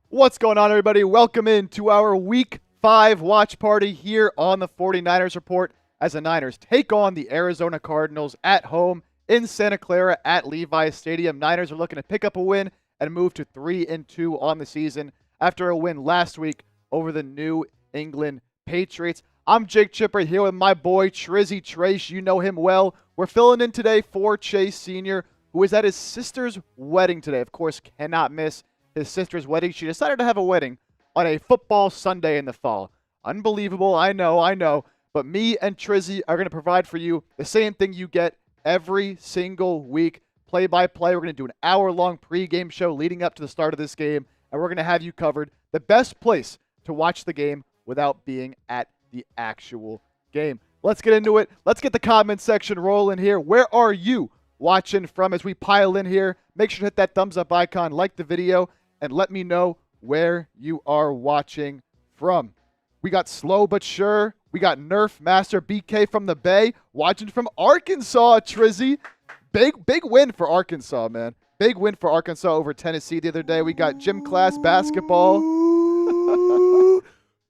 What's going on, everybody? Welcome in to our Week 5 watch party here on the 49ers Report as the Niners take on the Arizona Cardinals at home in Santa Clara at Levi Stadium. Niners are looking to pick up a win and move to 3-2 on the season after a win last week over the New England Patriots. I'm Jake Chipper here with my boy Trizzy Trace. You know him well. We're filling in today for Chase Sr., who is at his sister's wedding today. Of course, cannot miss his sister's wedding. She decided to have a wedding on a football Sunday in the fall. Unbelievable, I know. But me and Trizzy are going to provide for you the same thing you get every single week. Play-by-play. We're going to do an hour-long pregame show leading up to the start of this game, and we're going to have you covered the best place to watch the game without being at the actual game. Let's get into it. Let's get the comment section rolling here. Where are you watching from as we pile in here? Make sure to hit that thumbs up icon, like the video, and let me know where you are watching from. We got Slow But Sure. We got Nerf Master BK from the Bay watching from Arkansas, Trizzy. Big win for Arkansas, man. Big win for Arkansas over Tennessee the other day. We got gym class basketball.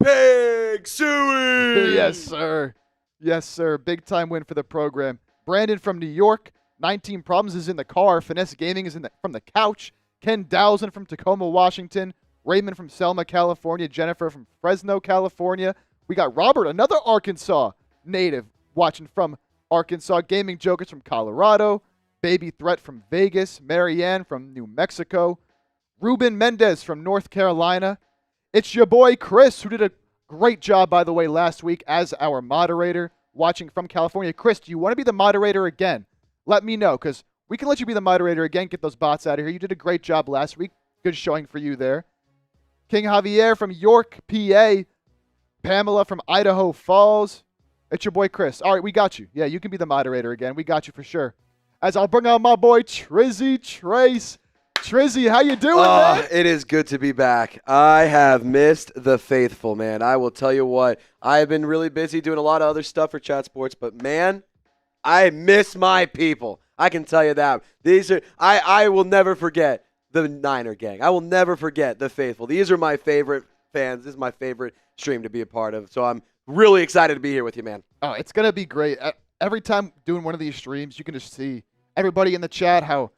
Pig Suey! Yes, sir. Yes, sir. Big time win for the program. Brandon from New York. 19 Problems is in the car. Finesse Gaming is from the couch. Ken Dowson from Tacoma, Washington. Raymond from Selma, California. Jennifer from Fresno, California. We got Robert, another Arkansas native, watching from Arkansas. Gaming Jokers from Colorado. Baby Threat from Vegas. Marianne from New Mexico. Ruben Mendez from North Carolina. It's your boy Chris, who did a great job, by the way, last week as our moderator, watching from California. Chris, do you want to be the moderator again? Let me know, because we can let you be the moderator again. Get those bots out of here. You did a great job last week. Good showing for you there. King Javier from York, PA. Pamela from Idaho Falls. It's your boy Chris. All right, we got you. Yeah, you can be the moderator again. We got you for sure. As I'll bring out my boy Trizzy Trace. Trizzy, how you doing, man? It is good to be back. I have missed the faithful, man. I will tell you what. I have been really busy doing a lot of other stuff for Chat Sports, but, man, I miss my people. I can tell you that. I will never forget the Niner gang. I will never forget the faithful. These are my favorite fans. This is my favorite stream to be a part of. So I'm really excited to be here with you, man. Oh, it's going to be great. Every time doing one of these streams, you can just see everybody in the chat how,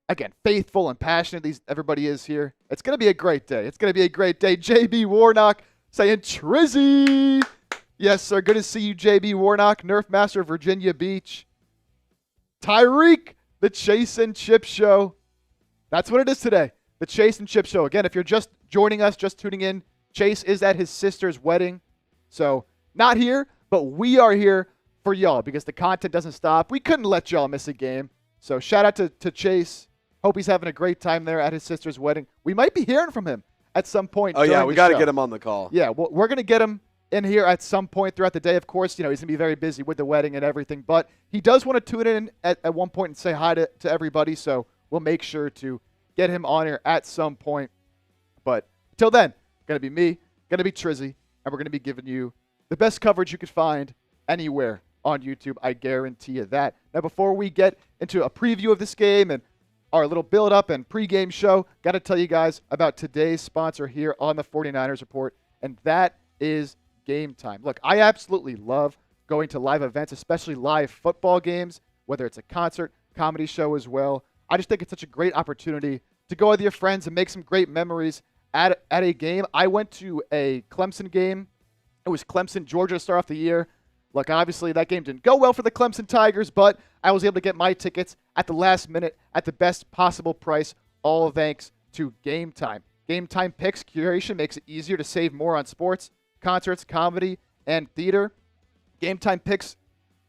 again, faithful and passionate everybody is here. It's going to be a great day. It's going to be a great day. JB Warnock saying Trizzy. Yes, sir. Good to see you, JB Warnock. Nerf Master Virginia Beach. Tyreek, the Chase and Chip Show. That's what it is today. The Chase and Chip Show. Again, if you're just joining us, just tuning in, Chase is at his sister's wedding. So, not here, but we are here for y'all because the content doesn't stop. We couldn't let y'all miss a game. So, shout out to Chase. Hope he's having a great time there at his sister's wedding. We might be hearing from him at some point. Oh, yeah, we got to get him on the call. Yeah, well, we're going to get him in here at some point throughout the day. Of course, he's going to be very busy with the wedding and everything, but he does want to tune in at one point and say hi to everybody, so we'll make sure to get him on here at some point. But until then, going to be me, going to be Trizzy, and we're going to be giving you the best coverage you could find anywhere on YouTube. I guarantee you that. Now, before we get into a preview of this game and our little build-up and pregame show, got to tell you guys about today's sponsor here on the 49ers Report, and that is Game Time. Look, I absolutely love going to live events, especially live football games, whether it's a concert, comedy show as well. I just think it's such a great opportunity to go with your friends and make some great memories at a game. I went to a Clemson game. It was Clemson, Georgia to start off the year. Look, obviously that game didn't go well for the Clemson Tigers, but I was able to get my tickets at the last minute at the best possible price, all thanks to Game Time. Game Time picks curation makes it easier to save more on sports, concerts, comedy, and theater. Game Time picks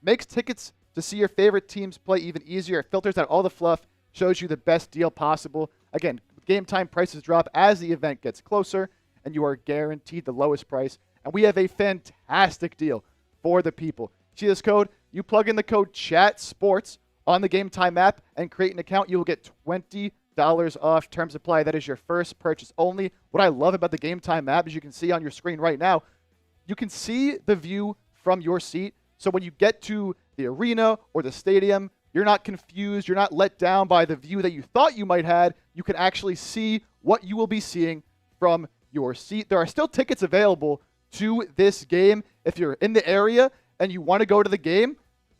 makes tickets to see your favorite teams play even easier. It filters out all the fluff, shows you the best deal possible. Again, Game Time prices drop as the event gets closer, and you are guaranteed the lowest price. And we have a fantastic deal for the people. See this code? You plug in the code CHATSPORTS on the Game Time app and create an account. You will get $20 off. Terms apply. That is your first purchase only. What I love about the Game Time app, as you can see on your screen right now, you can see the view from your seat. So when you get to the arena or the stadium, you're not confused. You're not let down by the view that you thought you might have. You can actually see what you will be seeing from your seat. There are still tickets available to this game. If you're in the area and you want to go to the game,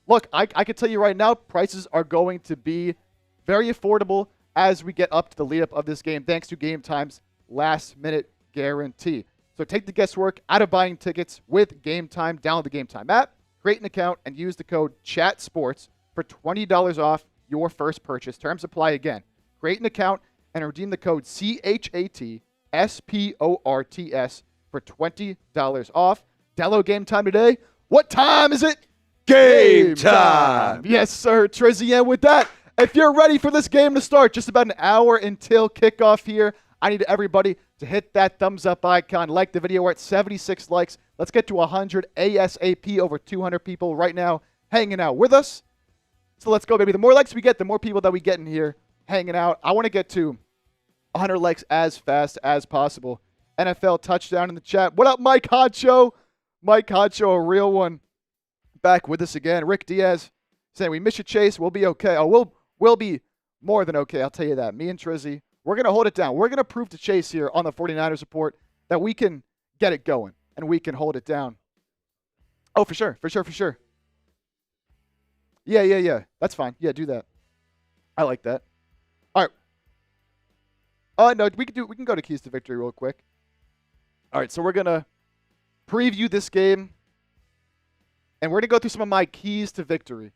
look, I can tell you right now, prices are going to be very affordable as we get up to the lead up of this game, thanks to Game Time's last-minute guarantee. So take the guesswork out of buying tickets with Game Time. Download the Game Time app, create an account, and use the code CHATSPORTS for $20 off your first purchase. Terms apply again. Create an account and redeem the code CHATSPORTS for $20 off. Download Game Time today. What time is it? Game time. Yes, sir. Trizzy, and with that, if you're ready for this game to start, just about an hour until kickoff here, I need everybody to hit that thumbs up icon. Like the video. We're at 76 likes. Let's get to 100 ASAP. Over 200 people right now hanging out with us. So let's go, baby. The more likes we get, the more people that we get in here hanging out. I want to get to 100 likes as fast as possible. NFL touchdown in the chat. What up, Mike Honcho? Mike Honcho, a real one. Back with us again. Rick Diaz saying, we miss you, Chase. We'll be okay. Oh, we'll be more than okay. I'll tell you that. Me and Trizzy, we're going to hold it down. We're going to prove to Chase here on the 49ers report that we can get it going and we can hold it down. Oh, for sure. Yeah. That's fine. Yeah, do that. I like that. All right. No, we can go to keys to victory real quick. All right, so we're going to preview this game, and we're going to go through some of my keys to victory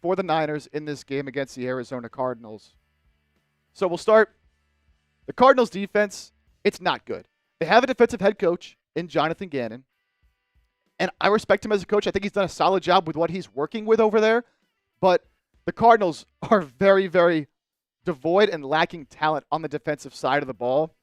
for the Niners in this game against the Arizona Cardinals. So we'll start. The Cardinals defense, it's not good. They have a defensive head coach in Johnatahan Gannon, and I respect him as a coach. I think he's done a solid job with what he's working with over there, but the Cardinals are very, very devoid and lacking talent on the defensive side of the ball.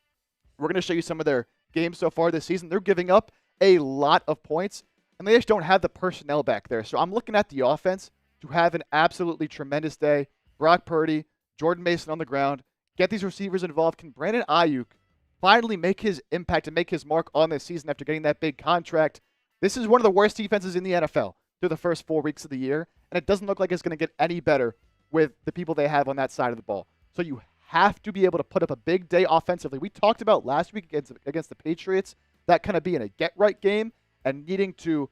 We're going to show you some of their games so far this season. They're giving up a lot of points, and they just don't have the personnel back there. So I'm looking at the offense to have an absolutely tremendous day. Brock Purdy, Jordan Mason on the ground, get these receivers involved. Can Brandon Aiyuk finally make his impact and make his mark on this season after getting that big contract? This is one of the worst defenses in the NFL through the first 4 weeks of the year, and it doesn't look like it's going to get any better with the people they have on that side of the ball. So you have to be able to put up a big day offensively. We talked about last week against the Patriots, that kind of being a get-right game and needing to,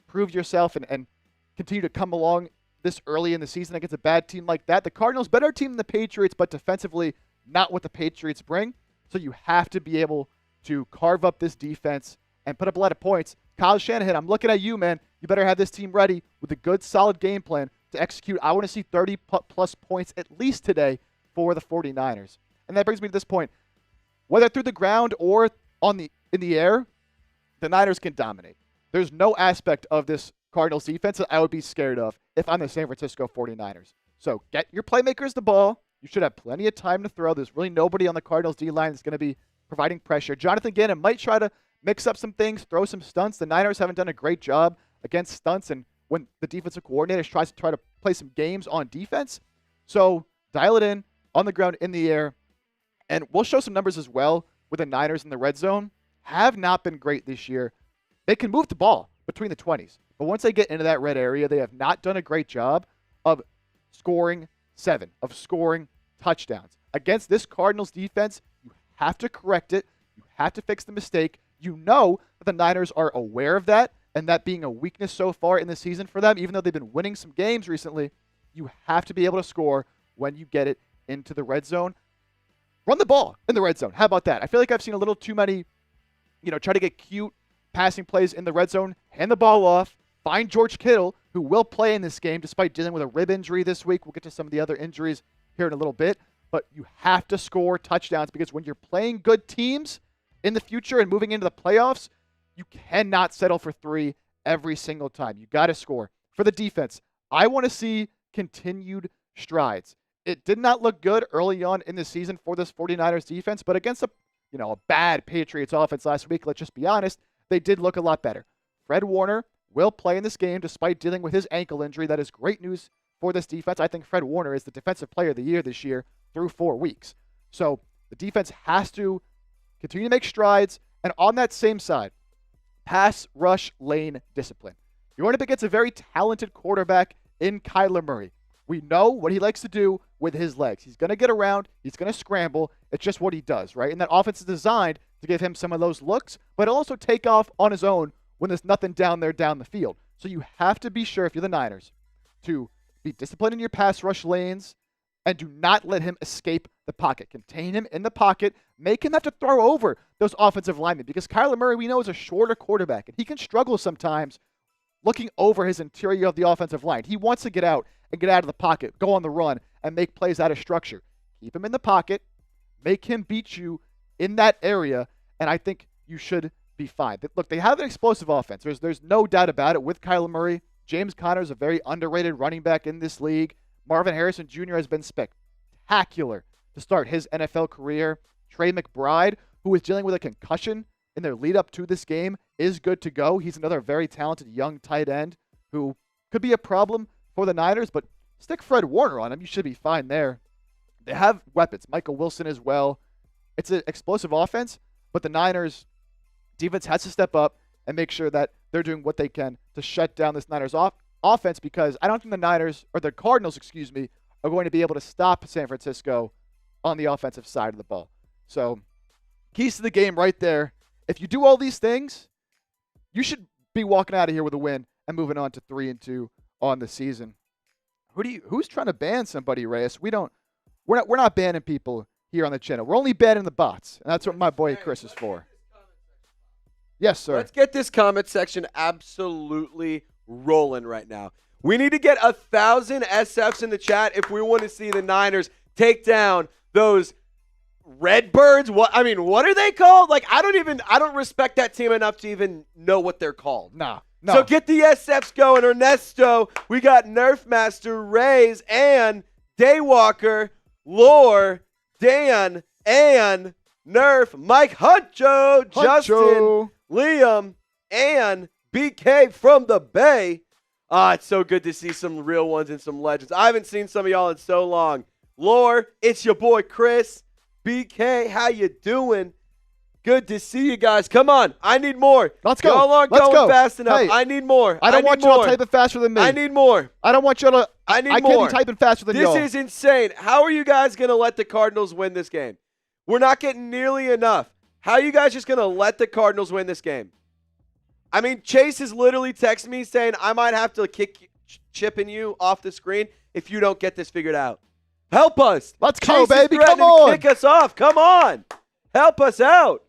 prove yourself and continue to come along this early in the season against a bad team like that. The Cardinals, better team than the Patriots, but defensively not what the Patriots bring. So you have to be able to carve up this defense and put up a lot of points. Kyle Shanahan, I'm looking at you, man. You better have this team ready with a good, solid game plan to execute. I want to see 30-plus points at least today for the 49ers. And that brings me to this point. Whether through the ground or in the air, the Niners can dominate. There's no aspect of this Cardinals defense that I would be scared of if I'm the San Francisco 49ers. So get your playmakers the ball. You should have plenty of time to throw. There's really nobody on the Cardinals D-line that's going to be providing pressure. Johnatahan Gannon might try to mix up some things, throw some stunts. The Niners haven't done a great job against stunts and when the defensive coordinator tries to try to play some games on defense. So dial it in, on the ground, in the air. And we'll show some numbers as well with the Niners in the red zone. Have not been great this year. They can move the ball between the 20s. But once they get into that red area, they have not done a great job of scoring touchdowns. Against this Cardinals defense, you have to correct it. You have to fix the mistake. You know that the Niners are aware of that, and that being a weakness so far in the season for them, even though they've been winning some games recently, you have to be able to score when you get it into the red zone. Run the ball in the red zone. How about that? I feel like I've seen a little too many, try to get cute passing plays in the red zone. Hand the ball off. Find George Kittle, who will play in this game despite dealing with a rib injury this week. We'll get to some of the other injuries here in a little bit. But you have to score touchdowns because when you're playing good teams in the future and moving into the playoffs, you cannot settle for 3 every single time. You got to score. For the defense, I want to see continued strides. It did not look good early on in the season for this 49ers defense, but against a bad Patriots offense last week, let's just be honest, they did look a lot better. Fred Warner will play in this game despite dealing with his ankle injury. That is great news for this defense. I think Fred Warner is the Defensive Player of the Year this year through 4 weeks. So the defense has to continue to make strides. And on that same side, pass rush lane discipline. You're going up against a very talented quarterback in Kyler Murray. We know what he likes to do with his legs. He's going to get around. He's going to scramble. It's just what he does, right? And that offense is designed to give him some of those looks, but also take off on his own when there's nothing down there down the field. So you have to be sure, if you're the Niners, to be disciplined in your pass rush lanes and do not let him escape the pocket. Contain him in the pocket. Make him have to throw over those offensive linemen, because Kyler Murray, we know, is a shorter quarterback, and he can struggle sometimes looking over his interior of the offensive line. He wants to get out and get out of the pocket, go on the run, and make plays out of structure. Keep him in the pocket. Make him beat you in that area, and I think you should be fine. Look, they have an explosive offense. There's no doubt about it with Kyler Murray. James Conner is a very underrated running back in this league. Marvin Harrison Jr. has been spectacular to start his NFL career. Trey McBride, who is dealing with a concussion in their lead up to this game, is good to go. He's another very talented young tight end who could be a problem for the Niners, but stick Fred Warner on him. You should be fine there. They have weapons. Michael Wilson as well. It's an explosive offense, but the Niners defense has to step up and make sure that they're doing what they can to shut down this Niners offense, because I don't think the Cardinals, are going to be able to stop San Francisco on the offensive side of the ball. So, keys to the game right there. If you do all these things, you should be walking out of here with a win and moving on to 3-2 on the season. Who's trying to ban somebody, Reyes? We're not banning people here on the channel. We're only banning the bots, and that's what my boy Chris is for. Yes, sir. Let's get this comment section absolutely rolling right now. We need to get 1,000 SFs in the chat if we want to see the Niners take down those Redbirds. What are they called? Like, I don't respect that team enough to even know what they're called. No. So get the SFs going. Ernesto, we got Nerf Master, Rays, and Daywalker, Lore, Dan, and Nerf, Mike Huncho, Justin, Liam, and BK from the Bay. It's so good to see some real ones and some legends. I haven't seen some of y'all in so long. Lore, it's your boy Chris. BK, how you doing? Good to see you guys. Come on. I need more. Let's go. Y'all aren't going fast enough. Hey, I need more. I don't want y'all typing faster than me. I need more. I don't want y'all to. I need more. I can't be typing faster than y'all. This is insane. How are you guys going to let the Cardinals win this game? We're not getting nearly enough. How are you guys just going to let the Cardinals win this game? I mean, Chase is literally texting me saying, I might have to kick chipping you off the screen if you don't get this figured out. Help us. Let's go, Chase baby. Come on. Kick us off. Come on. Help us out.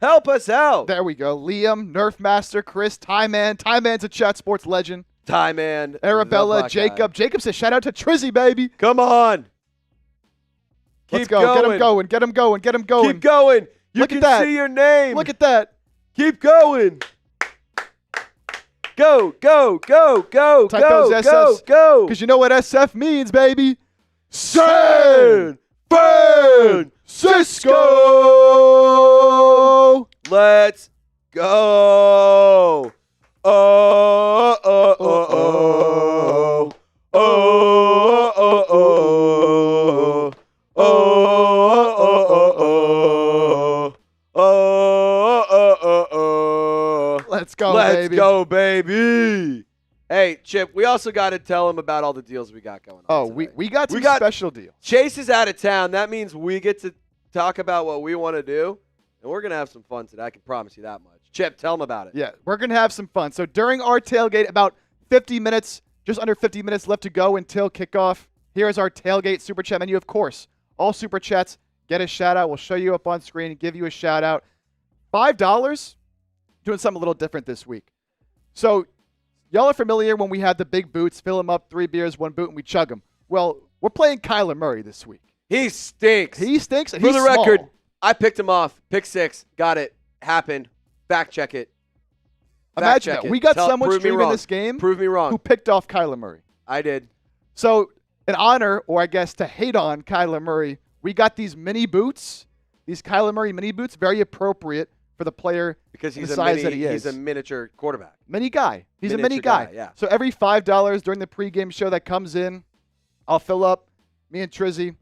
Help us out. There we go. Liam, Nerf Master, Chris, Ty Man. Ty Man's a chat sports legend. Ty Man. Arabella, Jacob. Jacob says, shout out to Trizzy, baby. Come on. Let's go. Get him going. Get him going. Get him going. Keep going. You Look can at that. see your name. Look at that. Keep going. Go, go, go, go, Type go, those go, SFs, go. because you know what SF means, baby. San Francisco. Let's go. Oh, oh, oh, oh. Oh, oh, oh, oh. Oh, oh, oh, oh. Let's go, baby. Let's go, baby. Hey, Chip, we also got to tell them about all the deals we got going on. Oh, we got some special deals. Chase is out of town. That means we get to talk about what we want to do, and we're going to have some fun today. I can promise you that much. Chip, tell them about it. Yeah, we're going to have some fun. So during our tailgate, about 50 minutes, just under 50 minutes left to go until kickoff. Here is our tailgate super chat menu. Of course, all super chats get a shout out. We'll show you up on screen and give you a shout out. $5, doing something a little different this week. So y'all are familiar when we had the big boots, fill them up, 3 beers, 1 boot, and we chug them. Well, we're playing Kyler Murray this week. He stinks. He stinks, and For he's the small. record, I picked him off. Pick 6. Got it. Happened. Fact check it. Imagine that. We got someone streaming this game Prove me wrong. who picked off Kyler Murray. I did. So in honor, or I guess to hate on Kyler Murray, we got these mini boots, these Kyler Murray mini boots, very appropriate for the player because he's the size that he is. He's a miniature quarterback. Mini guy. He's a mini guy. Yeah. So every $5 during the pregame show that comes in, I'll fill up, me and Trizzy,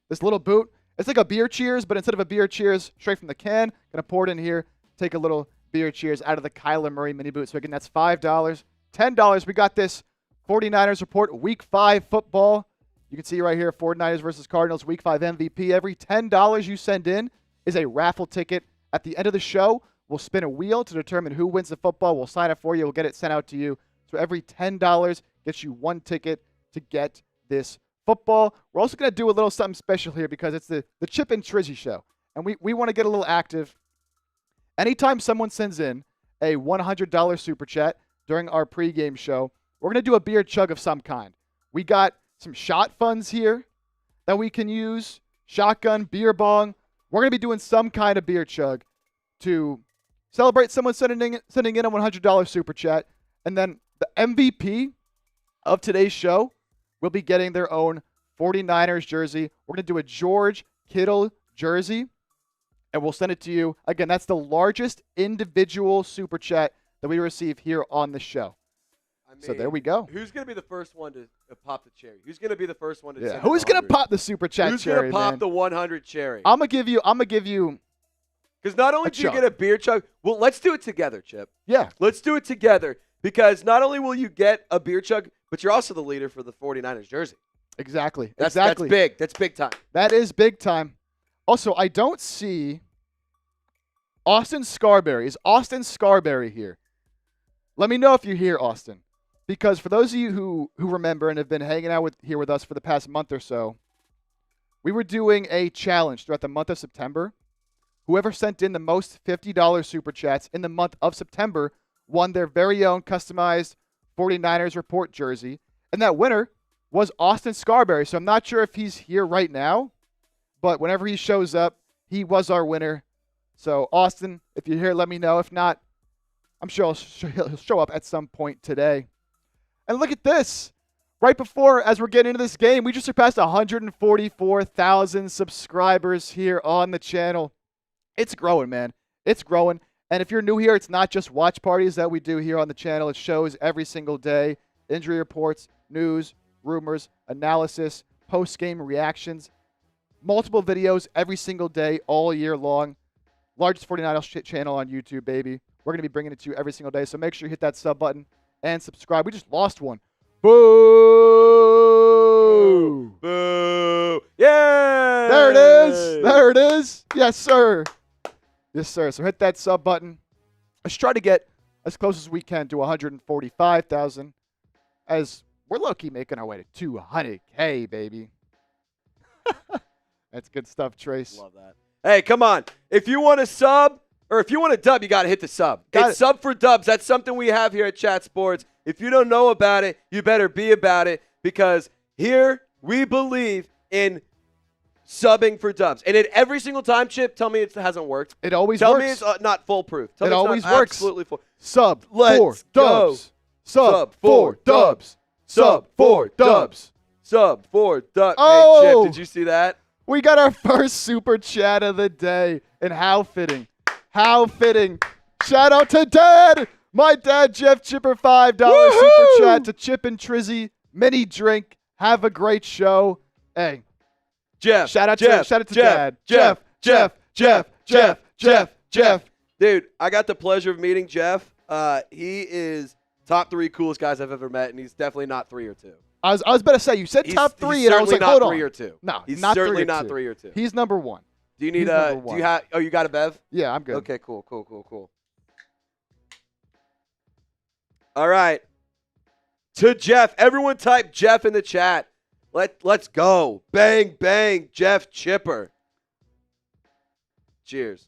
this little boot. It's like a beer cheers, but instead of a beer cheers straight from the can, going to pour it in here, take a little beer cheers out of the Kyler Murray mini boot. So again, that's $5. $10, we got this 49ers report Week 5 football. You can see right here, 49ers versus Cardinals, Week 5 MVP. Every $10 you send in is a raffle ticket. At the end of the show, we'll spin a wheel to determine who wins the football. We'll sign it for you. We'll get it sent out to you. So every $10 gets you one ticket to get this football. We're also going to do a little something special here because it's the Chip and Trizzy show. And we want to get a little active. Anytime someone sends in a $100 super chat during our pregame show, we're going to do a beer chug of some kind. We got some shot funds here that we can use. Shotgun, beer bong. We're going to be doing some kind of beer chug to celebrate someone sending in a $100 super chat. And then the MVP of today's show will be getting their own 49ers jersey. We're going to do a George Kittle jersey, and we'll send it to you. Again, that's the largest individual super chat that we receive here on the show. So there we go. Who's going to be the first one to pop the cherry? Who's going to be the first one to send Who's going to pop the super chat Who's cherry, going to pop man? the 100 cherry? I'm going to give you because not only do you get a beer chug, well, let's do it together, Chip. Yeah. Let's do it together because not only will you get a beer chug, but you're also the leader for the 49ers jersey. Exactly. That's big. That's big time. That is big time. Also, I don't see Austin Scarberry. Is Austin Scarberry here? Let me know if you're here, Austin. Because for those of you who remember and have been hanging out here with us for the past month or so, we were doing a challenge throughout the month of September. Whoever sent in the most $50 super chats in the month of September won their very own customized 49ers report jersey. And that winner was Austin Scarberry. So I'm not sure if he's here right now, but whenever he shows up, he was our winner. So Austin, if you're here, let me know. If not, I'm sure he'll show up at some point today. And look at this. Right before, as we're getting into this game, we just surpassed 144,000 subscribers here on the channel. It's growing, man. It's growing. And if you're new here, it's not just watch parties that we do here on the channel. It shows every single day. Injury reports, news, rumors, analysis, post-game reactions. Multiple videos every single day, all year long. Largest 49ers channel on YouTube, baby. We're going to be bringing it to you every single day. So make sure you hit that sub button and subscribe. We just lost one. Boo! Boo! Yeah! There it is. There it is. Yes, sir. Yes, sir. So hit that sub button. Let's try to get as close as we can to 145,000 as we're low-key making our way to 200K, baby. That's good stuff, Trace. Love that. Hey, come on. If you want to sub or if you want to dub, you got to hit the sub. It's sub for dubs. That's something we have here at Chat Sports. If you don't know about it, you better be about it because here we believe in subbing for dubs. And at every single time, Chip, tell me it hasn't worked. It always tell works. Me it's not foolproof. Tell it me it's always not works. Absolutely full. Sub Let's for go. dubs. Sub for dubs. Sub for dubs. Sub for dubs. Oh! Hey, Chip, did you see that? We got our first super chat of the day. And how fitting. How fitting. Shout out to Dad. My dad, Jeff Chipper, $5 super chat to Chip and Trizzy. Mini drink. Have a great show. Hey. Jeff. Shout out to Dad. Jeff. Dude, I got the pleasure of meeting Jeff. He is top 3 coolest guys I've ever met, and he's definitely not 3 or 2. I was about to say, you said top 3, and I was like, hold on. He's certainly not 3 or 2. No, he's not certainly 3 or not 2. 3 or 2. He's number 1. Do you need do you have you got a bev? Yeah, I'm good. Okay, cool. All right. To Jeff, everyone type Jeff in the chat. Let's go. Bang bang, Jeff Chipper. Cheers.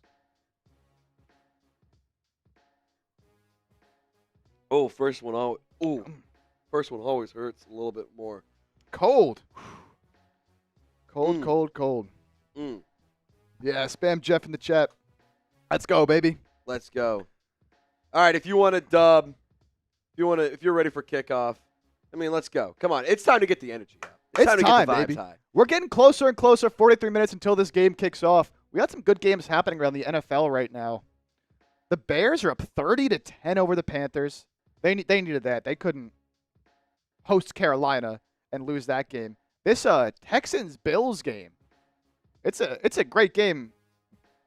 First one always hurts a little bit more. Cold. Mm. Cold. Yeah, spam Jeff in the chat. Let's go, baby. Let's go. All right, if you want to dub, if you're ready for kickoff, I mean, let's go. Come on, it's time to get the energy up. It's time to time, get the vibes baby. high. We're getting closer and closer. 43 minutes until this game kicks off. We got some good games happening around the NFL right now. The Bears are up 30-10 over the Panthers. They needed that. They couldn't host Carolina and lose that game. This Texans-Bills game. It's a great game.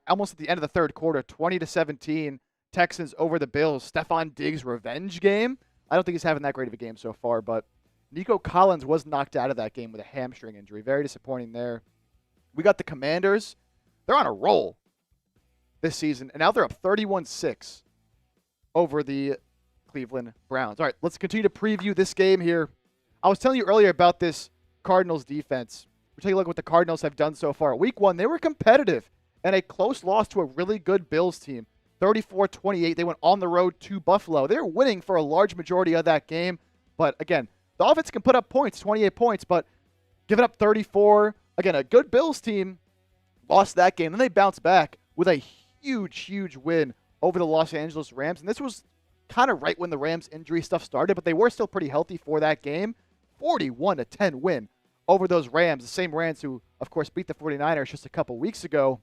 Almost at the end of the third quarter, 20-17. Texans over the Bills. Stephon Diggs revenge game. I don't think he's having that great of a game so far, but Nico Collins was knocked out of that game with a hamstring injury. Very disappointing there. We got the Commanders. They're on a roll this season, and now they're up 31-6 over the Cleveland Browns. All right, let's continue to preview this game here. I was telling you earlier about this Cardinals defense. We're taking a look at what the Cardinals have done so far. Week 1, they were competitive, and a close loss to a really good Bills team. 34-28. They went on the road to Buffalo. They were winning for a large majority of that game, but again, the offense can put up points, 28 points, but giving up 34. Again, a good Bills team lost that game. Then they bounced back with a huge win over the Los Angeles Rams. And this was kind of right when the Rams injury stuff started, but they were still pretty healthy for that game. 41-10 win over those Rams, the same Rams who, of course, beat the 49ers just a couple weeks ago.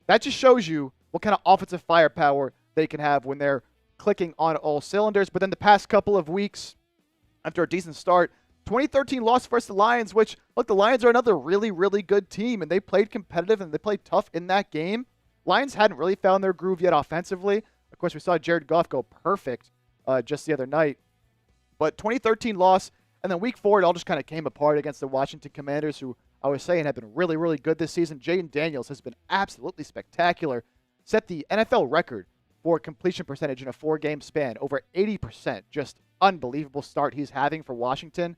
That just shows you what kind of offensive firepower they can have when they're clicking on all cylinders. But then the past couple of weeks, after a decent start, 2013 loss versus the Lions, which, look, the Lions are another really good team, and they played competitive and they played tough in that game. Lions hadn't really found their groove yet offensively. Of course, we saw Jared Goff go perfect just the other night. But 2013 loss, and then week 4, it all just kind of came apart against the Washington Commanders, who I was saying have been really good this season. Jaden Daniels has been absolutely spectacular. Set the NFL record for completion percentage in a 4-game span, over 80%. Just unbelievable start he's having for Washington.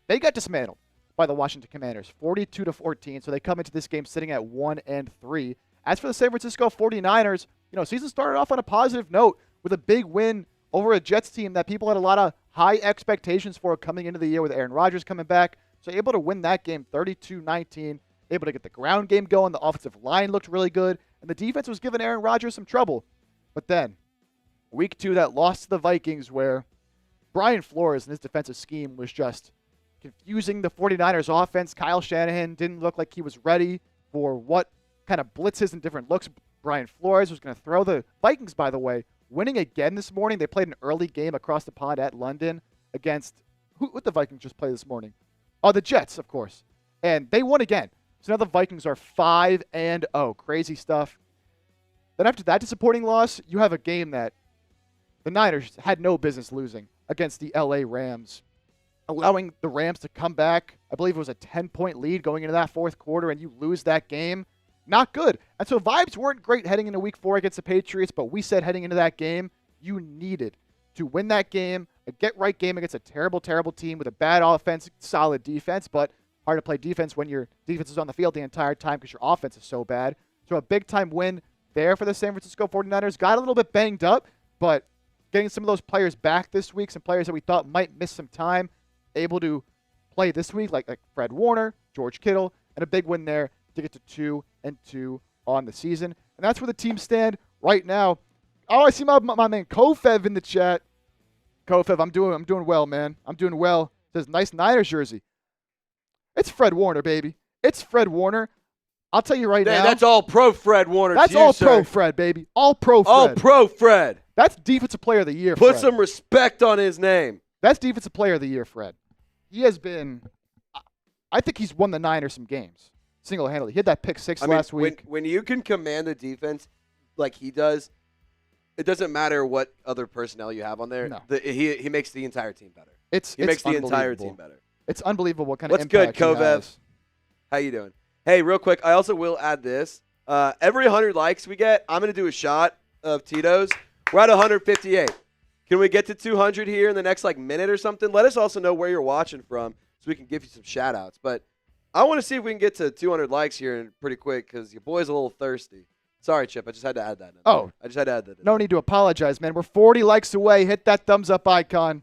They got dismantled by the Washington Commanders, 42-14, so they come into this game sitting at 1-3. As for the San Francisco 49ers, season started off on a positive note with a big win over a Jets team that people had a lot of high expectations for coming into the year with Aaron Rodgers coming back. So able to win that game 32-19, able to get the ground game going. The offensive line looked really good, and the defense was giving Aaron Rodgers some trouble. But then, week 2, that loss to the Vikings where Brian Flores and his defensive scheme was just confusing the 49ers offense. Kyle Shanahan didn't look like he was ready for what kind of blitzes and different looks Brian Flores was going to throw. The Vikings, by the way, winning again this morning. They played an early game across the pond at London against, who did the Vikings just play this morning? Oh, the Jets, of course. And they won again. So now the Vikings are 5-0. Crazy stuff. Then after that disappointing loss, you have a game that the Niners had no business losing against the LA Rams, allowing the Rams to come back. I believe it was a 10-point lead going into that fourth quarter, and you lose that game. Not good. And so vibes weren't great heading into week 4 against the Patriots, but we said heading into that game, you needed to win that game, a get-right game against a terrible team with a bad offense, solid defense, but hard to play defense when your defense is on the field the entire time because your offense is so bad. So a big-time win there for the San Francisco 49ers. Got a little bit banged up, but getting some of those players back this week, some players that we thought might miss some time, able to play this week, like Fred Warner, George Kittle, and a big win there to get to 2-2 on the season. And that's where the teams stand right now. Oh, I see my man Kofev in the chat. Kofev, I'm doing well, man. I'm doing well. Says nice Niners jersey. It's Fred Warner, baby. It's Fred Warner. I'll tell you right now. That's all pro Fred Warner. That's all pro Fred, baby. All pro Fred. All pro Fred. That's Defensive Player of the Year, Put Fred. some respect on his name. That's Defensive Player of the Year, Fred. He has been, I think he's won the Niners some games single-handedly. He had that pick 6 last week. When you can command the defense like he does, it doesn't matter what other personnel you have on there. No. He makes the entire team better. He makes the entire team better. It's unbelievable what kind of impact What's good, Kovev? How you doing? Hey, real quick, I also will add this. Every 100 likes we get, I'm going to do a shot of Tito's. We're at 158. Can we get to 200 here in the next minute or something? Let us also know where you're watching from so we can give you some shout-outs. But I want to see if we can get to 200 likes here pretty quick because your boy's a little thirsty. Sorry, Chip. I just had to add that in. Oh. I just had to add that in. No need to apologize, man. We're 40 likes away. Hit that thumbs-up icon.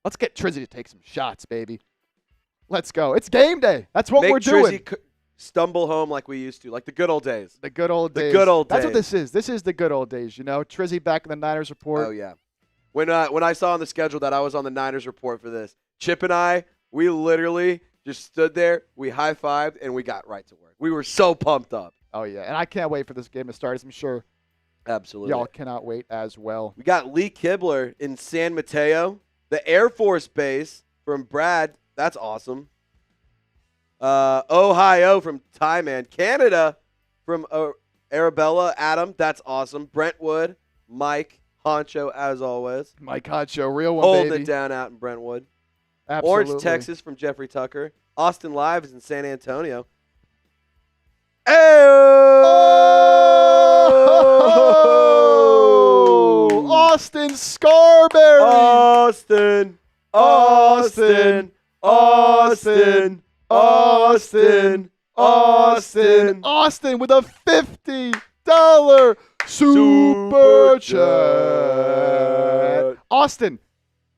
Let's get Trizzy to take some shots, baby. Let's go. It's game day. That's what we're doing. Make Trizzy stumble home like we used to, like the good old days. The good old days. The good old days. That's what this is. This is the good old days, Trizzy back in the Niners report. Oh, yeah. When I saw on the schedule that I was on the Niners report for this, Chip and I, we literally just stood there, we high-fived, and we got right to work. We were so pumped up. Oh, yeah. And I can't wait for this game to start, as I'm sure absolutely y'all cannot wait as well. We got Lee Kibler in San Mateo, the Air Force Base from Brad. That's awesome. Ohio from Ty Man. Canada from Arabella. Adam, that's awesome. Brentwood, Mike, Honcho, as always. Mike Honcho, real one, Holding baby. it down out in Brentwood. Absolutely. Orange, Texas from Jeffrey Tucker. Austin Live is in San Antonio. Hey! Oh! Austin Scarberry. Austin. Austin. Austin. Austin. Austin. Austin with a $50 super chat. Austin,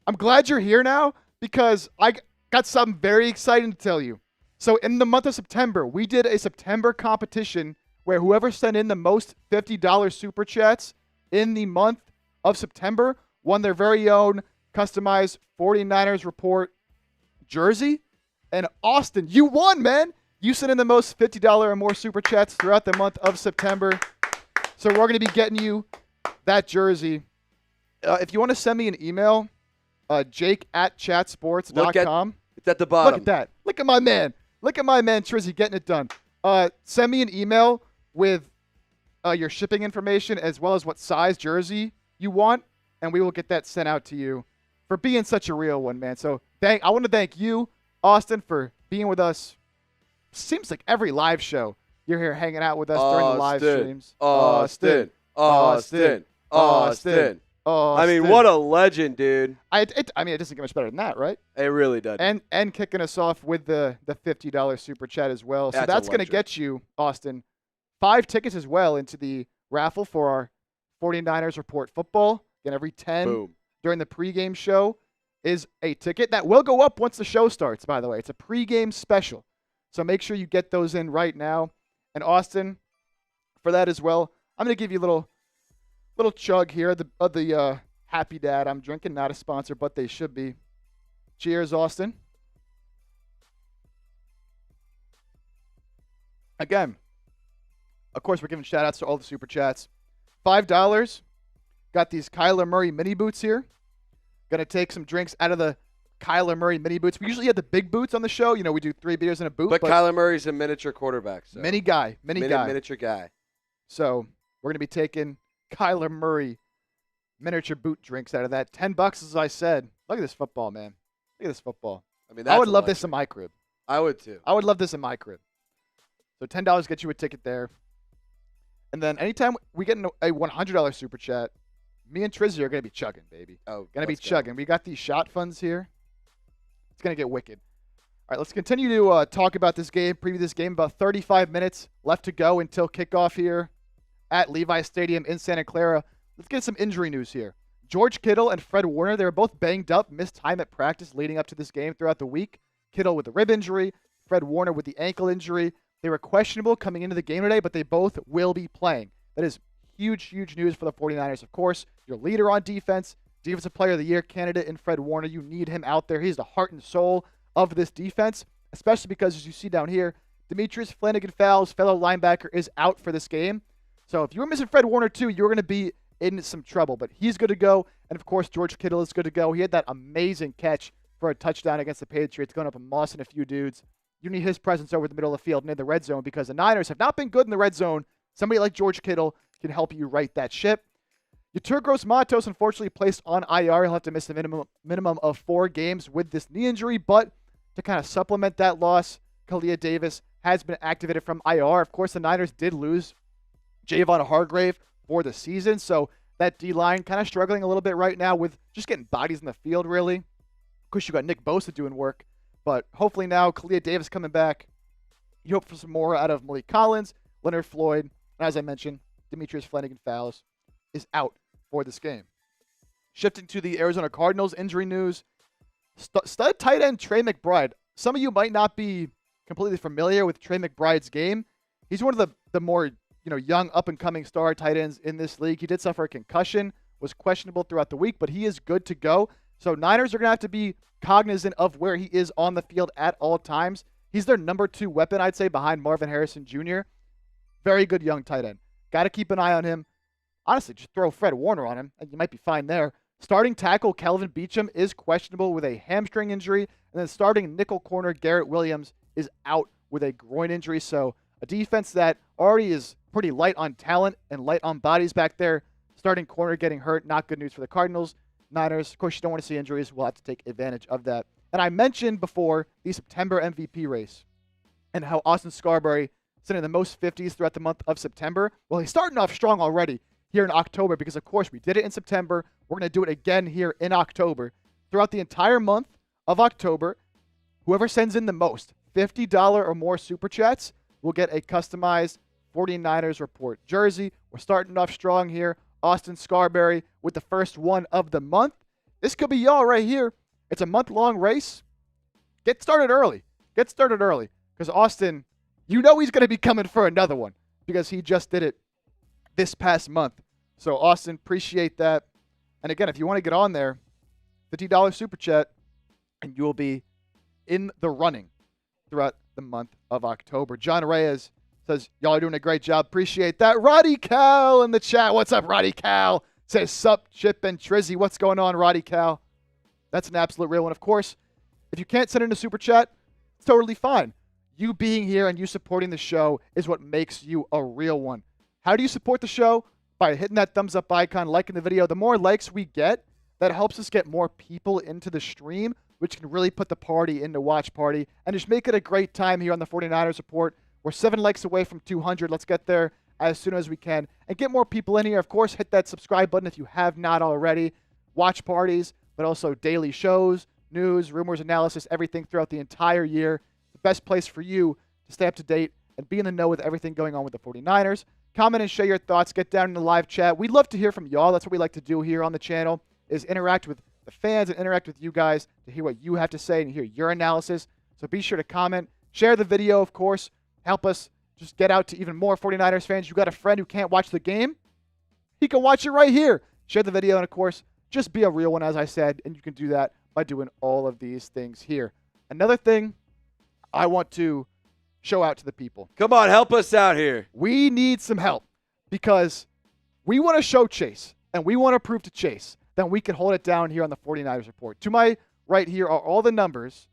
I'm glad you're here now because I got something very exciting to tell you. So in the month of September, we did a September competition where whoever sent in the most $50 super chats in the month of September won their very own customized 49ers Report jersey. And Austin, you won, man. You sent in the most $50 or more super chats throughout the month of September. So we're going to be getting you that jersey. If you want to send me an email, jake@chatsports.com. It's at the bottom. Look at that. Look at my man. Look at my man, Trizzy, getting it done. Send me an email with your shipping information as well as what size jersey you want, and we will get that sent out to you for being such a real one, man. So I want to thank you, Austin, for being with us. Seems like every live show you're here hanging out with us during the live streams. Austin. I mean, what a legend, dude. It doesn't get much better than that, right? It really does. And kicking us off with the $50 super chat as well. So that's going to get you, Austin, 5 tickets as well into the raffle for our 49ers Report football. Again, every 10 during the pregame show is a ticket. That will go up once the show starts, by the way. It's a pregame special. So make sure you get those in right now. And Austin, for that as well, I'm going to give you a little chug here of the Happy Dad I'm drinking. Not a sponsor, but they should be. Cheers, Austin. Again, of course, we're giving shout-outs to all the super chats. $5. Got these Kyler Murray mini boots here. Going to take some drinks out of the Kyler Murray mini boots. We usually have the big boots on the show. You know, we do 3 beers in a boot. But Kyler Murray's a miniature quarterback. So. Mini guy. Miniature guy. So we're going to be taking Kyler Murray miniature boot drinks out of that. $10, as I said. Look at this football, man. Look at this football. I mean, I would love this in my crib. I would too. I would love this in my crib. So $10 gets you a ticket there. And then anytime we get a $100 super chat, me and Trizzy are going to be chugging, baby. Oh, going to be chugging. We got these shot funds here. It's going to get wicked. All right, let's continue to talk about this game, preview this game. About 35 minutes left to go until kickoff here at Levi Stadium in Santa Clara. Let's get some injury news here. George Kittle and Fred Warner, they were both banged up, missed time at practice leading up to this game throughout the week. Kittle with the rib injury, Fred Warner with the ankle injury. They were questionable coming into the game today, but they both will be playing. That is huge, huge news for the 49ers, of course. Your leader on defense, Defensive Player of the Year candidate in Fred Warner. You need him out there. He's the heart and soul of this defense, especially because, as you see down here, Demetrius Flanagan-Fowles, fellow linebacker, is out for this game. So if you were missing Fred Warner too, you're going to be in some trouble. But he's good to go. And, of course, George Kittle is good to go. He had that amazing catch for a touchdown against the Patriots, going up and mossing a few dudes. You need his presence over the middle of the field and in the red zone because the Niners have not been good in the red zone. Somebody like George Kittle can help you right that ship. Yetur Gross-Matos, unfortunately, placed on IR. He'll have to miss a minimum of 4 games with this knee injury. But to kind of supplement that loss, Kalia Davis has been activated from IR. Of course, the Niners did lose Javon Hargrave for the season. So that D-line kind of struggling a little bit right now with just getting bodies in the field, really. Of course, you got Nick Bosa doing work. But hopefully now, Kalia Davis coming back. You hope for some more out of Malik Collins, Leonard Floyd, and as I mentioned, Demetrius Flanagan-Fowles is out for this game. Shifting to the Arizona Cardinals injury news, stud tight end Trey McBride. Some of you might not be completely familiar with Trey McBride's game. He's one of the more young up-and-coming star tight ends in this league. He did suffer a concussion, was questionable throughout the week, but he is good to go. So Niners are going to have to be cognizant of where he is on the field at all times. He's their number 2 weapon, I'd say, behind Marvin Harrison Jr. Very good young tight end. Got to keep an eye on him. Honestly, just throw Fred Warner on him, and you might be fine there. Starting tackle Kelvin Beachum is questionable with a hamstring injury, and then starting nickel corner Garrett Williams is out with a groin injury. So a defense that already is pretty light on talent and light on bodies back there. Starting corner getting hurt, not good news for the Cardinals. Niners, of course, you don't want to see injuries. We'll have to take advantage of that And I mentioned before the September MVP race and how Austin Scarberry sitting in the most 50s throughout the month of September. Well, he's starting off strong already here in October because, of course, we did it in September. We're going to do it again here in October. Throughout the entire month of October, whoever sends in the most $50 or more Super Chats will get a customized 49ers report jersey. We're starting off strong here. Austin Scarberry with the first one of the month. This could be y'all right here. It's a month-long race. Get started early. Get started early because Austin, you know he's going to be coming for another one because he just did it this past month. So, Austin, appreciate that. And again, if you want to get on there, $50 Super Chat, and you will be in the running throughout the month of October. John Reyes says, y'all are doing a great job. Appreciate that. Roddy Cal in the chat. What's up, Roddy Cal? Says, sup, Chip and Trizzy. What's going on, Roddy Cal? That's an absolute real one. Of course, if you can't send in a Super Chat, it's totally fine. You being here and you supporting the show is what makes you a real one. How do you support the show? By hitting that thumbs up icon, liking the video. The more likes we get, that helps us get more people into the stream, which can really put the party into watch party and just make it a great time here on the 49ers Report. We're 7 likes away from 200. Let's get there as soon as we can and get more people in here. Of course, hit that subscribe button if you have not already. Watch parties, but also daily shows, news, rumors, analysis, everything throughout the entire year. The best place for you to stay up to date and be in the know with everything going on with the 49ers. Comment and share your thoughts. Get down in the live chat. We'd love to hear from y'all. That's what we like to do here on the channel, is interact with the fans and interact with you guys to hear what you have to say and hear your analysis. So be sure to comment. Share the video, of course. Help us just get out to even more 49ers fans. You got a friend who can't watch the game? He can watch it right here. Share the video, and of course, just be a real one, as I said, and you can do that by doing all of these things here. Another thing I want to show out to the people. Come on, help us out here. We need some help because we want to show Chase, and we want to prove to Chase that we can hold it down here on the 49ers Report. To my right here are all the numbers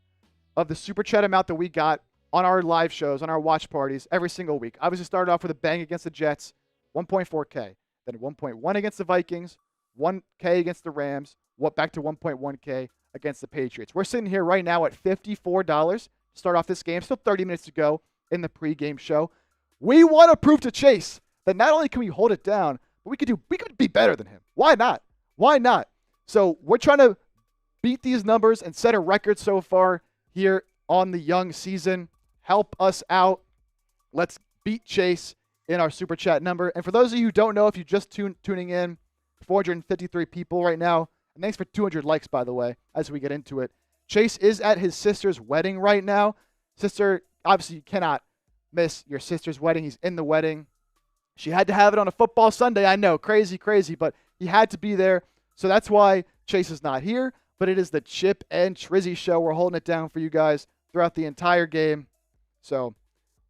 of the Super Chat amount that we got on our live shows, on our watch parties every single week. Obviously started off with a bang against the Jets, 1.4K. Then 1.1 against the Vikings, 1K against the Rams, back to 1.1K against the Patriots. We're sitting here right now at $54 to start off this game. Still 30 minutes to go in the pregame show. We want to prove to Chase that not only can we hold it down, but we could be better than him. Why not? Why not? So we're trying to beat these numbers and set a record so far here on the young season. Help us out. Let's beat Chase in our Super Chat number. And for those of you who don't know, if you're just tuning in, 453 people right now. And thanks for 200 likes, by the way, as we get into it. Chase is at his sister's wedding right now. Sister, obviously you cannot miss your sister's wedding. He's in the wedding. She had to have it on a football Sunday. I know, crazy, but he had to be there. So that's why Chase is not here. But it is the Chip and Trizzy show. We're holding it down for you guys throughout the entire game. So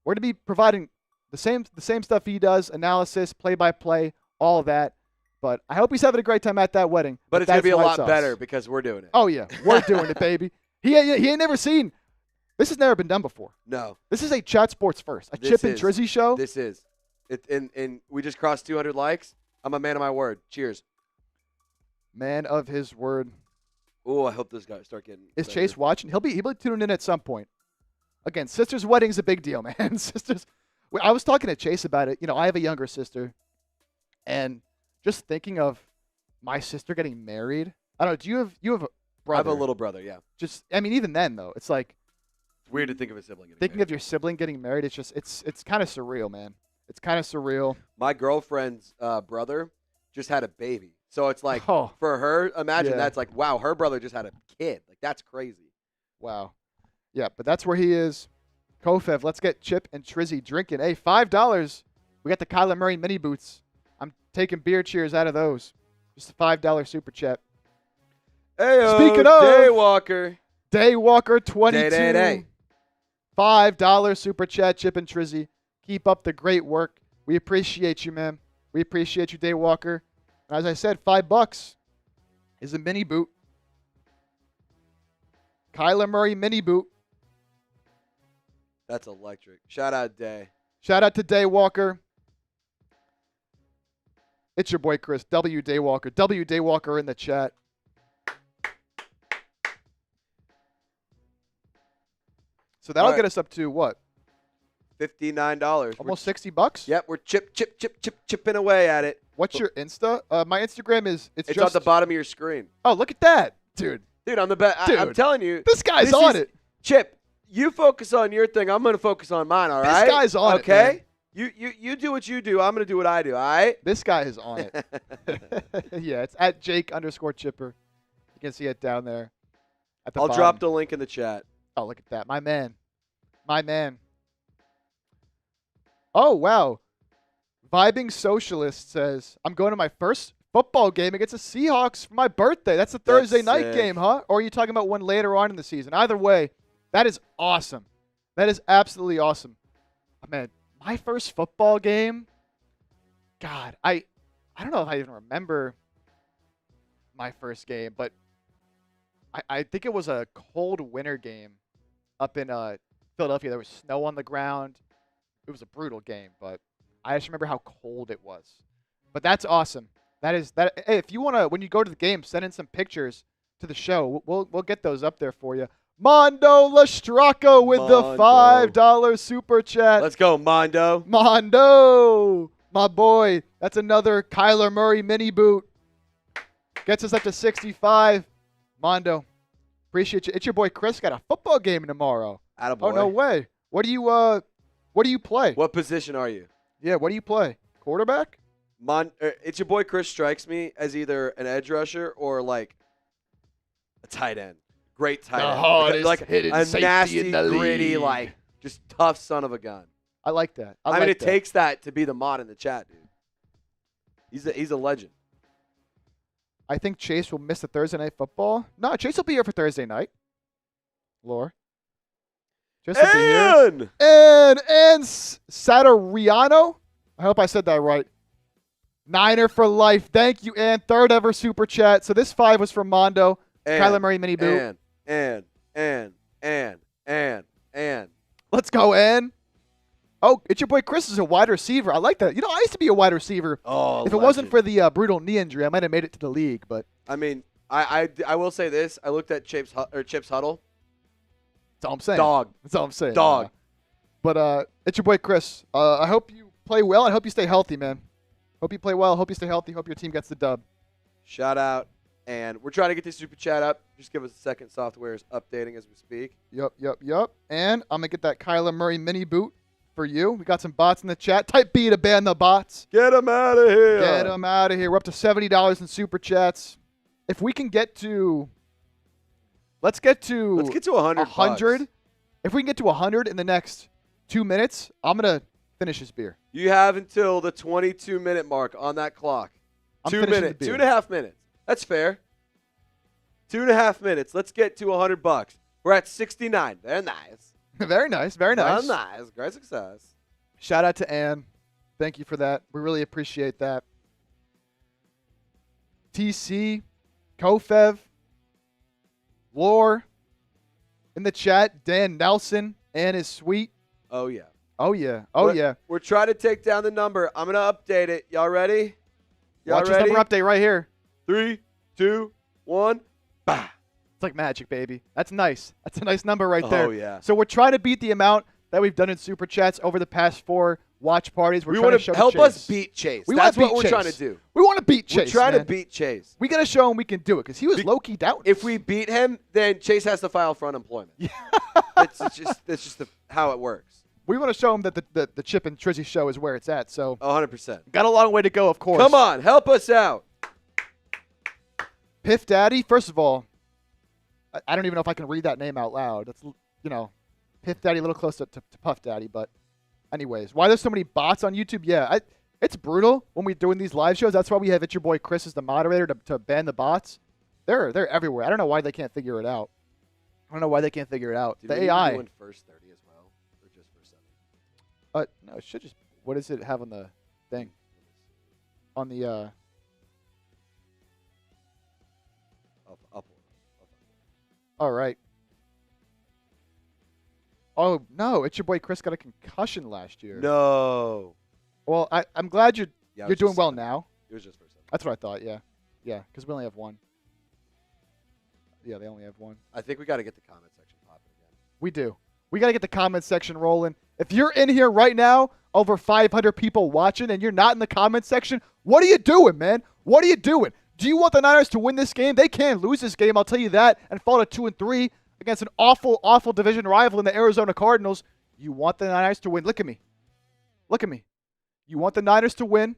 we're going to be providing the same stuff he does, analysis, play-by-play, all of that. But I hope he's having a great time at that wedding. But it's going to be a lot better because we're doing it. Oh, yeah. We're doing it, baby. He ain't never seen. This has never been done before. No. This is a Chat Sports first. Chip and Trizzy show. This is. And we just crossed 200 likes. I'm a man of my word. Cheers. Man of his word. Oh, I hope this guy start getting Is better. Chase watching? He'll be tuning in at some point. Again, sister's wedding's a big deal, man. Sisters. I was talking to Chase about it. You know, I have a younger sister. And just thinking of my sister getting married. I don't know. You have a brother? I have a little brother, yeah. Even then though, it's like it's weird to think of a sibling getting thinking married. of your sibling getting married. It's just it's kind of surreal, man. It's kind of surreal. My girlfriend's brother just had a baby, so it's like for her. Imagine that's like, wow, her brother just had a kid. Like that's crazy. Wow. Yeah, but that's where he is. Kofev, let's get Chip and Trizzy drinking. Hey, $5. We got the Kyler Murray mini boots. I'm taking beer cheers out of those. Just a $5 super chat. Hey, speaking of Daywalker 22. Day. $5 super chat, Chip and Trizzy. Keep up the great work. We appreciate you, man. We appreciate you, Daywalker. And as I said, $5 is a mini boot. Kyler Murray mini boot. That's electric. Shout out Day. Shout out to Daywalker. It's your boy Chris, W Daywalker. W Daywalker in the chat. So that'll All right. get us up to what? $59. Almost $60. Yep, we're chipping away at it. What's your Insta? My Instagram is It's just at the bottom of your screen. Oh, look at that, dude. Dude, I'm the best. I'm Dude, telling you. This guy's this on is- it. Chip, you focus on your thing. I'm going to focus on mine, all right? This guy's on it, okay? You do what you do. I'm going to do what I do, all right? This guy is on it. Yeah, it's at Jake_Chipper. You can see it down there. At the I'll bottom. drop the link in the chat. Oh, look at that. My man. My man. Oh, wow. Vibing Socialist says, I'm going to my first football game against the Seahawks for my birthday. That's a Thursday night sick. game, huh? Or are you talking about one later on in the season? Either way, that is awesome. That is absolutely awesome. Oh, man, my first football game, God, I don't know if I even remember my first game, but I think it was a cold winter game up in Philadelphia. There was snow on the ground. It was a brutal game, but I just remember how cold it was. But that's awesome. Hey, if you want to, when you go to the game, send in some pictures to the show. We'll get those up there for you. Mondo Lastraco with the $5 super chat. Let's go, Mondo. Mondo, my boy. That's another Kyler Murray mini boot. Gets us up to 65. Mondo, appreciate you. It's your boy Chris. Got a football game tomorrow. Attaboy. Oh, no way. What do you play? What position are you? Yeah, what do you play? Quarterback? It's your boy Chris strikes me as either an edge rusher or like a tight end. Great tight end. hardest Like hitting a safety nasty, in the gritty, league. like just tough son of a gun. I like that. I mean, it takes that to be the mod in the chat, dude. He's a legend. I think Chase will miss the Thursday night football. No, Chase will be here for Thursday night. Lore. Chase will be here. And Satariano. I hope I said that right. Niner for life. Thank you, and third ever super chat. So this 5 was from Mondo. Kyler Murray mini boot. And. Let's go, Ann. Oh, it's your boy Chris is a wide receiver. I like that. You know, I used to be a wide receiver. Oh, if it wasn't for the brutal knee injury, I might have made it to the league. But I mean, I will say this. I looked at Chip's huddle. that's all I'm saying. Dog. That's all I'm saying. Dog. But it's your boy Chris. I hope you play well. I hope you stay healthy, man. Hope you play well. Hope you stay healthy. Hope your team gets the dub. Shout out. And we're trying to get this super chat up. Just give us a second. Software is updating as we speak. Yup. And I'm going to get that Kyler Murray mini boot for you. We got some bots in the chat. Type B to ban the bots. Get them out of here. Get them out of here. We're up to $70 in super chats. If we can get to... Let's get to 100. If we can get to 100 in the next 2 minutes, I'm going to finish this beer. You have until the 22-minute mark on that clock. I'm 2 finishing minutes. the beer. 2.5 minutes. That's fair. 2.5 minutes. Let's get to $100. We're at 69. Very nice. Very nice. Very nice. Very nice. Great success. Shout out to Ann. Thank you for that. We really appreciate that. TC, Kofev, Lore, in the chat, Dan Nelson, Ann is sweet. Oh, yeah. Oh, yeah. Oh, yeah. We're trying to take down the number. I'm going to update it. Y'all ready? Watch this number update right here. 3, 2, 1. Bah. It's like magic, baby. That's nice. That's a nice number right there. Oh, yeah. So we're trying to beat the amount that we've done in Super Chats over the past 4 watch parties. We want to help us beat Chase. That's what we're trying to do. We want to beat Chase. We're trying man. to beat Chase. We got to show him we can do it because he was low-key doubting. If we beat him, then Chase has to file for unemployment. Yeah. That's just how it works. We want to show him that the Chip and Trizzy show is where it's at. So 100%. Got a long way to go, of course. Come on, help us out. Piff Daddy, first of all, I don't even know if I can read that name out loud. That's, Piff Daddy, a little close to Puff Daddy. But anyways, why there's so many bots on YouTube? Yeah, it's brutal when we're doing these live shows. That's why we have It's Your Boy Chris as the moderator to ban the bots. They're everywhere. I don't know why they can't figure it out. Did the we AI. do first 30 as well, or just first 70? No, it should just. What does it have on the thing? On the Up. All right. Oh no! It's your boy Chris got a concussion last year. No. Well, I'm glad you're doing well 70. now. It was just first 70. That's what I thought. Yeah, because we only have one. Yeah, they only have one. I think we got to get the comment section popping again. We do. We got to get the comment section rolling. If you're in here right now, over 500 people watching, and you're not in the comment section, what are you doing, man? What are you doing? Do you want the Niners to win this game? They can't lose this game, I'll tell you that, and fall to 2-3 against an awful, awful division rival in the Arizona Cardinals. You want the Niners to win. Look at me. Look at me. You want the Niners to win.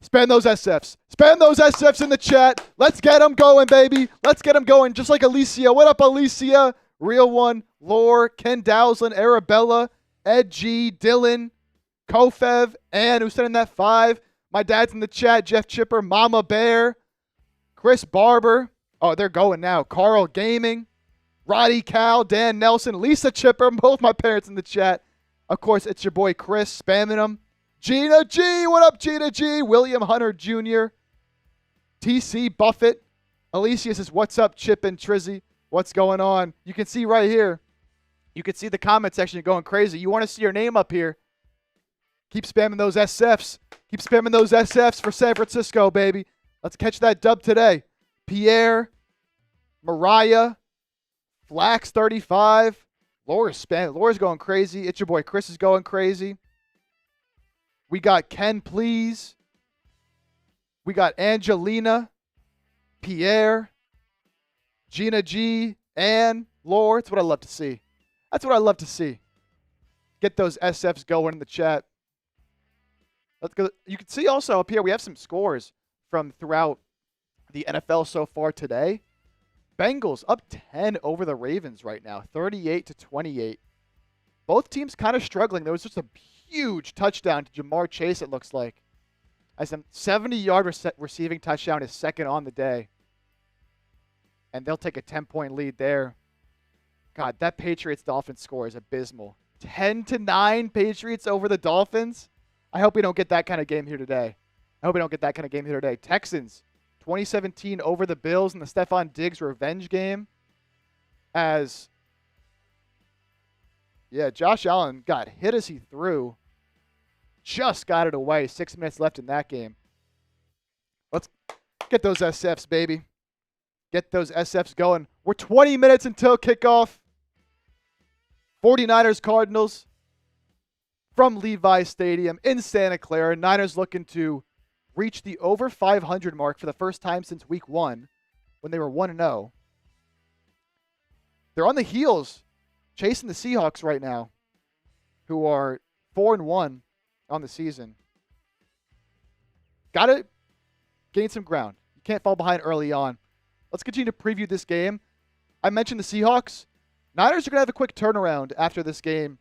Spam those SFs. Spam those SFs in the chat. Let's get them going, baby. Let's get them going. Just like Alicia. What up, Alicia? Real One, Lore, Ken Dowsland, Arabella, Ed G, Dylan, Kofev, Ann, who's sending that 5. My dad's in the chat. Jeff Chipper, Mama Bear, Chris Barber. Oh, they're going now. Carl Gaming, Roddy Cal, Dan Nelson, Lisa Chipper. Both my parents in the chat. Of course, it's your boy Chris spamming them. Gina G, what up, Gina G? William Hunter Jr., TC Buffett. Alicia says, what's up, Chip and Trizzy? What's going on? You can see right here. You can see the comment section going crazy. You want to see your name up here. Keep spamming those SFs. Keep spamming those SFs for San Francisco, baby. Let's catch that dub today. Pierre, Mariah, Flax 35. Laura's going crazy. It's your boy Chris is going crazy. We got Ken Please. We got Angelina, Pierre, Gina G, Ann, Laura. That's what I love to see. That's what I love to see. Get those SFs going in the chat. Let's go. You can see also up here we have some scores from throughout the NFL so far today. Bengals up 10 over the Ravens right now, 38-28. Both teams kind of struggling. There was just a huge touchdown to Jamar Chase, it looks like. As a 70-yard receiving touchdown is second on the day. And they'll take a 10-point lead there. God, that Patriots-Dolphins score is abysmal. 10-9 Patriots over the Dolphins. I hope we don't get that kind of game here today. Texans, 2017 over the Bills in the Stephon Diggs revenge game. As, Josh Allen got hit as he threw. Just got it away. 6 minutes left in that game. Let's get those SFs, baby. Get those SFs going. We're 20 minutes until kickoff. 49ers Cardinals from Levi Stadium in Santa Clara. Niners looking to reach the over 500 mark for the first time since week 1 when they were 1-0. They're on the heels chasing the Seahawks right now, who are 4-1 on the season. Got to gain some ground. You can't fall behind early on. Let's continue to preview this game. I mentioned the Seahawks. Niners are going to have a quick turnaround after this game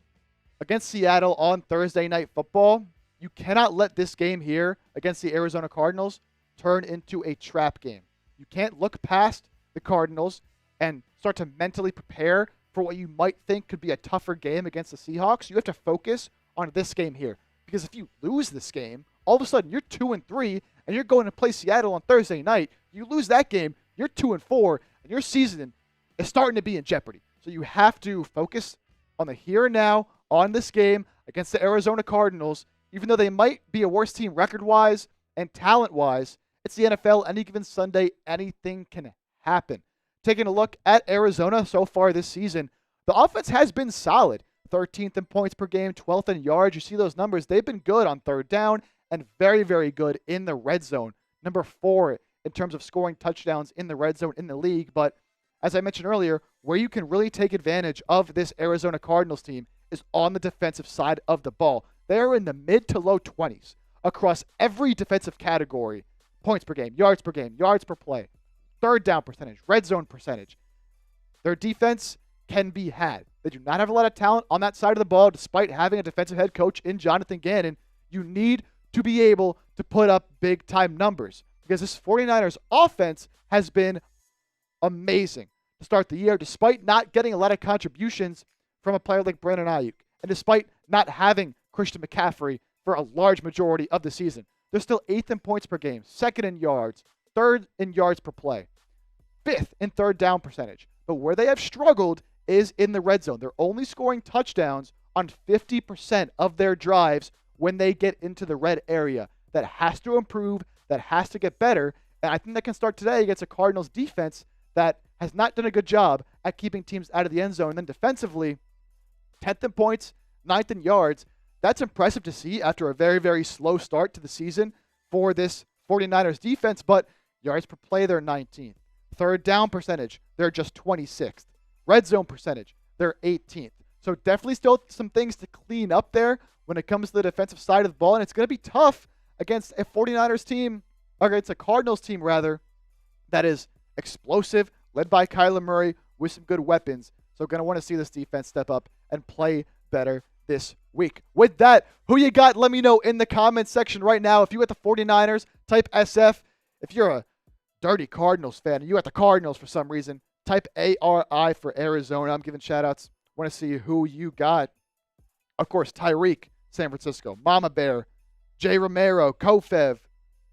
against Seattle on Thursday Night Football. You cannot let this game here against the Arizona Cardinals turn into a trap game. You can't look past the Cardinals and start to mentally prepare for what you might think could be a tougher game against the Seahawks. You have to focus on this game here. Because if you lose this game, all of a sudden you're 2-3 and you're going to play Seattle on Thursday night. You lose that game, you're 2-4, and your season is starting to be in jeopardy. So you have to focus on the here and now, on this game against the Arizona Cardinals. Even though they might be a worse team record-wise and talent-wise, it's the NFL. Any given Sunday, anything can happen. Taking a look at Arizona so far this season, the offense has been solid. 13th in points per game, 12th in yards. You see those numbers. They've been good on third down and very, very good in the red zone. Number 4 in terms of scoring touchdowns in the red zone in the league. But as I mentioned earlier, where you can really take advantage of this Arizona Cardinals team is on the defensive side of the ball. They're in the mid to low 20s across every defensive category. Points per game, yards per play, third down percentage, red zone percentage. Their defense can be had. They do not have a lot of talent on that side of the ball despite having a defensive head coach in Johnatahan Gannon. You need to be able to put up big-time numbers because this 49ers offense has been amazing to start the year despite not getting a lot of contributions from a player like Brandon Aiyuk and despite not having Christian McCaffrey for a large majority of the season. They're still 8th in points per game, 2nd in yards, 3rd in yards per play, 5th in third down percentage. But where they have struggled is in the red zone. They're only scoring touchdowns on 50% of their drives when they get into the red area. That has to improve. That has to get better. And I think that can start today against a Cardinals defense that has not done a good job at keeping teams out of the end zone. And then defensively, 10th in points, 9th in yards. That's impressive to see after a very, very slow start to the season for this 49ers defense, but yards per play, they're 19th. Third down percentage, they're just 26th. Red zone percentage, they're 18th. So definitely still some things to clean up there when it comes to the defensive side of the ball, and it's going to be tough against a 49ers team, or against a Cardinals team, rather, that is explosive, led by Kyler Murray with some good weapons. So going to want to see this defense step up and play better this week. With that, who you got? Let me know in the comments section right now. If you got the 49ers, type SF. If you're a dirty Cardinals fan and you got the Cardinals for some reason, type ARI for Arizona. I'm giving shout-outs. Want to see who you got. Of course, Tyreek, San Francisco. Mama Bear, Jay Romero, Kofev,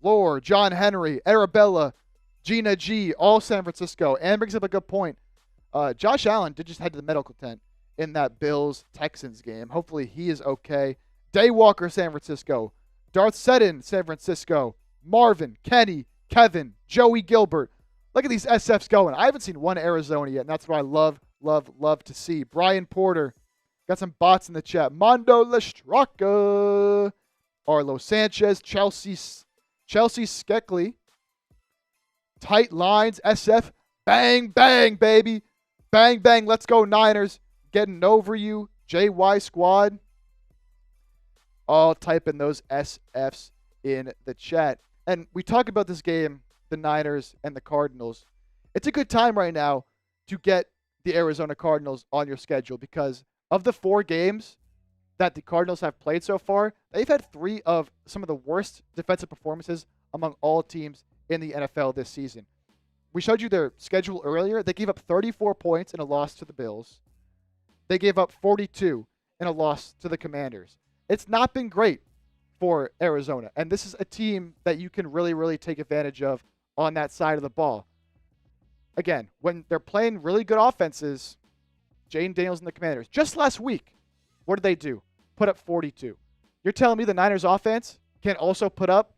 Lore, John Henry, Arabella, Gina G, all San Francisco. And brings up a good point. Josh Allen did just head to the medical tent in that Bills-Texans game. Hopefully he is okay. Daywalker, San Francisco. Darth Seddon, San Francisco. Marvin, Kenny, Kevin, Joey Gilbert. Look at these SFs going. I haven't seen one Arizona yet, and that's what I love to see. Brian Porter. Got some bots in the chat. Mondo Lestraka. Arlo Sanchez. Chelsea Skeckley. Tight lines. SF. Bang, bang, baby. Bang, bang. Let's go, Niners. Getting over you. JY Squad. All typing those SFs in the chat. And we talk about this game, the Niners and the Cardinals. It's a good time right now to get the Arizona Cardinals on your schedule because of the 4 games that the Cardinals have played so far, they've had 3 of some of the worst defensive performances among all teams in the NFL this season. We showed you their schedule earlier. They gave up 34 points in a loss to the Bills. They gave up 42 in a loss to the Commanders. It's not been great for Arizona, and this is a team that you can really, really take advantage of on that side of the ball. Again, when they're playing really good offenses, Jane Daniels and the Commanders, just last week, what did they do? Put up 42. You're telling me the Niners offense can also put up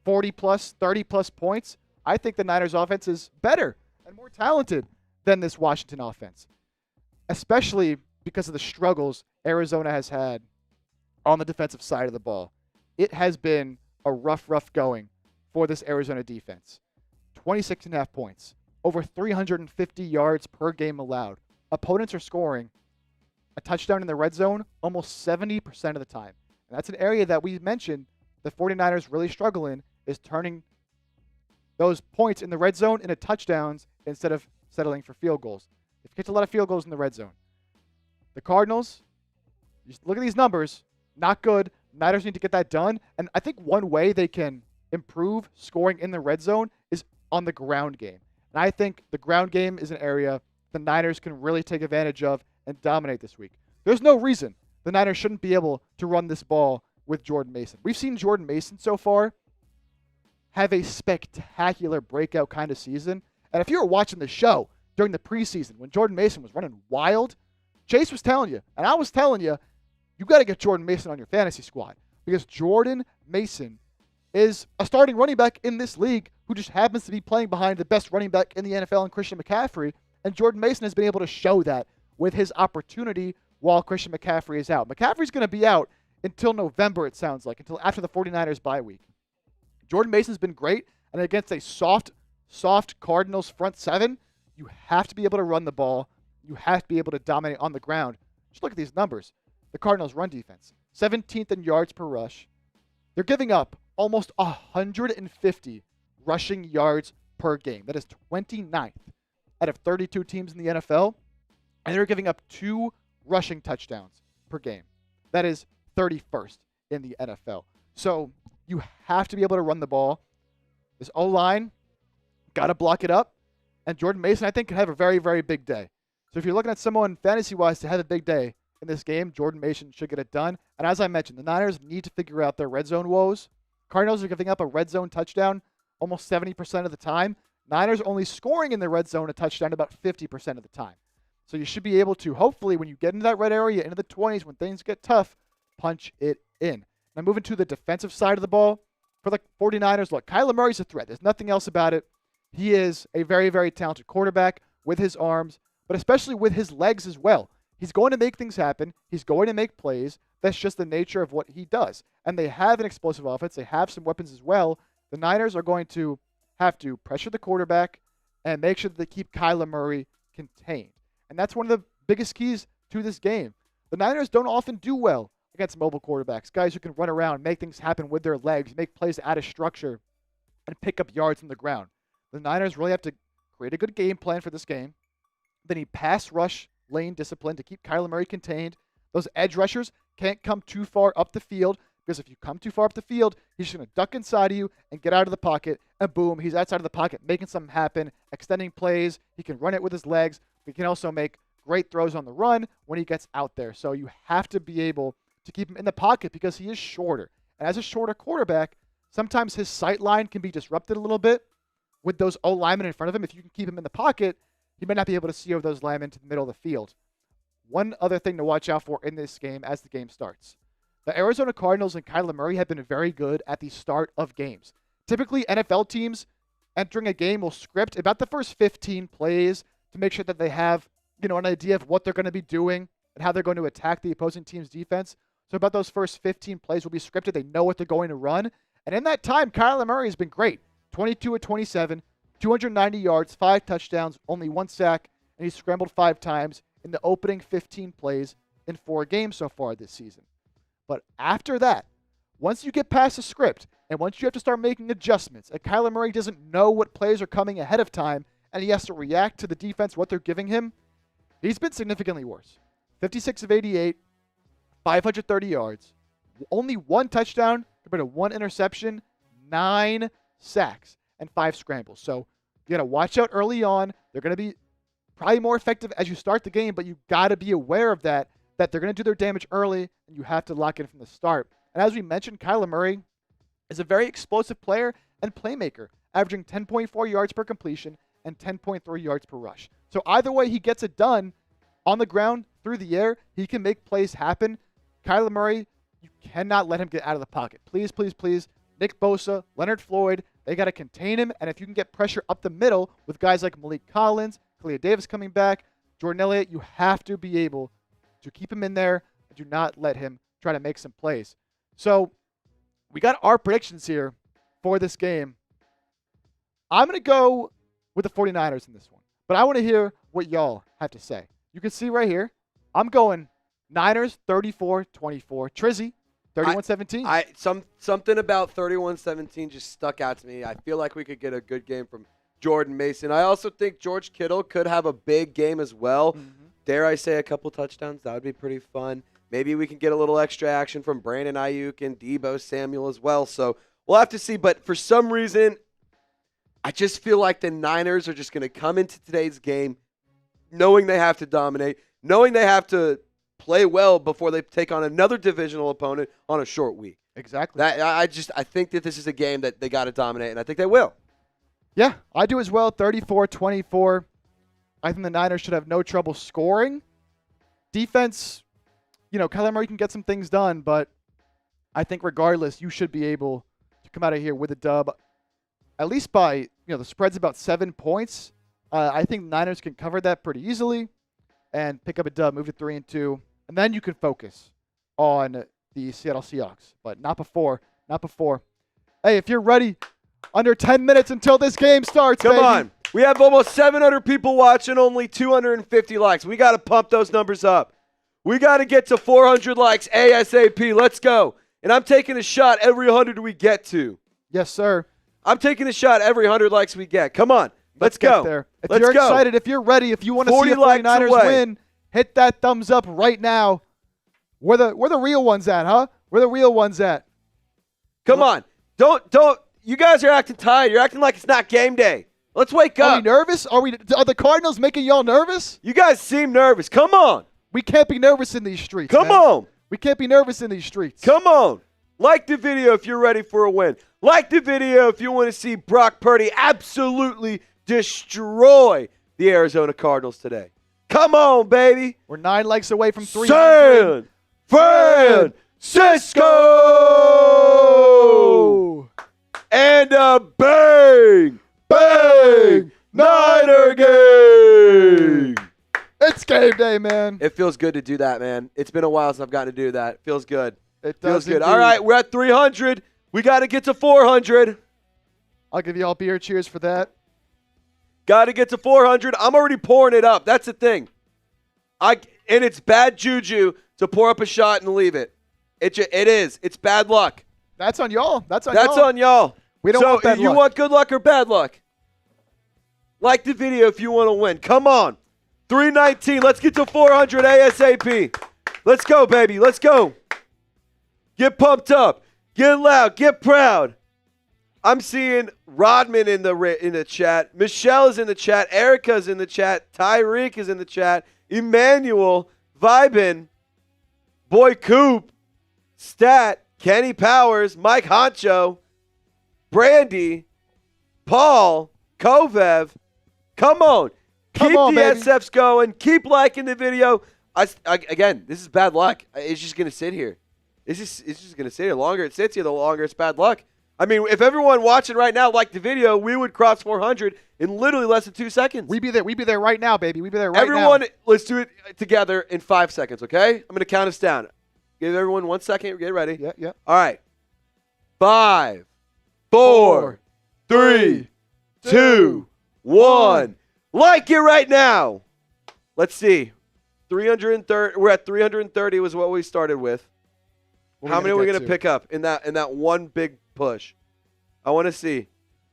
40-plus, 30-plus points? I think the Niners offense is better and more talented than this Washington offense, especially because of the struggles Arizona has had on the defensive side of the ball. It has been a rough going for this Arizona defense. 26.5 points, over 350 yards per game allowed. Opponents are scoring a touchdown in the red zone almost 70% of the time. And that's an area that we mentioned the 49ers really struggle in, is turning those points in the red zone into touchdowns instead of settling for field goals. They've kicked a lot of field goals in the red zone. The Cardinals, just look at these numbers, not good. Niners need to get that done. And I think one way they can improve scoring in the red zone is on the ground game. And I think the ground game is an area the Niners can really take advantage of and dominate this week. There's no reason the Niners shouldn't be able to run this ball with Jordan Mason. We've seen Jordan Mason so far have a spectacular breakout kind of season. And if you were watching the show during the preseason when Jordan Mason was running wild, Chase was telling you, and I was telling you, you got to get Jordan Mason on your fantasy squad because Jordan Mason is a starting running back in this league who just happens to be playing behind the best running back in the NFL in Christian McCaffrey. And Jordan Mason has been able to show that with his opportunity while Christian McCaffrey is out. McCaffrey's going to be out until November, it sounds like, until after the 49ers bye week. Jordan Mason's been great, and against a soft Cardinals front seven, you have to be able to run the ball. You have to be able to dominate on the ground. Just look at these numbers. The Cardinals' run defense, 17th in yards per rush. They're giving up almost 150 rushing yards per game. That is 29th out of 32 teams in the NFL. And they're giving up 2 rushing touchdowns per game. That is 31st in the NFL. So you have to be able to run the ball. This O-line, got to block it up. And Jordan Mason, I think, can have a very, very big day. So if you're looking at someone fantasy-wise to have a big day in this game, Jordan Mason should get it done. And as I mentioned, the Niners need to figure out their red zone woes. Cardinals are giving up a red zone touchdown almost 70% of the time. Niners only scoring in the red zone a touchdown about 50% of the time. So you should be able to, hopefully, when you get into that red area, into the 20s, when things get tough, punch it in. Now moving to the defensive side of the ball, for the 49ers, look, Kyler Murray's a threat. There's nothing else about it. He is a very, very talented quarterback with his arms, but especially with his legs as well. He's going to make things happen. He's going to make plays. That's just the nature of what he does. And they have an explosive offense. They have some weapons as well. The Niners are going to have to pressure the quarterback and make sure that they keep Kyler Murray contained. And that's one of the biggest keys to this game. The Niners don't often do well against mobile quarterbacks, guys who can run around, make things happen with their legs, make plays out of structure, and pick up yards on the ground. The Niners really have to create a good game plan for this game. They need pass rush lane discipline to keep Kyler Murray contained. Those edge rushers can't come too far up the field, because if you come too far up the field, he's just going to duck inside of you and get out of the pocket, and boom, he's outside of the pocket, making something happen, extending plays. He can run it with his legs. He can also make great throws on the run when he gets out there. So you have to be able to keep him in the pocket because he is shorter. And as a shorter quarterback, sometimes his sight line can be disrupted a little bit with those O linemen in front of him. If you can keep him in the pocket, he might not be able to see over those linemen to the middle of the field. One other thing to watch out for in this game as the game starts. The Arizona Cardinals and Kyler Murray have been very good at the start of games. Typically, NFL teams entering a game will script about the first 15 plays to make sure that they have, an idea of what they're going to be doing and how they're going to attack the opposing team's defense. So about those first 15 plays will be scripted. They know what they're going to run. And in that time, Kyler Murray has been great. 22 of 27, 290 yards, 5 touchdowns, only 1 sack, and he's scrambled 5 times in the opening 15 plays in 4 games so far this season. But after that, once you get past the script and once you have to start making adjustments, and Kyler Murray doesn't know what plays are coming ahead of time and he has to react to the defense, what they're giving him, he's been significantly worse. 56 of 88, 530 yards, only 1 touchdown compared to 1 interception, 9 sacks, and 5 scrambles. So you got to watch out early on. They're going to be probably more effective as you start the game, but you got to be aware of that they're going to do their damage early, and you have to lock in from the start. And as we mentioned, Kyler Murray is a very explosive player and playmaker, averaging 10.4 yards per completion and 10.3 yards per rush. So either way he gets it done, on the ground, through the air, he can make plays happen. Kyler Murray, you cannot let him get out of the pocket. Please, please, please. Nick Bosa, Leonard Floyd, they got to contain him. And if you can get pressure up the middle with guys like Malik Collins, Khalil Davis coming back, Jordan Elliott, you have to be able to keep him in there and do not let him try to make some plays. So we got our predictions here for this game. I'm going to go with the 49ers in this one, but I want to hear what y'all have to say. You can see right here, I'm going Niners 34-24. Trizzy, 31-17. Something about 31-17 just stuck out to me. I feel like we could get a good game from Jordan Mason. I also think George Kittle could have a big game as well. Mm-hmm. Dare I say a couple touchdowns? That would be pretty fun. Maybe we can get a little extra action from Brandon Aiyuk and Deebo Samuel as well. So we'll have to see. But for some reason, I just feel like the Niners are just going to come into today's game knowing they have to dominate, knowing they have to play well before they take on another divisional opponent on a short week. Exactly. I think that this is a game that they got to dominate, and I think they will. Yeah, I do as well. 34-24. I think the Niners should have no trouble scoring. Defense, Kyler Murray can get some things done, but I think regardless, you should be able to come out of here with a dub, at least by, the spread's about 7 points. I think the Niners can cover that pretty easily and pick up a dub, move to 3-2, and then you can focus on the Seattle Seahawks, but not before. Not before. Hey, if you're ready, under 10 minutes until this game starts, Come baby. on. We have almost 700 people watching, only 250 likes. We got to pump those numbers up. We got to get to 400 likes ASAP. Let's go. And I'm taking a shot every 100 we get to. Yes, sir. I'm taking a shot every 100 likes we get. Come on. Let's go. Get there. If you're excited, if you're ready, if you want to see the 49ers win, hit that thumbs up right now. Where the real ones at, huh? Where the real ones at? Come on. Don't. You guys are acting tired. You're acting like it's not game day. Let's wake up. Are we nervous? Are the Cardinals making y'all nervous? You guys seem nervous. Come on. We can't be nervous in these streets. Come on. We can't be nervous in these streets. Come on. Like the video if you're ready for a win. Like the video if you want to see Brock Purdy absolutely destroy the Arizona Cardinals today. Come on, baby. We're 9 likes away from 300. San Francisco! And a bang, bang, Niner game! It's game day, man. It feels good to do that, man. It's been a while since I've gotten to do that. Feels good. It Feels does good. indeed. All right, we're at 300. We got to get to 400. I'll give you all beer cheers for that. Got to get to 400. I'm already pouring it up. That's the thing. And it's bad juju to pour up a shot and leave it. It is. It's bad luck. That's on y'all. That's That's on y'all. We don't want bad you luck. want good luck or bad luck? Like the video if you want to win. Come on. 319. Let's get to 400 ASAP. Let's go, baby. Let's go. Get pumped up. Get loud. Get proud. I'm seeing Rodman in the chat. Michelle is in the chat. Erica's in the chat. Tyreek is in the chat. Emmanuel, Vibin, Boy Coop, Stat, Kenny Powers, Mike Honcho, Brandy, Paul, Kovev. Come on. Keep the baby. SFs going. Keep liking the video. Again, this is bad luck. It's just going to sit here. It's just going to sit here. The longer it sits here, the longer it's bad luck. I mean, if everyone watching right now liked the video, we would cross 400 in literally less than 2 seconds. We'd be there. We'd be there right now, baby. We'd be there right now. Everyone, let's do it together in 5 seconds, okay? I'm going to count us down. Give everyone 1 second. Get ready. Yeah. All right. 5, 4, 3, 2, 1. Like it right now. Let's see. 330. We're at 330 was what we started with. How many are we going to pick up in that one big push? I want to see.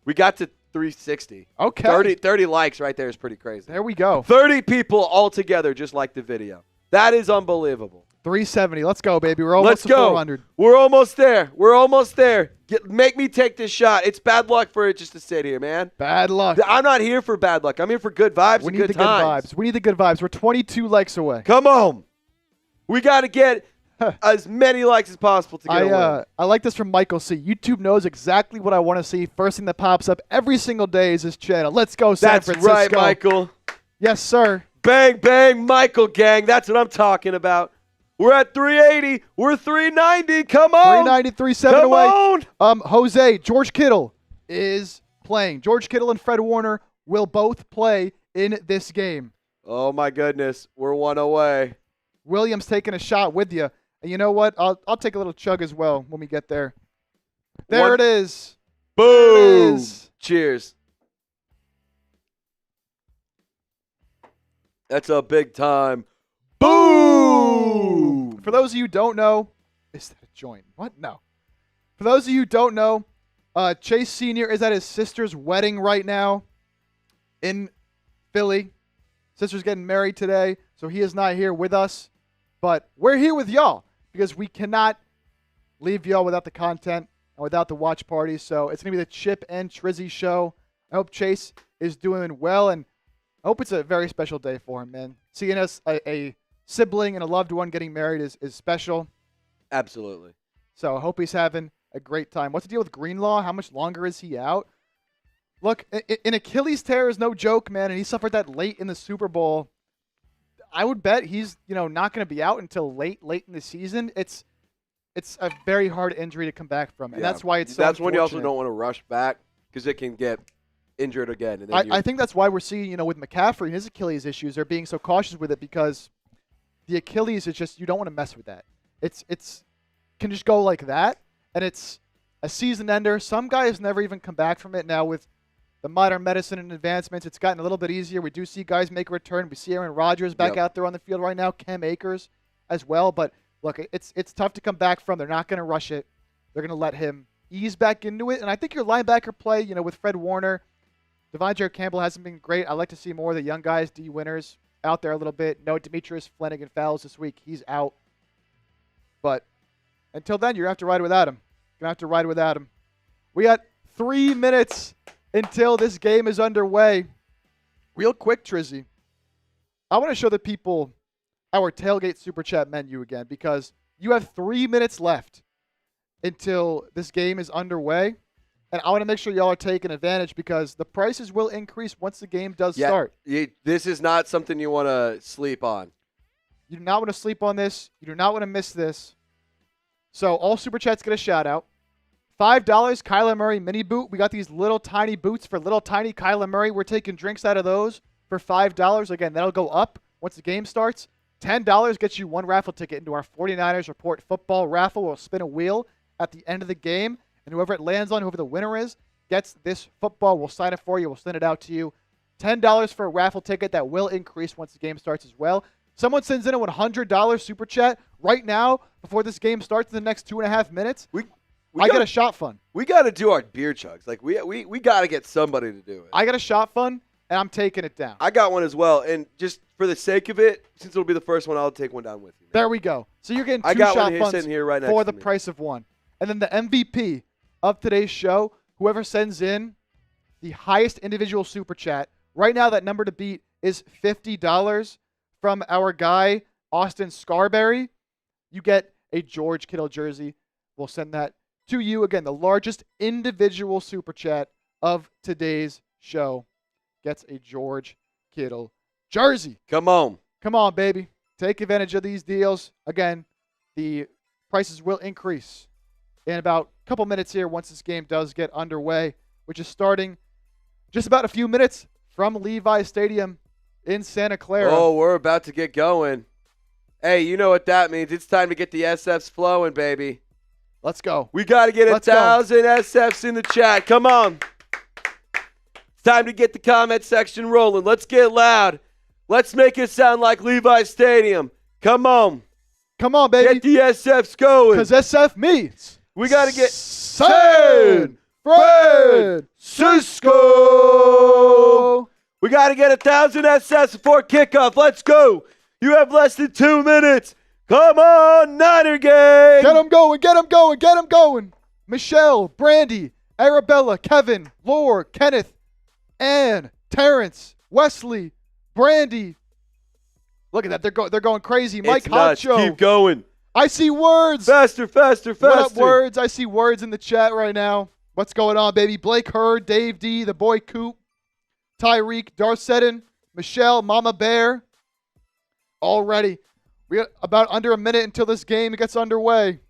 We got to 360. Okay. 30 likes right there is pretty crazy. There we go. 30 people all together just like the video. That is unbelievable. 370. Let's go, baby. We're almost to 400. We're almost there. We're almost there. Make me take this shot. It's bad luck for it just to sit here, man. Bad luck. I'm not here for bad luck. I'm here for good vibes and good times. We need the good vibes. We're 22 likes away. Come on. We got to get as many likes as possible to get a win. I like this from Michael C. YouTube knows exactly what I want to see. First thing that pops up every single day is this channel. Let's go, San Francisco. That's right, Michael. Yes, sir. Bang, bang, Michael gang. That's what I'm talking about. We're at 380. We're 390. Come on. 390, 370 away. On. Jose, George Kittle is playing. George Kittle and Fred Warner will both play in this game. Oh, my goodness. We're one away. Williams taking a shot with you. And you know what? I'll take a little chug as well when we get there. There it is. Boom. Cheers. That's a big time. Boom. For those of you who don't know, is that a joint? What? No. For those of you who don't know, Chase Sr. is at his sister's wedding right now in Philly. Sister's getting married today, so he is not here with us. But we're here with y'all because we cannot leave y'all without the content and without the watch party. So it's going to be the Chip and Trizzy show. I hope Chase is doing well, and I hope it's a very special day for him, man. Seeing us, a sibling and a loved one getting married is special. Absolutely. So I hope he's having a great time. What's the deal with Greenlaw? How much longer is he out? Look, an Achilles tear is no joke, man, and he suffered that late in the Super Bowl. I would bet he's, not going to be out until late in the season. It's a very hard injury to come back from, and that's why it's so That's when you also unfortunate. don't want to rush back because it can get injured again. And then I think that's why we're seeing, with McCaffrey and his Achilles issues, they're being so cautious with it because the Achilles is just, you don't want to mess with that. It's can just go like that, and it's a season ender. Some guys never even come back from it. Now with the modern medicine and advancements, it's gotten a little bit easier. We do see guys make a return. We see Aaron Rodgers back out there on the field right now, Cam Akers as well. But look, it's tough to come back from. They're not going to rush it. They're going to let him ease back into it. And I think your linebacker play, with Fred Warner, Devontae Campbell hasn't been great. I'd like to see more of the young guys, D winners, out there a little bit. No Demetrius Flanagan fouls this week. He's out. But until then, you're going to have to ride without him. You're going to have to ride without him. We got 3 minutes until this game is underway. Real quick, Trizzy, I want to show the people our Tailgate Super Chat menu again because you have 3 minutes left until this game is underway. And I want to make sure y'all are taking advantage because the prices will increase once the game does start. This is not something you want to sleep on. You do not want to sleep on this. You do not want to miss this. So all Super Chats get a shout out. $5 Kyler Murray mini boot. We got these little tiny boots for little tiny Kyler Murray. We're taking drinks out of those for $5. Again, that'll go up once the game starts. $10 gets you one raffle ticket into our 49ers Report football raffle. We'll spin a wheel at the end of the game, and whoever it lands on, whoever the winner is, gets this football. We'll sign it for you. We'll send it out to you. $10 for a raffle ticket. That will increase once the game starts as well. Someone sends in a $100 super chat right now before this game starts in the next 2.5 minutes. I got a shot fund. We got to do our beer chugs. Like we got to get somebody to do it. I got a shot fund, and I'm taking it down. I got one as well, and just for the sake of it, since it'll be the first one, I'll take one down with you. Man. There we go. So you're getting two shot funds sitting here right next for the price of one. And then the MVP of today's show, whoever sends in the highest individual super chat, right now that number to beat is $50 from our guy, Austin Scarberry. You get a George Kittle jersey. We'll send that to you. Again, the largest individual super chat of today's show gets a George Kittle jersey. Come on. Come on, baby. Take advantage of these deals. Again, the prices will increase in about a couple minutes here once this game does get underway, which is starting just about a few minutes from Levi Stadium in Santa Clara. Oh, we're about to get going. Hey, you know what that means. It's time to get the SFs flowing, baby. Let's go. We got to get 1,000 SFs in the chat. Come on. It's time to get the comment section rolling. Let's get loud. Let's make it sound like Levi Stadium. Come on. Come on, baby. Get the SFs going. Because SF means we got to get San Francisco. We got to get 1,000 SFs before kickoff. Let's go. You have less than 2 minutes. Come on, Niner gang. Get them going, get them going, get them going. Michelle, Brandy, Arabella, Kevin, Lore, Kenneth, Ann, Terrence, Wesley, Brandy. Look at that. They're going crazy. Mike Honcho. Keep going. I see words. Faster, faster, faster. What up, words? I see words in the chat right now. What's going on, baby? Blake Hurd, Dave D, the boy Coop, Tyreek, Darseddon, Michelle, Mama Bear. All ready. We got about under a minute until this game gets underway.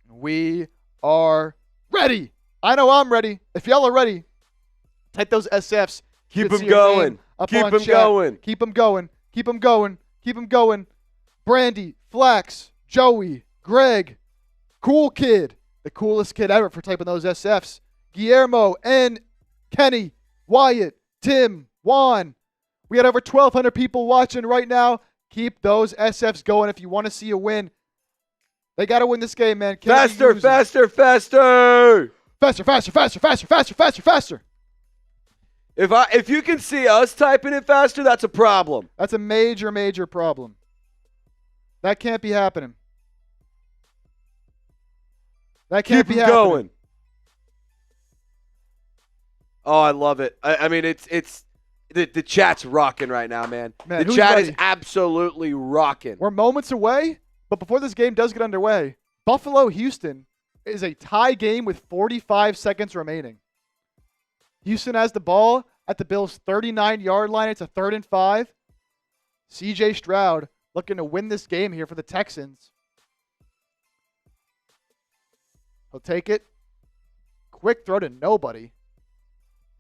We are ready. I know I'm ready. If y'all are ready, type those SFs. Keep them going. Keep them going. Keep them going. Keep them going. Keep them going. Brandy, Flax, Joey, Greg, Cool Kid, the coolest kid ever for typing those SFs. Guillermo, and Kenny, Wyatt, Tim, Juan. We got over 1,200 people watching right now. Keep those SFs going if you want to see a win. They got to win this game, man. Faster, faster, faster. Faster, faster, faster, faster, faster, faster, faster. If you can see us typing it faster, that's a problem. That's a major, major problem. That can't be happening. That can't be happening. Going. Oh, I love it. I mean, it's the chat's rocking right now, man. The chat is absolutely rocking. We're moments away, but before this game does get underway, Buffalo-Houston is a tie game with 45 seconds remaining. Houston has the ball at the Bills' 39-yard line. It's a 3rd and 5. C.J. Stroud looking to win this game here for the Texans. He'll take it. Quick throw to nobody.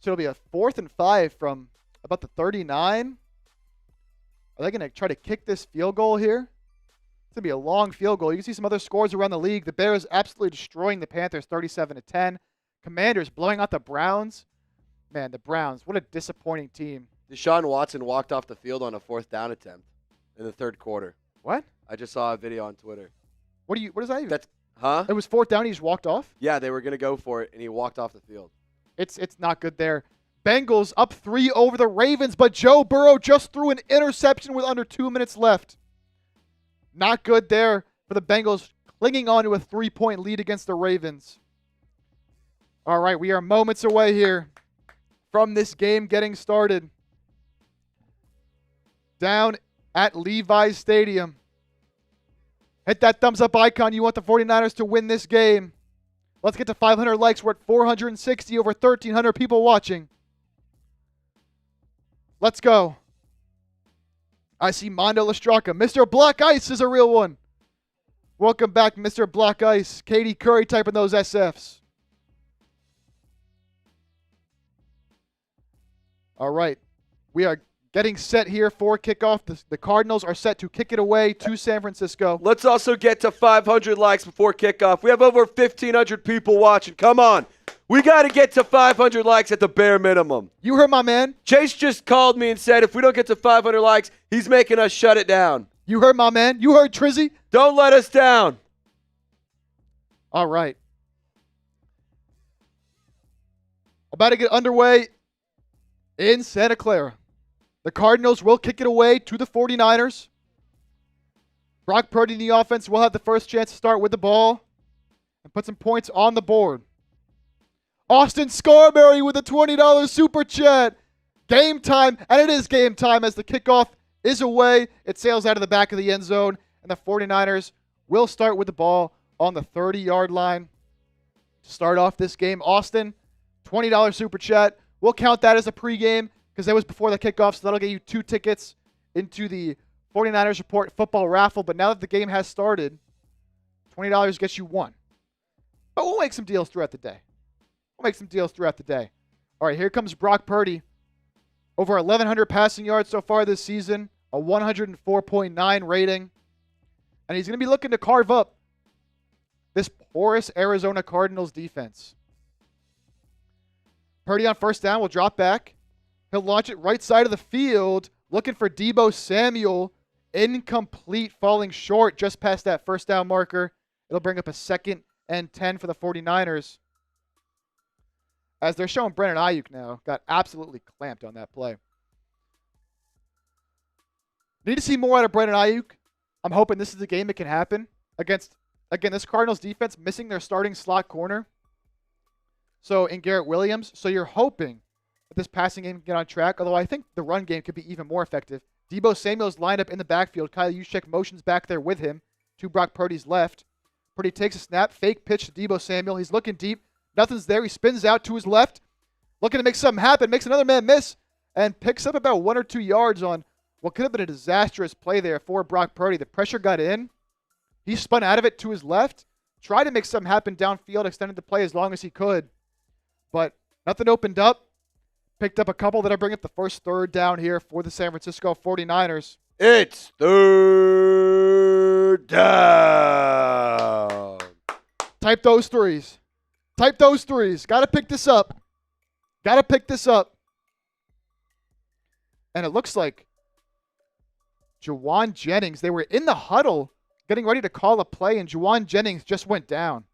So it'll be a 4th and 5 from about the 39. Are they going to try to kick this field goal here? It's going to be a long field goal. You can see some other scores around the league. The Bears absolutely destroying the Panthers 37-10. Commanders blowing out the Browns. Man, the Browns, what a disappointing team. Deshaun Watson walked off the field on a 4th down attempt in the 3rd quarter. What? I just saw a video on Twitter. What does that even? Huh? It was 4th down, he just walked off? Yeah, they were going to go for it, and he walked off the field. It's not good there. Bengals up 3 over the Ravens, but Joe Burrow just threw an interception with under 2 minutes left. Not good there for the Bengals, clinging on to a 3-point lead against the Ravens. All right, we are moments away here from this game getting started. Down at Levi's Stadium. Hit that thumbs up icon. You want the 49ers to win this game. Let's get to 500 likes. We're at 460, over 1,300 people watching. Let's go. I see Mondo Lestraka. Mr. Black Ice is a real one. Welcome back, Mr. Black Ice. Katie Curry typing those SFs. All right. We are getting set here for kickoff. The Cardinals are set to kick it away to San Francisco. Let's also get to 500 likes before kickoff. We have over 1,500 people watching. Come on. We got to get to 500 likes at the bare minimum. You heard my man. Chase just called me and said if we don't get to 500 likes, he's making us shut it down. You heard my man. You heard Trizzy. Don't let us down. All right. About to get underway in Santa Clara. The Cardinals will kick it away to the 49ers. Brock Purdy in the offense will have the first chance to start with the ball and put some points on the board. Austin Scarberry with a $20 super chat. Game time, and it is game time as the kickoff is away. It sails out of the back of the end zone, and the 49ers will start with the ball on the 30-yard line to start off this game. Austin, $20 super chat. We'll count that as a pregame because that was before the kickoff, so that'll get you 2 tickets into the 49ers Report football raffle. But now that the game has started, $20 gets you 1. But we'll make some deals throughout the day. All right, here comes Brock Purdy. Over 1,100 passing yards so far this season, a 104.9 rating. And he's going to be looking to carve up this porous Arizona Cardinals defense. Purdy on first down will drop back. He'll launch it right side of the field, looking for Deebo Samuel. Incomplete, falling short just past that first down marker. It'll bring up a 2nd and 10 for the 49ers. As they're showing Brandon Aiyuk now, got absolutely clamped on that play. Need to see more out of Brandon Aiyuk. I'm hoping this is the game it can happen against, again, this Cardinals defense missing their starting slot corner. So in Garrett Williams. So you're hoping that this passing game can get on track, although I think the run game could be even more effective. Deebo Samuel's lined up in the backfield. Kyle Juszczyk motions back there with him to Brock Purdy's left. Purdy takes a snap, fake pitch to Deebo Samuel. He's looking deep. Nothing's there. He spins out to his left, looking to make something happen, makes another man miss, and picks up about 1 or 2 yards on what could have been a disastrous play there for Brock Purdy. The pressure got in. He spun out of it to his left, tried to make something happen downfield, extended the play as long as he could, but nothing opened up. Picked up a couple that'll bring up the first third down here for the San Francisco 49ers. It's third down. Type those threes. Got to pick this up. And it looks like Jauan Jennings, they were in the huddle getting ready to call a play, and Jauan Jennings just went down.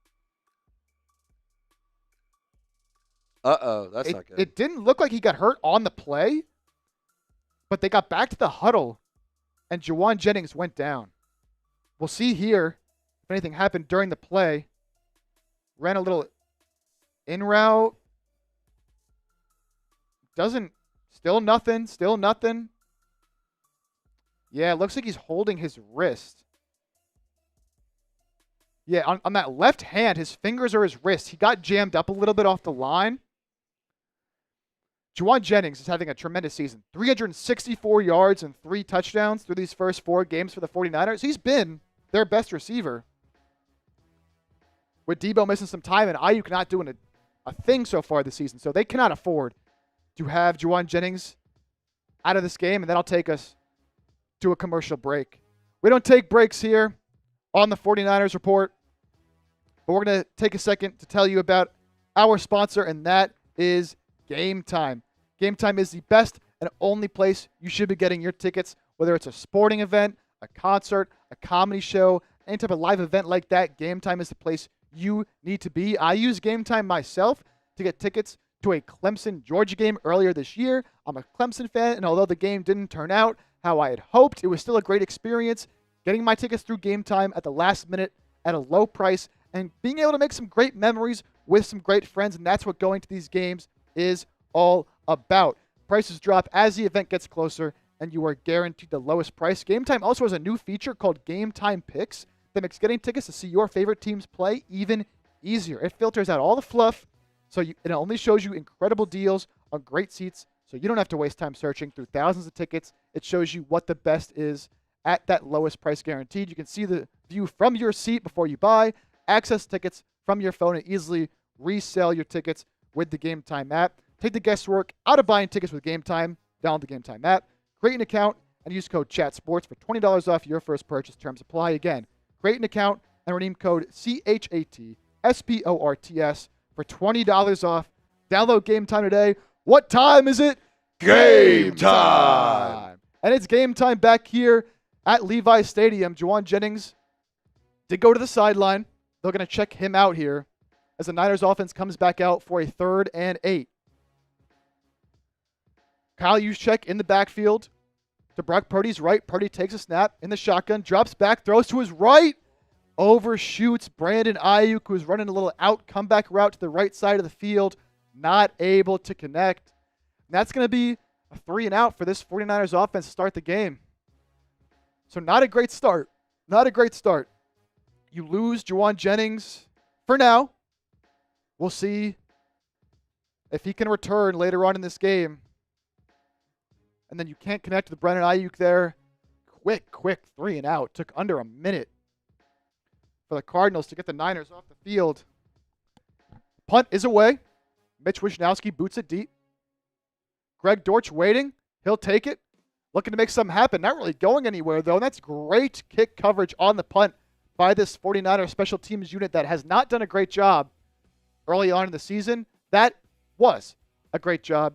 Uh-oh, that's not good. It didn't look like he got hurt on the play, but they got back to the huddle, and Jauan Jennings went down. We'll see here if anything happened during the play. Ran a little in route. Still nothing. Yeah, it looks like he's holding his wrist. Yeah, on that left hand, his fingers are his wrist. He got jammed up a little bit off the line. Jauan Jennings is having a tremendous season. 364 yards and 3 touchdowns through these first 4 games for the 49ers. He's been their best receiver. With Deebo missing some time and Aiyuk not doing a thing so far this season. So they cannot afford to have Jauan Jennings out of this game, and that'll take us to a commercial break. We don't take breaks here on the 49ers Report, but we're going to take a second to tell you about our sponsor, and that is Game Time. Game Time is the best and only place you should be getting your tickets, whether it's a sporting event, a concert, a comedy show, any type of live event like that. Game Time is the place you need to be. I use Game Time myself to get tickets to a Clemson-Georgia game earlier this year. I'm a Clemson fan, and although the game didn't turn out how I had hoped, it was still a great experience getting my tickets through Game Time at the last minute at a low price and being able to make some great memories with some great friends, and that's what going to these games is all about. Prices drop as the event gets closer, and you are guaranteed the lowest price. Game Time also has a new feature called Game Time Picks that makes getting tickets to see your favorite teams play even easier. It filters out all the fluff, so it only shows you incredible deals on great seats, so you don't have to waste time searching through thousands of tickets. It shows you what the best is at that lowest price guaranteed. You can see the view from your seat before you buy, access tickets from your phone, and easily resell your tickets with the Game Time app. Take the guesswork out of buying tickets with Game Time. Download the Game Time app. Create an account and use code CHATSPORTS for $20 off your first purchase. Terms apply. Again, create an account and redeem code CHATSPORTS for $20 off. Download Game Time today. What time is it? Game time! And it's game time back here at Levi Stadium. Jauan Jennings did go to the sideline. They're going to check him out here as the Niners offense comes back out for a 3rd and 8. Kyle Juszczyk in the backfield to Brock Purdy's right. Purdy takes a snap in the shotgun, drops back, throws to his right, overshoots Brandon Aiyuk, who's running a little out comeback route to the right side of the field, not able to connect. And that's going to be a 3 and out for this 49ers offense to start the game. So not a great start. Not a great start. You lose Jauan Jennings for now. We'll see if he can return later on in this game. And then you can't connect with Brandon Aiyuk there. Quick 3 and out. Took under a minute for the Cardinals to get the Niners off the field. Punt is away. Mitch Wishnowsky boots it deep. Greg Dortch waiting. He'll take it. Looking to make something happen. Not really going anywhere, though. And that's great kick coverage on the punt by this 49er special teams unit that has not done a great job early on in the season. That was a great job.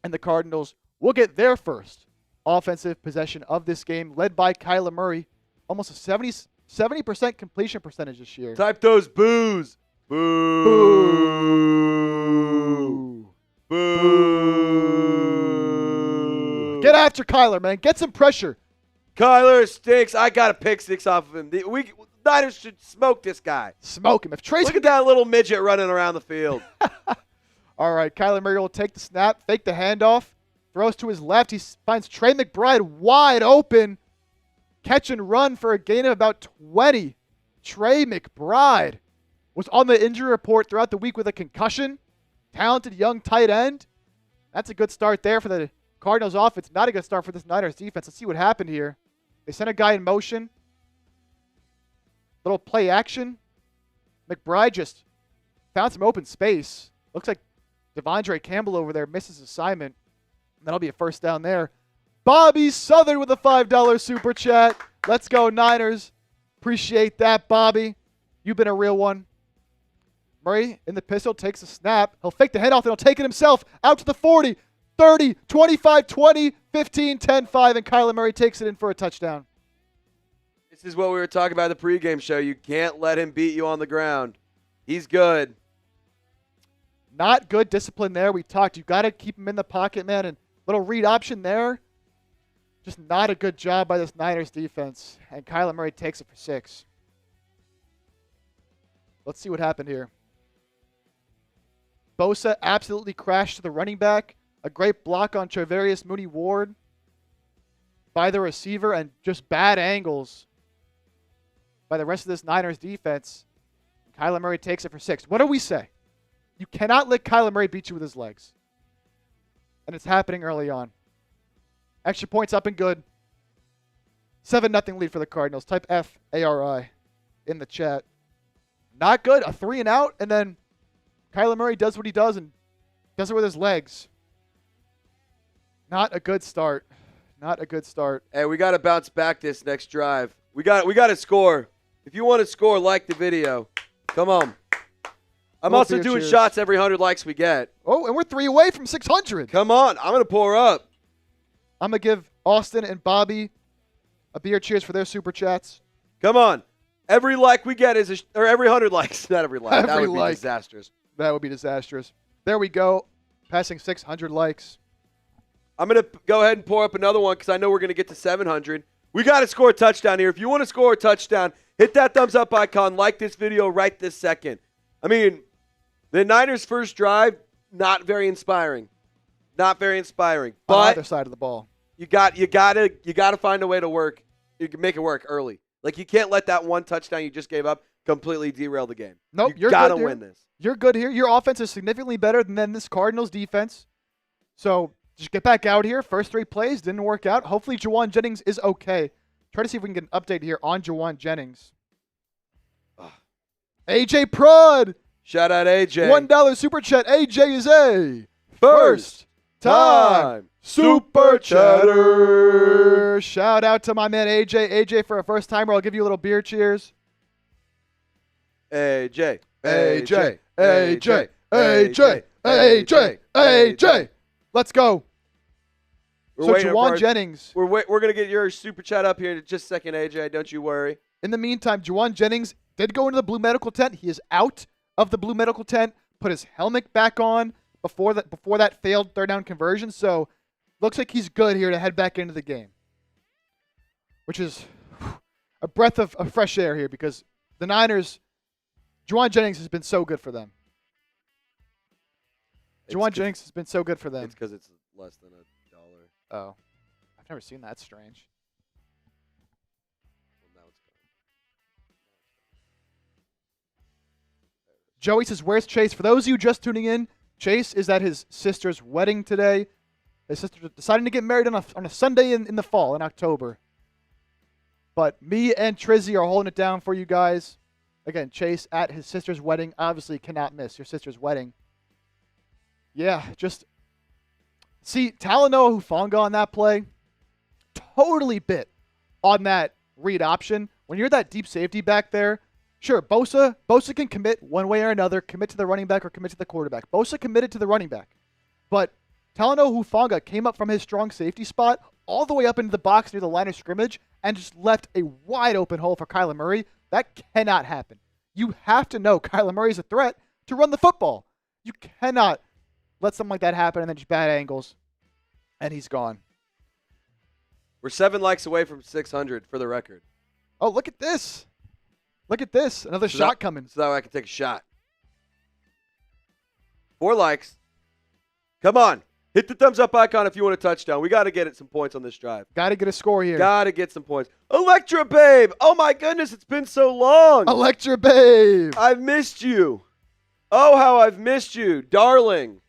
And the Cardinals will get their first offensive possession of this game, led by Kyler Murray. Almost a 70% completion percentage this year. Type those boos. Boo. Boo. Boo. Get after Kyler, man. Get some pressure. Kyler stinks. I got a pick 6 off of him. The Niners should smoke this guy. Smoke him. If Trace Look at that little midget running around the field. All right, Kyler Murray will take the snap, fake the handoff, throws to his left. He finds Trey McBride wide open. Catch and run for a gain of about 20. Trey McBride was on the injury report throughout the week with a concussion. Talented young tight end. That's a good start there for the Cardinals offense. Not a good start for this Niners defense. Let's see what happened here. They sent a guy in motion. Little play action. McBride just found some open space. Looks like Devondre Campbell over there misses assignment. That'll be a first down there. Bobby Southern with a $5 super chat. Let's go, Niners. Appreciate that, Bobby. You've been a real one. Murray in the pistol takes a snap. He'll fake the handoff and he'll take it himself out to the 40, 30, 25, 20, 15, 10, 5, and Kyler Murray takes it in for a touchdown. This is what we were talking about in the pregame show. You can't let him beat you on the ground. He's good. Not good discipline there. We talked. You've got to keep him in the pocket, man. And little read option there. Just not a good job by this Niners defense. And Kyler Murray takes it for 6. Let's see what happened here. Bosa absolutely crashed to the running back. A great block on Charvarius Ward by the receiver, and just bad angles by the rest of this Niners defense. Kyler Murray takes it for 6. What do we say? You cannot let Kyler Murray beat you with his legs. And it's happening early on. Extra points up and good. 7-0 lead for the Cardinals. Type F-A-R-I in the chat. Not good. A 3 and out, and then Kyler Murray does what he does and does it with his legs. Not a good start. Not a good start. Hey, we got to bounce back this next drive. We got to score. If you want to score, like the video. Come on. I'm also doing shots every 100 likes we get. Oh, and we're 3 away from 600. Come on. I'm going to pour up. I'm going to give Austin and Bobby a beer cheers for their super chats. Come on. Every like we get is or every 100 likes. Not every like. That would be disastrous. That would be disastrous. There we go. Passing 600 likes. I'm going to go ahead and pour up another one because I know we're going to get to 700. We got to score a touchdown here. If you want to score a touchdown, hit that thumbs up icon. Like this video right this second. I mean, the Niners' first drive, not very inspiring. Not very inspiring. But on either side of the ball. You got to find a way to work. You can make it work early. Like, you can't let that one touchdown you just gave up completely derail the game. Nope, you're got to win this. You're good here. Your offense is significantly better than this Cardinals defense. So just get back out here. First 3 plays didn't work out. Hopefully Jauan Jennings is okay. Try to see if we can get an update here on Jauan Jennings. AJ Prod. Shout out AJ. $1 super chat. AJ is a first time. Super Chatter. Shout out to my man AJ. AJ, for a first timer, I'll give you a little beer cheers. AJ. AJ. AJ. AJ. AJ. AJ. Let's go. So Jauan Jennings. We're going to get your super chat up here in just a second, AJ. Don't you worry. In the meantime, Jauan Jennings did go into the blue medical tent. He is out of the blue medical tent. Put his helmet back on before that failed third down conversion. So looks like he's good here to head back into the game, which is a breath of fresh air here because the Niners, Jauan Jennings has been so good for them. Jauan Jennings has been so good for them. It's because it's less than $1. Oh, I've never seen that. Strange. Well, now it's gone. Joey says, where's Chase? For those of you just tuning in, Chase is at his sister's wedding today. His sister deciding to get married on a Sunday in the fall, in October. But me and Trizzy are holding it down for you guys. Again, Chase at his sister's wedding. Obviously cannot miss your sister's wedding. Yeah, just see Talanoa Hufanga on that play. Totally bit on that read option. When you're that deep safety back there, sure, Bosa can commit one way or another, commit to the running back or commit to the quarterback. Bosa committed to the running back. But Talanoa Hufanga came up from his strong safety spot all the way up into the box near the line of scrimmage and just left a wide open hole for Kyler Murray. That cannot happen. You have to know Kyler Murray is a threat to run the football. You cannot let something like that happen and then just bad angles, and he's gone. We're 7 likes away from 600 for the record. Oh, look at this. Look at this. Another shot coming. So that way I can take a shot. 4 likes. Come on. Hit the thumbs up icon if you want a touchdown. We got to get it some points on this drive. Got to get a score here. Got to get some points. Electra Babe. Oh, my goodness. It's been so long. Electra Babe. I've missed you. Oh, how I've missed you. Darling.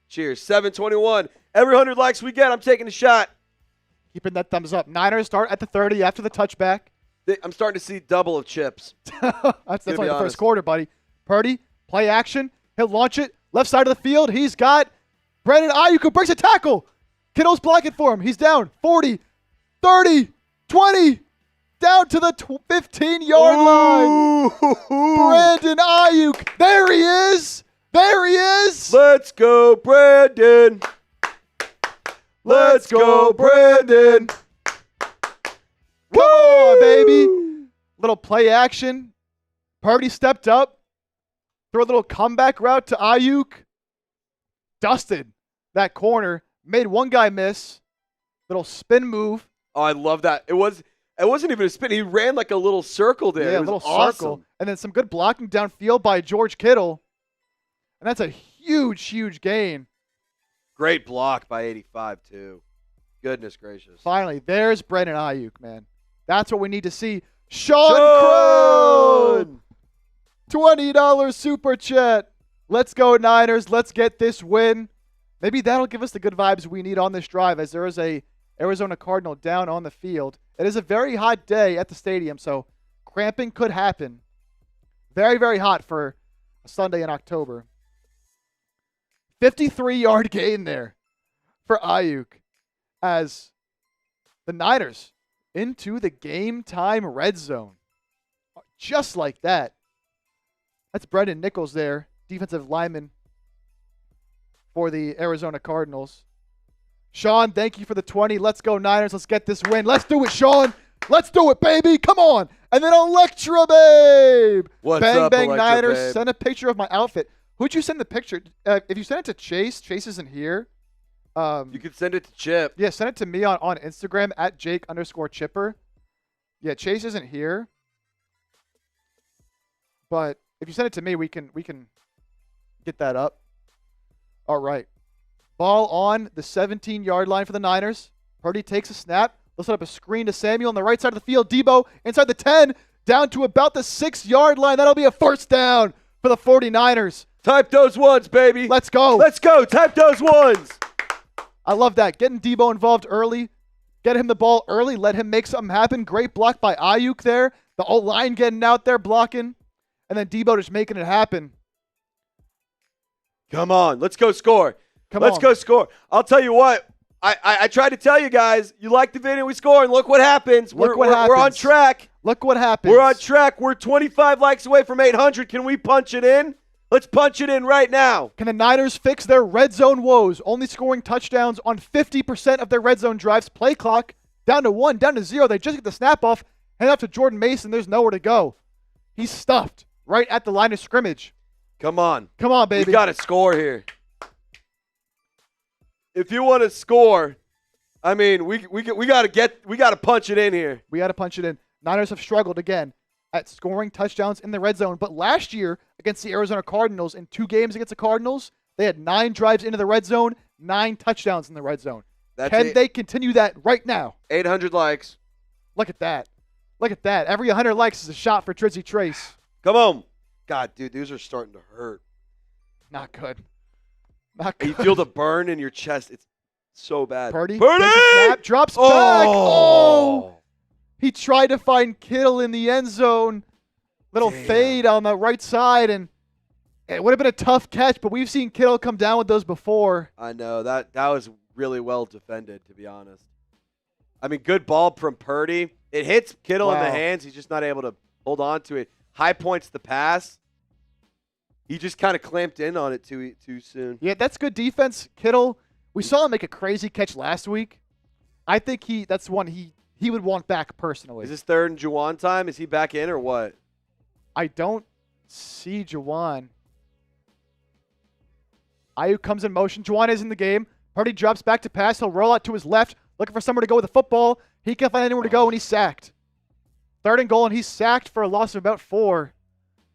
Cheers. 721. Every 100 likes we get, I'm taking a shot. Keeping that thumbs up. Niners start at the 30 after the touchback. I'm starting to see double of chips. That's only the first quarter, buddy. Purdy, play action. He'll launch it. Left side of the field. He's got Brandon Aiyuk who breaks a tackle. Kittle's blocking for him. He's down 40, 30, 20. Down to the 15-yard line. Brandon Aiyuk. There he is. There he is. Let's go, Brandon. Let's go, Brandon. Come on, baby. Little play action. Purdy stepped up. Threw a little comeback route to Aiyuk. Dusted that corner. Made one guy miss. Little spin move. Oh, I love that. It wasn't even a spin. He ran like a little circle there. Yeah, a little circle. And then some good blocking downfield by George Kittle. And that's a huge, huge gain. Great block by 85, too. Goodness gracious. Finally, there's Brandon Aiyuk, man. That's what we need to see. Sean Crone! $20 super chat. Let's go, Niners. Let's get this win. Maybe that'll give us the good vibes we need on this drive as there is a Arizona Cardinal down on the field. It is a very hot day at the stadium, so cramping could happen. Very, very hot for a Sunday in October. 53-yard gain there for Aiyuk as the Niners into the game time red zone. Just like that. That's Brendan Nichols there, defensive lineman for the Arizona Cardinals. Sean, thank you for the 20. Let's go, Niners. Let's get this win. Let's do it, Sean. Let's do it, baby. Come on. And then Electra Babe. What's bang, up, bang, Electra Niners. Babe? Send a picture of my outfit. Who'd you send the picture? If you send it to Chase isn't here. You can send it to Chip. Yeah, send it to me on Instagram at Jake_Chipper. Yeah, Chase isn't here. But if you send it to me, we can get that up. All right. Ball on the 17-yard line for the Niners. Purdy takes a snap. They'll set up a screen to Samuel on the right side of the field. Debo inside the 10, down to about the 6-yard line. That'll be a first down for the 49ers. Type those ones, baby. Let's go. Let's go. Type those ones. I love that. Getting Debo involved early. Get him the ball early. Let him make something happen. Great block by Aiyuk there. The O-line getting out there blocking. And then Debo just making it happen. Come on. Let's go score. Let's go score. I'll tell you what. I tried to tell you guys, you like the video, we score, and look what happens. We're on track. Look what happens. We're on track. We're 25 likes away from 800. Can we punch it in? Let's punch it in right now. Can the Niners fix their red zone woes? Only scoring touchdowns on 50% of their red zone drives. Play clock down to 1, down to 0. They just get the snap off. Hand off to Jordan Mason. There's nowhere to go. He's stuffed right at the line of scrimmage. Come on. Come on, baby. We got to score here. If you want to score, I mean, we got to punch it in here. We got to punch it in. Niners have struggled again at scoring touchdowns in the red zone. But last year against the Arizona Cardinals, in 2 games against the Cardinals, they had 9 drives into the red zone, 9 touchdowns in the red zone. Can they continue that right now? 800 likes. Look at that. Look at that. Every 100 likes is a shot for Trizzy Trace. Come on. God, dude, these are starting to hurt. Not good. Not good. You feel the burn in your chest. It's so bad. Purdy takes a snap, drops back. Oh! He tried to find Kittle in the end zone. Little fade on the right side, and it would have been a tough catch, but we've seen Kittle come down with those before. I know. That was really well defended, to be honest. I mean, good ball from Purdy. It hits Kittle in the hands. He's just not able to hold on to it. High points the pass. He just kind of clamped in on it too soon. Yeah, that's good defense. Kittle, we saw him make a crazy catch last week. I think that's one he would want back personally. Is this 3rd and Jauan time? Is he back in or what? I don't see Jauan. Aiyuk comes in motion. Jauan is in the game. Purdy drops back to pass. He'll roll out to his left, looking for somewhere to go with the football. He can't find anywhere to go, and he's sacked. 3rd and goal, and he's sacked for a loss of about 4.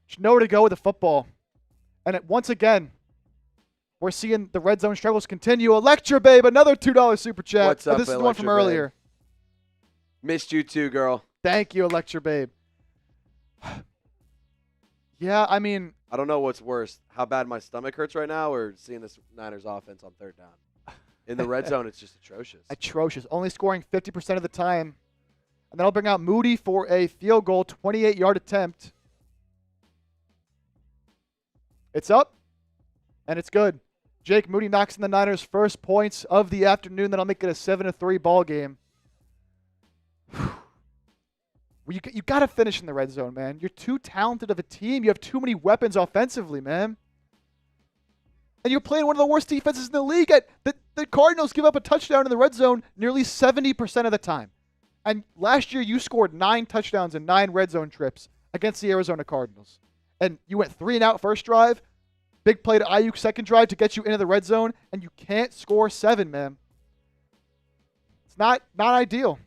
There's nowhere to go with the football. And once again, we're seeing the red zone struggles continue. Electra Babe, another $2 super chat. What's up, this is the Electra one from earlier. Babe? Missed you too, girl. Thank you, Electra Babe. Yeah, I mean, I don't know what's worse, how bad my stomach hurts right now or seeing this Niners offense on 3rd down. In the red zone, it's just atrocious. Atrocious. Only scoring 50% of the time. And then I'll bring out Moody for a field goal, 28-yard attempt. It's up, and it's good. Jake Moody knocks in the Niners' first points of the afternoon. Then I'll make it a 7-3 ball game. You got to finish in the red zone, man. You're too talented of a team. You have too many weapons offensively, man. And you're playing one of the worst defenses in the league. The Cardinals give up a touchdown in the red zone nearly 70% of the time. And last year you scored 9 touchdowns in 9 red zone trips against the Arizona Cardinals. And you went 3 and out first drive, big play to Aiyuk second drive to get you into the red zone, and you can't score 7, man. It's not ideal.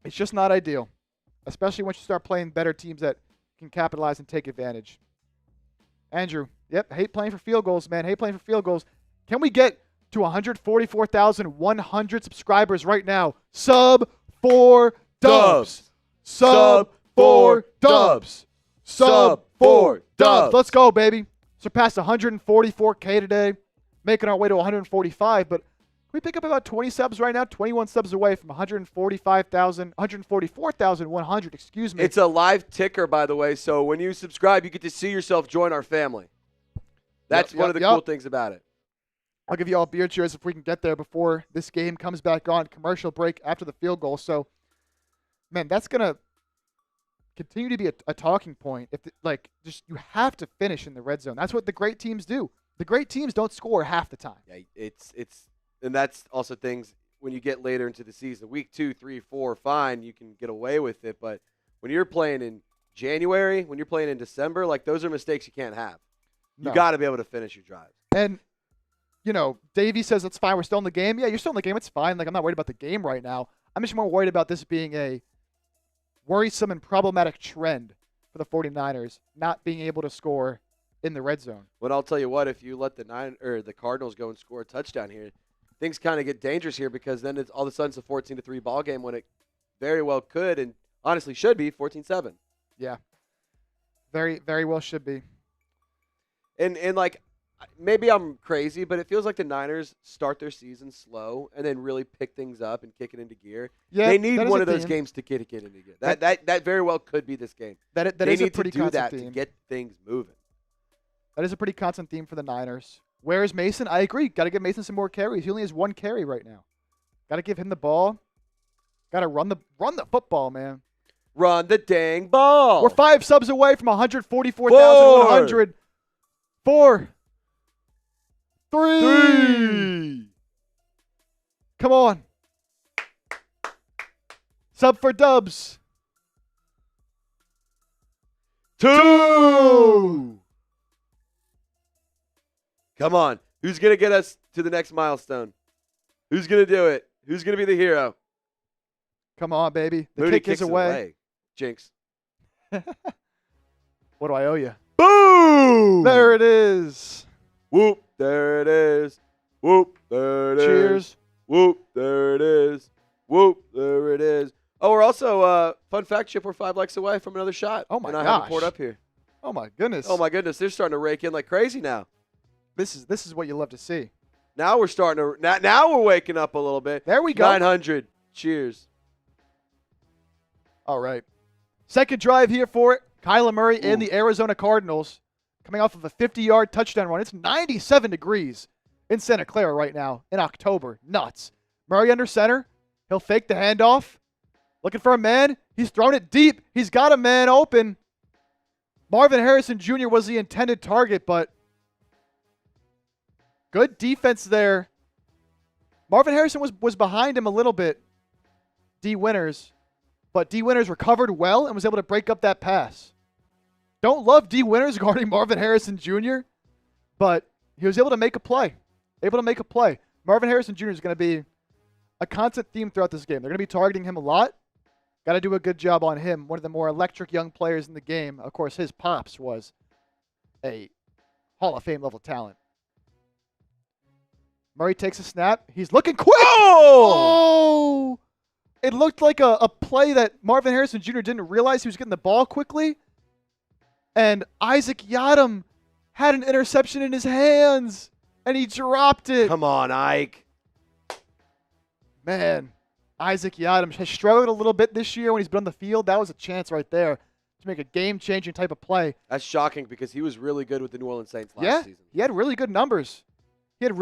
It's just not ideal, especially once you start playing better teams that can capitalize and take advantage. Andrew, yep, hate playing for field goals, man. Hate playing for field goals. Can we get to 144,100 subscribers right now? Sub 4 dubs. Sub 4 dubs. Sub 4 dubs. Let's go, baby. Surpassed 144K today. Making our way to 145, but we pick up about 20 subs right now, 21 subs away from 144,100, excuse me. It's a live ticker, by the way, so when you subscribe, you get to see yourself join our family. That's one of the cool things about it. I'll give you all beer cheers if we can get there before this game comes back on. Commercial break after the field goal. So, man, that's going to continue to be a talking point. You have to finish in the red zone. That's what the great teams do. The great teams don't score half the time. Yeah, and that's also things when you get later into the season. Week 2, 3, 4, fine, you can get away with it. But when you're playing in January, when you're playing in December, those are mistakes you can't have. You got to be able to finish your drives. And, Davey says it's fine. We're still in the game. Yeah, you're still in the game. It's fine. I'm not worried about the game right now. I'm just more worried about this being a worrisome and problematic trend for the 49ers, not being able to score in the red zone. But I'll tell you what, if you let the Cardinals go and score a touchdown here, things kind of get dangerous here because then all of a sudden it's a 14-3 ball game when it very well could and honestly should be 14-7. Yeah. Very, very well should be. And maybe I'm crazy, but it feels like the Niners start their season slow and then really pick things up and kick it into gear. Yeah, they need one of those games to get it into gear. That very well could be this game. They is a pretty need to do constant that theme. to get things moving. That is a pretty constant theme for the Niners. Where's Mason? I agree. Got to give Mason some more carries. He only has 1 carry right now. Got to give him the ball. Got to run the football, man. Run the dang ball. We're 5 subs away from 144,100. 4, 3. Come on. Sub for dubs. 2. Come on. Who's going to get us to the next milestone? Who's going to do it? Who's going to be the hero? Come on, baby. The Moody kick is away. Jinx. What do I owe you? Boom! There it is. Whoop. There it is. Whoop. There it is. Cheers. Whoop. There it is. Whoop. There it is. Oh, we're also, fun fact, Chip, we're 5 likes away from another shot. Oh, my gosh. And I have it poured up here. Oh, my goodness. Oh, my goodness. They're starting to rake in like crazy now. This is what you love to see. Now we're starting to, now we're waking up a little bit. There we go. 900. Cheers. All right. Second drive here for it. Kyler Murray and the Arizona Cardinals coming off of a 50-yard touchdown run. It's 97 degrees in Santa Clara right now in October. Nuts. Murray under center. He'll fake the handoff. Looking for a man. He's thrown it deep. He's got a man open. Marvin Harrison Jr. was the intended target, but good defense there. Marvin Harrison was behind him a little bit. D. Winters. But D. Winters recovered well and was able to break up that pass. Don't love D. Winters guarding Marvin Harrison Jr., but he was able to make a play. Marvin Harrison Jr. is going to be a constant theme throughout this game. They're going to be targeting him a lot. Got to do a good job on him. One of the more electric young players in the game. Of course, his pops was a Hall of Fame level talent. Murray takes a snap. He's looking quick. Oh! It looked like a play that Marvin Harrison Jr. didn't realize he was getting the ball quickly. And Isaac Yiadom had an interception in his hands, and he dropped it. Come on, Ike. Man, Isaac Yiadom has struggled a little bit this year when he's been on the field. That was a chance right there to make a game-changing type of play. That's shocking because he was really good with the New Orleans Saints last season. He had really good numbers. That'll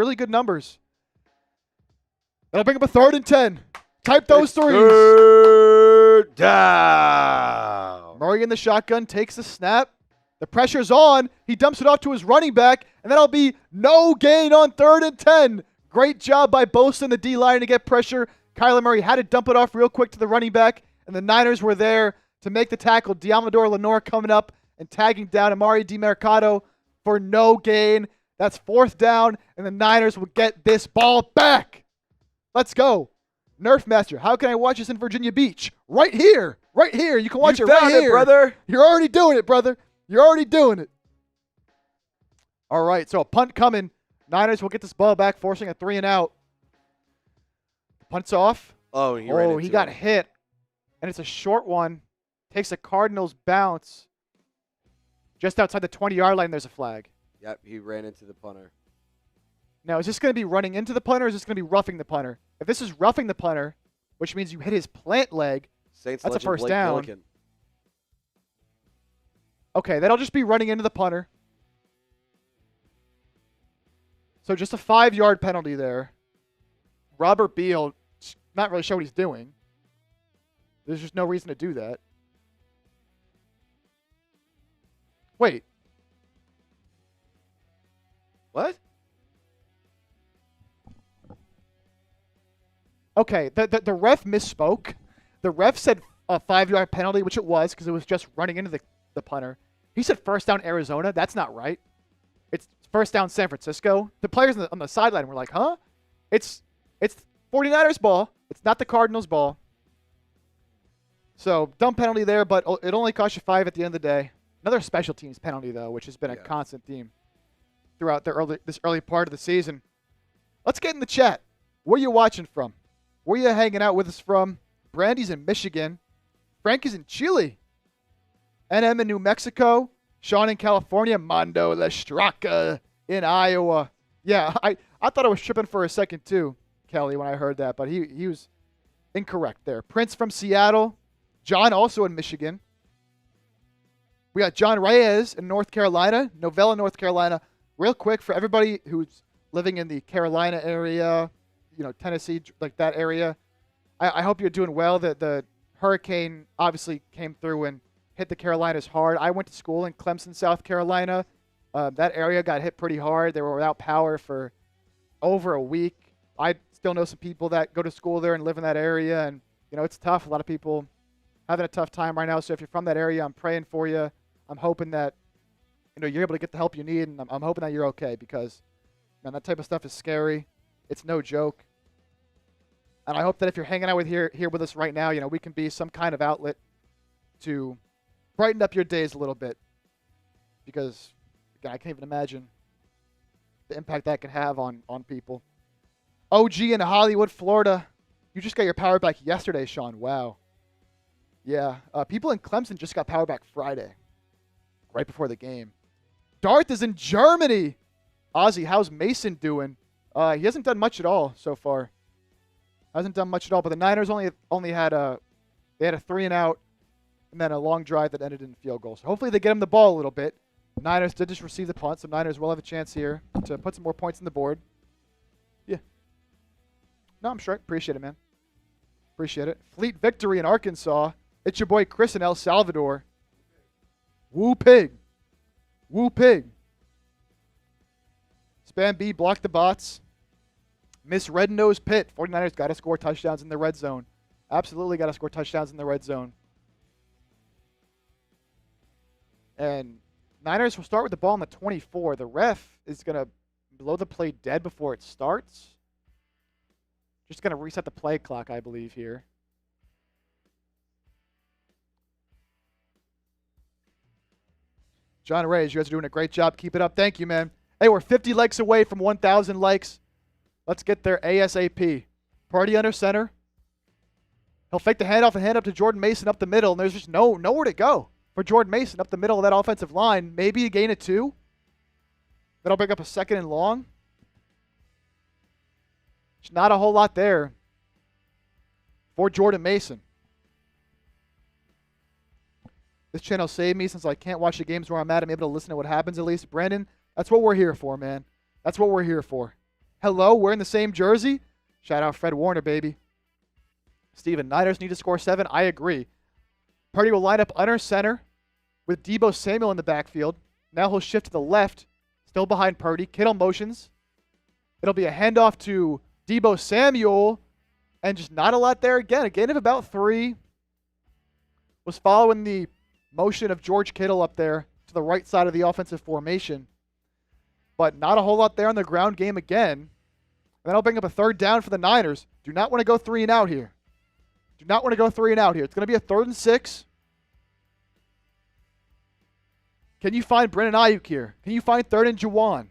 bring up a 3rd and 10. Type those threes. 3rd down. Murray in the shotgun takes the snap. The pressure's on. He dumps it off to his running back, and that'll be no gain on 3rd and 10. Great job by Bosa and the D-line to get pressure. Kyler Murray had to dump it off real quick to the running back, and the Niners were there to make the tackle. Deommodore Lenoir coming up and tagging down Amari DiMercato for no gain. That's 4th down, and the Niners will get this ball back. Let's go. Nerf Master, how can I watch this in Virginia Beach? Right here. You can watch it right here. Brother. You're already doing it, brother. All right, so a punt coming. Niners will get this ball back, forcing a 3 and out. Punt's off. Oh, he got hit. And it's a short one. Takes a Cardinals bounce. Just outside the 20-yard line, there's a flag. Yep, he ran into the punter. Now, is this going to be running into the punter, or is this going to be roughing the punter? If this is roughing the punter, which means you hit his plant leg, Saints that's a legend 1st Blake down. Gillikin. Okay, that'll just be running into the punter. So just a 5-yard penalty there. Robert Beal, not really sure what he's doing. There's just no reason to do that. Wait. What? Okay, the ref misspoke. The ref said a 5-yard penalty, which it was because it was just running into the punter. He said 1st down Arizona. That's not right. It's 1st down San Francisco. The players on the sideline were like, huh? It's 49ers ball. It's not the Cardinals ball. So, dumb penalty there, but it only cost you 5 at the end of the day. Another special teams penalty, though, which has been a constant theme throughout this early part of the season. Let's get in the chat. Where are you watching from? Where are you hanging out with us from? Brandy's in Michigan. Frank is in Chile. NM in New Mexico. Sean in California. Mondo Lestraca in Iowa. Yeah, I thought I was tripping for a second too, Kelly, when I heard that, but he was incorrect there. Prince from Seattle. John also in Michigan. We got John Reyes in North Carolina. Novella, North Carolina. real quick, for everybody who's living in the Carolina area, Tennessee, like that area, I hope you're doing well. The hurricane obviously came through and hit the Carolinas hard. I went to school in Clemson, South Carolina. That area got hit pretty hard. They were without power for over a week. I still know some people that go to school there and live in that area, and it's tough. A lot of people having a tough time right now. So if you're from that area, I'm praying for you. I'm hoping that you're able to get the help you need, and I'm hoping that you're okay, because man, that type of stuff is scary. It's no joke. And I hope that if you're hanging out here with us right now, we can be some kind of outlet to brighten up your days a little bit, because again, I can't even imagine the impact that can have on people. OG in Hollywood, Florida. You just got your power back yesterday, Sean. Wow. Yeah. People in Clemson just got power back Friday, right before the game. Darth is in Germany. Ozzy, how's Mason doing? He hasn't done much at all so far. Hasn't done much at all. But the Niners only had a 3-and-out, and then a long drive that ended in a field goal. So hopefully they get him the ball a little bit. The Niners did just receive the punt, so Niners will have a chance here to put some more points on the board. Yeah. No, I'm sure. Appreciate it, man. Appreciate it. Fleet victory in Arkansas. It's your boy Chris in El Salvador. Woo pig. Woo pig. Spam B blocked the bots. Miss Red Nose Pit. 49ers got to score touchdowns in the red zone. Absolutely got to score touchdowns in the red zone. And Niners will start with the ball on the 24. The ref is going to blow the play dead before it starts. Just going to reset the play clock, I believe, here. John Reyes, you guys are doing a great job. Keep it up. Thank you, man. Hey, we're 50 likes away from 1,000 likes. Let's get there ASAP. Purdy under center. He'll fake the handoff and hand up to Jordan Mason up the middle, and there's just nowhere to go for Jordan Mason up the middle of that offensive line. Maybe a gain of 2. That'll bring up a 2nd and long. There's not a whole lot there for Jordan Mason. This channel saved me since I can't watch the games where I'm at. I'm able to listen to what happens at least. Brandon, that's what we're here for, man. That's what we're here for. Hello, we're in the same jersey. Shout out Fred Warner, baby. Steven, Niners need to score 7. I agree. Purdy will line up under center with Deebo Samuel in the backfield. Now he'll shift to the left, still behind Purdy. Kittle motions. It'll be a handoff to Deebo Samuel, and just not a lot there. Again, a gain of about 3. Was following the motion of George Kittle up there to the right side of the offensive formation. But not a whole lot there on the ground game again. And that'll bring up a 3rd down for the Niners. Do not want to go 3 and out here. Do not want to go 3 and out here. It's going to be a 3rd and 6. Can you find Brandon Aiyuk here? Can you find 3rd and Jauan?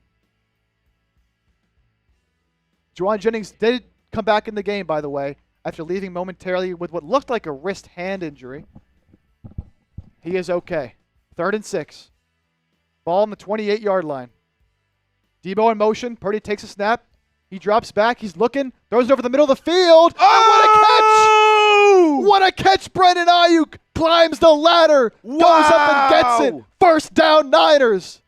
Jauan Jennings did come back in the game, by the way, after leaving momentarily with what looked like a wrist hand injury. He is okay. 3rd and 6. Ball on the 28-yard line. Deebo in motion. Purdy takes a snap. He drops back. He's looking. Throws it over the middle of the field. Oh! And what a catch! What a catch! Brandon Aiyuk climbs the ladder. Wow! Goes up and gets it. First down, Niners.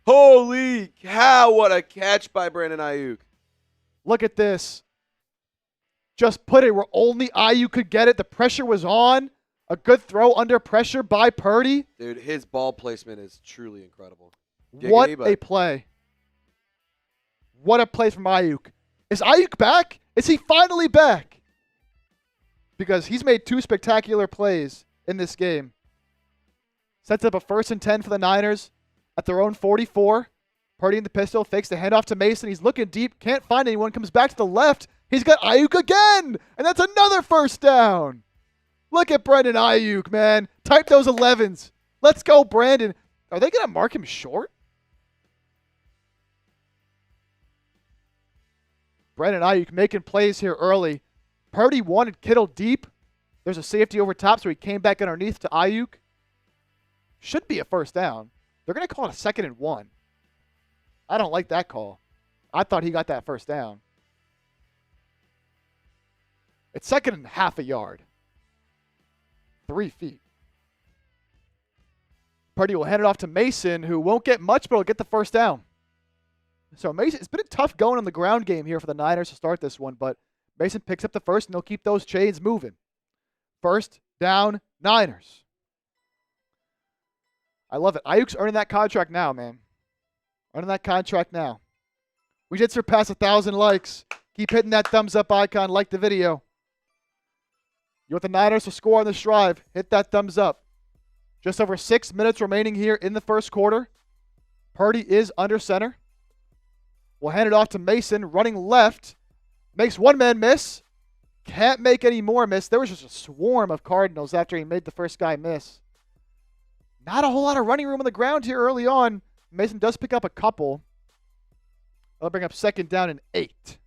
Holy cow, what a catch by Brandon Aiyuk. Look at this. Just put it where only Aiyuk could get it. The pressure was on. A good throw under pressure by Purdy. Dude, his ball placement is truly incredible. What a play. What a play from Aiyuk. Is Aiyuk back? Is he finally back? Because he's made 2 spectacular plays in this game. Sets up a 1st and 10 for the Niners at their own 44. Purdy in the pistol, fakes the handoff to Mason. He's looking deep, can't find anyone, comes back to the left. He's got Aiyuk again, and that's another 1st down. Look at Brandon Aiyuk, man. Type those 11s. Let's go, Brandon. Are they going to mark him short? Brandon Aiyuk making plays here early. Purdy wanted Kittle deep. There's a safety over top, so he came back underneath to Aiyuk. Should be a 1st down. They're going to call it a 2nd and 1. I don't like that call. I thought he got that 1st down. It's 2nd and half a yard. 3 feet. Purdy will hand it off to Mason, who won't get much, but will get the 1st down. So Mason, it's been a tough going on the ground game here for the Niners to start this one, but Mason picks up the first, and they'll keep those chains moving. First down, Niners. I love it. Aiyuk's earning that contract now, man. Earning that contract now. We did surpass 1,000 likes. Keep hitting that thumbs up icon. Like the video. You want the Niners to score on this drive? Hit that thumbs up. Just over 6 minutes remaining here in the first quarter. Purdy is under center. We'll hand it off to Mason, running left. Makes one man miss. Can't make any more miss. There was just a swarm of Cardinals after he made the first guy miss. Not a whole lot of running room on the ground here early on. Mason does pick up a couple. They'll bring up second down and 8.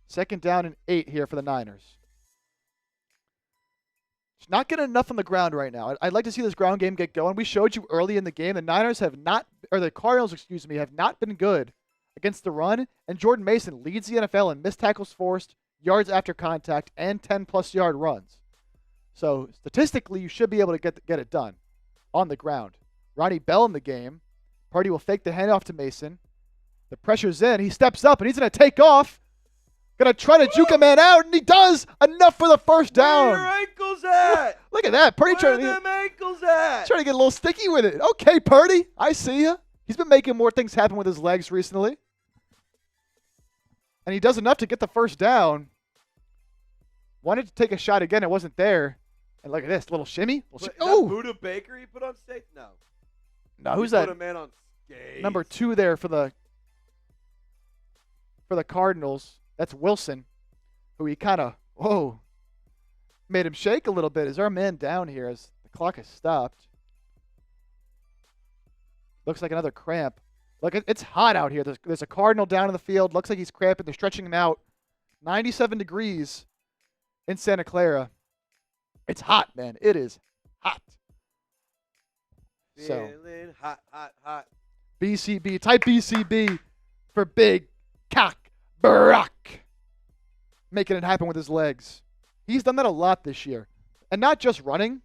Second down and 8 here for the Niners. It's not getting enough on the ground right now. I'd like to see this ground game get going. We showed you early in the game the Cardinals, have not been good against the run, and Jordan Mason leads the NFL in missed tackles forced, yards after contact, and 10-plus yard runs. So statistically, you should be able to get it done on the ground. Ronnie Bell in the game. Purdy will fake the handoff to Mason. The pressure's in. He steps up, and he's going to take off. Going to try to juke a man out, and he does. Enough for the first down. Where are your ankles at? Look at that. Purdy Where are them ankles at? trying to get a little sticky with it. Okay, Purdy, I see you. He's been making more things happen with his legs recently. And he does enough to get the first down. Wanted to take a shot again. It wasn't there. And look at this. Little shimmy. Oh! Buddha Baker he put on stage? No. No, who's he that? Put a man on stage. Number 2 there for the Cardinals. That's Wilson, who he kind of, made him shake a little bit. Is our man down here as the clock has stopped? Looks like another cramp. Look, it's hot out here. There's a Cardinal down in the field. Looks like he's cramping. They're stretching him out. 97 degrees in Santa Clara. It's hot, man. It is hot. Feeling hot, hot, hot. BCB. Type BCB for Big Cock Brock. Making it happen with his legs. He's done that a lot this year. And not just running,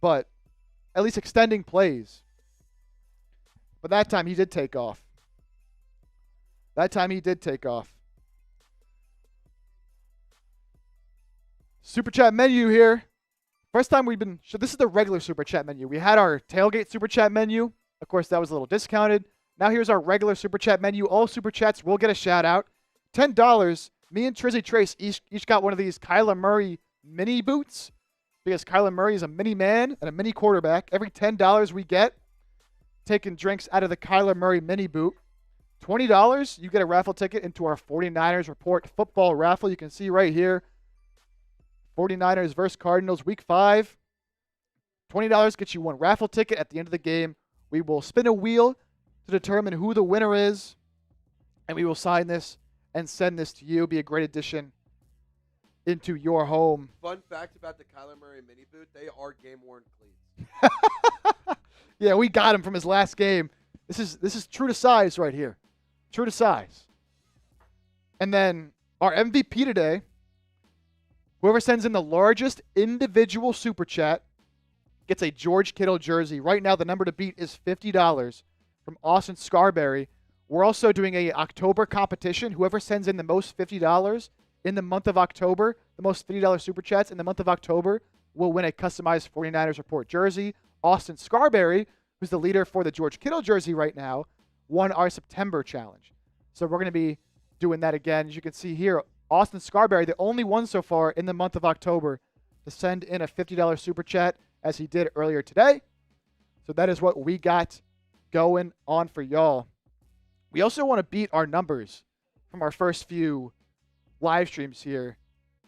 but at least extending plays. But that time he did take off. Super Chat menu here. First time this is the regular Super Chat menu. We had our tailgate Super Chat menu. Of course, that was a little discounted. Now here's our regular Super Chat menu. All Super Chats will get a shout out. $10. Me and Trizzy Trace each got one of these Kyler Murray mini boots because Kyler Murray is a mini man and a mini quarterback. Every $10 we get, taking drinks out of the Kyler Murray mini boot. $20, you get a raffle ticket into our 49ers Report football raffle. You can see right here, 49ers versus Cardinals, Week 5. $20 gets you one raffle ticket. At the end of the game, we will spin a wheel to determine who the winner is, and we will sign this and send this to you. It'll be a great addition into your home. Fun fact about the Kyler Murray mini boot, they are game-worn cleats. Yeah, we got him from his last game. This is true to size right here. True to size. And then our MVP today, whoever sends in the largest individual Super Chat gets a George Kittle jersey. Right now, the number to beat is $50 from Austin Scarberry. We're also doing a October competition. Whoever sends in the most $50 in the month of October, the most $50 Super Chats in the month of October, will win a customized 49ers Report jersey. Austin Scarberry, who's the leader for the George Kittle jersey right now, won our September challenge. So we're going to be doing that again. As you can see here, Austin Scarberry, the only one so far in the month of October to send in a $50 Super Chat, as he did earlier today. So that is what we got going on for y'all. We also want to beat our numbers from our first few live streams here.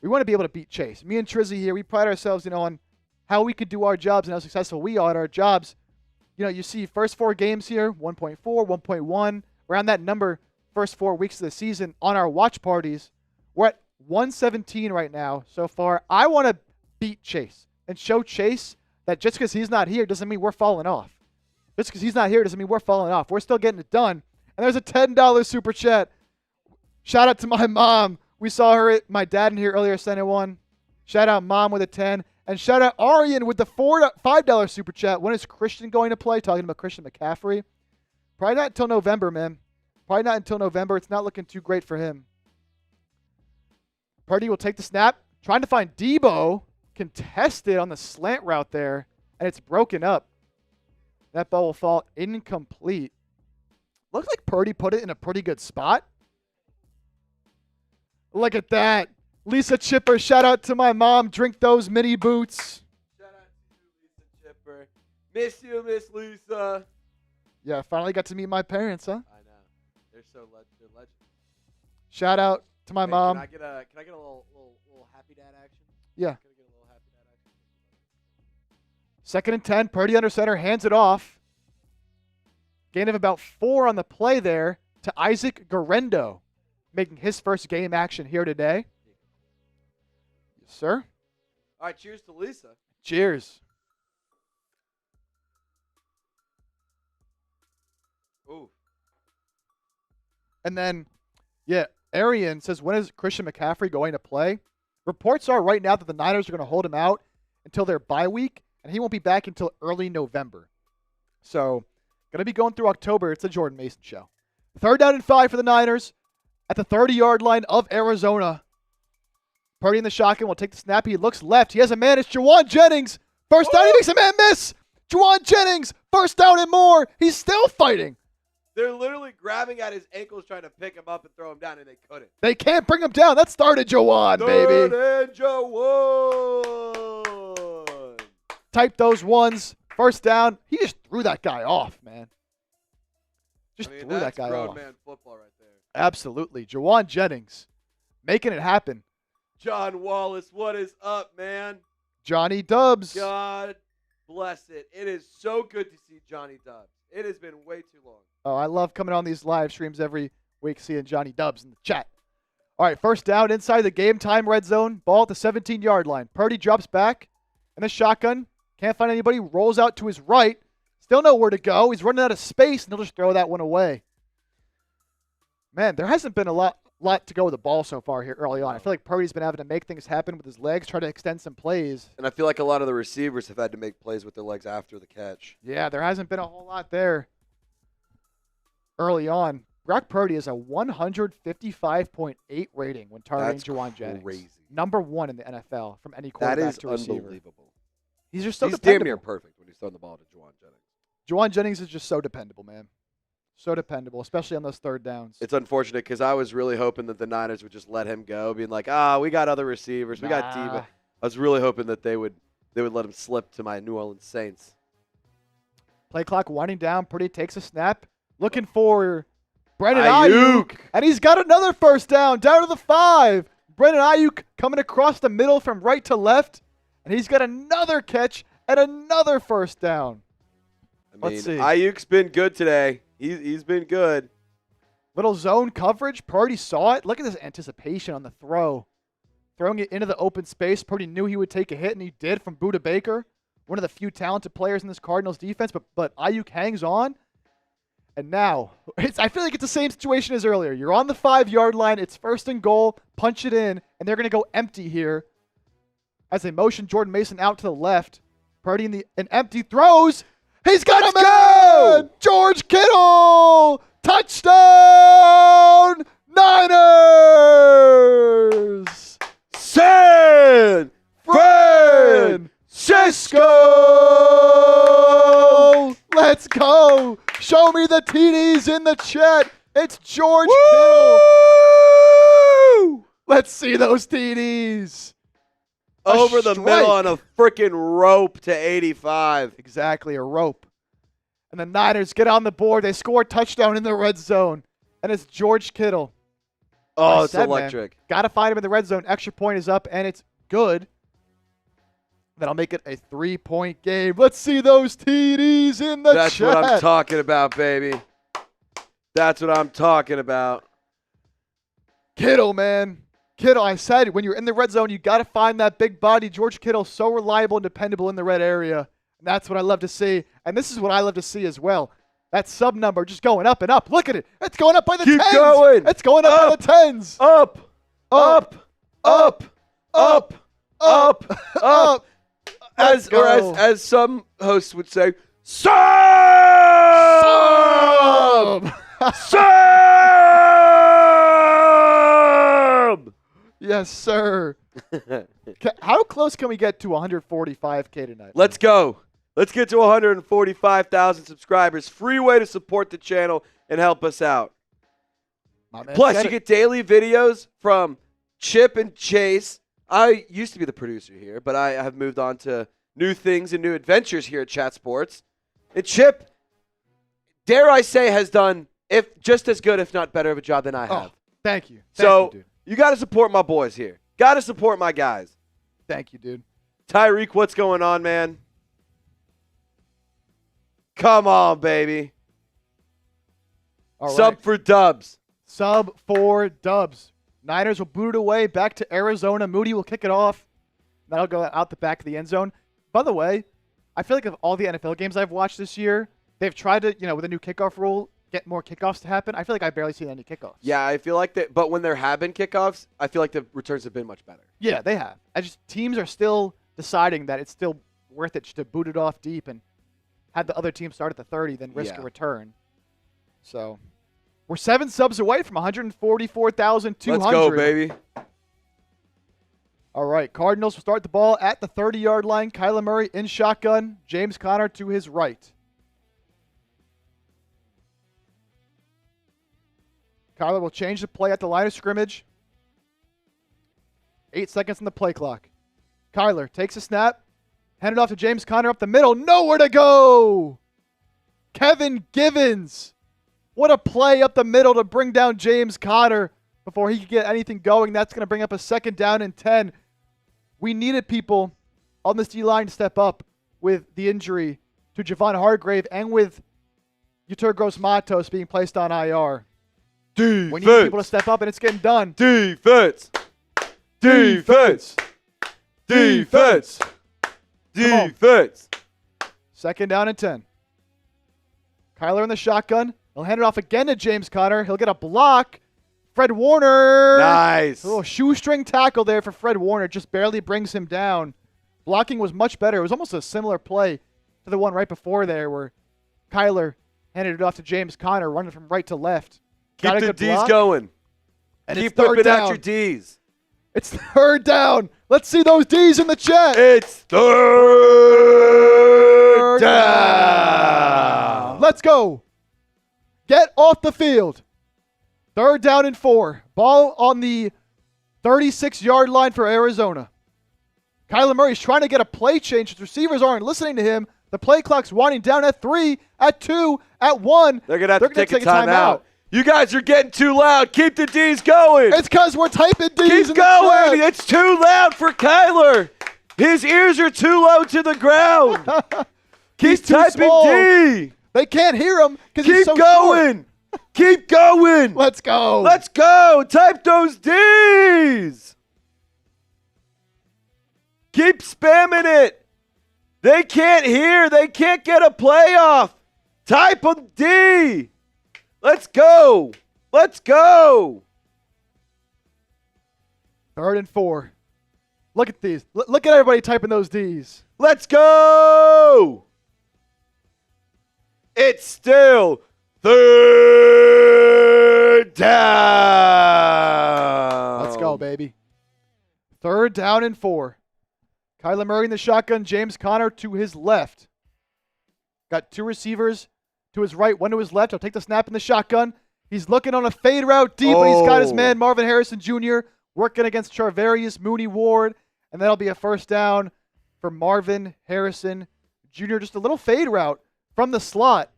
We want to be able to beat Chase. Me and Trizzy here, we pride ourselves, on how we could do our jobs and how successful we are at our jobs. You see first 4 games here, 1.4, 1.1, around that number, first 4 weeks of the season on our watch parties. We're at 117 right now so far. I want to beat Chase and show Chase that just because he's not here doesn't mean we're falling off. Just because he's not here doesn't mean we're falling off. We're still getting it done. And there's a $10 Super Chat. Shout out to my mom. We saw her, my dad in here earlier sent in one. Shout out Mom with a 10. And shout out Arian with the $5 Super Chat. When is Christian going to play? Talking about Christian McCaffrey. Probably not until November, man. Probably not until November. It's not looking too great for him. Purdy will take the snap. Trying to find Debo. Contested on the slant route there. And it's broken up. That ball will fall incomplete. Looks like Purdy put it in a pretty good spot. Look at that. Lisa Chipper, shout out to my mom. Drink those mini boots. Shout out to you, Lisa Chipper. Miss you, Miss Lisa. Yeah, finally got to meet my parents, huh? I know. They're they're legends. Shout out to my mom. Can I get a little happy dad action? Yeah. Can I get a little happy dad action? 2nd and 10. Purdy under center. Hands it off. Gain of about 4 on the play there to Isaac Garendo, making his first game action here today. Yes, sir. All right, cheers to Lisa. Cheers. Ooh. And then, yeah, Arian says, when is Christian McCaffrey going to play? Reports are right now that the Niners are going to hold him out until their bye week, and he won't be back until early November. So, going to be going through October. It's a Jordan Mason show. 3rd down and 5 for the Niners at the 30-yard line of Arizona. Purdy in the shotgun will take the snap. He looks left. He has a man. It's Jauan Jennings. First down. He makes a man miss. Jauan Jennings. First down and more. He's still fighting. They're literally grabbing at his ankles trying to pick him up and throw him down, and they couldn't. They can't bring him down. That started Jauan, baby. Third and Jauan. Type those ones. First down. He just threw that guy off, man. Threw that guy off. Man football right there. Absolutely. Jauan Jennings making it happen. John Wallace, what is up, man? Johnny Dubs. God bless it. It is so good to see Johnny Dubs. It has been way too long. Oh, I love coming on these live streams every week, seeing Johnny Dubs in the chat. All right, first down inside the game time red zone. Ball at the 17-yard line. Purdy drops back in the shotgun. Can't find anybody. Rolls out to his right. Still nowhere to go. He's running out of space, and he'll just throw that one away. Man, there hasn't been a lot to go with the ball so far here early on. I feel like Purdy's been having to make things happen with his legs, try to extend some plays. And I feel like a lot of the receivers have had to make plays with their legs after the catch. Yeah, there hasn't been a whole lot there early on. Brock Purdy is a 155.8 rating when targeting Jauan Jennings. Crazy. Number 1 in the NFL from any quarterback to receiver. That is unbelievable. He's just so He's dependable. damn near perfect when he's throwing the ball to Jauan Jennings. Jauan Jennings is just so dependable, man. So dependable, especially on those third downs. It's unfortunate because I was really hoping that the Niners would just let him go, being like, we got other receivers. We got Diva. I was really hoping that they would let him slip to my New Orleans Saints. Play clock winding down. Purdy takes a snap. Looking for Brandon Aiyuk. And he's got another first down to the 5. Brandon Aiyuk coming across the middle from right to left. And he's got another catch and another first down. Let's see. Aiyuk's been good today. He's been good. Little zone coverage. Purdy saw it. Look at this anticipation on the throw. Throwing it into the open space. Purdy knew he would take a hit, and he did from Budda Baker. One of the few talented players in this Cardinals defense, but Aiyuk hangs on. And now, I feel like it's the same situation as earlier. You're on the 5-yard line. It's 1st and goal. Punch it in, and they're going to go empty here. As they motion Jordan Mason out to the left. Purdy in an empty throws. He's got him in! George Kittle! Touchdown! Niners! San Francisco! Let's go! Show me the TDs in the chat. It's George Kittle. Let's see those TDs. Over the middle on a freaking rope to 85. Exactly, a rope. And the Niners get on the board. They score a touchdown in the red zone. And it's George Kittle. Oh, it's electric. Got to find him in the red zone. Extra point is up, and it's good. That'll make it a 3-point game. Let's see those TDs in the chat. That's what I'm talking about, baby. That's what I'm talking about. Kittle, man. Kittle, I said, when you're in the red zone, you got to find that big body. George Kittle, so reliable and dependable in the red area. And that's what I love to see. And this is what I love to see as well. That sub number just going up and up. Look at it. It's going up by the 10s. Keep going. It's going up by the 10s. Up. As some hosts would say, sub! Sam! Yes, sir. How close can we get to 145K tonight? Let's go. Let's get to 145,000 subscribers. Free way to support the channel and help us out. Plus, you get daily videos from Chip and Chase. I used to be the producer here, but I have moved on to new things and new adventures here at Chat Sports. And Chip, dare I say, has done just as good, if not better, of a job than I have. Thank you. So Thank you, dude. You got to support my boys here. Got to support my guys. Thank you, dude. Tyreek, what's going on, man? Come on, baby. All right. Sub for dubs. Sub for dubs. Niners will boot it away back to Arizona. Moody will kick it off. That'll go out the back of the end zone. By the way, I feel like of all the NFL games I've watched this year, they've tried to, with a new kickoff rule, get more kickoffs to happen. I feel like I've barely seen any kickoffs. Yeah, I feel like that. But when there have been kickoffs, I feel like the returns have been much better. Yeah, they have. Teams are still deciding that it's still worth it just to boot it off deep and have the other team start at the 30, then risk a return. So we're 7 subs away from 144,200. Let's go, baby. All right, Cardinals will start the ball at the 30-yard line. Kyler Murray in shotgun. James Conner to his right. Kyler will change the play at the line of scrimmage. 8 seconds on the play clock. Kyler takes a snap. Hand it off to James Conner up the middle. Nowhere to go. Kevin Givens. What a play up the middle to bring down James Conner before he could get anything going. That's going to bring up a 2nd down and 10. We needed people on this D-line to step up with the injury to Javon Hargrave and with Yetur Gross-Matos being placed on IR. Defense. We need people to step up, and it's getting done. Defense. Defense. Defense. Defense. 2nd down and 10. Kyler in the shotgun. He'll hand it off again to James Conner. He'll get a block. Fred Warner. Nice. A little shoestring tackle there for Fred Warner. Just barely brings him down. Blocking was much better. It was almost a similar play to the one right before there where Kyler handed it off to James Conner, running from right to left. Keep the D's going. And keep whipping out your D's. It's 3rd down. Let's see those D's in the chat. It's 3rd down. Let's go. Get off the field. 3rd down and 4. Ball on the 36-yard line for Arizona. Kyler Murray's trying to get a play change. His receivers aren't listening to him. The play clock's winding down at 3, at 2, at 1. They're going to have to take a timeout. You guys are getting too loud. Keep the D's going. It's because we're typing D's Keep going. It's too loud for Kyler. His ears are too low to the ground. Keep typing D. They can't hear him because he's so going. Keep going. Let's go. Let's go. Type those D's. Keep spamming it. They can't hear. They can't get a playoff. Type a D. Let's go. Let's go. 3rd and 4. Look at these. Look at everybody typing those D's. Let's go. It's still 3rd down. Let's go, baby. 3rd down and 4. Kyler Murray in the shotgun. James Conner to his left. Got 2 receivers to his right, 1 to his left. He'll take the snap in the shotgun. He's looking on a fade route deep, but he's got his man Marvin Harrison Jr. working against Charvarius Ward, and that'll be a 1st down for Marvin Harrison Jr. Just a little fade route from the slot.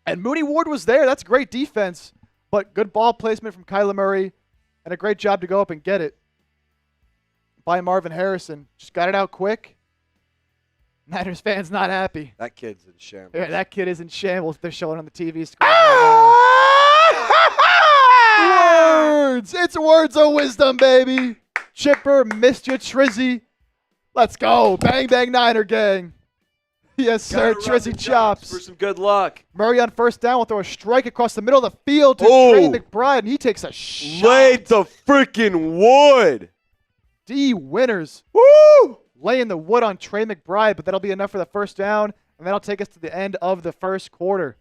And Mooney Ward was there. That's great defense, but good ball placement from Kyler Murray and a great job to go up and get it by Marvin Harrison. Just got it out quick. Niners fans not happy. That kid's in shambles. Yeah, that kid is in shambles. They're showing on the TV screen. Words! It's words of wisdom, baby. Chipper, missed you, Trizzy. Let's go. Bang, bang, Niner gang. Yes, sir. Trizzy chops. For some good luck. Murray on 1st down will throw a strike across the middle of the field to Trey McBride, and he takes a shot. Laid the freaking wood. D winners. Woo! Laying the wood on Trey McBride, but that'll be enough for the 1st down, and that'll take us to the end of the 1st quarter.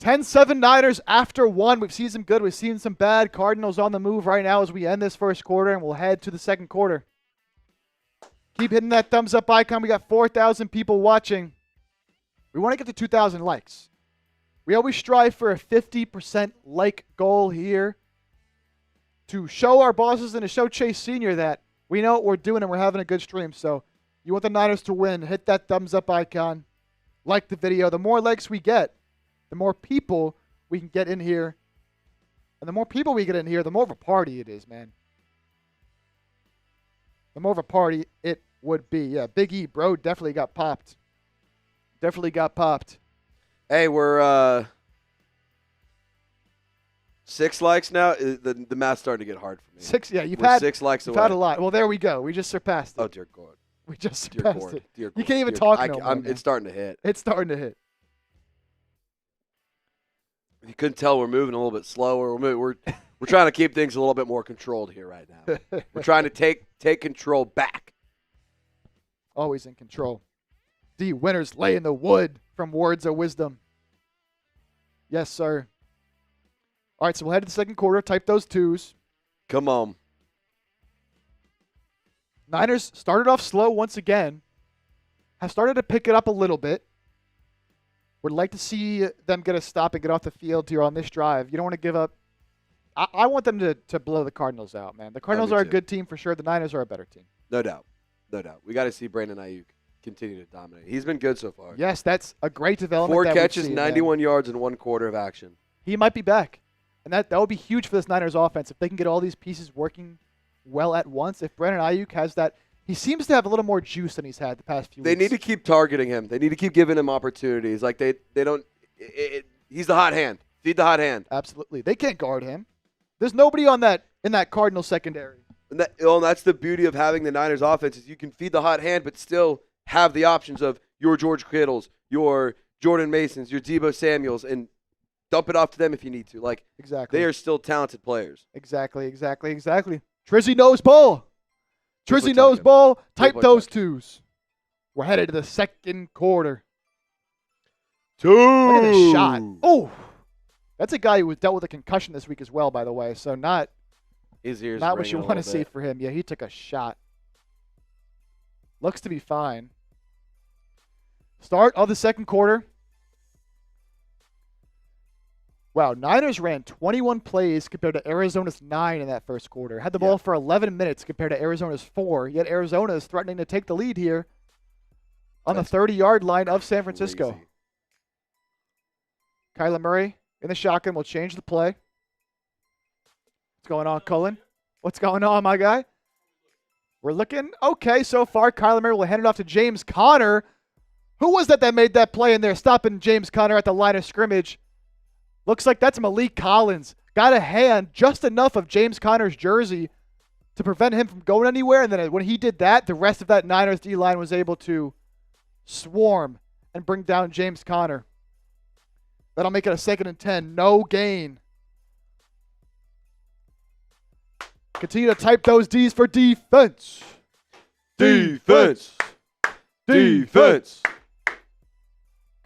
10-7 Niners after one. We've seen some good. We've seen some bad. Cardinals on the move right now as we end this first quarter, and we'll head to the second quarter. Keep hitting that thumbs up icon. We got 4,000 people watching. We want to get to 2,000 likes. We always strive for a 50% like goal here to show our bosses and to show Chase Sr. that we know what we're doing and we're having a good stream. So you want the Niners to win, hit that thumbs up icon, like the video. The more likes we get, the more people we can get in here. And the more people we get in here, the more of a party it is, man. The more of a party it would be. Yeah, Big E, bro, definitely got popped. Definitely got popped. Hey, we're 6 likes now. The math's starting to get hard for me. 6, yeah. We're had 6 likes you've away. had a lot. Well, there we go. We just surpassed it. Oh, dear God. We just surpassed Dear God. it. Dear God. You can't even Dear talk God. no more, It's starting to hit. It's starting to hit. If you couldn't tell, we're moving a little bit slower. We're trying to keep things a little bit more controlled here right now. We're trying to take control back. Always in control. D. Winners lay in the wood from Words of Wisdom. Yes, sir. All right, so we'll head to the second quarter. Type those 2s. Come on. Niners started off slow once again. Have started to pick it up a little bit. Would like to see them get a stop and get off the field here on this drive. You don't want to give up. I want them to blow the Cardinals out, man. The Cardinals are a good team for sure. The Niners are a better team. No doubt. No doubt. We got to see Brandon Aiyuk continue to dominate. He's been good so far. Yes, that's a great development. 4 catches, 91 yards in 1 quarter of action. He might be back. And that would be huge for this Niners offense if they can get all these pieces working well at once. If Brandon Aiyuk has that, he seems to have a little more juice than he's had the past few weeks. They need to keep targeting him. They need to keep giving him opportunities. Like they don't he's the hot hand. Feed the hot hand. Absolutely. They can't guard him. There's nobody in that Cardinal secondary. And that's the beauty of having the Niners offense is you can feed the hot hand but still have the options of your George Kittles, your Jordan Masons, your Deebo Samuels, and dump it off to them if you need to. Like, exactly. They are still talented players. Exactly. Trizzy knows ball. Trizzy knows ball. Type those 2s. We're headed to the second quarter. 2. Look at this shot. Oh, that's a guy who dealt with a concussion this week as well, by the way. So not what you want to see for him. Yeah, he took a shot. Looks to be fine. Start of the second quarter. Wow, Niners ran 21 plays compared to Arizona's 9 in that first quarter. Had the ball for 11 minutes compared to Arizona's 4. Yet Arizona is threatening to take the lead here on the 30-yard line of San Francisco. Kyler Murray in the shotgun will change the play. What's going on, Cullen? What's going on, my guy? We're looking okay so far. Kyler Murray will hand it off to James Conner. Who was that made that play in there, stopping James Conner at the line of scrimmage? Looks like that's Malik Collins. Got a hand just enough of James Conner's jersey to prevent him from going anywhere. And then when he did that, the rest of that Niners D-line was able to swarm and bring down James Conner. That'll make it a 2nd and 10. No gain. Continue to type those D's for defense. Defense. Defense.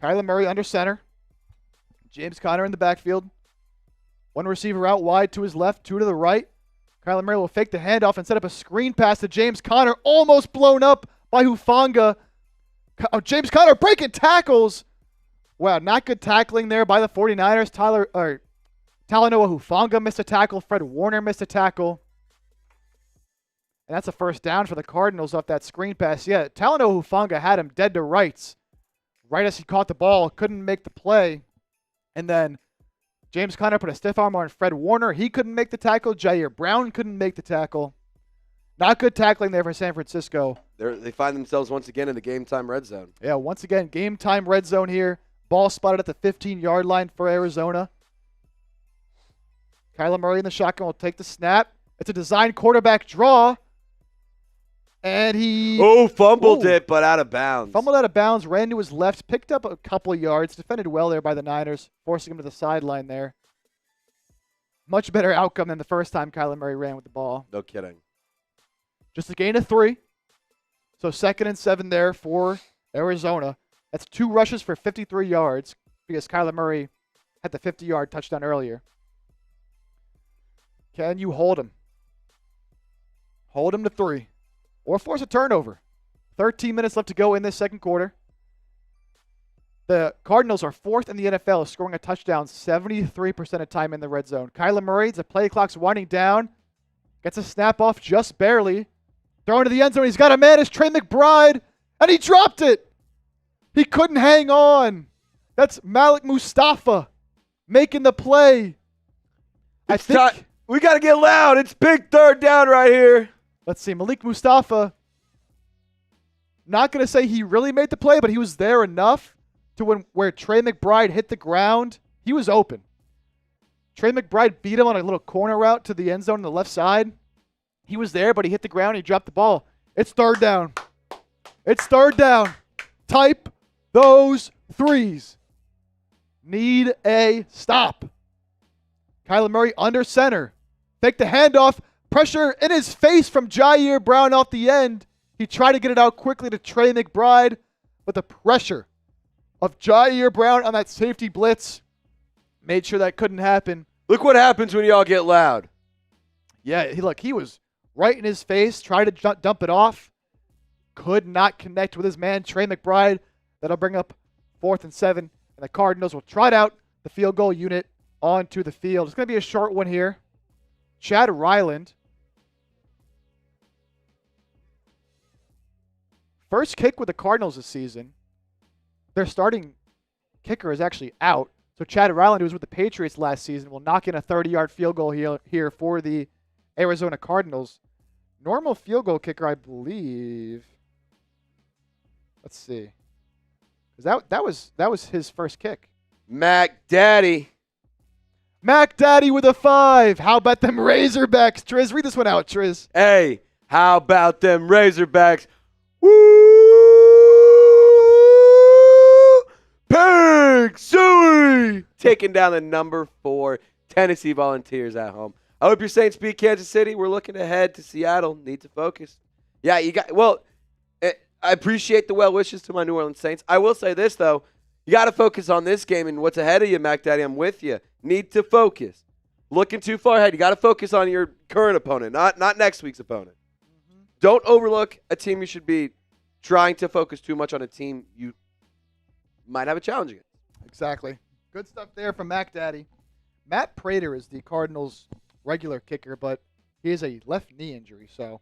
Kyler Murray under center. James Conner in the backfield. One receiver out wide to his left, 2 to the right. Kyler Murray will fake the handoff and set up a screen pass to James Conner, almost blown up by Hufanga. James Conner breaking tackles. Wow, not good tackling there by the 49ers. Talanoa Hufanga missed a tackle. Fred Warner missed a tackle. And that's a first down for the Cardinals off that screen pass. Yeah, Talanoa Hufanga had him dead to rights. Right as he caught the ball, couldn't make the play. And then James Conner put a stiff arm on Fred Warner. He couldn't make the tackle. Ji'Ayir Brown couldn't make the tackle. Not good tackling there for San Francisco. They find themselves once again in the game time red zone. Yeah, once again, game time red zone here. Ball spotted at the 15-yard line for Arizona. Kyler Murray in the shotgun will take the snap. It's a design quarterback draw. And he fumbled it, but out of bounds. Fumbled out of bounds, ran to his left, picked up a couple of yards, defended well there by the Niners, forcing him to the sideline there. Much better outcome than the first time Kyler Murray ran with the ball. No kidding. Just a gain of 3. So 2nd and 7 there for Arizona. That's 2 rushes for 53 yards because Kyler Murray had the 50-yard touchdown earlier. Can you hold him? Hold him to 3. Or force a turnover. 13 minutes left to go in this second quarter. The Cardinals are 4th in the NFL, scoring a touchdown 73% of time in the red zone. Kyler Murray, the play clock's winding down. Gets a snap off just barely. Throwing to the end zone. He's got a man. It's Trey McBride. And he dropped it. He couldn't hang on. That's Malik Mustafa making the play. We got to get loud. It's big third down right here. Let's see. Malik Mustafa, not going to say he really made the play, but he was there enough to where Trey McBride hit the ground. He was open. Trey McBride beat him on a little corner route to the end zone on the left side. He was there, but he hit the ground and he dropped the ball. It's third down. It's third down. Type those threes. Need a stop. Kyler Murray under center. Take the handoff. Pressure in his face from Ji'Ayir Brown off the end. He tried to get it out quickly to Trey McBride, but the pressure of Ji'Ayir Brown on that safety blitz made sure that couldn't happen. Look what happens when y'all get loud. Yeah, he was right in his face, tried to dump it off. Could not connect with his man, Trey McBride. That'll bring up 4th and 7. And the Cardinals will trot out the field goal unit onto the field. It's going to be a short one here. Chad Ryland. First kick with the Cardinals this season. Their starting kicker is actually out. So Chad Ryland, who was with the Patriots last season, will knock in a 30-yard field goal here for the Arizona Cardinals. Normal field goal kicker, I believe. Let's see. Because that was his first kick. Mac Daddy. Mac Daddy with a 5. How about them Razorbacks? Triz, read this one out, Triz. Hey, how about them Razorbacks? Woo! Pig Suey! Taking down the number 4 Tennessee Volunteers at home. I hope your Saints beat Kansas City. We're looking ahead to Seattle. Need to focus. Yeah, I appreciate the well wishes to my New Orleans Saints. I will say this, though. You got to focus on this game and what's ahead of you, Mac Daddy. I'm with you. Need to focus. Looking too far ahead. You got to focus on your current opponent, not next week's opponent. Mm-hmm. Don't overlook a team you should be trying to focus too much on a team you might have a challenge against. Exactly. Good stuff there from Mac Daddy. Matt Prater is the Cardinals' regular kicker, but he has a left knee injury, so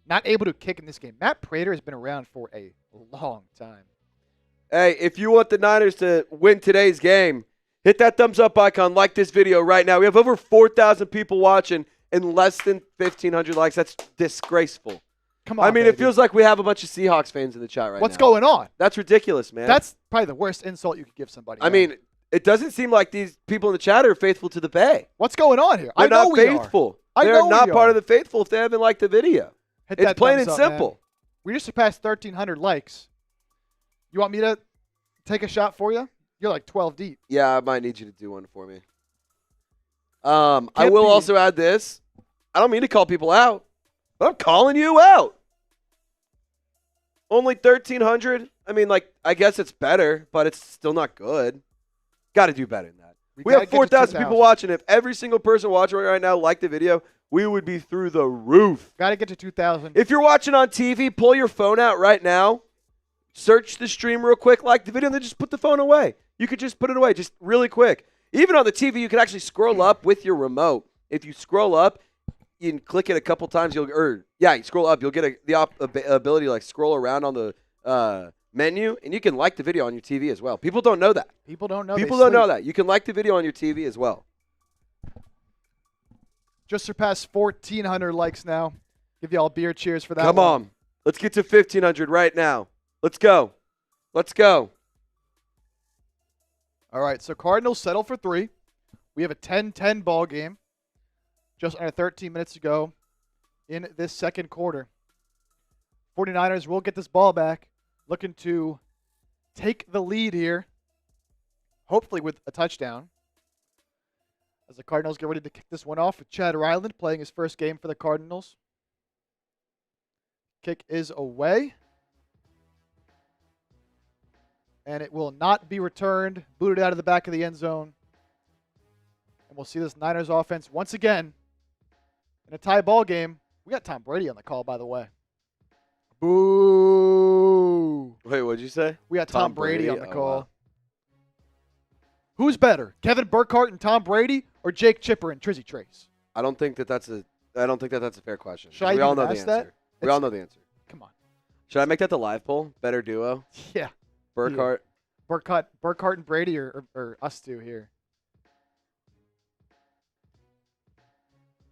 not able to kick in this game. Matt Prater has been around for a long time. Hey, if you want the Niners to win today's game, hit that thumbs up icon, like this video right now. We have over 4,000 people watching and less than 1,500 likes. That's disgraceful. Come on, I mean, baby. It feels like we have a bunch of Seahawks fans in the chat right now. What's going on? That's ridiculous, man. That's probably the worst insult you could give somebody. I mean, it doesn't seem like these people in the chat are faithful to the Bay. What's going on here? They're not faithful. They're not part of the faithful if they haven't liked the video. It's plain and simple. Man. We just surpassed 1,300 likes. You want me to take a shot for you? You're like 12 deep. Yeah, I might need you to do one for me. I will also add this. I don't mean to call people out, but I'm calling you out. Only 1,300. I mean, I guess it's better, but it's still not good. Got to do better than that. We have 4,000 people watching. If every single person watching right now liked the video, we would be through the roof. Got to get to 2,000. If you're watching on TV, pull your phone out right now. Search the stream real quick, like the video, and then just put the phone away. You could just put it away, just really quick. Even on the TV, you can actually scroll up with your remote. If you scroll up, you can click it a couple times. You scroll up. You'll get the ability to scroll around on the menu, and you can like the video on your TV as well. People don't know that. People don't know that. You can like the video on your TV as well. Just surpassed 1,400 likes now. Give you all beer cheers for that. Come on. Let's get to 1,500 right now. Let's go. All right, so Cardinals settle for 3. We have a 10-10 ball game. Just under 13 minutes to go in this second quarter. 49ers will get this ball back, looking to take the lead here, hopefully with a touchdown. As the Cardinals get ready to kick this one off with Chad Ryland playing his first game for the Cardinals. Kick is away. And it will not be returned. Booted out of the back of the end zone And we'll see this Niners offense once again in a tie ball game. We got Tom Brady on the call, by the way. Boo. Wait, what'd you say? We got Tom Brady on the call. Wow. Who's better, Kevin Burkhardt and Tom Brady, or Jake Chipper and Trizzy Trace? I don't think that's a fair question. Should I we all even know the ask answer. that? We all know the answer. Come on. Should I make that the live poll? Better duo? Yeah. Burkhardt. Burkhardt and Brady, or us two here.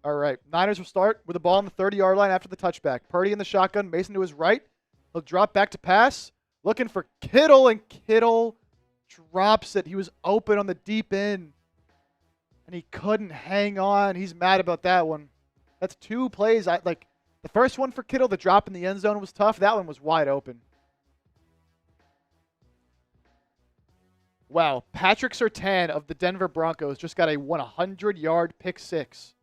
All right. Niners will start with the ball on the 30-yard line after the touchback. Purdy in the shotgun. Mason to his right. He'll drop back to pass. Looking for Kittle, and Kittle drops it. He was open on the deep end, and he couldn't hang on. He's mad about that one. That's 2 plays. The first one for Kittle, the drop in the end zone was tough. That one was wide open. Wow. Patrick Surtain of the Denver Broncos just got a 100-yard pick six.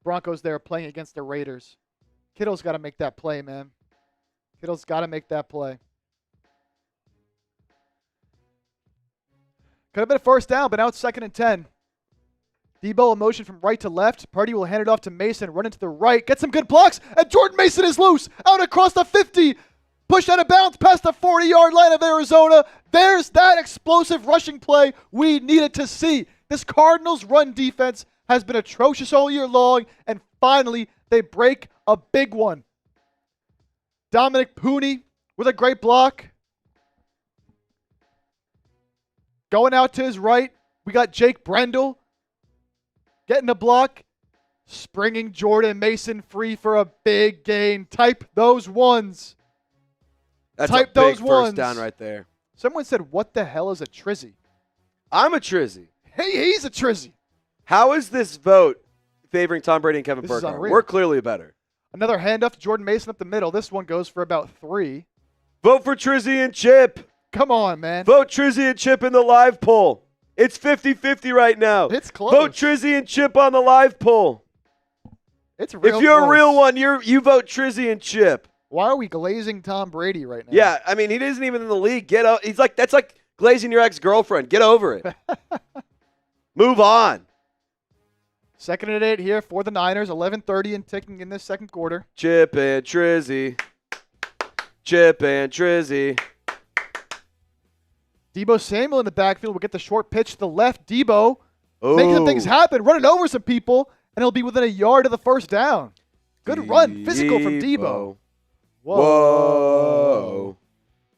Broncos there playing against the Raiders. Kittle's got to make that play, man. Kittle's got to make that play. Could have been a first down, but now it's 2nd and 10. Debo in motion from right to left. Purdy will hand it off to Mason, run into the right, get some good blocks, and Jordan Mason is loose, out across the 50, pushed out of bounds past the 40-yard line of Arizona. There's that explosive rushing play we needed to see. This Cardinals run defense has been atrocious all year long, and finally they break a big one. Dominick Puni with a great block. Going out to his right, we got Jake Brendel getting a block, springing Jordan Mason free for a big gain. Type those ones. That's Type a big those first ones. down right there. Someone said, what the hell is a trizzy? I'm a trizzy. Hey, he's a trizzy. How is this vote favoring Tom Brady and Kevin This is Burkhardt? unreal. We're clearly better. Another handoff to Jordan Mason up the middle. This one goes for about 3. Vote for Trizzy and Chip. Come on, man. Vote Trizzy and Chip in the live poll. It's 50-50 right now. It's close. Vote Trizzy and Chip on the live poll. It's real If you're close. a real one, you vote Trizzy and Chip. Why are we glazing Tom Brady right now? Yeah, I mean, he isn't even in the league. That's like glazing your ex-girlfriend. Get over it. Move on. 2nd and 8 here for the Niners. 11:30 and ticking in this second quarter. Chip and Trizzy. Chip and Trizzy. Debo Samuel in the backfield will get the short pitch to the left. Debo making some Ooh. things happen, running over some people, and he'll be within a yard of the first down. Good run. Physical from Debo. Whoa.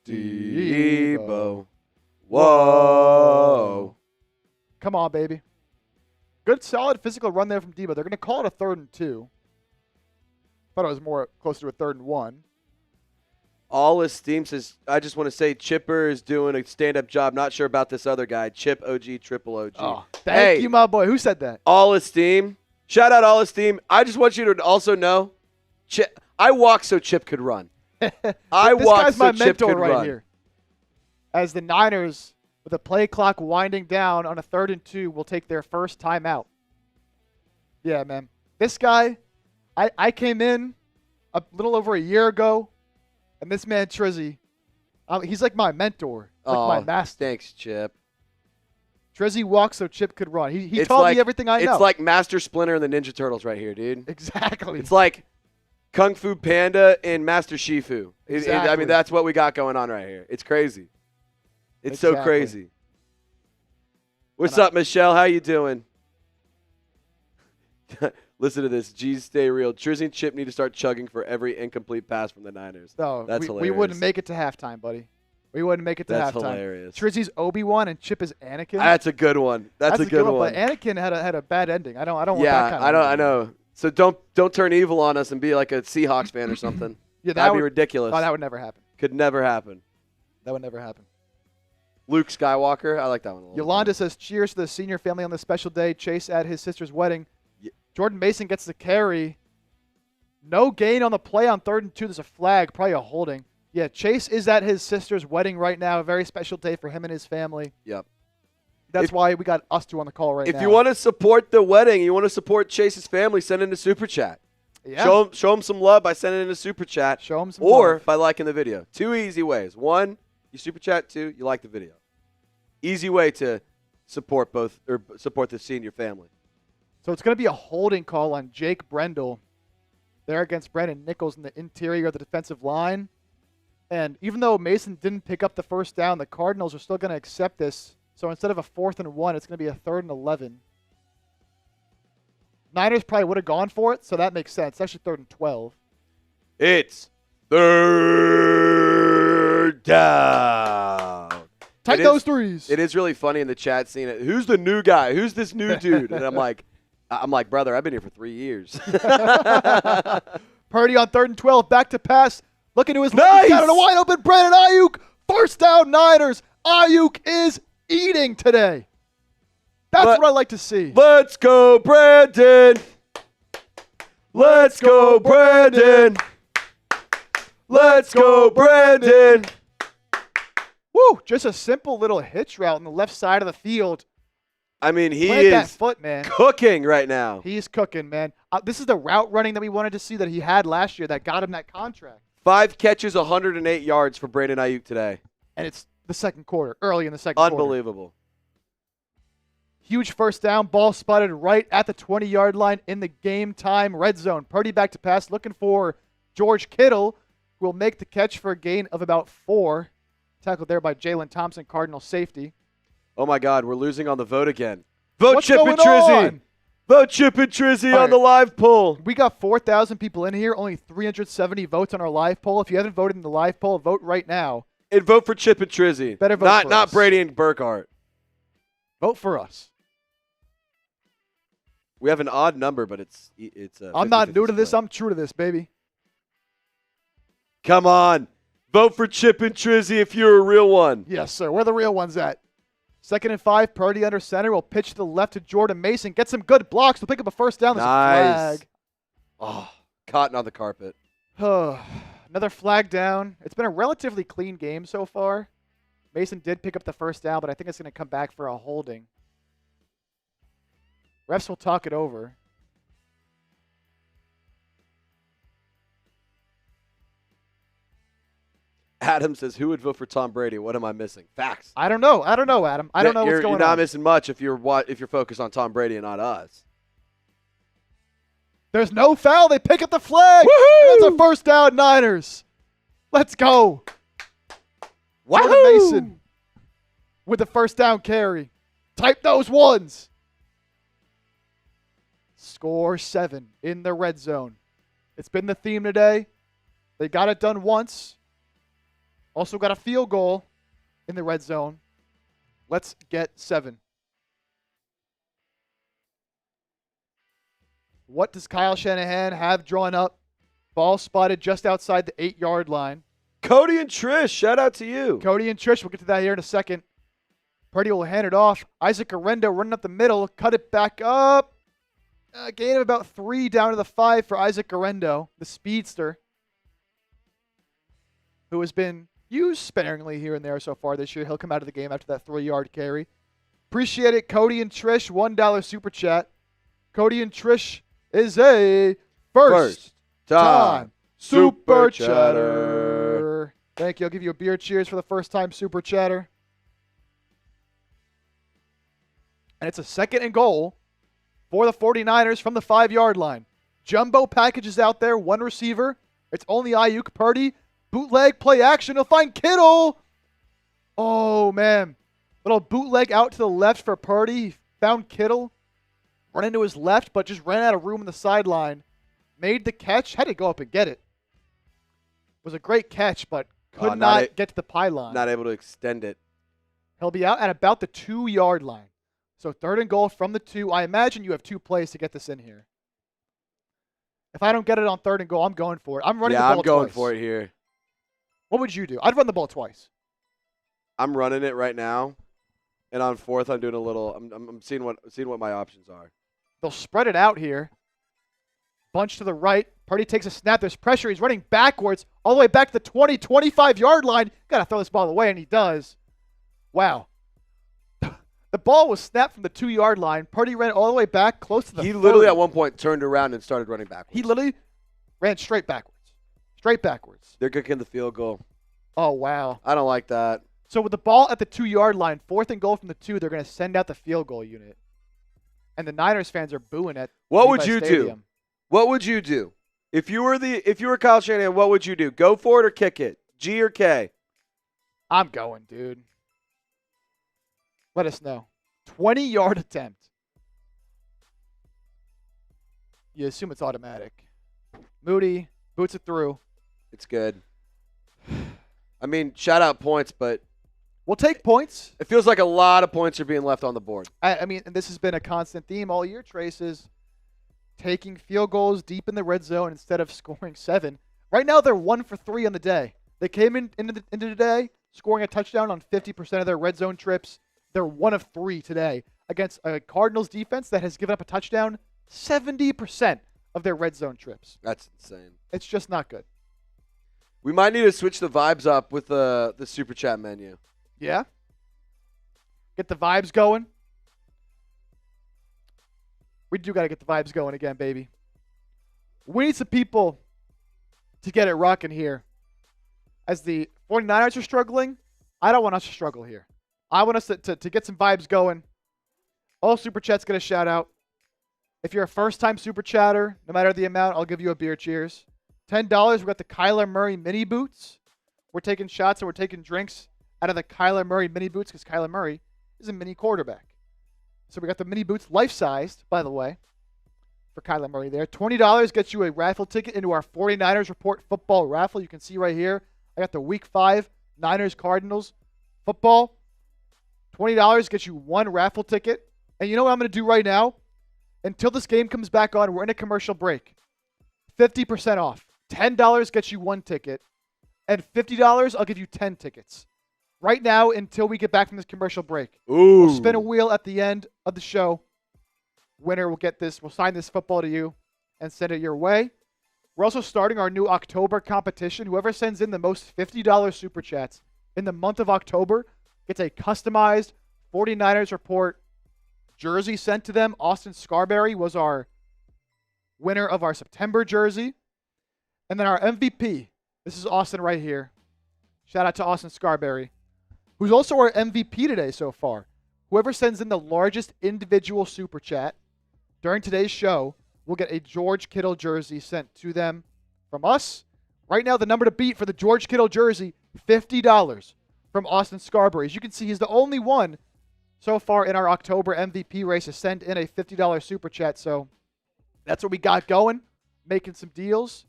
Debo. Whoa. Come on, baby. Good, solid physical run there from Debo. They're going to call it a 3rd and 2. Thought it was more closer to a 3rd and 1. All esteem says, I just want to say Chipper is doing a stand-up job. Not sure about this other guy. Chip OG, Triple OG. Oh, thank you, my boy. Who said that? All esteem. Shout out All esteem. I just want you to also know, I walk so Chip could run. This walk guy's so my Chip mentor could right run. here. As the Niners, with the play clock winding down on a 3rd and 2, will take their first timeout. Yeah, man. This guy, I came in a little over a year ago, and this man, Trizzy, he's like my mentor, like my master. Thanks, Chip. Trizzy walks so Chip could run. He It's taught like- me everything I know. It's like Master Splinter and the Ninja Turtles right here, dude. Exactly. It's like Kung Fu Panda and Master Shifu. I Exactly. mean, that's what we got going on right here. It's crazy. It's so Exactly. crazy. What's up, Michelle? How you doing? Listen to this. G's stay real. Trizzy and Chip need to start chugging for every incomplete pass from the Niners. No, That's we hilarious. wouldn't make it to halftime, buddy. We wouldn't make it to That's halftime. hilarious. Trizzy's Obi-Wan and Chip is Anakin. That's a good one. That's a good one. But Anakin had a bad ending. I don't want that Yeah, kind I of don't. I ending. know. So don't turn evil on us and be like a Seahawks fan or something. Yeah, That'd be would, ridiculous. Oh, that would never happen. Could never happen. That would never happen. Luke Skywalker. I like that one a little. Yolanda says, cheers to the senior family on this special day. Chase at his sister's wedding. Yeah. Jordan Mason gets the carry. No gain on the play on 3rd and 2. There's a flag, probably a holding. Yeah, Chase is at his sister's wedding right now. A very special day for him and his family. Yep. That's why we got us two on the call right now. If you want to support the wedding, you want to support Chase's family, send in a super chat. yeah. Show him some love by sending in a super chat. Show him some Or love. by liking the video. 2 easy ways. 1, you super chat. 2, you like the video. Easy way to support the senior family. So it's going to be a holding call on Jake Brendel there against Brandon Nichols in the interior of the defensive line. And even though Mason didn't pick up the first down, the Cardinals are still going to accept this. So instead of a 4th and 1, it's going to be a 3rd and 11. Niners probably would have gone for it, so that makes sense. It's actually 3rd and 12. It's 3rd down. Tight those threes. It is really funny in the chat seeing it. Who's the new guy? Who's this new dude? And I'm like, brother, I've been here for 3 years. Purdy on 3rd and 12, back to pass. Looking to his nice. left, down on a wide open Brandon Aiyuk. First down Niners. Aiyuk is eating today. That's what I like to see. Let's go, Brandon. Let's go, Brandon. Let's go, Brandon. Woo! Just a simple little hitch route on the left side of the field. I mean, he Plant that is foot, man. cooking right now. He's cooking, man. This is the route running that we wanted to see that he had last year that got him that contract. 5 catches, 108 yards for Brandon Aiyuk today. And it's the second quarter, early in the second quarter. Unbelievable. Huge first down, ball spotted right at the 20-yard line in the game time red zone. Purdy back to pass, looking for George Kittle, who will make the catch for a gain of about 4. Tackled there by Jalen Thompson, Cardinal safety. Oh, my God, we're losing on the vote again. Vote What's Chip going and Trizzy. on? Vote Chip and Trizzy All on the live poll. We got 4,000 people in here, only 370 votes on our live poll. If you haven't voted in the live poll, vote right now. And vote for Chip and Trizzy. Better vote for Not us. Brady and Burkhardt. Vote for us. We have an odd number, but it's I'm not 50-50 new to this. split. I'm true to this, baby. Come on. Vote for Chip and Trizzy if you're a real one. Yes, sir. Where are the real ones at? 2nd and 5. Purdy under center. Will pitch to the left to Jordan Mason. Get some good blocks. We'll pick up a first down. There's a flag. Oh, cotton on the carpet. Another flag down. It's been a relatively clean game so far. Mason did pick up the first down, but I think it's going to come back for a holding. Refs will talk it over. Adam says, who would vote for Tom Brady? What am I missing? Facts. I don't know, Adam. I don't know what's going You're not on. missing much if you're focused on Tom Brady and not us. There's no foul. They pick up the flag. Woohoo! That's a first down, Niners. Let's go. Jordan Wahoo! Mason with the first down carry. Type those ones. Score 7 in the red zone. It's been the theme today. They got it done once. Also got a field goal in the red zone. Let's get 7. What does Kyle Shanahan have drawn up? Ball spotted just outside the 8-yard line. Cody and Trish, shout out to you. Cody and Trish, we'll get to that here in a second. Purdy will hand it off. Isaac Arendo running up the middle. Cut it back up. A gain of about 3 down to the 5 for Isaac Arendo, the speedster, who has been used sparingly here and there so far this year. He'll come out of the game after that 3-yard carry. Appreciate it, Cody and Trish. $1 super chat. Cody and Trish is a first time super chatter. Thank you. I'll give you a beer cheers for the first time super chatter. And it's a 2nd and goal for the 49ers from the 5-yard line. Jumbo packages out there, 1 receiver. It's only Aiyuk. Purdy, bootleg, play action. He'll find Kittle. Oh, man. Little bootleg out to the left for Purdy. Found Kittle. Run into his left, but just ran out of room on the sideline. Made the catch. Had to go up and get it. Was a great catch, but could not get to the pylon. Not able to extend it. He'll be out at about the 2-yard line. So 3rd and goal from the 2. I imagine you have 2 plays to get this in here. If I don't get it on 3rd and goal, I'm going for it. I'm running the ball I'm going twice. for it here. What would you do? I'd run the ball twice. I'm running it right now, and on 4th, I'm doing a little. I'm seeing what my options are. They'll spread it out here. Bunch to the right. Purdy takes a snap. There's pressure. He's running backwards all the way back to the 20, 25-yard line. Got to throw this ball away, and he does. Wow. The ball was snapped from the 2-yard line. Purdy ran all the way back close to the 30. He literally at one point turned around and started running backwards. He literally ran straight backwards. Straight backwards. They're kicking the field goal. Oh, wow. I don't like that. So with the ball at the 2-yard line, 4th and goal from the 2, they're going to send out the field goal unit. And the Niners fans are booing at What Levi would you Stadium. do? What would you do? If you were Kyle Shanahan, what would you do? Go for it or kick it? G or K? I'm going, dude. Let us know. 20-yard attempt. You assume it's automatic. Moody boots it through. It's good. I mean, shout out points, but we'll take points. It feels like a lot of points are being left on the board. I mean, and this has been a constant theme all year, Trace, is taking field goals deep in the red zone instead of scoring 7. Right now, they're 1 for 3 on the day. They came into the day scoring a touchdown on 50% of their red zone trips. They're 1 of 3 today against a Cardinals defense that has given up a touchdown 70% of their red zone trips. That's insane. It's just not good. We might need to switch the vibes up with the Super Chat menu. Yeah? Get the vibes going. We do got to get the vibes going again, baby. We need some people to get it rocking here. As the 49ers are struggling, I don't want us to struggle here. I want us to get some vibes going. All Super Chats get a shout out. If you're a first-time Super Chatter, no matter the amount, I'll give you a beer cheers. $10, we got the Kyler Murray mini boots. We're taking shots and we're taking drinks out of the Kyler Murray mini boots because Kyler Murray is a mini quarterback. So we got the mini boots, life-sized, by the way, for Kyler Murray there. $20 gets you a raffle ticket into our 49ers Report football raffle. You can see right here, I got the Week 5 Niners Cardinals football. $20 gets you 1 raffle ticket. And you know what I'm going to do right now? Until this game comes back on, we're in a commercial break. 50% off. $10 gets you 1 ticket. And $50, I'll give you 10 tickets. Right now, until we get back from this commercial break. Ooh. We'll spin a wheel at the end of the show. Winner will get this. We'll sign this football to you and send it your way. We're also starting our new October competition. Whoever sends in the most $50 Super Chats in the month of October gets a customized 49ers Report jersey sent to them. Austin Scarberry was our winner of our September jersey. And then our MVP. This is Austin right here. Shout out to Austin Scarberry, who's also our MVP today so far. Whoever sends in the largest individual Super Chat during today's show will get a George Kittle jersey sent to them from us. Right now, the number to beat for the George Kittle jersey, $50 from Austin Scarberry. As you can see, he's the only one so far in our October MVP race to send in a $50 Super Chat. So that's what we got going, making some deals.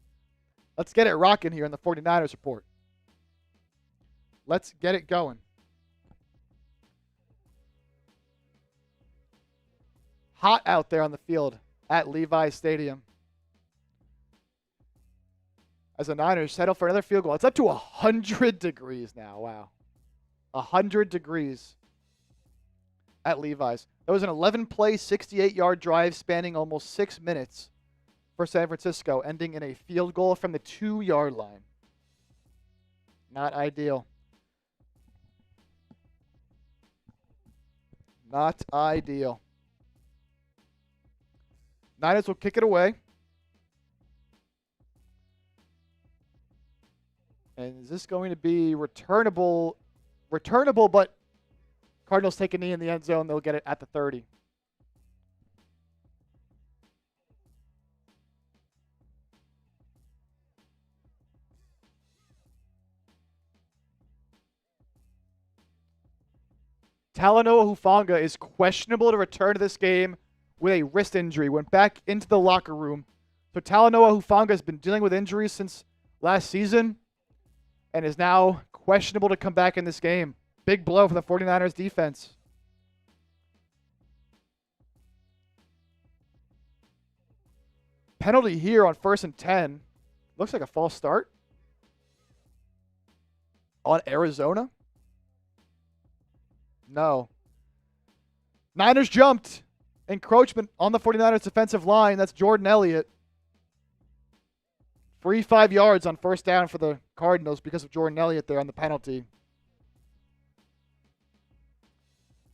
Let's get it rocking here in the 49ers Report. Let's get it going. Hot out there on the field at Levi Stadium. As the Niners settle for another field goal. It's up to 100 degrees now. Wow. 100 degrees at Levi's. That was an 11-play, 68-yard drive spanning almost 6 minutes for San Francisco, ending in a field goal from the 2-yard line. Not ideal. Not ideal. Niners will kick it away. And is this going to be returnable? Returnable, but Cardinals take a knee in the end zone. They'll get it at the 30. Talanoa Hufanga is questionable to return to this game with a wrist injury. Went back into the locker room. So Talanoa Hufanga has been dealing with injuries since last season and is now questionable to come back in this game. Big blow for the 49ers defense. Penalty here on 1st and 10. Looks like a false start on Arizona. No. Niners jumped. Encroachment on the 49ers defensive line. That's Jordan Elliott. Free 5 yards on 1st down for the Cardinals because of Jordan Elliott there on the penalty.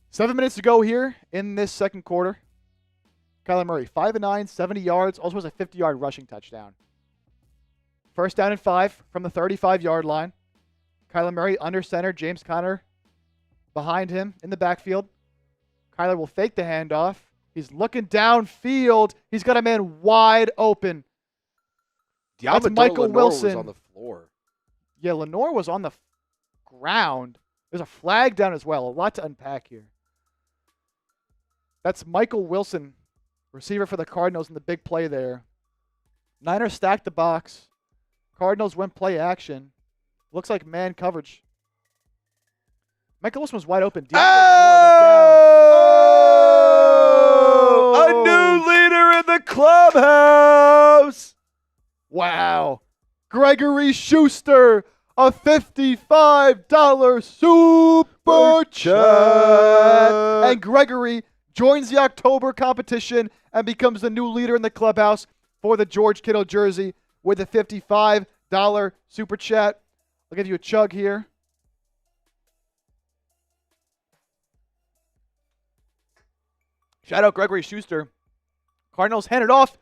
7 minutes to go here in this second quarter. Kyler Murray, 5 of 9, 70 yards. Also has a 50-yard rushing touchdown. 1st down and 5 from the 35-yard line. Kyler Murray under center. James Conner behind him in the backfield. Kyler will fake the handoff. He's looking downfield. He's got a man wide open. That's Michael Lenoir Wilson. was on the floor. Yeah, Lenoir was on the ground. There's a flag down as well. A lot to unpack here. That's Michael Wilson, receiver for the Cardinals, in the big play there. Niners stack the box. Cardinals win play action. Looks like man coverage. Michael Wilson was wide open. A new leader in the clubhouse. Wow. Gregory Schuster, a $55 super chat. And Gregory joins the October competition and becomes the new leader in the clubhouse for the George Kittle jersey with a $55 super chat. I'll give you a chug here. Shout out Gregory Schuster. Cardinals hand it off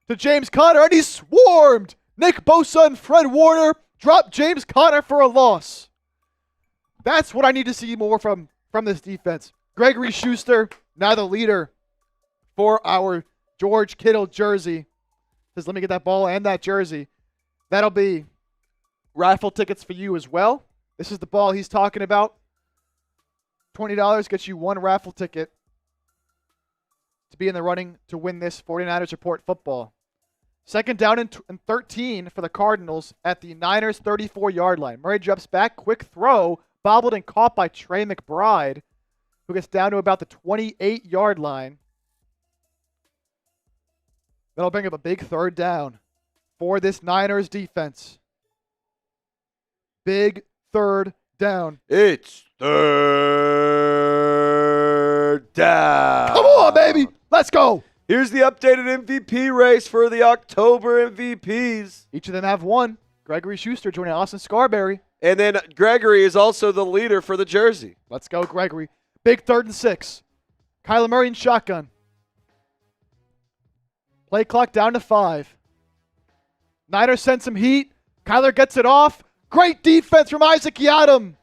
to James Conner, and he's swarmed. Nick Bosa and Fred Warner drop James Conner for a loss. That's what I need to see more from this defense. Gregory Schuster, now the leader for our George Kittle jersey. Says, let me get that ball and that jersey. That'll be raffle tickets for you as well. This is the ball he's talking about. $20 gets you one raffle ticket to be in the running to win this 49ers Report football. Second down and 13 for the Cardinals at the Niners' 34-yard line. Murray jumps back, quick throw, bobbled and caught by Trey McBride, who gets down to about the 28-yard line. That'll bring up a big third down for this Niners defense. Big third down. It's third down. Come on, baby. Let's go. Here's the updated MVP race for the October MVPs. Each of them have one. Gregory Schuster joining Austin Scarberry. And then Gregory is also the leader for the jersey. Let's go, Gregory. Big 3rd and 6. Kyler Murray in shotgun. Play clock down to 5. Niners send some heat. Kyler gets it off. Great defense from Isaac Yiadom.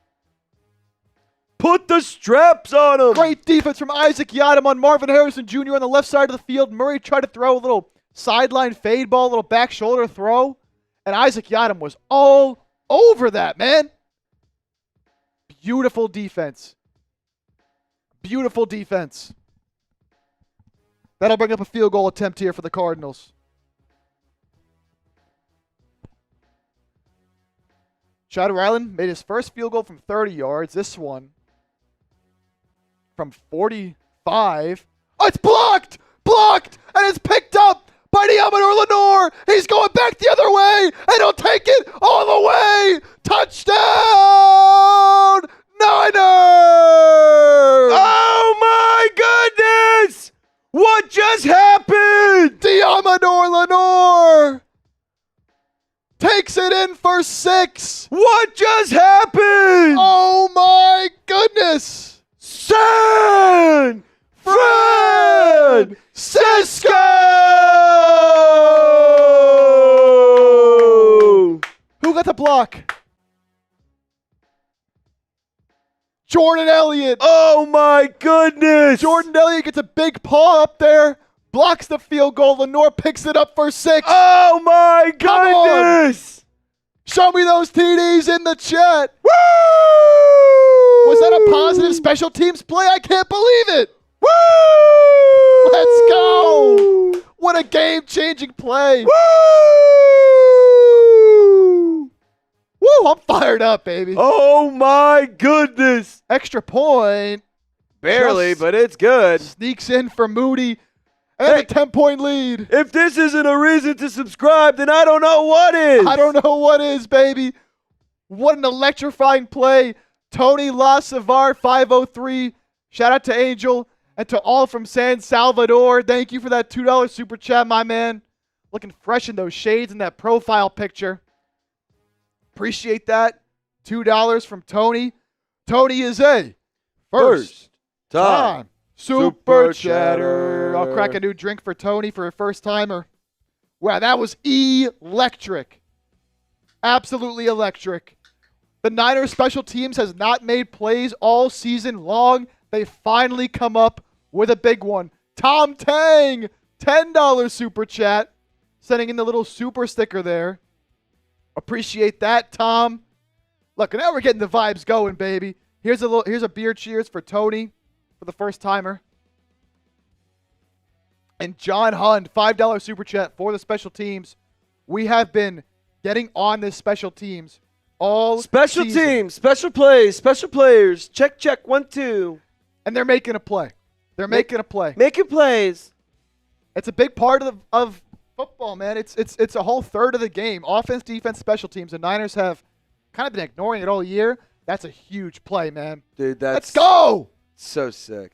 Put the straps on him. Great defense from Isaac Yiadom on Marvin Harrison Jr. on the left side of the field. Murray tried to throw a little sideline fade ball, a little back shoulder throw. And Isaac Yiadom was all over that, man. Beautiful defense. Beautiful defense. That'll bring up a field goal attempt here for the Cardinals. Shadow Island made his first field goal from 30 yards. This one from 45. Oh, it's blocked! Blocked! And it's picked up by Deommodore Lenoir. He's going back the other way, and he'll take it all the way. Touchdown! Niners! Oh, my goodness! What just happened? Deommodore Lenoir takes it in for 6. What just happened? Oh, my goodness. San Francisco! Who got the block? Jordan Elliott. Oh, my goodness. Jordan Elliott gets a big paw up there, blocks the field goal. Lenoir picks it up for 6. Oh, my goodness. Show me those TDs in the chat. Woo! Was that a positive special teams play? I can't believe it. Woo! Let's go. What a game-changing play. Woo! Woo, I'm fired up, baby. Oh, my goodness. Extra point. Barely, Just but it's good. sneaks in for Moody. And a 10-point lead. If this isn't a reason to subscribe, then I don't know what is. I don't know what is, baby. What an electrifying play. Tony La Savar, 503. Shout out to Angel and to all from San Salvador. Thank you for that $2 super chat, my man. Looking fresh in those shades and that profile picture. Appreciate that. $2 from Tony. Tony is a first time super chatter. I'll crack a new drink for Tony for a first timer. Wow, that was electric. Absolutely electric. The Niners special teams has not made plays all season long. They finally come up with a big one. Tom Tang, $10 super chat, sending in the little super sticker there. Appreciate that, Tom. Look, now we're getting the vibes going, baby. Here's a beer cheers for Tony for the first timer. And John Hund, $5 super chat for the special teams. We have been getting on this special teams all Special season. teams, special plays, special players. Check, 1, 2. And they're making a play. They're making a play. Making plays. It's a big part of football, man. It's a whole third of the game. Offense, defense, special teams. The Niners have kind of been ignoring it all year. That's a huge play, man. Dude, that's Let's go. so sick.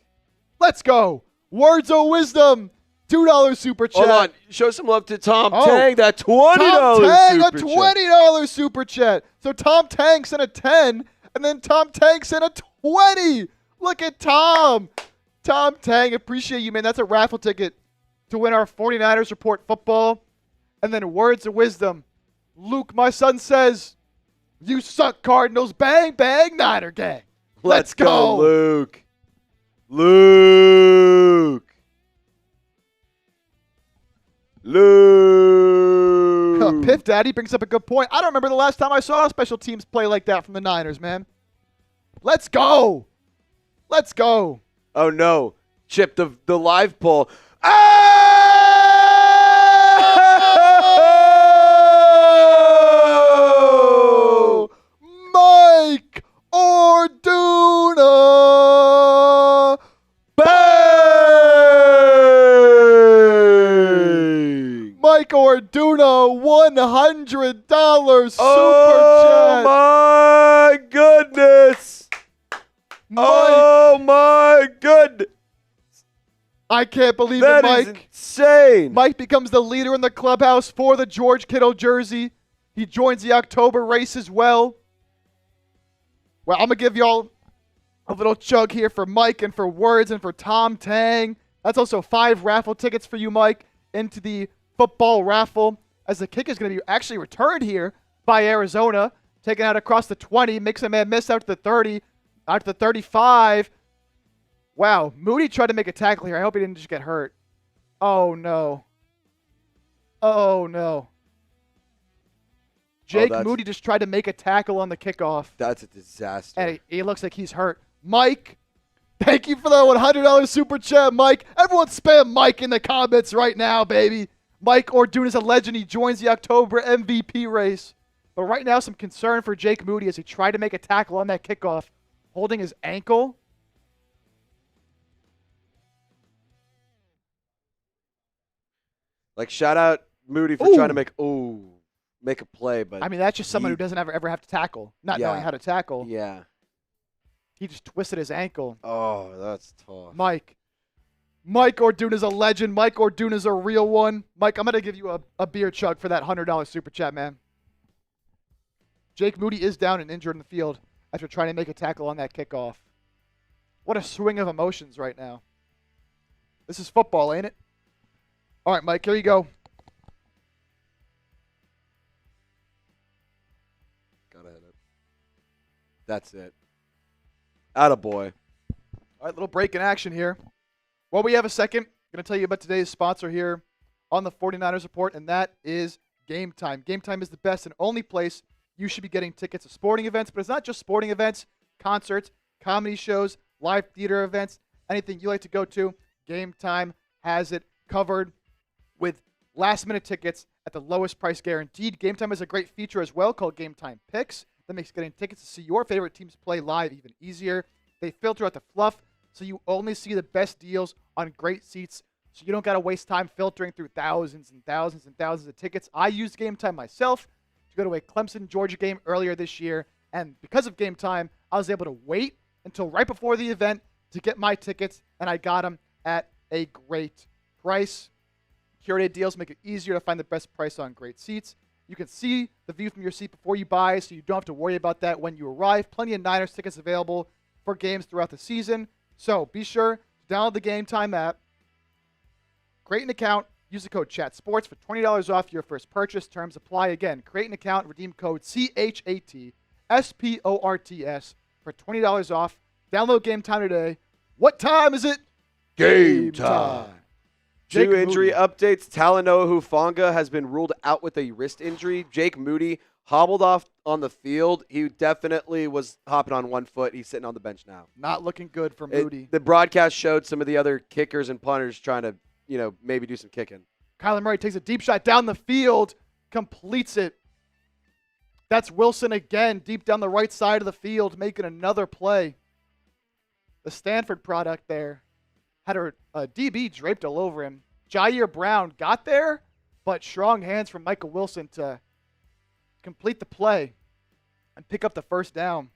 Let's go. Words of wisdom. $2 super chat. Hold on. Show some love to Tom Oh. Tang. That $20 Tom Tang, a super chat. $20 super chat. So Tom Tang sent a 10, and then Tom Tang sent a 20. Look at Tom. Tom Tang, appreciate you, man. That's a raffle ticket to win our 49ers Report football. And then words of wisdom. Luke, my son says, you suck, Cardinals. Bang, bang, Niner gang. Let's go. Luke. Luke. Piff Daddy brings up a good point. I don't remember the last time I saw a special teams play like that from the Niners, man. Let's go. Let's go. Oh, no. Chip, the live poll. Oh! Mike Orduna. Bang! Mike Orduna, $100 super Oh, chat. my goodness. Oh, my goodness. I can't believe That it, is Mike. insane. Mike becomes the leader in the clubhouse for the George Kittle jersey. He joins the October race as well. Well, I'm going to give y'all a little chug here for Mike and for Words and for Tom Tang. That's also 5 raffle tickets for you, Mike, into the football raffle, as the kick is going to be actually returned here by Arizona, taken out across the 20, makes a man miss out to the 30, out to the 35. Wow, Moody tried to make a tackle here. I hope he didn't just get hurt. Oh, no. Oh, no. Jake Moody just tried to make a tackle on the kickoff. That's a disaster. And he looks like he's hurt. Mike, thank you for that $100 super chat, Mike. Everyone spam Mike in the comments right now, baby. Mike Orduna is a legend. He joins the October MVP race. But right now, some concern for Jake Moody as he tried to make a tackle on that kickoff, holding his ankle. Like, shout out Moody for trying to make a play. But I mean, that's just someone who doesn't ever have to tackle, not knowing how to tackle. Yeah. He just twisted his ankle. Oh, that's tough. Mike Orduna's a legend. Mike Orduna's a real one. Mike, I'm going to give you a beer chug for that $100 super chat, man. Jake Moody is down and injured in the field after trying to make a tackle on that kickoff. What a swing of emotions right now. This is football, ain't it? All right, Mike, here you go. Gotta hit it. That's it. Attaboy. All right, little break in action here. Well, we have a second. I'm going to tell you about today's sponsor here on the 49ers Report, and that is Game Time. Game Time is the best and only place you should be getting tickets to sporting events, but it's not just sporting events, concerts, comedy shows, live theater events, anything you like to go to. Game Time has it covered with last-minute tickets at the lowest price guaranteed. Game Time has a great feature as well called Game Time Picks that makes getting tickets to see your favorite teams play live even easier. They filter out the fluff, so you only see the best deals on great seats, so you don't got to waste time filtering through thousands and thousands and thousands of tickets. I used Game Time myself to go to a Clemson-Georgia game earlier this year, and because of Game Time, I was able to wait until right before the event to get my tickets, and I got them at a great price. Curated deals make it easier to find the best price on great seats. You can see the view from your seat before you buy, so you don't have to worry about that when you arrive. Plenty of Niners tickets available for games throughout the season. So be sure to download the Game Time app, create an account, use the code CHATSPORTS for $20 off your first purchase. Terms apply. Again, create an account, redeem code CHAT, SPORTS, for $20 off. Download Game Time today. What time is it? Game time. Jake Two injury Moody. updates. Talanoa Hufanga has been ruled out with a wrist injury. Jake Moody hobbled off on the field. He definitely was hopping on one foot. He's sitting on the bench now. Not looking good for Moody. The broadcast showed some of the other kickers and punters trying to, maybe do some kicking. Kyler Murray takes a deep shot down the field, completes it. That's Wilson again, deep down the right side of the field, making another play. The Stanford product there had a DB draped all over him. Ji'Ayir Brown got there, but strong hands from Michael Wilson to complete the play and pick up the first down.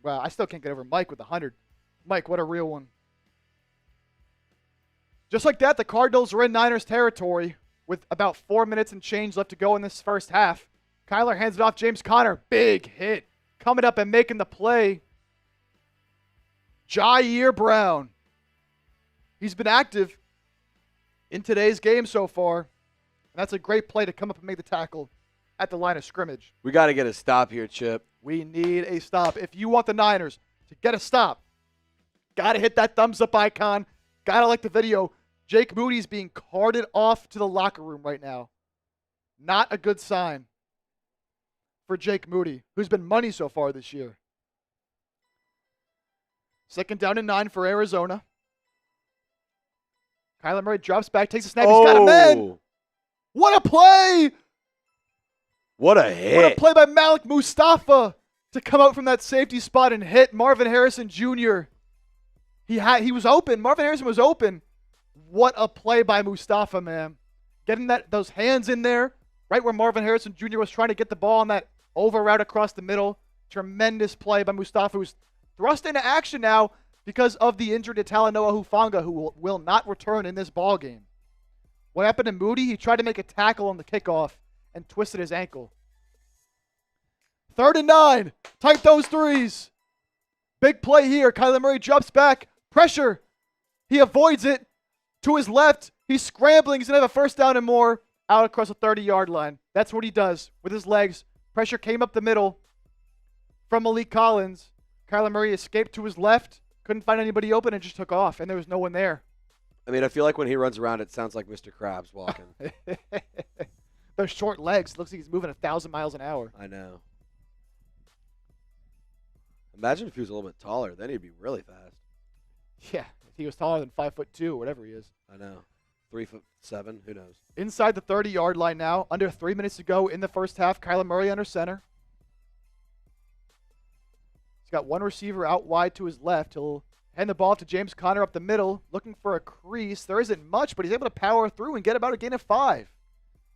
Wow, I still can't get over Mike with 100. Mike, what a real one. Just like that, the Cardinals were in Niners territory with about 4 minutes and change left to go in this first half. Kyler hands it off James Conner. Big hit. Coming up and making the play. Ji'Ayir Brown. He's been active in today's game so far. And that's a great play to come up and make the tackle at the line of scrimmage. We got to get a stop here, Chip. We need a stop. If you want the Niners to get a stop, got to hit that thumbs up icon. Got to like the video. Jake Moody's being carted off to the locker room right now. Not a good sign for Jake Moody, who's been money so far this year. 2nd down and 9 for Arizona. Kyler Murray drops back, takes a snap. He's got a man. What a play! What a hit. What a play by Malik Mustafa to come out from that safety spot and hit Marvin Harrison Jr. He was open. Marvin Harrison was open. What a play by Mustafa, man. Getting those hands in there, right where Marvin Harrison Jr. was trying to get the ball on that over route across the middle. Tremendous play by Mustafa, who's thrust into action now because of the injured Talanoa Hufanga, who will not return in this ball game. What happened to Moody? He tried to make a tackle on the kickoff and twisted his ankle. 3rd and 9. Type those threes. Big play here. Kyler Murray drops back. Pressure. He avoids it. To his left. He's scrambling. He's going to have a first down and more out across the 30-yard line. That's what he does with his legs. Pressure came up the middle from Malik Collins. Kyler Murray escaped to his left. Couldn't find anybody open and just took off. And there was no one there. I mean, I feel like when he runs around, it sounds like Mr. Krabs walking. Those short legs. Looks like he's moving 1,000 miles an hour. I know. Imagine if he was a little bit taller. Then he'd be really fast. Yeah, if he was taller than 5'2", whatever he is. I know. 3'7", who knows? Inside the 30-yard line now. Under 3 minutes to go in the first half. Kyler Murray under center. He's got one receiver out wide to his left. He'll hand the ball to James Conner up the middle, looking for a crease. There isn't much, but he's able to power through and get about a gain of 5.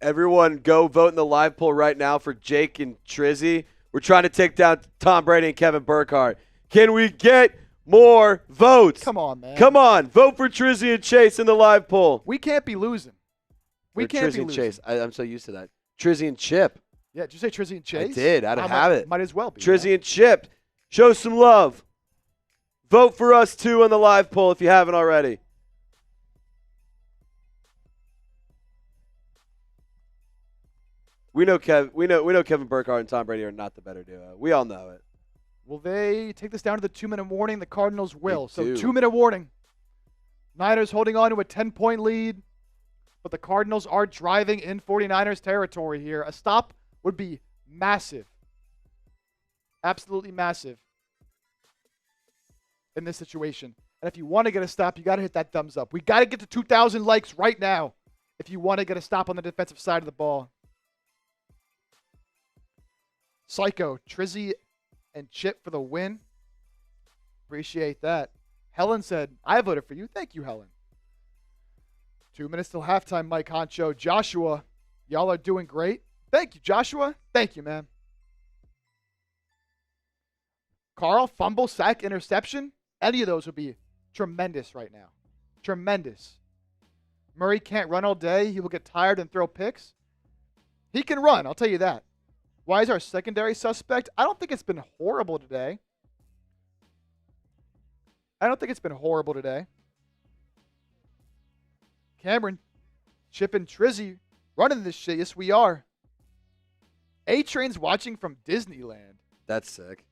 Everyone go vote in the live poll right now for Jake and Trizzy. We're trying to take down Tom Brady and Kevin Burkhardt. Can we get more votes? Come on, man. Come on. Vote for Trizzy and Chase in the live poll. We can't be losing. We can't Trizzy be and losing. Chase. I'm so used to that. Trizzy and Chip. Yeah, did you say Trizzy and Chase? I did. I don't have it. Might as well be. Trizzy and Chip. Show some love. Vote for us, too, on the live poll if you haven't already. We know Kevin Burkhardt and Tom Brady are not the better duo. We all know it. Will they take this down to the 2-minute warning? The Cardinals will. They do. So 2-minute warning. Niners holding on to a 10-point lead, but the Cardinals are driving in 49ers territory here. A stop would be massive. Absolutely massive in this situation. And if you want to get a stop, you got to hit that thumbs up. We got to get to 2,000 likes right now if you want to get a stop on the defensive side of the ball. Psycho, Trizzy and Chip for the win. Appreciate that. Helen said, I voted for you. Thank you, Helen. 2 minutes till halftime, Mike Honcho. Joshua, y'all are doing great. Thank you, Joshua. Thank you, man. Carl, fumble, sack, interception. Any of those would be tremendous right now. Tremendous. Murray can't run all day. He will get tired and throw picks. He can run, I'll tell you that. Why is our secondary suspect? I don't think it's been horrible today. Cameron, Chip and Trizzy running this shit. Yes, we are. A-Train's watching from Disneyland. That's sick.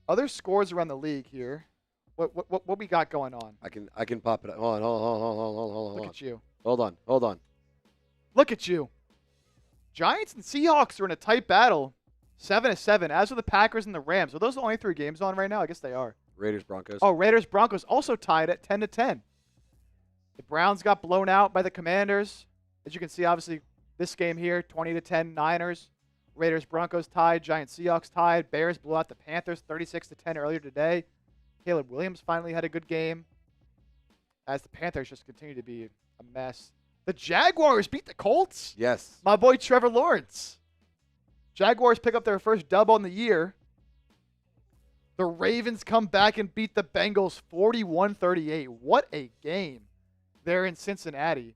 Other scores around the league here. What we got going on? I can pop it up. Hold on. Look at you. Hold on. Look at you. Giants and Seahawks are in a tight battle. 7-7. As are the Packers and the Rams. Are those the only 3 games on right now? I guess they are. Raiders, Broncos. Oh, Raiders, Broncos also tied at 10-10. The Browns got blown out by the Commanders. As you can see, obviously, this game here, 20-10 Niners. Raiders, Broncos tied. Giants, Seahawks tied. Bears blew out the Panthers 36-10 earlier today. Caleb Williams finally had a good game, as the Panthers just continue to be a mess. The Jaguars beat the Colts. Yes. My boy Trevor Lawrence. Jaguars pick up their first dub on the year. The Ravens come back and beat the Bengals 41-38. What a game there in Cincinnati.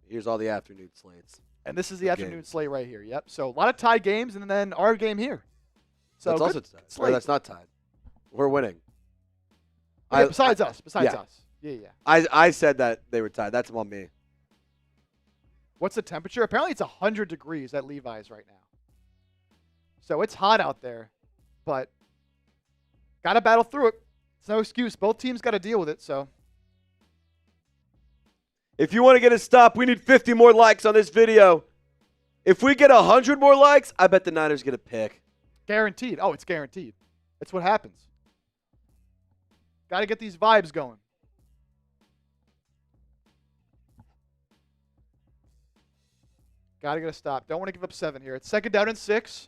Here's all the afternoon slates. And this is the afternoon slate right here. Yep. So a lot of tied games and then our game here. So that's also tied. Or that's not tied. We're winning. Yeah, besides us. Yeah. I said that they were tied. That's on me. What's the temperature? Apparently it's 100 degrees at Levi's right now. So it's hot out there, but got to battle through it. It's no excuse. Both teams got to deal with it, so. If you want to get a stop, we need 50 more likes on this video. If we get 100 more likes, I bet the Niners get a pick. Guaranteed. Oh, it's guaranteed. That's what happens. Got to get these vibes going. Got to get a stop. Don't want to give up 7 here. It's 2nd down and 6.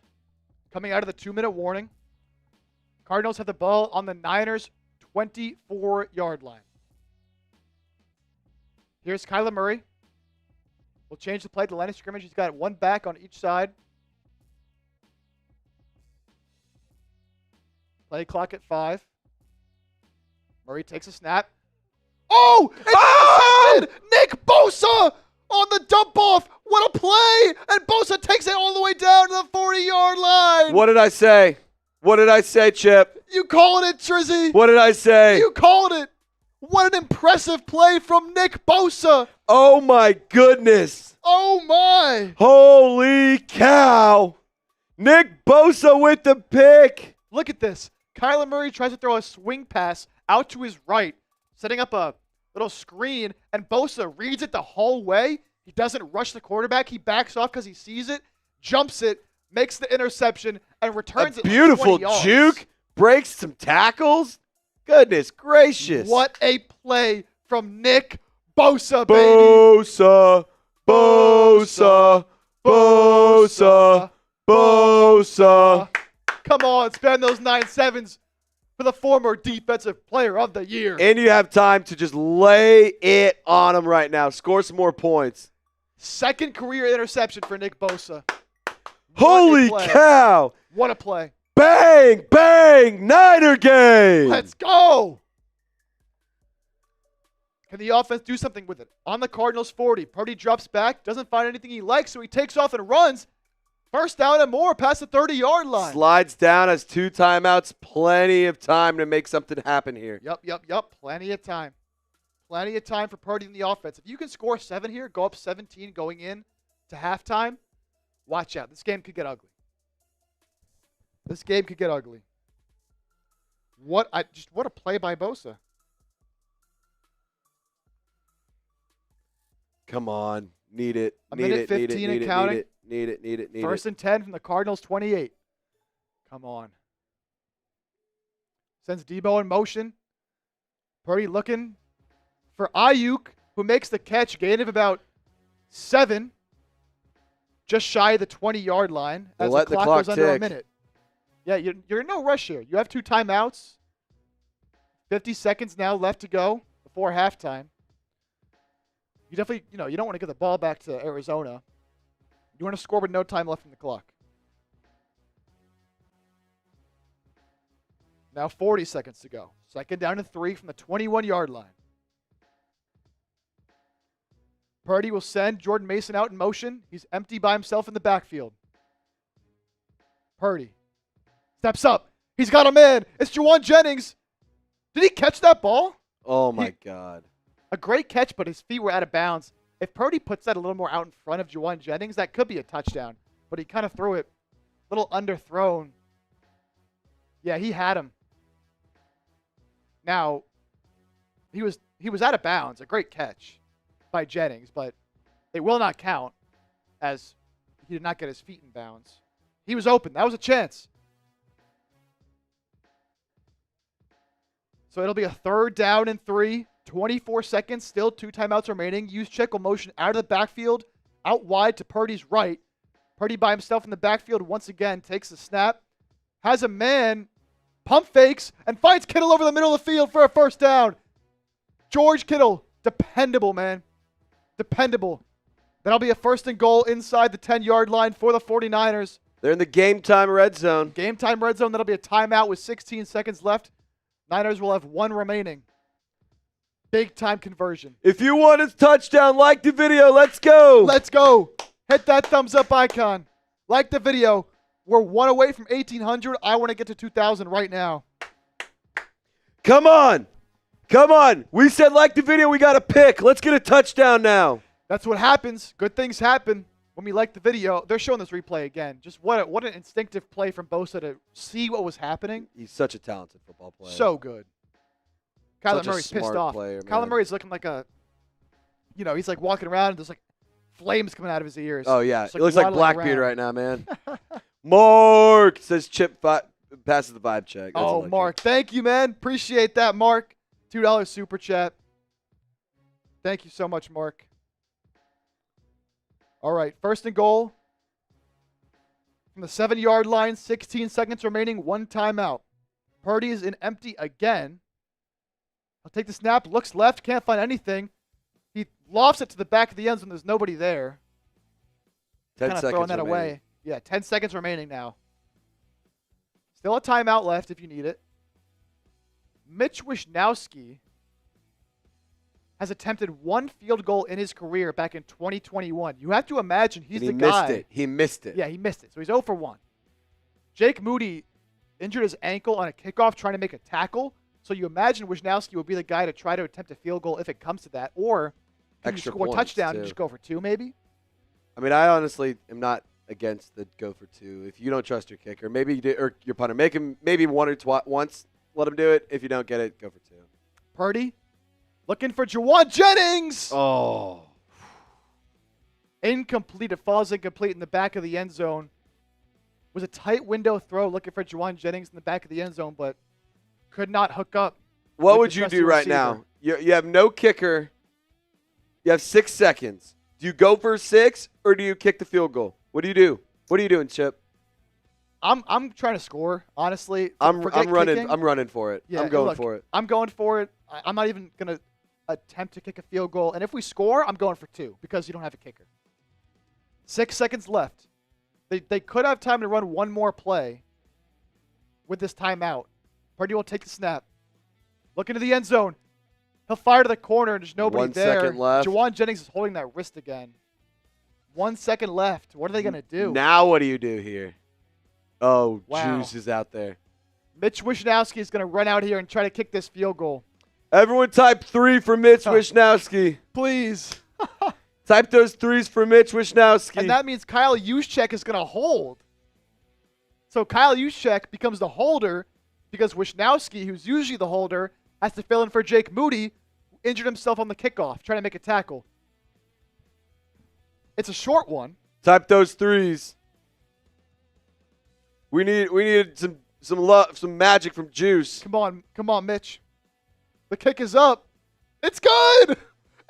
Coming out of the 2-minute warning. Cardinals have the ball on the Niners' 24-yard line. Here's Kyler Murray. We'll change the play to the line of scrimmage. He's got 1 back on each side. Play clock at 5. Murray takes a snap. Oh! It's intercepted! Nick Bosa on the dump off. What a play! And Bosa takes it all the way down to the 40-yard line. What did I say? What did I say, Chip? You called it, Trizzy. What did I say? You called it. What an impressive play from Nick Bosa. Oh, my goodness. Oh, my. Holy cow. Nick Bosa with the pick. Look at this. Kyler Murray tries to throw a swing pass out to his right, setting up a little screen, and Bosa reads it the whole way. He doesn't rush the quarterback. He backs off because he sees it, jumps it, makes the interception, and returns it. Beautiful like 20 yards. juke, breaks some tackles. Goodness gracious. What a play from Nick Bosa, baby. Bosa, Bosa, Bosa, Bosa. Come on, spend those 9-7s for the former defensive player of the year. And you have time to just lay it on him right now. Score some more points. 2nd career interception for Nick Bosa. Holy cow. What a play. Bang, bang, Niner game. Let's go. Can the offense do something with it? On the Cardinals 40, Purdy drops back, doesn't find anything he likes, so he takes off and runs. 1st down and more past the 30-yard line. Slides down, has 2 timeouts. Plenty of time to make something happen here. Yep. Plenty of time. Plenty of time for Purdy in the offense. If you can score 7 here, go up 17 going in to halftime, watch out. This game could get ugly. This game could get ugly. What a play by Bosa. Come on. Need it. A minute 15 and counting. Need it. 1st and 10 from the Cardinals 28. Come on. Sends Debo in motion. Purdy looking for Aiyuk, who makes the catch, gain of about 7. Just shy of the 20-yard line as the clock goes under a minute. Yeah, you're in no rush here. You have 2 timeouts. 50 seconds now left to go before halftime. You definitely, you don't want to give the ball back to Arizona. You want to score with no time left in the clock. Now 40 seconds to go. 2nd down and 3 from the 21-yard line. Purdy will send Jordan Mason out in motion. He's empty by himself in the backfield. Purdy steps up. He's got a man. It's Jauan Jennings. Did he catch that ball? Oh, my God. A great catch, but his feet were out of bounds. If Purdy puts that a little more out in front of Jauan Jennings, that could be a touchdown. But he kind of threw it a little underthrown. Yeah, he had him. Now, he was out of bounds. A great catch by Jennings, but it will not count as he did not get his feet in bounds. He was open. That was a chance. So it'll be a 3rd down and 3. 24 seconds, still 2 timeouts remaining. Juszczyk will motion out of the backfield, out wide to Purdy's right. Purdy by himself in the backfield once again, takes the snap, has a man, pump fakes, and finds Kittle over the middle of the field for a 1st down. George Kittle, dependable, man. Dependable. That'll be a 1st and goal inside the 10-yard line for the 49ers. They're in the game time red zone. Game time red zone. That'll be a timeout with 16 seconds left. Niners will have 1 remaining. Big time conversion. If you want a touchdown, like the video. Let's go. Let's go. Hit that thumbs up icon. Like the video. We're 1 away from 1,800. I want to get to 2,000 right now. Come on. Come on. We said like the video. We got a pick. Let's get a touchdown now. That's what happens. Good things happen when we like the video. They're showing this replay again. Just what an instinctive play from Bosa to see what was happening. He's such a talented football player. So good. Kyler Such a Murray's pissed smart off. player, Kyler man. Murray's looking like he's like walking around and there's like flames coming out of his ears. Oh, yeah. Just, It looks like waddling Blackbeard around. right now, man. Mark says Chip passes the vibe check. That's Oh, electric. Mark. Thank you, man. Appreciate that, Mark. $2 super chat. Thank you so much, Mark. All right. 1st and goal from the 7-yard line. 16 seconds remaining. 1 timeout. Purdy is in empty again. I'll take the snap. Looks left. Can't find anything. He lofts it to the back of the end zone. There's nobody there. 10 Kind of seconds throwing that remaining. away. Yeah, 10 seconds remaining now. Still a timeout left if you need it. Mitch Wishnowsky has attempted 1 field goal in his career back in 2021. You have to imagine he's And the guy. missed it. He missed it. Yeah, he missed it. So he's 0 for 1. Jake Moody injured his ankle on a kickoff trying to make a tackle. So you imagine Wishnowsky will be the guy to try to attempt a field goal if it comes to that. Or can you Extra score a points, touchdown too. and just go for 2 maybe? I mean, I honestly am not against the go for 2. If you don't trust your kicker, maybe you do, or your punter, make him maybe once, let him do it. If you don't get it, go for 2. Purdy looking for Jauan Jennings. Oh. Incomplete. It falls incomplete in the back of the end zone. Was a tight window throw looking for Jauan Jennings in the back of the end zone, but could not hook up. What with would the you trusty do right receiver. now? You have no kicker. You have 6 seconds. Do you go for 6 or do you kick the field goal? What do you do? What are you doing, Chip? I'm trying to score, honestly. I'm running. Kicking. I'm running for it. Yeah, I'm going look, for it. I'm going for it. I'm not even going to attempt to kick a field goal. And if we score, I'm going for 2 because you don't have a kicker. 6 seconds left. They could have time to run 1 more play with this timeout. Purdy will take the snap. Look into the end zone. He'll fire to the corner and there's nobody 1 there. second left. Jauan Jennings is holding that wrist again. 1 second left. What are they going to do? Now what do you do here? Oh, Wow. Juice is out there. Mitch Wishnowsky is going to run out here and try to kick this field goal. Everyone type 3 for Mitch Oh. Wishnowsky. Please. Type those 3s for Mitch Wishnowsky. And that means Kyle Juszczyk is going to hold. So Kyle Juszczyk becomes the holder because Wishnowsky, who's usually the holder, has to fill in for Jake Moody, who injured himself on the kickoff, trying to make a tackle. It's a short one. Type those 3s. We need some love, some magic from Juice. Come on, Mitch. The kick is up. It's good.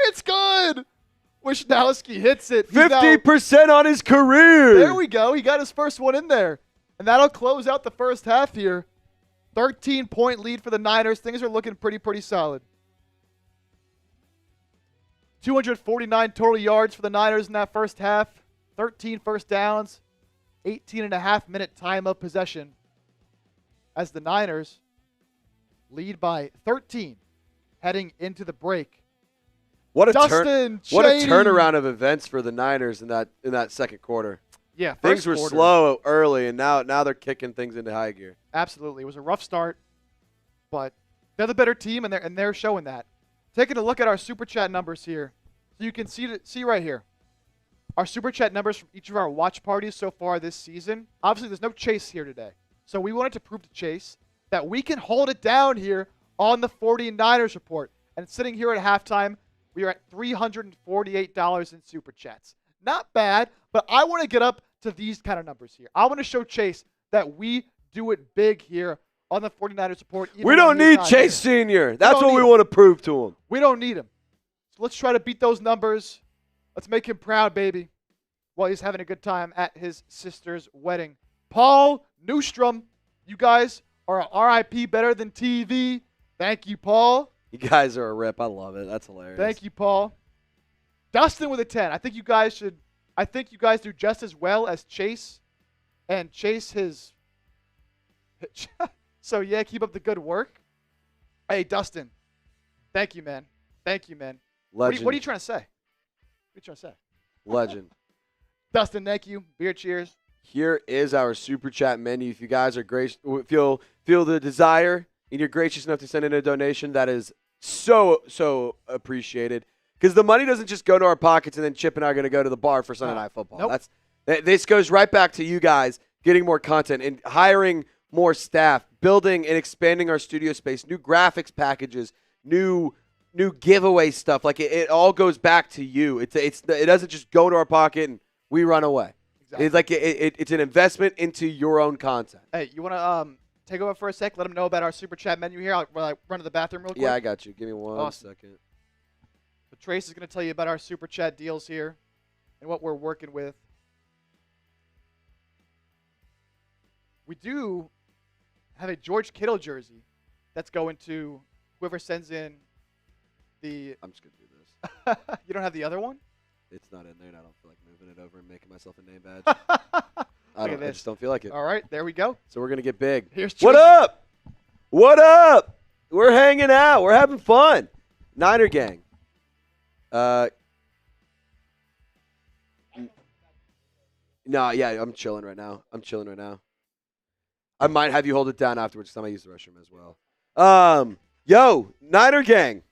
It's good. Wishnowsky hits it. He's now- 50% on his career. There we go. He got his first one in there. And that'll close out the first half here. 13-point lead for the Niners. Things are looking pretty solid. 249 total yards for the Niners in that first half. 13 first downs. 18.5-minute time of possession. As the Niners lead by 13 heading into the break. What a Dustin what a Cheney. turnaround of events for the Niners in that second quarter. Yeah, Things first were quarter. slow early, and now they're kicking things into high gear. Absolutely. It was a rough start, but they're the better team, and they're showing that. Taking a look at our Super Chat numbers here. So you can see right here our Super Chat numbers from each of our watch parties so far this season. Obviously, there's no Chase here today. So we wanted to prove to Chase that we can hold it down here on the 49ers report. And sitting here at halftime, we are at $348 in Super Chats. Not bad, but I want to get up to these kind of numbers here. I want to show Chase that we do it big here on the 49ers report. We don't need Chase Sr. That's what we want to prove to him. We don't need him. So let's try to beat those numbers. Let's make him proud, baby, while he's having a good time at his sister's wedding. Paul Newstrom, you guys are a RIP better than TV. Thank you, Paul. You guys are a rip. I love it. That's hilarious. Thank you, Paul. Dustin with a 10. I think you guys do just as well as Chase. And Chase his. So, yeah, keep up the good work. Hey, Dustin. Thank you, man. Thank you, man. Legend. What are you trying to say? What are you trying to say? Legend. Dustin, thank you. Beer cheers. Here is our Super Chat menu. If you guys are feel the desire and you're gracious enough to send in a donation, that is so appreciated. Because the money doesn't just go to our pockets and then Chip and I are going to go to the bar for Sunday Night Football. Nope. This goes right back to you guys getting more content and hiring more staff, building and expanding our studio space, new graphics packages, new giveaway stuff. Like it all goes back to you. It doesn't just go to our pocket and we run away. Exactly. It's like it's an investment into your own content. Hey, you want to take over for a sec? Let them know about our Super Chat menu here. I'll run to the bathroom real quick. Yeah, I got you. Give me one second. So Trace is going to tell you about our Super Chat deals here and what we're working with. We do have a George Kittle jersey that's going to whoever sends in the... I'm just going to do this. You don't have the other one? It's not in there, and I don't feel like moving it over and making myself a name badge. I just don't feel like it. All right, there we go. So we're going to get big. Here's what up? What up? We're hanging out. We're having fun. Niner gang. No, yeah, I'm chilling right now. I might have you hold it down afterwards because I might use the restroom as well. Yo, Niner gang.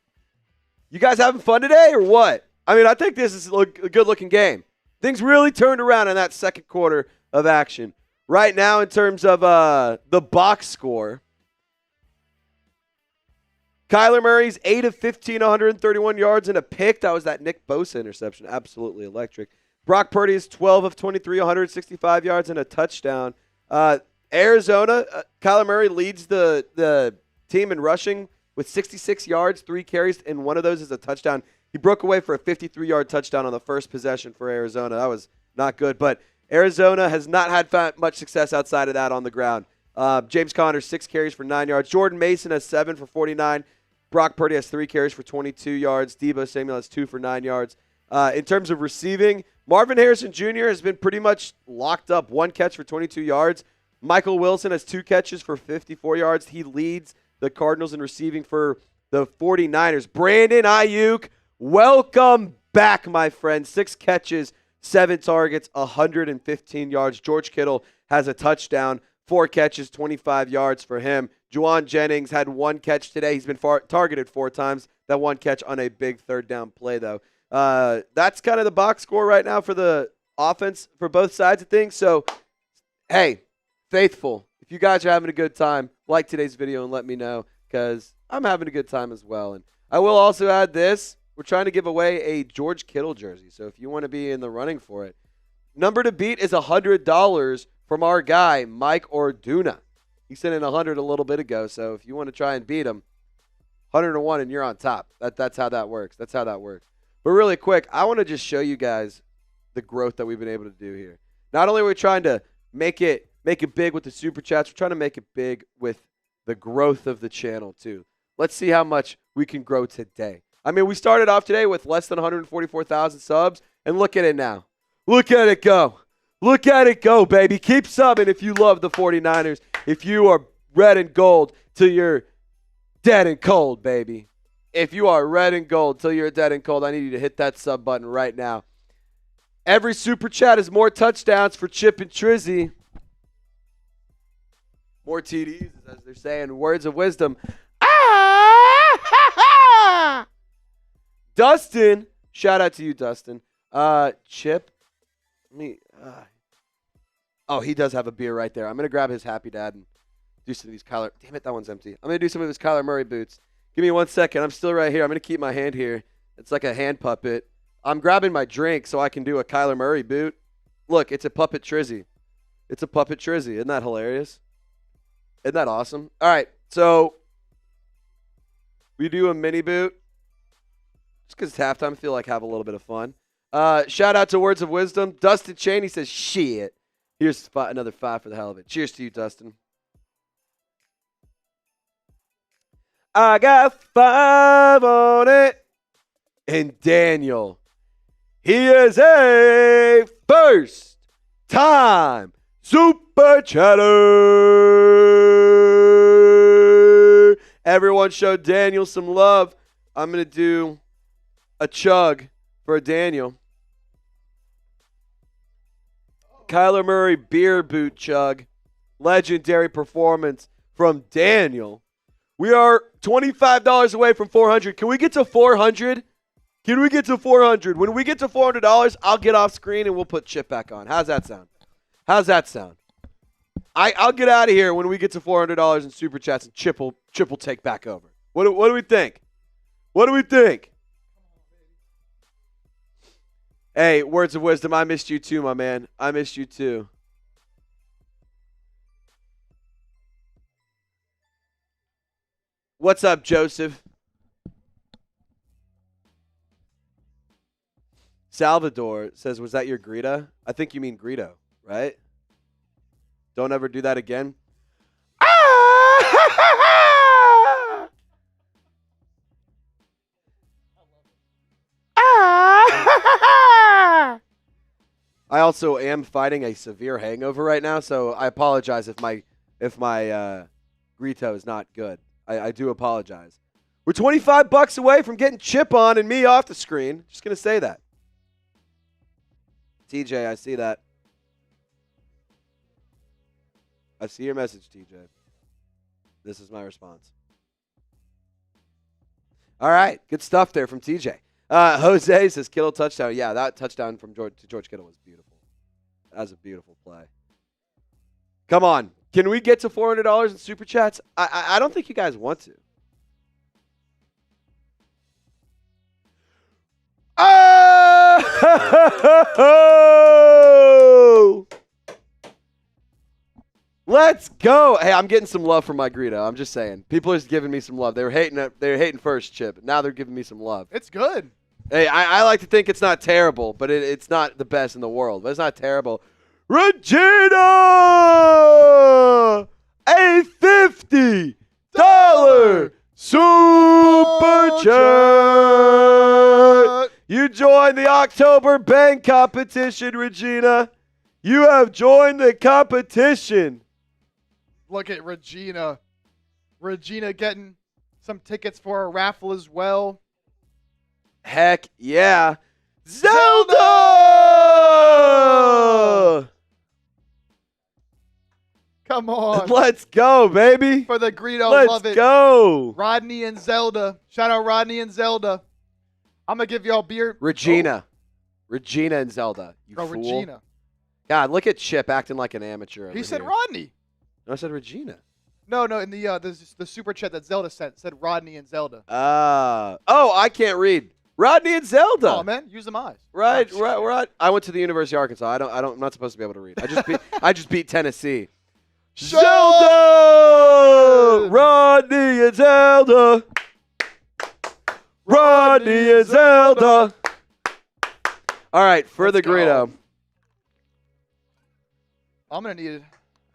You guys having fun today or what? I mean, I think this is a good-looking game. Things really turned around in that second quarter of action. Right now, in terms of the box score, Kyler Murray's 8 of 15, 131 yards and a pick. That was that Nick Bosa interception. Absolutely electric. Brock Purdy is 12 of 23, 165 yards and a touchdown. Arizona, Kyler Murray leads the team in rushing with 66 yards, 3 carries, and one of those is a touchdown. He broke away for a 53-yard touchdown on the first possession for Arizona. That was not good, but Arizona has not had much success outside of that on the ground. James Conner, 6 carries for 9 yards. Jordan Mason has 7 for 49. Brock Purdy has 3 carries for 22 yards. Deebo Samuel has 2 for 9 yards. In terms of receiving, Marvin Harrison Jr. has been pretty much locked up. 1 catch for 22 yards. Michael Wilson has 2 catches for 54 yards. He leads the Cardinals in receiving for the 49ers. Brandon Aiyuk, welcome back, my friend. 6 catches, 7 targets, 115 yards. George Kittle has a touchdown, 4 catches, 25 yards for him. Jauan Jennings had 1 catch today. He's been targeted 4 times. That 1 catch on a big third down play, though. That's kind of the box score right now for the offense for both sides of things. So, hey, faithful, if you guys are having a good time, like today's video and let me know because I'm having a good time as well. And I will also add this. We're trying to give away a George Kittle jersey. So if you want to be in the running for it, number to beat is $100 from our guy, Mike Orduna. He sent in 100 a little bit ago. So if you want to try and beat him, 101 and you're on top. That's how that works. But really quick, I want to just show you guys the growth that we've been able to do here. Not only are we trying to make it big with the Super Chats, we're trying to make it big with the growth of the channel too. Let's see how much we can grow today. I mean, we started off today with less than 144,000 subs, and look at it now. Look at it go. Look at it go, baby. Keep subbing if you love the 49ers. If you are red and gold till you're dead and cold, baby. If you are red and gold till you're dead and cold, I need you to hit that sub button right now. Every Super Chat is more touchdowns for Chip and Trizzy. More TDs, as they're saying. Words of wisdom. Dustin Shout out to you, Dustin. Chip. Oh, he does have a beer right there. I'm going to grab his Happy Dad and do some of these Kyler. Damn it, that one's empty. I'm going to do some of his Kyler Murray boots. Give me 1 second. I'm still right here. I'm going to keep my hand here. It's like a hand puppet. I'm grabbing my drink so I can do a Kyler Murray boot. Look, it's a puppet trizzy. It's a puppet trizzy. Isn't that hilarious? Isn't that awesome? All right, so we do a mini boot. Just because it's halftime, I feel like have a little bit of fun. Shout out to Words of Wisdom. Dustin Cheney says, shit. Here's another 5 for the hell of it. Cheers to you, Dustin. I got 5 on it. And Daniel, he is a first-time Super Chatter. Everyone show Daniel some love. I'm going to do a chug for Daniel. Kyler Murray beer boot chug. Legendary performance from Daniel. We are $25 away from 400. Can we get to 400? Can we get to 400? When we get to $400, I'll get off screen and we'll put Chip back on. How's that sound? How's that sound? I'll get out of here when we get to $400 in Super Chats and Chip will take back over. What do we think? What do we think? Hey, Words of Wisdom, I missed you too, my man. I missed you too. What's up, Joseph? Salvador says, was that your Greta? I think you mean Greedo, right? Don't ever do that again. I also am fighting a severe hangover right now, so I apologize if my Grito is not good. I do apologize. We're $25 away from getting Chip on and me off the screen. Just going to say that. TJ, I see that. I see your message, TJ. This is my response. All right. Good stuff there from TJ. Jose says Kittle touchdown. Yeah, that touchdown from George Kittle was beautiful. That was a beautiful play. Come on. Can we get to $400 in Super Chats? I don't think you guys want to. Oh! Let's go. Hey, I'm getting some love from my Greedo. I'm just saying. People are just giving me some love. They were hating first, Chip. Now they're giving me some love. It's good. Hey, I like to think it's not terrible, but it's not the best in the world. But it's not terrible. Regina! A $50 Super Chat! You joined the October Bank competition, Regina. You have joined the competition. Look at Regina. Regina getting some tickets for a raffle as well. Heck yeah. Zelda! Come on. Let's go, baby. For the Greedo, love it. Let's go. Rodney and Zelda. Shout out Rodney and Zelda. I'm going to give y'all beer. Regina. Oh. Regina and Zelda. You fool. Regina. God, look at Chip acting like an amateur. He said here. Rodney. No, I said Regina. No, in the super chat that Zelda sent said Rodney and Zelda. Oh, I can't read. Rodney and Zelda. Oh man, use them eyes. Right. I went to the University of Arkansas. I'm not supposed to be able to read. I just beat Tennessee. Zelda! Rodney and Zelda. Rodney and Zelda. All right, for the Greedo. I'm going to need it. I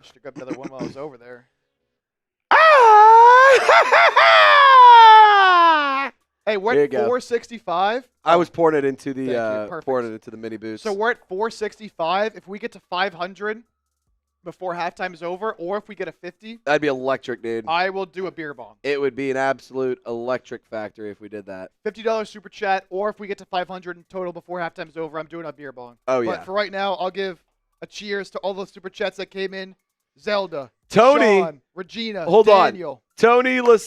should have grabbed another one while I was over there. Hey, we're at 465. I was pouring it into the mini boost. So we're at 465. If we get to 500 before halftime is over, or if we get a 50, that'd be electric, dude. I will do a beer bong. It would be an absolute electric factory if we did that. $50 super chat, or if we get to 500 in total before halftime is over, I'm doing a beer bong. Oh yeah. But for right now, I'll give a cheers to all those super chats that came in. Zelda, Tony, Sean, Regina, hold Daniel. on. Tony La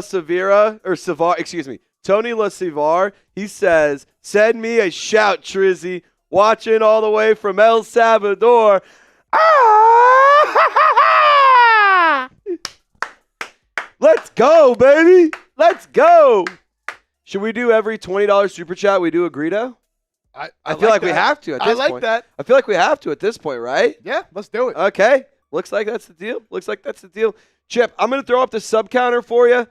Severa, or Savar, excuse me. Tony LaCivar, he says, send me a shout, Trizzy. Watching all the way from El Salvador. Ah! Let's go, baby. Let's go. Should we do every $20 super chat we do a Greedo? I feel like we have to at this point. I like that. I feel like we have to at this point, right? Yeah, let's do it. Okay. Looks like that's the deal. Chip, I'm going to throw up the sub counter for you.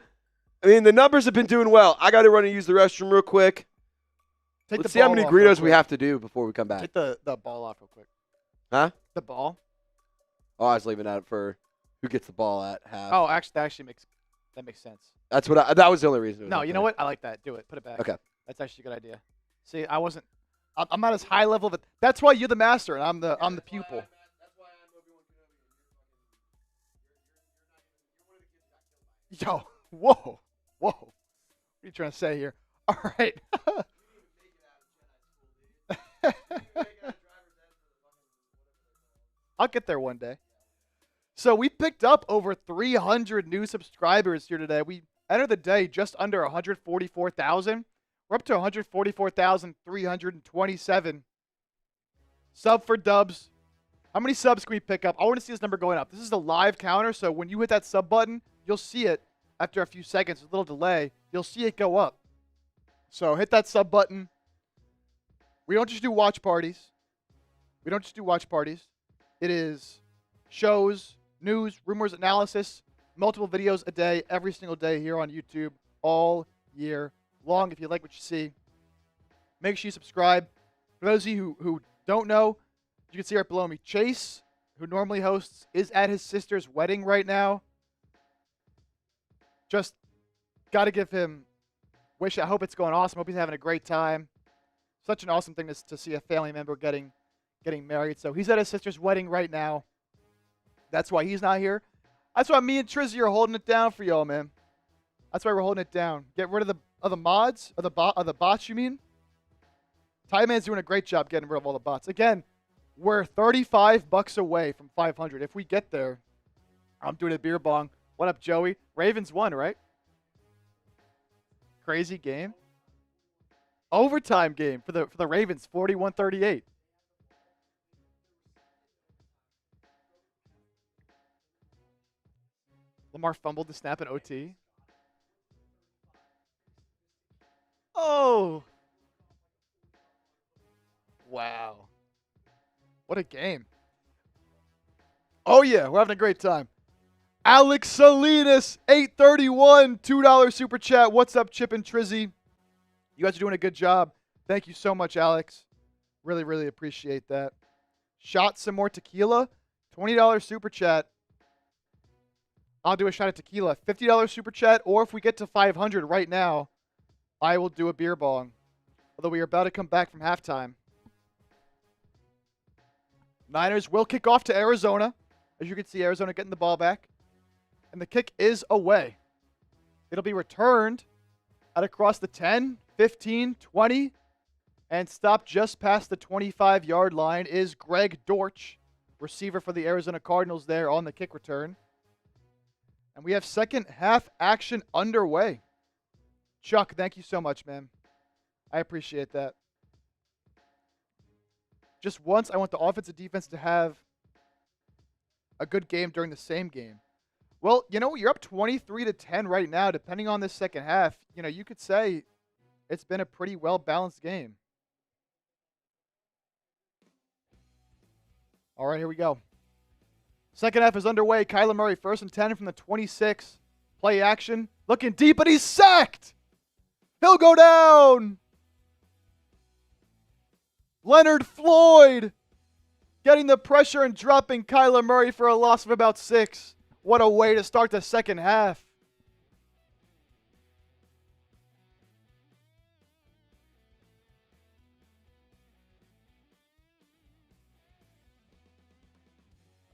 I mean, the numbers have been doing well. I got to run and use the restroom real quick. Let's see how many Greedos we have to do before we come back. Take the ball off real quick. Huh? The ball? Oh, I was leaving that for who gets the ball at half. Oh, actually, that makes sense. That was the only reason. No, you know what? I like that. Do it. Put it back. Okay. That's actually a good idea. See, I'm not as high level of it. That's why you're the master and I'm the pupil. That's why I'm Obi-Wan Kenobi. Yo, whoa. What are you trying to say here? All right. I'll get there one day. So we picked up over 300 new subscribers here today. We entered the day just under 144,000. We're up to 144,327. Sub for Dubs. How many subs can we pick up? I want to see this number going up. This is the live counter, so when you hit that sub button, you'll see it after a few seconds, a little delay. You'll see it go up. So hit that sub button. We don't just do watch parties. It is shows, news, rumors, analysis, multiple videos a day, every single day here on YouTube, all year long. If you like what you see, make sure you subscribe. For those of you who don't know, you can see right below me, Chase, who normally hosts, is at his sister's wedding right now. Just got to give him wish. I hope it's going awesome. Hope he's having a great time. Such an awesome thing to see a family member getting married. So he's at his sister's wedding right now. That's why he's not here. That's why me and Trizzy are holding it down for y'all, man. That's why we're holding it down. Get rid of the mods, of the bots, you mean? Ty Man's doing a great job getting rid of all the bots. Again, we're $35 away from 500. If we get there, I'm doing a beer bong. What up, Joey? Ravens won, right? Crazy game. Overtime game for the Ravens, 41-38. Lamar fumbled the snap in OT. Oh. Wow. What a game. Oh, yeah. We're having a great time. Alex Salinas, 831, $2 super chat. What's up, Chip and Trizzy? You guys are doing a good job. Thank you so much, Alex. Really, really appreciate that. Shot some more tequila. $20 super chat. I'll do a shot of tequila. $50 super chat, or if we get to 500 right now, I will do a beer bong. Although we are about to come back from halftime. Niners will kick off to Arizona. As you can see, Arizona getting the ball back. And the kick is away. It'll be returned at across the 10, 15, 20, and stopped just past the 25-yard line is Greg Dortch, receiver for the Arizona Cardinals there on the kick return. And we have second half action underway. Chuck, thank you so much, man. I appreciate that. Just once, I want the offense and defense to have a good game during the same game. Well, you know, you're up 23-10 right now. Depending on this second half, you know, you could say it's been a pretty well-balanced game. All right, here we go. Second half is underway. Kyler Murray, 1st and 10 from the 26. Play action. Looking deep, and he's sacked. He'll go down. Leonard Floyd getting the pressure and dropping Kyler Murray for a loss of about 6. What a way to start the second half.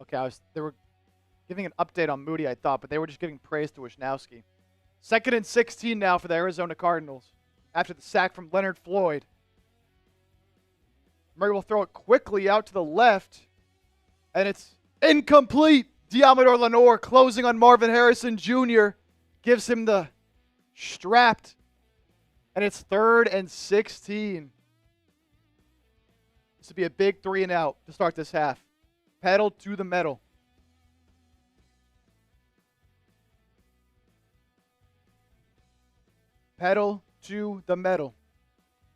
Okay, they were giving an update on Moody, I thought, but they were just giving praise to Wisnowski. 2nd and 16 now for the Arizona Cardinals after the sack from Leonard Floyd. Murray will throw it quickly out to the left, and it's incomplete. Deommodore Lenoir closing on Marvin Harrison Jr. gives him the strapped And it's 3rd and 16. This would be a big 3 and out to start this half. Pedal to the metal. Pedal to the metal.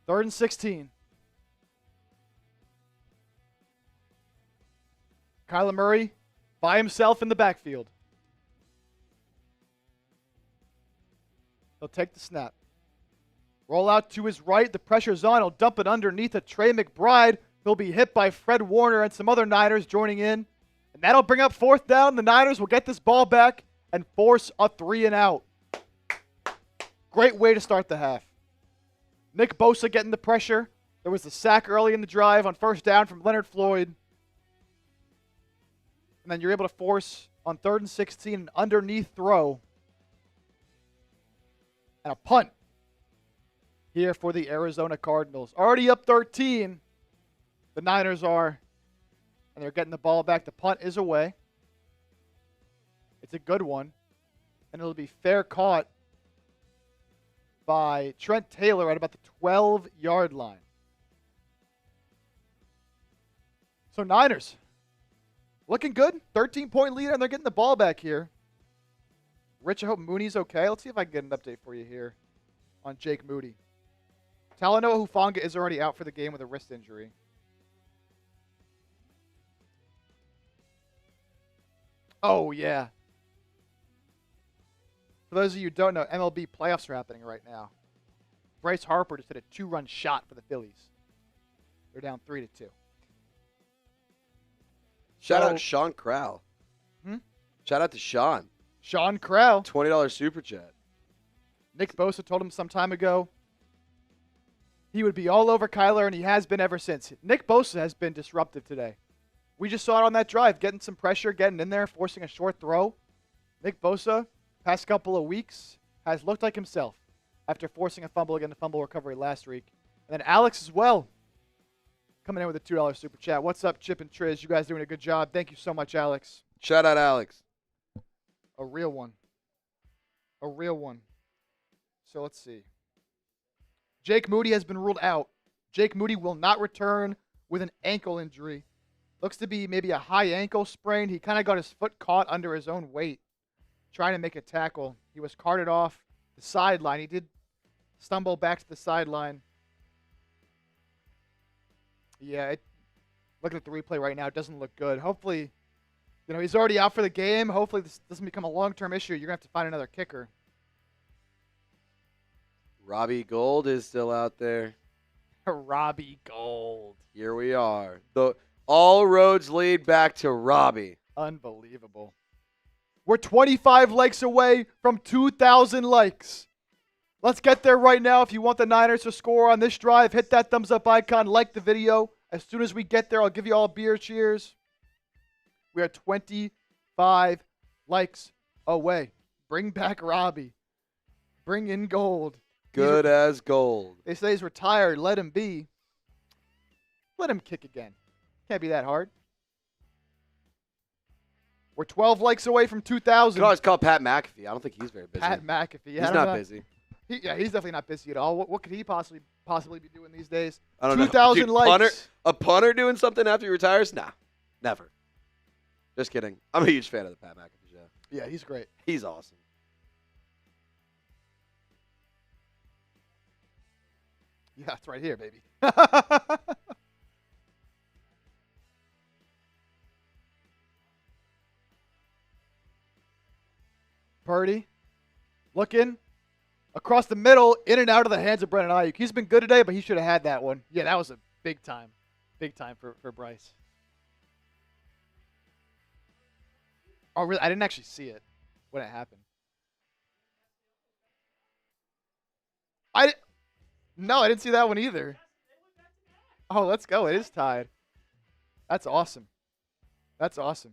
3rd and 16. Kyler Murray by himself in the backfield. He'll take the snap. Roll out to his right. The pressure's on. He'll dump it underneath a Trey McBride. He'll be hit by Fred Warner and some other Niners joining in. And that'll bring up 4th down. The Niners will get this ball back and force a 3 and out. Great way to start the half. Nick Bosa getting the pressure. There was the sack early in the drive on 1st down from Leonard Floyd. And then you're able to force on 3rd and 16 an underneath throw. And a punt here for the Arizona Cardinals. Already up 13. The Niners are. And they're getting the ball back. The punt is away. It's a good one. And it'll be fair caught by Trent Taylor at about the 12-yard line. So Niners looking good. 13-point lead, and they're getting the ball back here. Rich, I hope Mooney's okay. Let's see if I can get an update for you here on Jake Moody. Talanoa Hufanga is already out for the game with a wrist injury. Oh, yeah. For those of you who don't know, MLB playoffs are happening right now. Bryce Harper just hit a 2-run shot for the Phillies. They're down 3-2. Shout out Sean Crowell. Shout out to Sean. Sean Crowell. $20 super chat. Nick Bosa told him some time ago he would be all over Kyler, and he has been ever since. Nick Bosa has been disruptive today. We just saw it on that drive, getting some pressure, getting in there, forcing a short throw. Nick Bosa, past couple of weeks, has looked like himself after forcing a fumble again, the fumble recovery last week. And then Alex as well, coming in with a $2 super chat. What's up, Chip and Triz? You guys doing a good job. Thank you so much, Alex. Shout out, Alex. A real one. A real one. So let's see. Jake Moody has been ruled out. Jake Moody will not return with an ankle injury. Looks to be maybe a high ankle sprain. He kind of got his foot caught under his own weight trying to make a tackle. He was carted off the sideline. He did stumble back to the sideline. Yeah, looking at the replay right now, it doesn't look good. Hopefully, he's already out for the game. Hopefully this doesn't become a long-term issue. You're going to have to find another kicker. Robbie Gold is still out there. Robbie Gold. Here we are. All roads lead back to Robbie. Unbelievable. We're 25 likes away from 2,000 likes. Let's get there right now. If you want the Niners to score on this drive, hit that thumbs up icon, like the video. As soon as we get there, I'll give you all beer cheers. We are 25 likes away. Bring back Robbie. Bring in Gold. Good as gold. They say he's retired. Let him be. Let him kick again. Can't be that hard. We're 12 likes away from 2,000. You can always call Pat McAfee. I don't think he's very busy. Pat McAfee. Yeah, he's not busy. He's definitely not busy at all. What could he possibly be doing these days? I don't know. 2,000 likes. A punter doing something after he retires? Nah, never. Just kidding. I'm a huge fan of the Pat McAfee show. Yeah, he's great. He's awesome. Yeah, it's right here, baby. Purdy looking across the middle, in and out of the hands of Brandon Aiyuk. He's been good today, but he should have had that one. Yeah, that was a big time for Bryce. Oh, really? I didn't actually see it when it happened. No, I didn't see that one either. Oh, let's go. It is tied. That's awesome. That's awesome.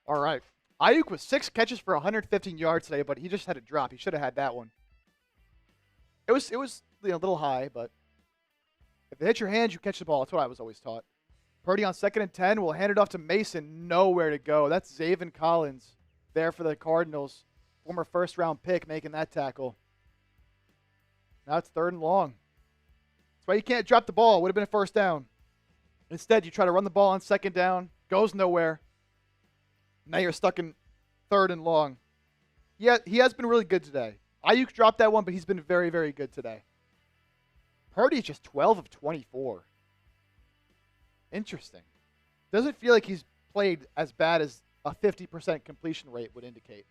All right. Aiyuk was 6 catches for 115 yards today, but he just had a drop. He should have had that one. It was a little high, but if they hit your hands, you catch the ball. That's what I was always taught. Purdy on 2nd and 10 will hand it off to Mason. Nowhere to go. That's Zaven Collins. there for the Cardinals. Former first-round pick making that tackle. Now it's 3rd and long. That's why you can't drop the ball. Would have been a first down. Instead, you try to run the ball on 2nd down. Goes nowhere. Now you're stuck in 3rd and long. Yeah, he has been really good today. Aiyuk dropped that one, but he's been very, very good today. Purdy's just 12 of 24. Interesting. Doesn't feel like he's played as bad as a 50% completion rate would indicate.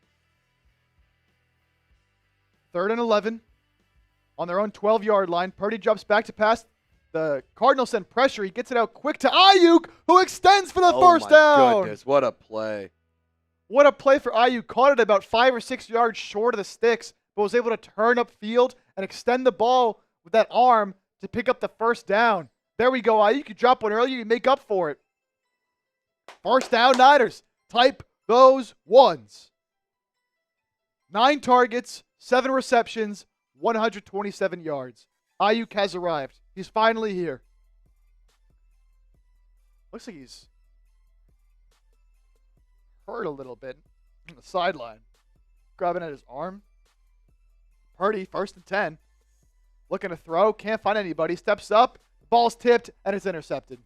3rd and 11. On their own 12-yard line, Purdy drops back to pass. The Cardinals send pressure. He gets it out quick to Aiyuk, who extends for the first down. Oh, my goodness. What a play. What a play for Aiyuk. Caught it about 5 or 6 yards short of the sticks, but was able to turn upfield and extend the ball with that arm to pick up the first down. There we go, Aiyuk. You drop one earlier, you make up for it. First down, Niners. Type those ones. 9 targets, 7 receptions, 127 yards. Aiyuk has arrived. He's finally here. Looks like he's hurt a little bit on the sideline. Grabbing at his arm. Purdy, 1st and 10. Looking to throw. Can't find anybody. Steps up. Ball's tipped, and it's intercepted.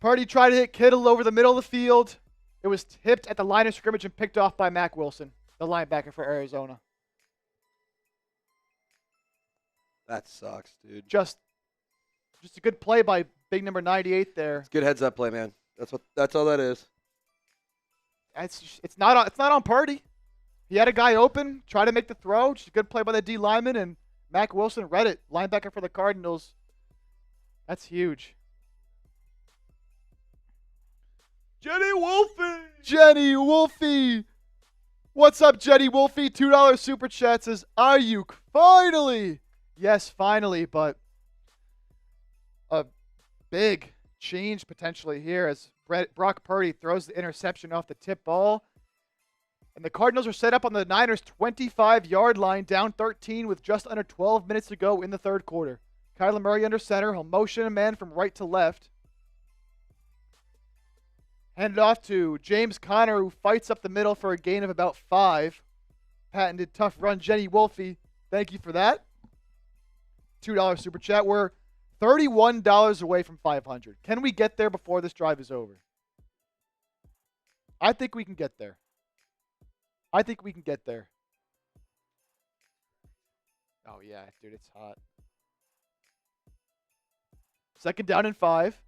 Purdy tried to hit Kittle over the middle of the field. It was tipped at the line of scrimmage and picked off by Mack Wilson, the linebacker for Arizona. That sucks, dude. Just a good play by big number 98 there. It's good heads-up play, man. That's all that is. It's not on Purdy. He had a guy open, try to make the throw. Just a good play by the D lineman, and Mack Wilson read it. Linebacker for the Cardinals. That's huge. Jenny Wolfie! Jenny Wolfie! What's up, Jenny Wolfie? $2 super chat says, Aiyuk, finally! Yes, finally, but a big change potentially here as Brock Purdy throws the interception off the tip ball. And the Cardinals are set up on the Niners' 25-yard line, down 13 with just under 12 minutes to go in the 3rd quarter. Kyler Murray under center. He'll motion a man from right to left. Hand it off to James Conner, who fights up the middle for a gain of about 5. Patented tough run, Jenny Wolfie. Thank you for that. $2 super chat. We're $31 away from 500. Can we get there before this drive is over? I think we can get there. Oh, yeah, dude, it's hot. 2nd down and 5.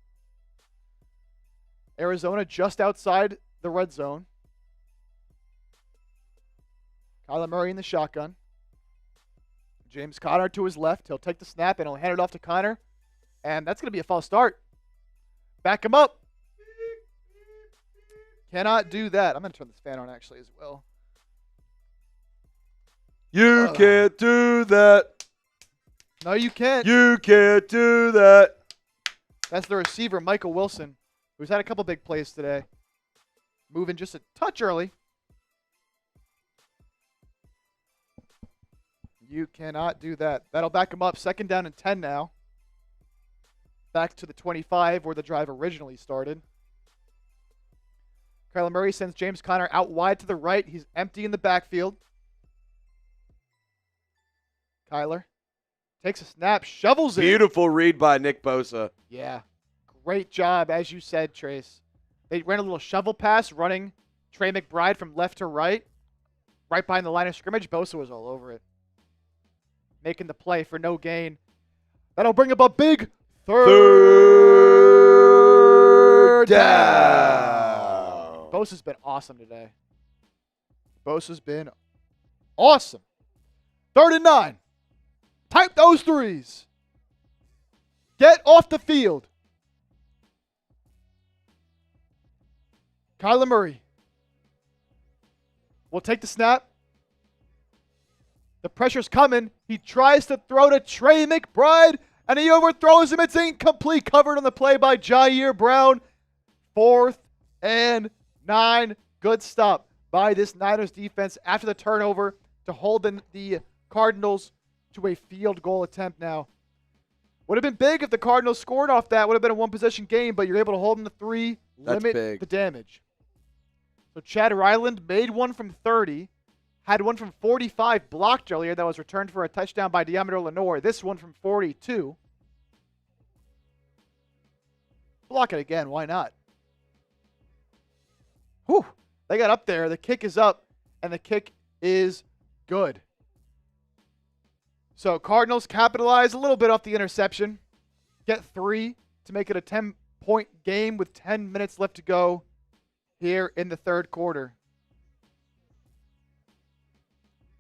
Arizona just outside the red zone. Kyler Murray in the shotgun. James Conner to his left. He'll take the snap and he'll hand it off to Conner. And that's going to be a false start. Back him up. Cannot do that. I'm going to turn this fan on actually as well. You can't do that. No, you can't. You can't do that. That's the receiver, Michael Wilson, who's had a couple big plays today. Moving just a touch early. You cannot do that. That'll back him up. 2nd down and 10 now. Back to the 25 where the drive originally started. Kyler Murray sends James Conner out wide to the right. He's empty in the backfield. Kyler takes a snap, shovels it. Beautiful read by Nick Bosa. Yeah. Great job, as you said, Trace. They ran a little shovel pass, running Trey McBride from left to right behind the line of scrimmage. Bosa was all over it. Making the play for no gain. That'll bring up a big third down. Bosa's been awesome today. Bosa's been awesome. 3rd and 9. Type those threes. Get off the field. Kyler Murray will take the snap. The pressure's coming. He tries to throw to Trey McBride, and he overthrows him. It's incomplete. Covered on the play by Ji'Ayir Brown. 4th and 9. Good stop by this Niners defense after the turnover to hold the Cardinals to a field goal attempt now. Would have been big if the Cardinals scored off that. Would have been a one-possession game, but you're able to hold them to 3, limit the damage. So Chad Ryland made one from 30. Had one from 45 blocked earlier that was returned for a touchdown by Deommodore Lenoir. This one from 42. Block it again. Why not? Whew. They got up there. The kick is up, and the kick is good. So Cardinals capitalize a little bit off the interception. Get 3 to make it a 10-point game with 10 minutes left to go here in the third quarter.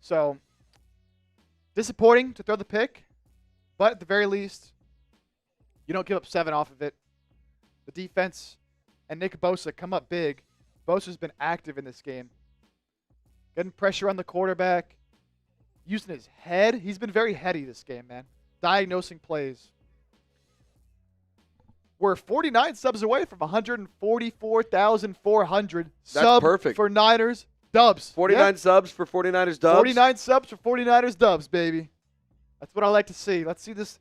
So, disappointing to throw the pick, but at the very least, you don't give up 7 off of it. The defense and Nick Bosa come up big. Bosa's been active in this game. Getting pressure on the quarterback. Using his head. He's been very heady this game, man. Diagnosing plays. We're 49 subs away from 144,400 sub perfect. For Niners. Dubs. 49 subs for 49ers dubs. 49 subs for 49ers dubs, baby. That's what I like to see. Let's see this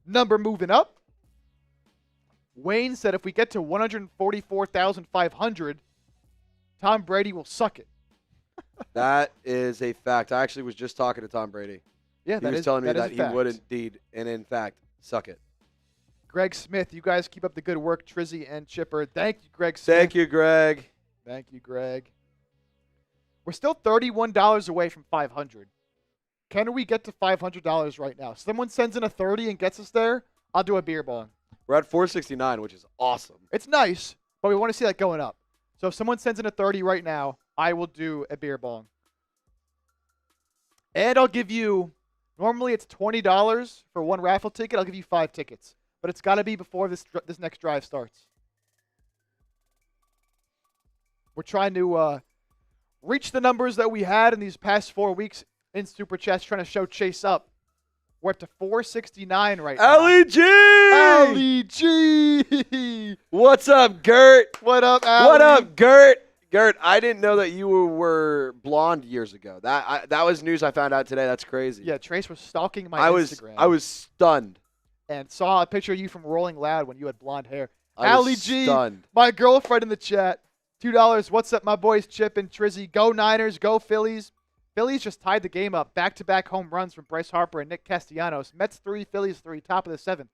number moving up. Wayne said if we get to 144,500, Tom Brady will suck it. That is a fact. I actually was just talking to Tom Brady. Yeah, he was telling me that he would indeed, and in fact, suck it. Greg Smith, you guys keep up the good work, Trizzy and Chipper. Thank you, Greg Smith. Thank you, Greg. Thank you, Greg. We're still $31 away from 500. Can we get to $500 right now? Someone sends in a 30 and gets us there, I'll do a beer bong. We're at 469, which is awesome. It's nice, but we want to see that going up. So if someone sends in a 30 right now, I will do a beer bong. And I'll give you, normally it's $20 for one raffle ticket. I'll give you 5 tickets. But it's got to be before this next drive starts. We're trying to reach the numbers that we had in these past 4 weeks in Super Chats, trying to show Chase up. We're up to 469 right now. LEG! LEG! What's up, Gert? What up, Ali? What up, Gert? Gert, I didn't know that you were blonde years ago. That was news I found out today. That's crazy. Yeah, Trace was stalking my Instagram. I was stunned. And saw a picture of you from Rolling Loud when you had blonde hair. I was Ali G, stunned. my girlfriend in the chat. $2. What's up, my boys Chip and Trizzy? Go Niners, go Phillies. Phillies just tied the game up. Back-to-back home runs from Bryce Harper and Nick Castellanos. Mets 3, Phillies 3, top of the 7th.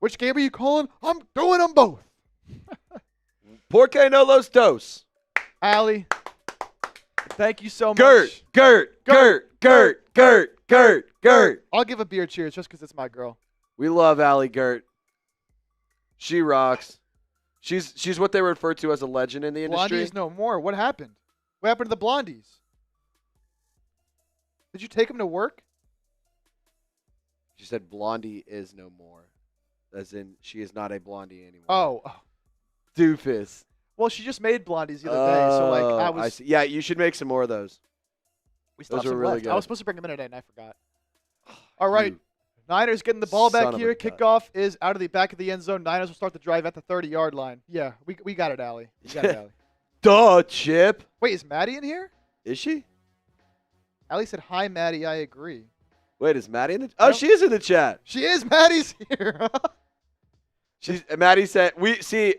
Which game are you calling? I'm doing them both. Porque no los dos. Ali, thank you so much. Gert. I'll give a beer cheers just because it's my girl. We love Allie Gert. She rocks. She's what they refer to as a legend in the industry. Blondies no more. What happened? What happened to the Blondies? Did you take them to work? She said Blondie is no more. As in, she is not a Blondie anymore. Oh. Doofus. Well, she just made Blondies the other day, so like I see. Yeah, you should make some more of those. We still Those have are some really left. good. I was supposed to bring them in today, and I forgot. All right. You Niners getting the ball son back of here. a gun. Kickoff is out of the back of the end zone. Niners will start the drive at the 30-yard line. Yeah, we got it, Allie. We got it, Allie. Duh, Chip. Wait, is Maddie in here? Is she? Allie said, hi, Maddie. I agree. Wait, is Maddie in the? Oh, she is in the chat. She is. Maddie's here. Maddie said we see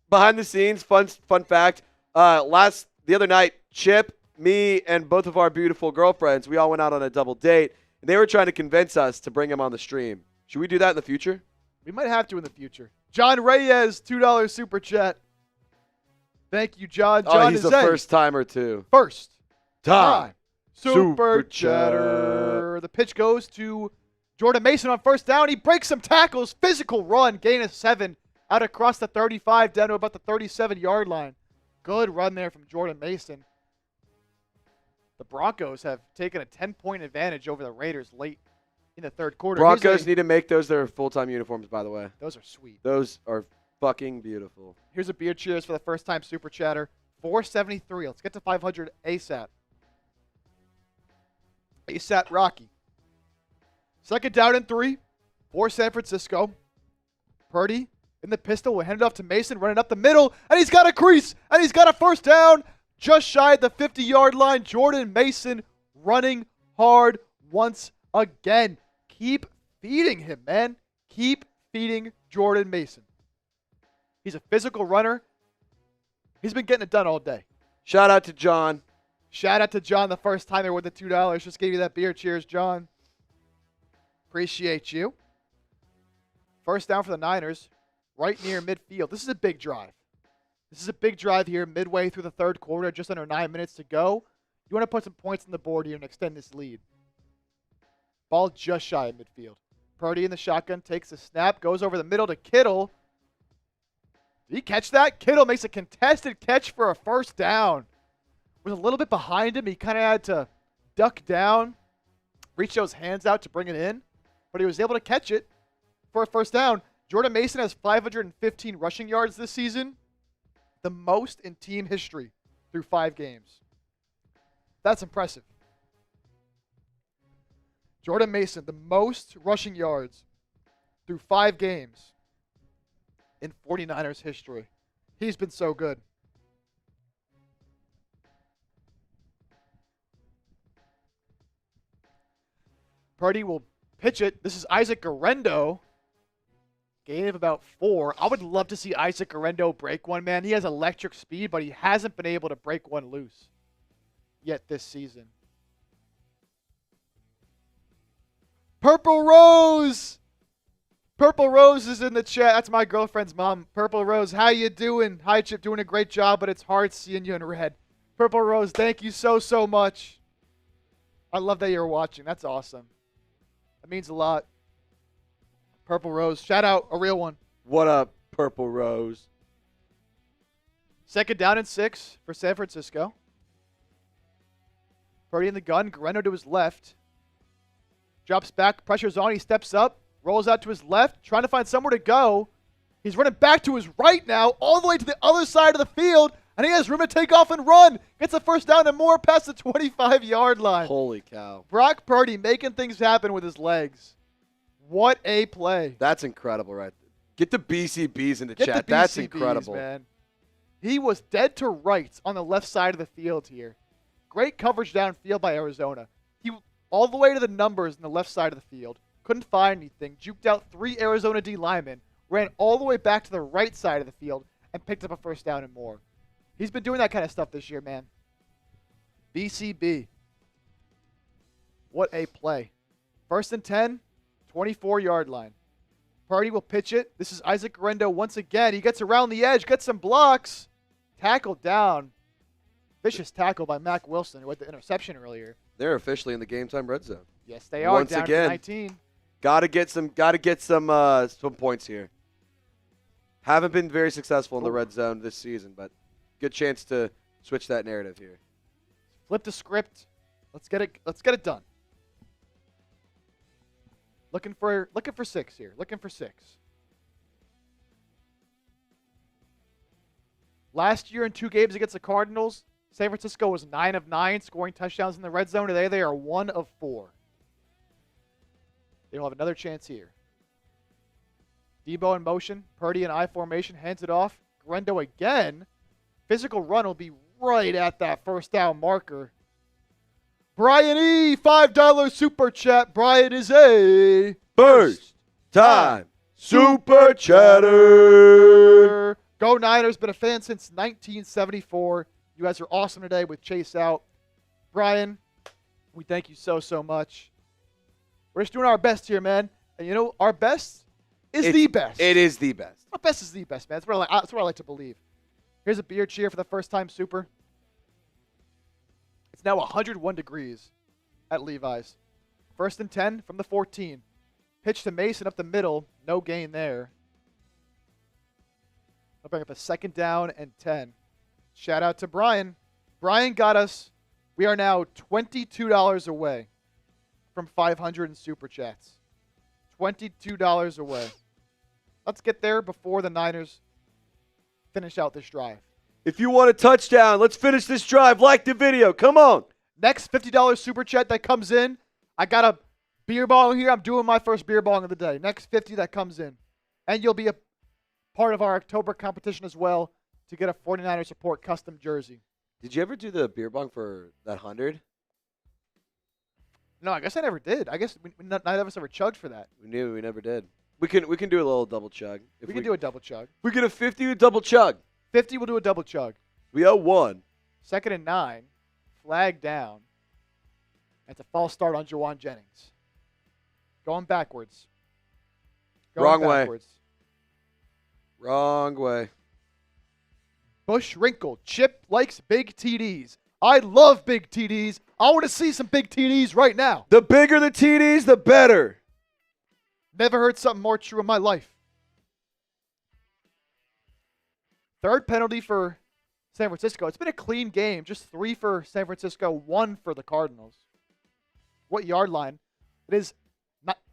behind the scenes. Fun fact. The other night, Chip, me, and both of our beautiful girlfriends, we all went out on a double date, and they were trying to convince us to bring him on the stream. Should we do that in the future? We might have to in the future. John Reyes, $2 super chat. Thank you, John. John he's is a first timer too. First time. Super chatter. The pitch goes to Jordan Mason on first down. He breaks some tackles. Physical run. Gain of 7 out across the 35 down to about the 37-yard line. Good run there from Jordan Mason. The Broncos have taken a 10-point advantage over the Raiders late in the third quarter. Broncos need to make those their full-time uniforms, by the way. Those are sweet. Those are fucking beautiful. Here's a beer cheers for the first-time super chatter. 473. Let's get to 500 ASAP. ASAP Rocky. Second down and 3 for San Francisco. Purdy in the pistol. We'll hand it off to Mason, running up the middle, and he's got a crease, and he's got a first down just shy of the 50-yard line. Jordan Mason running hard once again. Keep feeding him, man. Keep feeding Jordan Mason. He's a physical runner. He's been getting it done all day. Shout out to John. Shout out to John the first time there with the $2. Just gave you that beer. Cheers, John. Appreciate you. First down for the Niners, right near midfield. This is a big drive. This is a big drive here, midway through the third quarter, just under 9 minutes to go. You want to put some points on the board here and extend this lead. Ball just shy of midfield. Purdy in the shotgun takes a snap, goes over the middle to Kittle. Did he catch that? Kittle makes a contested catch for a first down. Was a little bit behind him. He kind of had to duck down, reach those hands out to bring it in, but he was able to catch it for a first down. Jordan Mason has 515 rushing yards this season, the most in team history through 5 games. That's impressive. Jordan Mason, the most rushing yards through 5 games in 49ers history. He's been so good. Purdy will pitch it. This is Isaac Guerendo. Gain of about 4. I would love to see Isaac Guerendo break one, man. He has electric speed, but he hasn't been able to break one loose yet this season. Purple Rose! Purple Rose is in the chat. That's my girlfriend's mom. Purple Rose, how you doing? Hi, Chip. Doing a great job, but it's hard seeing you in red. Purple Rose, thank you so much. I love that you're watching. That's awesome. That means a lot. Purple Rose. Shout out, a real one. What up, Purple Rose? Second down and 6 for San Francisco. Purdy in the gun. Guerendo to his left. Drops back. Pressure's on. He steps up. Rolls out to his left. Trying to find somewhere to go. He's running back to his right now. All the way to the other side of the field. And he has room to take off and run. Gets a first down and more past the 25-yard line. Holy cow. Brock Purdy making things happen with his legs. What a play. That's incredible right there. Get the BCBs in the Get chat. the That's BCBs, incredible. Man. He was dead to rights on the left side of the field here. Great coverage downfield by Arizona. He all the way to the numbers in the left side of the field. Couldn't find anything. Juked out 3 Arizona D linemen. Ran all the way back to the right side of the field and picked up a first down and more. He's been doing that kind of stuff this year, man. BCB. What a play. First and 10, 24-yard line. Purdy will pitch it. This is Isaac Guerendo once again. He gets around the edge, gets some blocks. Tackled down. Vicious tackle by Mack Wilson who had the interception earlier. They're officially in the game time red zone. Yes, they are. Once down again. to 19. Gotta get some points here. Haven't been very successful in the red zone this season, but good chance to switch that narrative here. Flip the script. Let's get it done. Looking for 6 here. Looking for 6. Last year in 2 games against the Cardinals, San Francisco was 9 of 9 scoring touchdowns in the red zone. Today they are 1 of 4. They'll have another chance here. Debo in motion. Purdy in I formation. Hands it off. Guerendo again. Physical run will be right at that first down marker. Brian E. $5 super chat. Brian is a First time super chatter. Go Niners. Been a fan since 1974. You guys are awesome today with Chase out. Brian, we thank you so much. We're just doing our best here, man. And you know, our best is the best. It is the best. Our best is the best, man. That's what I like to believe. Here's a beer cheer for the first time super. It's now 101 degrees at Levi's. First and 10 from the 14. Pitch to Mason up the middle. No gain there. I'll bring up a second down and 10. Shout out to Brian. Brian got us. We are now $22 away from 500 in super chats. $22 away. Let's get there before the Niners finish out this drive. If you want a touchdown, let's finish this drive. Like the video. Come on. Next $50 super chat that comes in, I got a beer bong here. I'm doing my first beer bong of the day. Next 50 that comes in. And you'll be a part of our October competition as well to get a 49er support custom jersey. Did you ever do the beer bong for that 100? No, I guess I never did. I guess neither of us ever chugged for that. We never did. We can do a little double chug. We can do a double chug. We get a 50 double chug. 50, we'll do a double chug. We owe 1. Second and 9. flag down. That's a false start on Jauan Jennings. Going backwards. Wrong way. Wrong way. Bush wrinkle. Chip likes big TDs. I love big TDs. I want to see some big TDs right now. The bigger the TDs, the better. Never heard something more true in my life. Third penalty for San Francisco. It's been a clean game. Just 3 for San Francisco, 1 for the Cardinals. What yard line? It is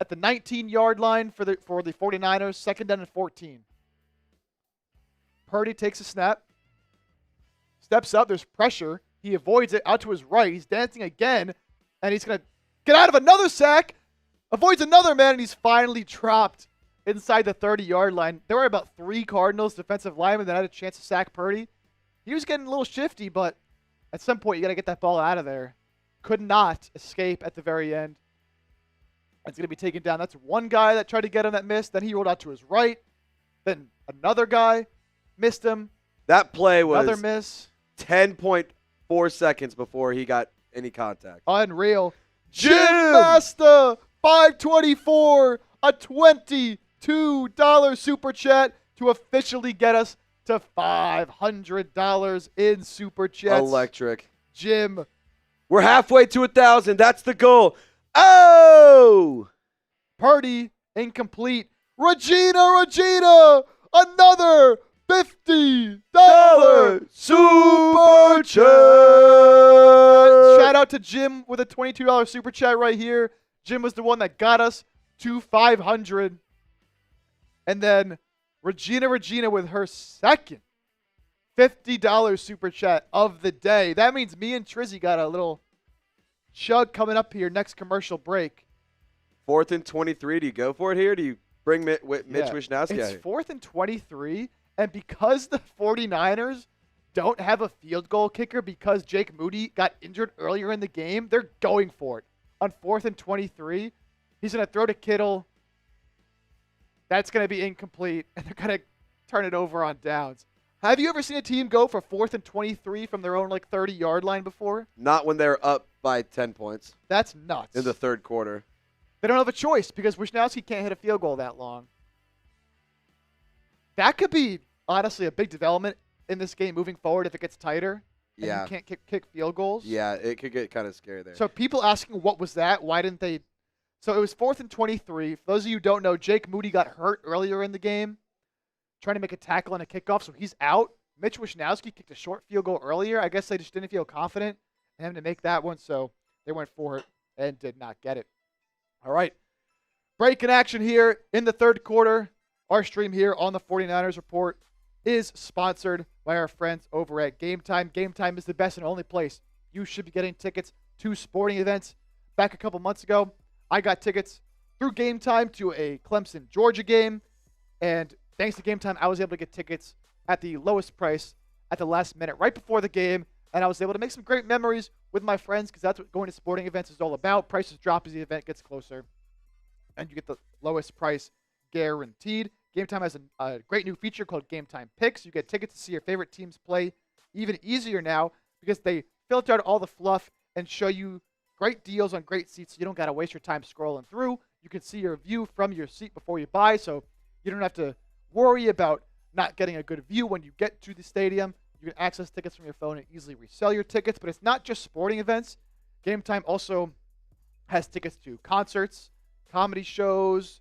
at the 19-yard line for the 49ers, second down and 14. Purdy takes a snap. Steps up. There's pressure. He avoids it out to his right. He's dancing again, and he's going to get out of another sack. Avoids another man, and he's finally dropped inside the 30-yard line. There were about 3 Cardinals defensive linemen that had a chance to sack Purdy. He was getting a little shifty, but at some point you got to get that ball out of there. Could not escape at the very end. It's going to be taken down. That's one guy that tried to get him that missed. Then he rolled out to his right. Then another guy missed him. That play was another miss. 10.4 seconds before he got any contact. Unreal. Jim Master, 524, a $22 super chat to officially get us to $500 in super chats. Electric. Jim. We're halfway to 1,000. That's the goal. Oh! Purdy, incomplete. Regina, another $50 super chat. Shout out to Jim with a $22 super chat right here. Jim was the one that got us to 500. And then Regina with her second $50 super chat of the day. That means me and Trizzy got a little chug coming up here next commercial break. 4th and 23. Do you go for it here? Do you bring Mitch Wishnowski out here? It's 4th and 23. And because the 49ers don't have a field goal kicker because Jake Moody got injured earlier in the game, they're going for it. On 4th and 23, he's going to throw to Kittle. That's going to be incomplete, and they're going to turn it over on downs. Have you ever seen a team go for 4th and 23 from their own 30-yard line before? Not when they're up by 10 points. That's nuts. In the third quarter. They don't have a choice because Wishnowski can't hit a field goal that long. That could be, honestly, a big development in this game moving forward if it gets tighter. And you can't kick field goals. Yeah, it could get kind of scary there. So people asking what was that? Why didn't they? So it was 4th and 23. For those of you who don't know, Jake Moody got hurt earlier in the game trying to make a tackle and a kickoff, so he's out. Mitch Wishnowski kicked a short field goal earlier. I guess they just didn't feel confident in him to make that one, so they went for it and did not get it. All right. Break in action here in the third quarter. Our stream here on the 49ers Report is sponsored by our friends over at Game Time. Game Time is the best and only place you should be getting tickets to sporting events. Back a couple months ago, I got tickets through Game Time to a Clemson-Georgia game, and thanks to Game Time, I was able to get tickets at the lowest price at the last minute, right before the game, and I was able to make some great memories with my friends because that's what going to sporting events is all about. Prices drop as the event gets closer, and you get the lowest price guaranteed. Game Time has a great new feature called Game Time Picks. You get tickets to see your favorite teams play even easier now because they filter out all the fluff and show you great deals on great seats so you don't got to waste your time scrolling through. You can see your view from your seat before you buy, so you don't have to worry about not getting a good view when you get to the stadium. You can access tickets from your phone and easily resell your tickets, but it's not just sporting events. Game Time also has tickets to concerts, comedy shows.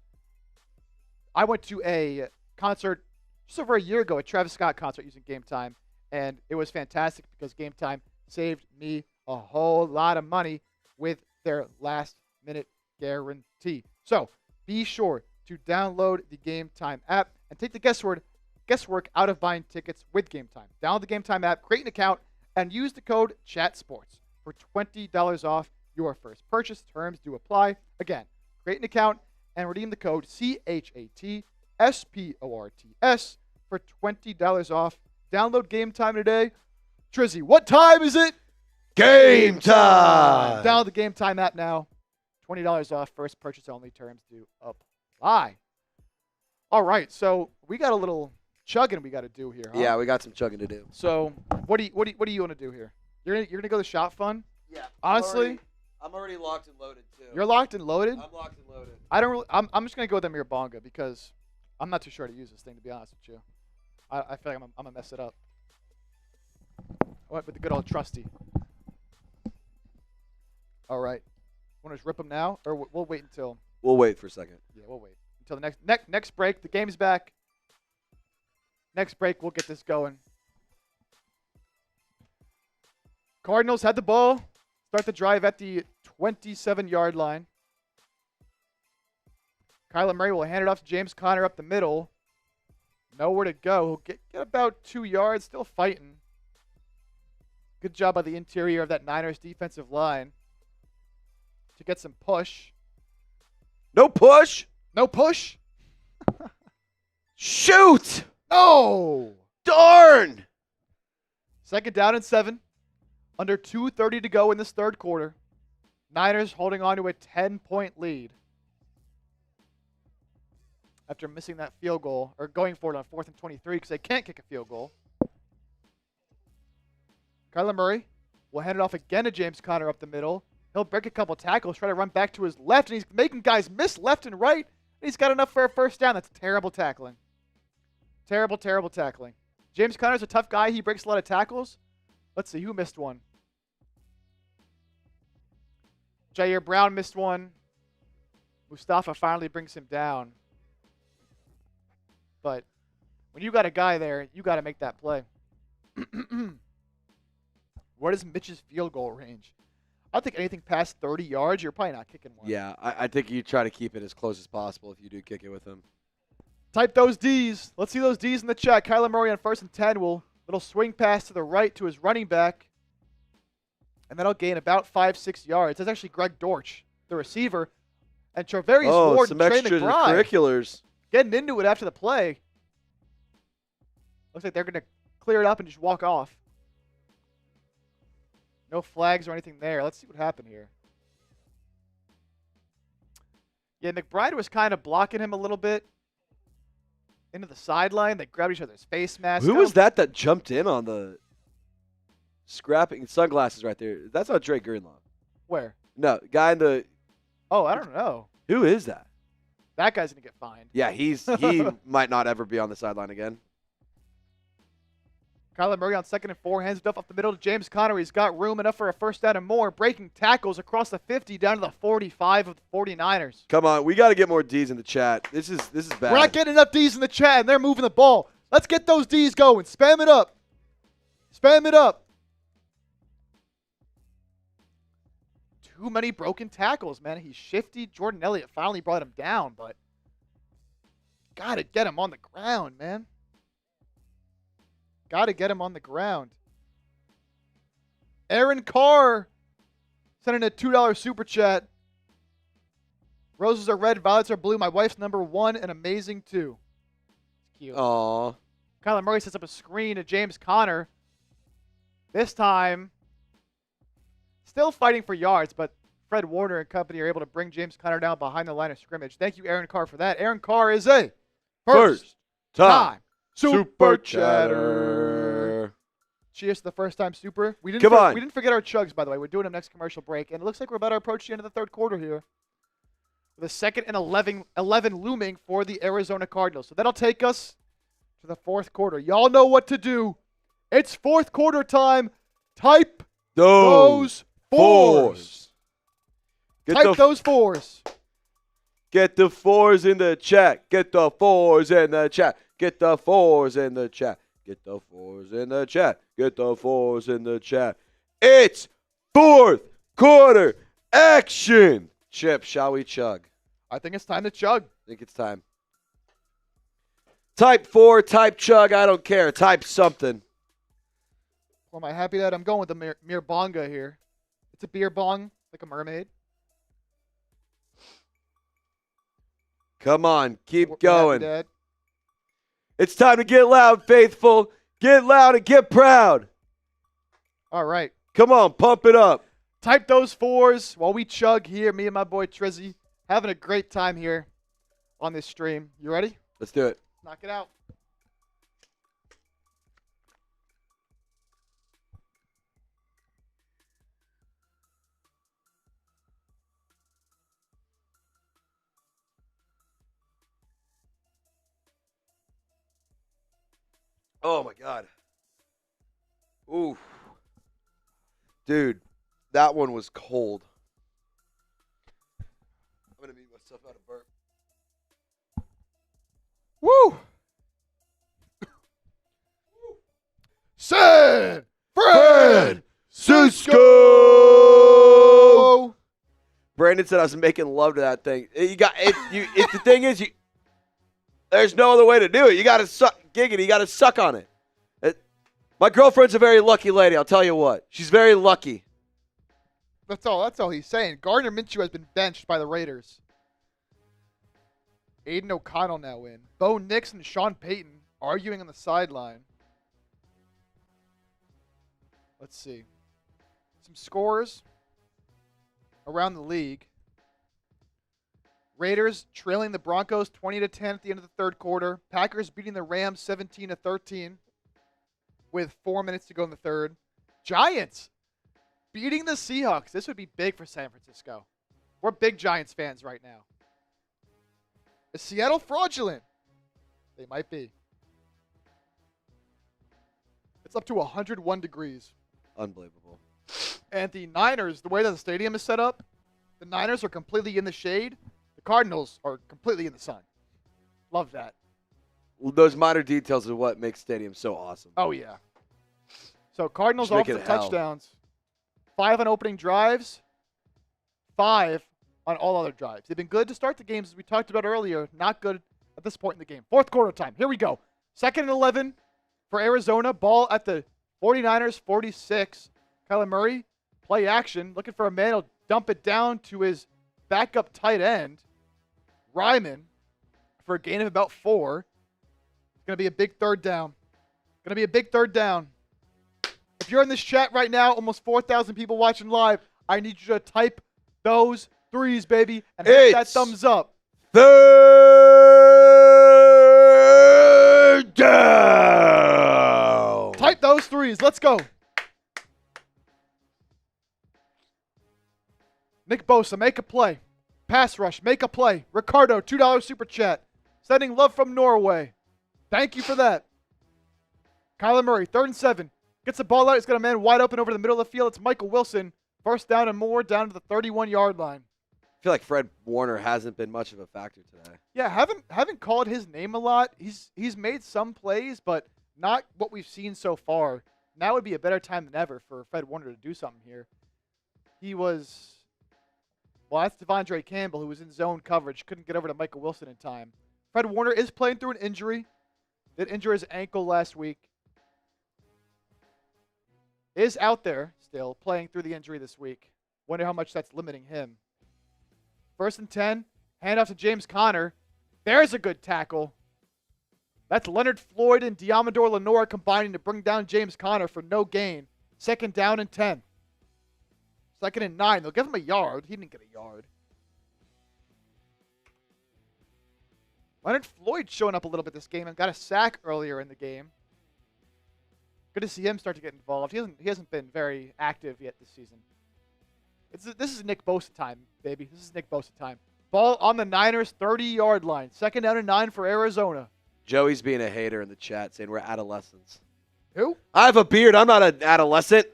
I went to a concert just over a year ago, a Travis Scott concert using Game Time, and it was fantastic because Game Time saved me a whole lot of money with their last-minute guarantee. So be sure to download the Game Time app and take the guesswork out of buying tickets with Game Time. Download the Game Time app, create an account, and use the code CHATSPORTS for $20 off your first purchase. Terms do apply. Again, create an account and redeem the code CHATSPORTS for $20 off. Download Game Time today. Trizzy, what time is it? Game time! Download the Game Time app now. $20 off. First purchase only. Terms do apply. All right, so we got a little chugging we got to do here, huh? Yeah, we got some chugging to do. So what do you want to do here? You're gonna go the shot fun? Yeah. Honestly, I'm already locked and loaded too. you're locked and loaded. I'm locked and loaded. I don't really. I'm just gonna go with the Mirabonga because I'm not too sure how to use this thing, to be honest with you. I feel like I'm gonna mess it up. I went with the good old trusty. All right. Want to just rip them now, or we'll wait until? We'll wait for a second. Yeah, we'll wait until the next break. The game's back. Next break, we'll get this going. Cardinals had the ball. Start the drive at the 27-yard line. Kyler Murray will hand it off to James Conner up the middle. Nowhere to go. He'll get about 2 yards. Still fighting. Good job by the interior of that Niners defensive line to get some push. No push. No push. Shoot. No. Darn. Second down and 7. Under 2:30 to go in this third quarter. Niners holding on to a 10-point lead. After missing that field goal, or going for it on 4th and 23 because they can't kick a field goal. Kyler Murray will hand it off again to James Conner up the middle. He'll break a couple tackles, try to run back to his left, and he's making guys miss left and right. And he's got enough for a first down. That's terrible tackling. Terrible, terrible tackling. James Conner's a tough guy. He breaks a lot of tackles. Let's see, who missed one? Ji'Ayir Brown missed one. Mustafa finally brings him down. But when you got a guy there, you got to make that play. What is Mitch's field goal range? I think anything past 30 yards, you're probably not kicking one. Yeah, I think you try to keep it as close as possible if you do kick it with him. Type those Ds. Let's see those Ds in the chat. Kyler Murray on 1st and 10 will little swing pass to the right to his running back. And that'll gain about 5-6 yards. That's actually Greg Dortch, the receiver. And Charvarius Ward some and Trey extra McBride curriculars. getting into it after the play. Looks like they're going to clear it up and just walk off. No flags or anything there. Let's see what happened here. Yeah, McBride was kind of blocking him a little bit into the sideline. They grabbed each other's face masks. Who was that jumped in on the scrapping sunglasses right there? That's not Drake Greenlaw. Where? No, guy in the. Oh, I don't know. Who is that? That guy's going to get fined. Yeah, he might not ever be on the sideline again. Kyler Murray on 2nd and 4, hands it off the middle to James Conner. He's got room enough for a first down and more, breaking tackles across the 50 down to the 45 of the 49ers. Come on, we got to get more D's in the chat. This is bad. We're not getting enough D's in the chat, and they're moving the ball. Let's get those D's going. Spam it up. Spam it up. Too many broken tackles, man. He's shifty. Jordan Elliott finally brought him down, but got to get him on the ground, man. Got to get him on the ground. Aaron Carr sending a $2 super chat. Roses are red, violets are blue. My wife's number 1 and amazing 2. It's cute. Aww. Kyler Murray sets up a screen to James Conner. This time, still fighting for yards, but Fred Warner and company are able to bring James Conner down behind the line of scrimmage. Thank you, Aaron Carr, for that. Aaron Carr is a first time super chatter. Cheers to the first time super. We didn't forget our chugs, by the way. We're doing a next commercial break, and it looks like we're about to approach the end of the third quarter here. With a 2nd and 11 looming for the Arizona Cardinals. So that'll take us to the fourth quarter. Y'all know what to do. It's fourth quarter time. Type those fours. Type those fours. Get the fours in the chat. Get the fours in the chat. Get the fours in the chat. Get the fours in the chat. Get the fours in the chat. It's fourth quarter action. Chip, shall we chug? I think it's time to chug. I think it's time. Type 4, type chug, I don't care. Type something. Well, am I happy that I'm going with the Mirabonga here? It's a beer bong, like a mermaid. Come on, keep We're going. happy, Dad. It's time to get loud, faithful. Get loud and get proud. All right. Come on, pump it up. Type those fours while we chug here. Me and my boy Trizzy having a great time here on this stream. You ready? Let's do it. Knock it out. Oh, my God. Ooh. Dude, that one was cold. I'm going to beat myself out of burp. Woo! San Francisco! Brandon said I was making love to that thing. You got it. The thing is, there's no other way to do it. You got to suck, giggity. You got to suck on it. My girlfriend's a very lucky lady. I'll tell you what. She's very lucky. That's all he's saying. Gardner Minshew has been benched by the Raiders. Aiden O'Connell now in. Bo Nix and Sean Payton arguing on the sideline. Let's see. Some scores around the league. Raiders trailing the Broncos 20-10 at the end of the third quarter. Packers beating the Rams 17-13 with 4 minutes to go in the third. Giants beating the Seahawks. This would be big for San Francisco. We're big Giants fans right now. Is Seattle fraudulent? They might be. It's up to 101 degrees. Unbelievable. And the Niners, the way that the stadium is set up, the Niners are completely in the shade. The Cardinals are completely in the sun. Love that. Well, those minor details are what makes stadiums so awesome. Oh, yeah. So Cardinals Just off make the it hell. touchdowns. 5 on opening drives. 5 on all other drives. They've been good to start the games, as we talked about earlier. Not good at this point in the game. Fourth quarter time. Here we go. 2nd and 11 for Arizona. Ball at the 49ers, 46. Kyler Murray, play action. Looking for a man. He'll dump it down to his backup tight end, Ryman, for a gain of about 4. It's going to be a big third down. If you're in this chat right now, almost 4,000 people watching live, I need you to type those threes, baby, and hit that thumbs up. Third down. Type those threes. Let's go. Nick Bosa, make a play. Pass rush, make a play. Ricardo, $2 super chat. Sending love from Norway. Thank you for that. Kyler Murray, 3rd and 7. Gets the ball out. He's got a man wide open over the middle of the field. It's Michael Wilson. First down and more, down to the 31-yard line. I feel like Fred Warner hasn't been much of a factor today. Yeah, haven't called his name a lot. He's made some plays, but not what we've seen so far. Now would be a better time than ever for Fred Warner to do something here. That's Devondre Campbell, who was in zone coverage. Couldn't get over to Michael Wilson in time. Fred Warner is playing through an injury. Did injure his ankle last week. Is out there still, playing through the injury this week. Wonder how much that's limiting him. 1st and 10. Handoff to James Conner. There's a good tackle. That's Leonard Floyd and Deommodore Lenoir combining to bring down James Conner for no gain. 2nd down and 10. 2nd and 9. They'll give him a yard. He didn't get a yard. Leonard Floyd showing up a little bit this game and got a sack earlier in the game. Good to see him start to get involved. He hasn't been very active yet this season. This is Nick Bosa time, baby. This is Nick Bosa time. Ball on the Niners' 30-yard line. 2nd down and 9 for Arizona. Joey's being a hater in the chat, saying we're adolescents. Who? I have a beard. I'm not an adolescent.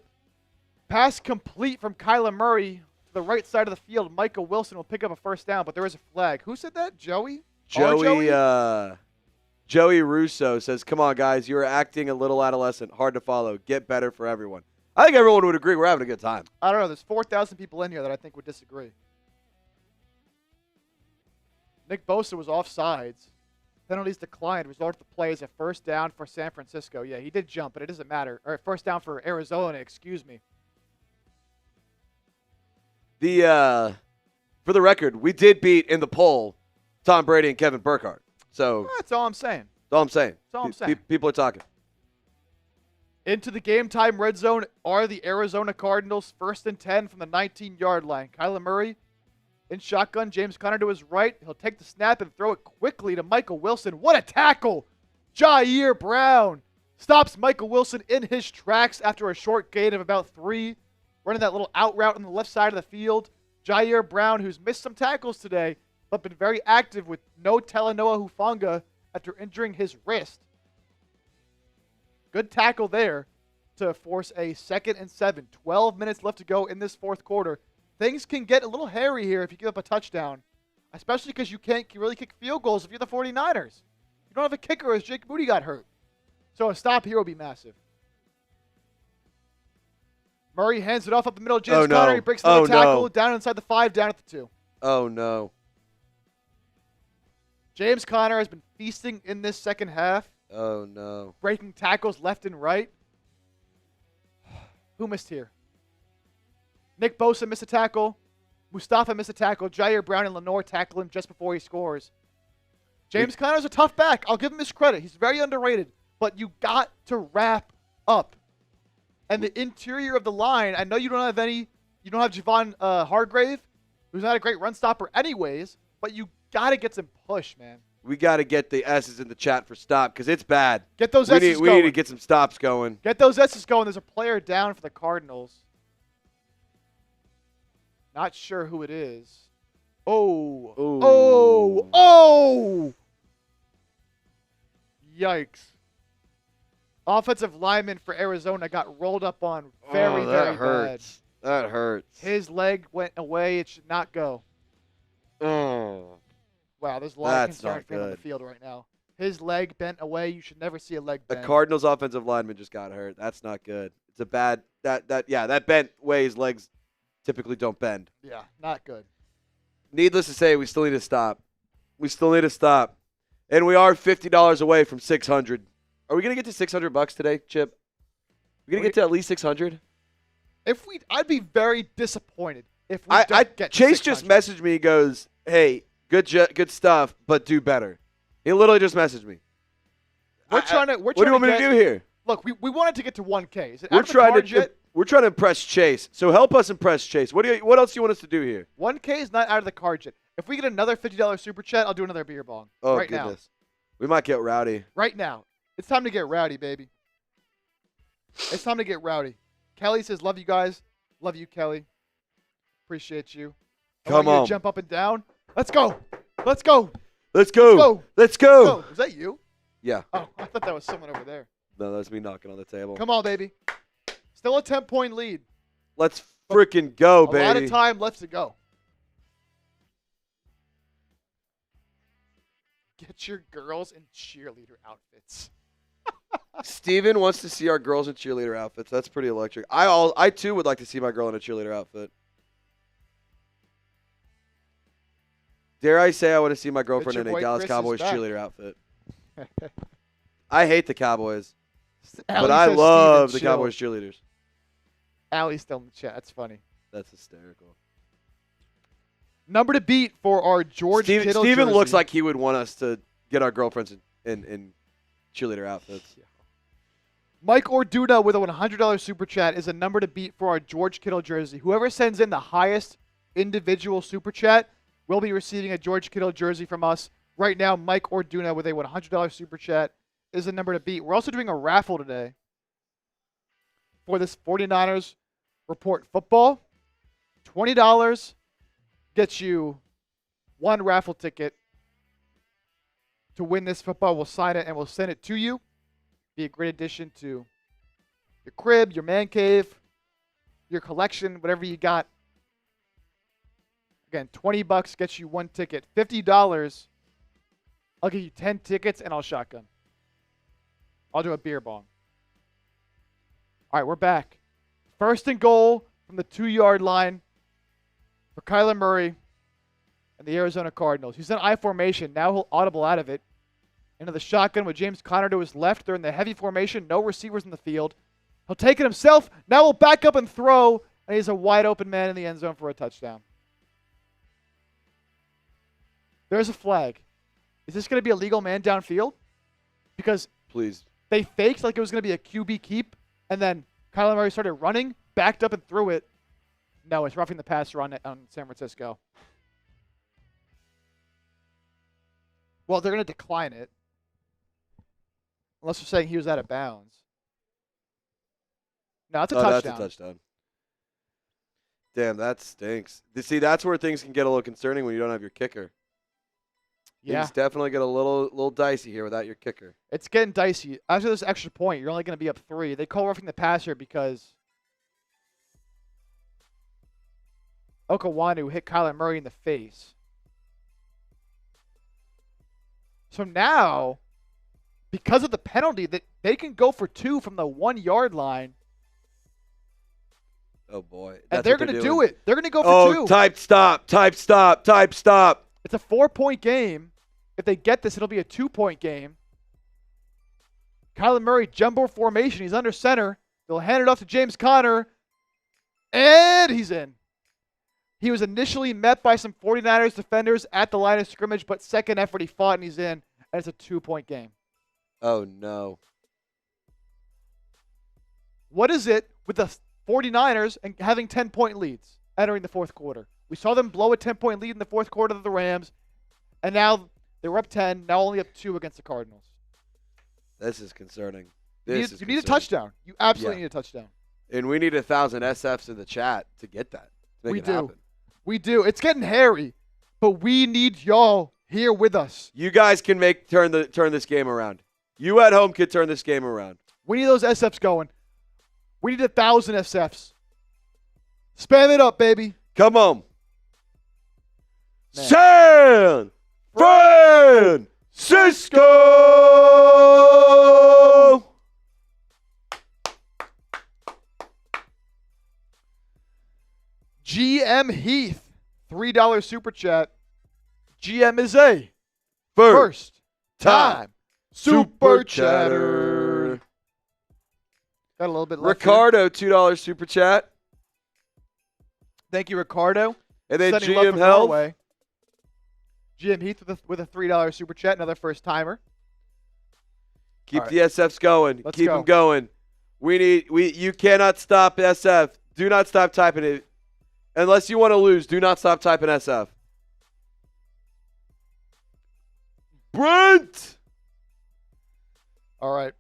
Pass complete from Kyler Murray to the right side of the field. Michael Wilson will pick up a first down, but there is a flag. Who said that? Joey? Joey Russo says, come on, guys. You're acting a little adolescent. Hard to follow. Get better for everyone. I think everyone would agree we're having a good time. I don't know. There's 4,000 people in here that I think would disagree. Nick Bosa was offsides. Penalties declined. Result of the play is a first down for San Francisco. Yeah, he did jump, but it doesn't matter. Or first down for Arizona, excuse me. For the record, we did beat in the poll Tom Brady and Kevin Burkhardt. So that's all I'm saying. That's all I'm saying. That's all I'm saying. People are talking. Into the game time red zone are the Arizona Cardinals. 1st and 10 from the 19-yard line. Kyler Murray in shotgun. James Conner to his right. He'll take the snap and throw it quickly to Michael Wilson. What a tackle! Ji'Ayir Brown stops Michael Wilson in his tracks after a short gain of about 3. Running that little out route on the left side of the field. Ji'Ayir Brown, who's missed some tackles today, but been very active with no Talanoa Hufanga after injuring his wrist. Good tackle there to force a 2nd and 7. 12 minutes left to go in this fourth quarter. Things can get a little hairy here if you give up a touchdown, especially because you can't really kick field goals if you're the 49ers. You don't have a kicker as Jake Moody got hurt. So a stop here will be massive. Murray hands it off up the middle. James Conner, he breaks the tackle. Down inside the 5, down at the 2. Oh, no. James Conner has been feasting in this second half. Oh, no. Breaking tackles left and right. Who missed here? Nick Bosa missed a tackle. Mustafa missed a tackle. Ji'Ayir Brown and Lenoir tackle him just before he scores. James Conner's a tough back. I'll give him his credit. He's very underrated. But you got to wrap up. And the interior of the line, I know you don't have Javon Hargrave, who's not a great run stopper anyways, but you got to get some push, man. We got to get the S's in the chat for stop because it's bad. Get those S's going. We need to get some stops going. Get those S's going. There's a player down for the Cardinals. Not sure who it is. Oh. Ooh. Oh. Oh. Yikes. Offensive lineman for Arizona got rolled up on very bad. That hurts. His leg went away. It should not go. Oh. Wow, there's a lot of concern for him on the field right now. His leg bent away. You should never see a leg bent. The Cardinals offensive lineman just got hurt. That's not good. It's a bad that bent way his legs typically don't bend. Yeah, not good. Needless to say, we still need to stop. And we are $50 away from 600. Are we going to get to $600 today, Chip? We're going to get to at least 600? I'd be very disappointed if we don't get Chase just messaged me. He goes, "Hey, good stuff, but do better." He literally just messaged me. What do you want me to do here? Look, we wanted to get to 1K. Is it We're trying to impress Chase. So help us impress Chase. What else do you want us to do here? 1K is not out of the cards yet. If we get another $50 super chat, I'll do another beer bong. Oh, right goodness. now. We might get rowdy. Right now. It's time to get rowdy, baby. It's time to get rowdy. Kelly says, love you guys. Love you, Kelly. Appreciate you. Come on. Jump up and down. Let's go. Let's go. Let's go. Let's go. Is that you? Yeah. Oh, I thought that was someone over there. No, that's me knocking on the table. Come on, baby. Still a 10-point lead. Let's freaking go, baby. A lot of time left to go. Get your girls in cheerleader outfits. Steven wants to see our girls in cheerleader outfits. That's pretty electric. I too would like to see my girl in a cheerleader outfit. Dare I say I want to see my girlfriend in a Dallas Cowboys cheerleader outfit. I hate the Cowboys, but I love the Cowboys cheerleaders. Allie's still in the chat. That's funny. That's hysterical. Number to beat for our George Kittle Steven jersey. looks like he would want us to get our girlfriends in cheerleader outfits. Mike Orduna with a $100 super chat is a number to beat for our George Kittle jersey. Whoever sends in the highest individual super chat will be receiving a George Kittle jersey from us. Right now, Mike Orduna with a $100 super chat is a number to beat. We're also doing a raffle today for this 49ers Report Football. $20 gets you one raffle ticket to win this football. We'll sign it and we'll send it to you. Be a great addition to your crib, your man cave, your collection, whatever you got. Again, $20 gets you one ticket. $50, I'll give you 10 tickets and I'll shotgun. I'll do a beer bong. All right, we're back. First and goal from the 2-yard line for Kyler Murray and the Arizona Cardinals. He's in I formation. Now he'll audible out of it. Into the shotgun with James Conner to his left. They're in the heavy formation. No receivers in the field. He'll take it himself. Now he'll back up and throw. And he's a wide open man in the end zone for a touchdown. There's a flag. Is this going to be a legal man downfield? Because please, they faked like it was going to be a QB keep. And then Kyler Murray started running, backed up and threw it. No, it's roughing the passer on San Francisco. Well, they're going to decline it. Unless they're saying he was out of bounds. No, it's a touchdown. That's a touchdown. Damn, that stinks. See, that's where things can get a little concerning when you don't have your kicker. Yeah. Things definitely get a little dicey here without your kicker. It's getting dicey. After this extra point, you're only going to be up 3. They call roughing the passer because Okawanu hit Kyler Murray in the face. So now, because of the penalty, that they can go for 2 from the 1-yard line. Oh, boy. And they're going to do it. They're going to go for 2. Type stop. It's a 4-point game. If they get this, it'll be a 2-point game. Kyler Murray, jumbo formation. He's under center. They'll hand it off to James Conner. And he's in. He was initially met by some 49ers defenders at the line of scrimmage, but second effort he fought and he's in. And it's a 2-point game. Oh, no. What is it with the 49ers and having 10-point leads entering the fourth quarter? We saw them blow a 10-point lead in the fourth quarter of the Rams, and now they were up 10, now only up 2 against the Cardinals. This is concerning. You need a touchdown. You absolutely need a touchdown. And we need 1,000 SFs in the chat to get that. To make it happen. We do. It's getting hairy, but we need y'all here with us. You guys can turn this game around. You at home can turn this game around. We need those SFs going. We need 1,000 SFs. Spam it up, baby. Come on. Man. San Francisco! GM Heath, $3 super chat. GM is a first time super chatter. Got a little bit left. Ricardo, $2 super chat. Thank you, Ricardo. And then Sending GM Health. GM Heath with a $3 super chat, another first timer. Keep the SFs going. Let's Keep go. them going. You cannot stop SF. Do not stop typing it. Unless you want to lose, do not stop typing SF. Brent! All right.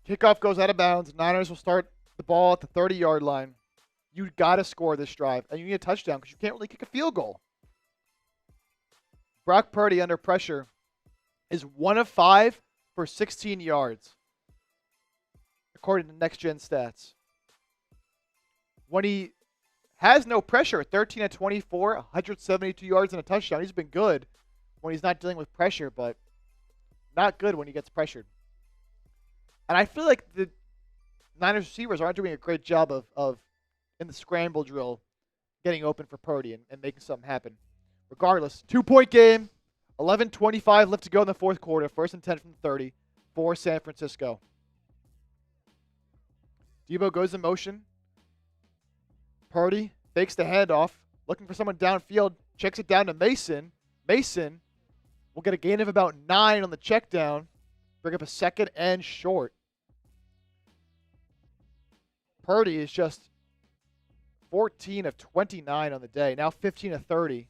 Kickoff goes out of bounds. Niners will start the ball at the 30-yard line. You got to score this drive, and you need a touchdown because you can't really kick a field goal. Brock Purdy under pressure is 1 of 5 for 16 yards, according to Next Gen Stats. When he has no pressure, 13 of 24, 172 yards and a touchdown. He's been good when he's not dealing with pressure, but not good when he gets pressured. And I feel like the Niners receivers aren't doing a great job of in the scramble drill, getting open for Purdy and making something happen. Regardless, 2-point game, 11:25 left to go in the fourth quarter. First and 10 from the 30 for San Francisco. Debo goes in motion. Purdy fakes the handoff, looking for someone downfield, checks it down to Mason. Mason will get a gain of about 9 on the check down, bring up a second and short. Purdy is just 14 of 29 on the day, now 15 of 30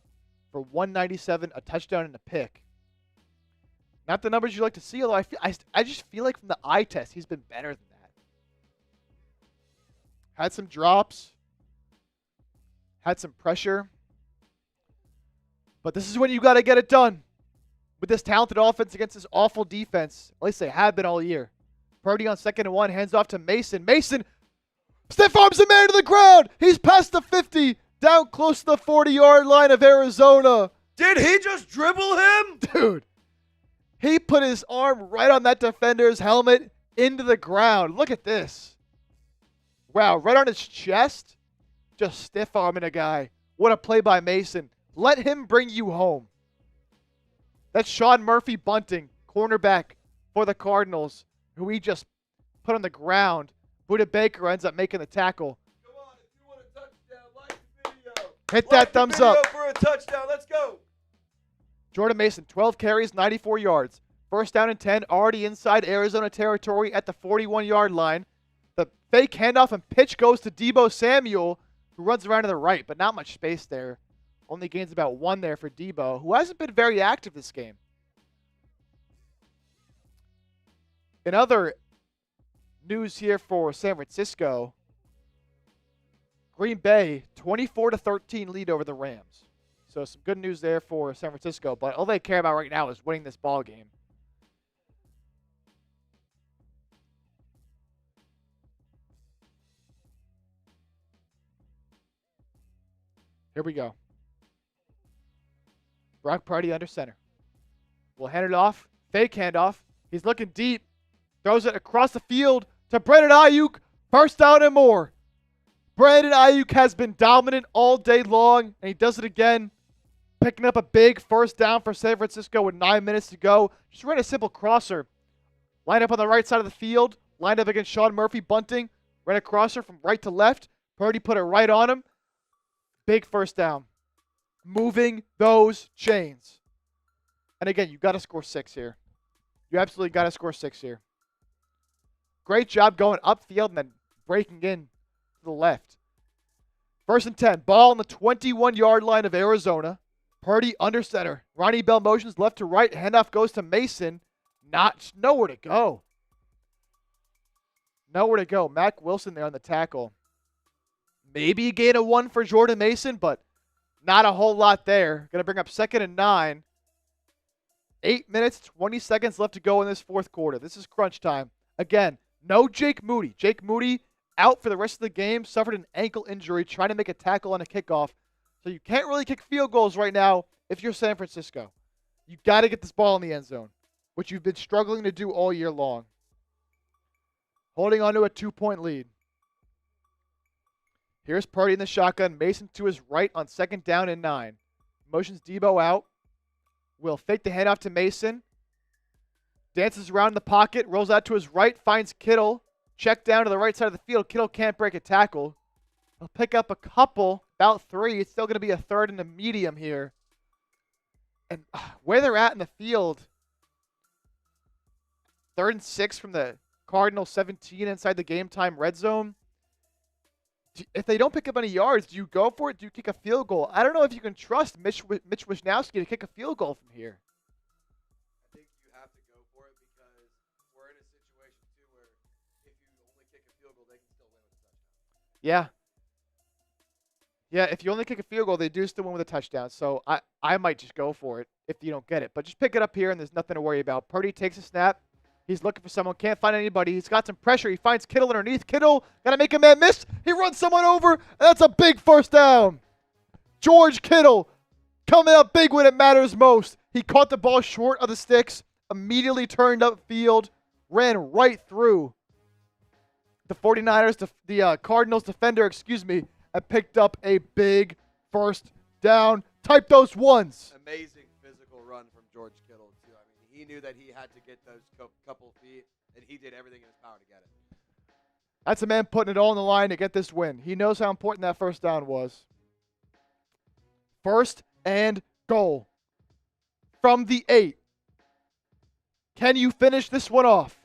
for 197, a touchdown and a pick. Not the numbers you like to see, although I just feel like from the eye test, he's been better than that. Had some drops. Had some pressure. But this is when you got to get it done. With this talented offense against this awful defense. At least they have been all year. Purdy on 2nd and 1. Hands off to Mason. Mason stiff arms the man to the ground. He's past the 50. Down close to the 40-yard line of Arizona. Did he just dribble him? Dude. He put his arm right on that defender's helmet into the ground. Look at this. Wow, right on his chest. Just stiff-arming a guy. What a play by Mason. Let him bring you home. That's Sean Murphy Bunting, cornerback for the Cardinals, who he just put on the ground. Buda Baker ends up making the tackle. Come on, if you want a touchdown, like the video. Hit that thumbs up. For a touchdown. Let's go. Jordan Mason, 12 carries, 94 yards. First down and 10, already inside Arizona territory at the 41-yard line. The fake handoff and pitch goes to Deebo Samuel, who runs around to the right, but not much space there. Only gains about 1 there for Deebo, who hasn't been very active this game. In other news here for San Francisco, Green Bay, 24-13 lead over the Rams. So some good news there for San Francisco. But all they care about right now is winning this ball game. Here we go. Brock Purdy under center. We'll hand it off. Fake handoff. He's looking deep. Throws it across the field to Brandon Aiyuk. First down and more. Brandon Aiyuk has been dominant all day long, and he does it again. Picking up a big first down for San Francisco with 9 minutes to go. Just ran a simple crosser. Lined up on the right side of the field. Lined up against Sean Murphy bunting. Ran a crosser from right to left. Purdy put it right on him. Big first down. Moving those chains. And again, you got to score 6 here. You absolutely got to score 6 here. Great job going upfield and then breaking in to the left. 1st and 10. Ball on the 21-yard line of Arizona. Purdy under center. Ronnie Bell motions left to right. Handoff goes to Mason. Nowhere to go. Nowhere to go. Mack Wilson there on the tackle. Maybe a gain of 1 for Jordan Mason, but not a whole lot there. Going to bring up 2nd and 9. 8 minutes, 20 seconds left to go in this fourth quarter. This is crunch time. Again, no Jake Moody. Jake Moody out for the rest of the game. Suffered an ankle injury trying to make a tackle on a kickoff. So you can't really kick field goals right now if you're San Francisco. You got to get this ball in the end zone, which you've been struggling to do all year long. Holding on to a 2-point lead. Here's Purdy in the shotgun. Mason to his right on 2nd down and 9. Motions Debo out. Will fake the handoff to Mason. Dances around in the pocket. Rolls out to his right. Finds Kittle. Check down to the right side of the field. Kittle can't break a tackle. He'll pick up a couple. About 3. It's still going to be a 3rd and a medium here. And where they're at in the field. 3rd and 6 from the Cardinals 17 inside the game time red zone. If they don't pick up any yards, do you go for it? Do you kick a field goal? I don't know if you can trust Mitch Wishnowsky to kick a field goal from here. I think you have to go for it because we're in a situation, too, where if you only kick a field goal, they can still win with a touchdown. Yeah. Yeah, if you only kick a field goal, they do still win with a touchdown. So I might just go for it if you don't get it. But just pick it up here, and there's nothing to worry about. Purdy takes a snap. He's looking for someone. Can't find anybody. He's got some pressure. He finds Kittle underneath. Kittle got to make a man miss. He runs someone over, and that's a big first down. George Kittle coming up big when it matters most. He caught the ball short of the sticks, immediately turned upfield, ran right through the 49ers, the Cardinals defender, and picked up a big first down. Type those ones. Amazing physical run from George Kittle, too. I mean, he knew that he had to get those couple feet, and he did everything in his power to get it. That's a man putting it all on the line to get this win. He knows how important that first down was. 1st and goal from the 8. Can you finish this one off?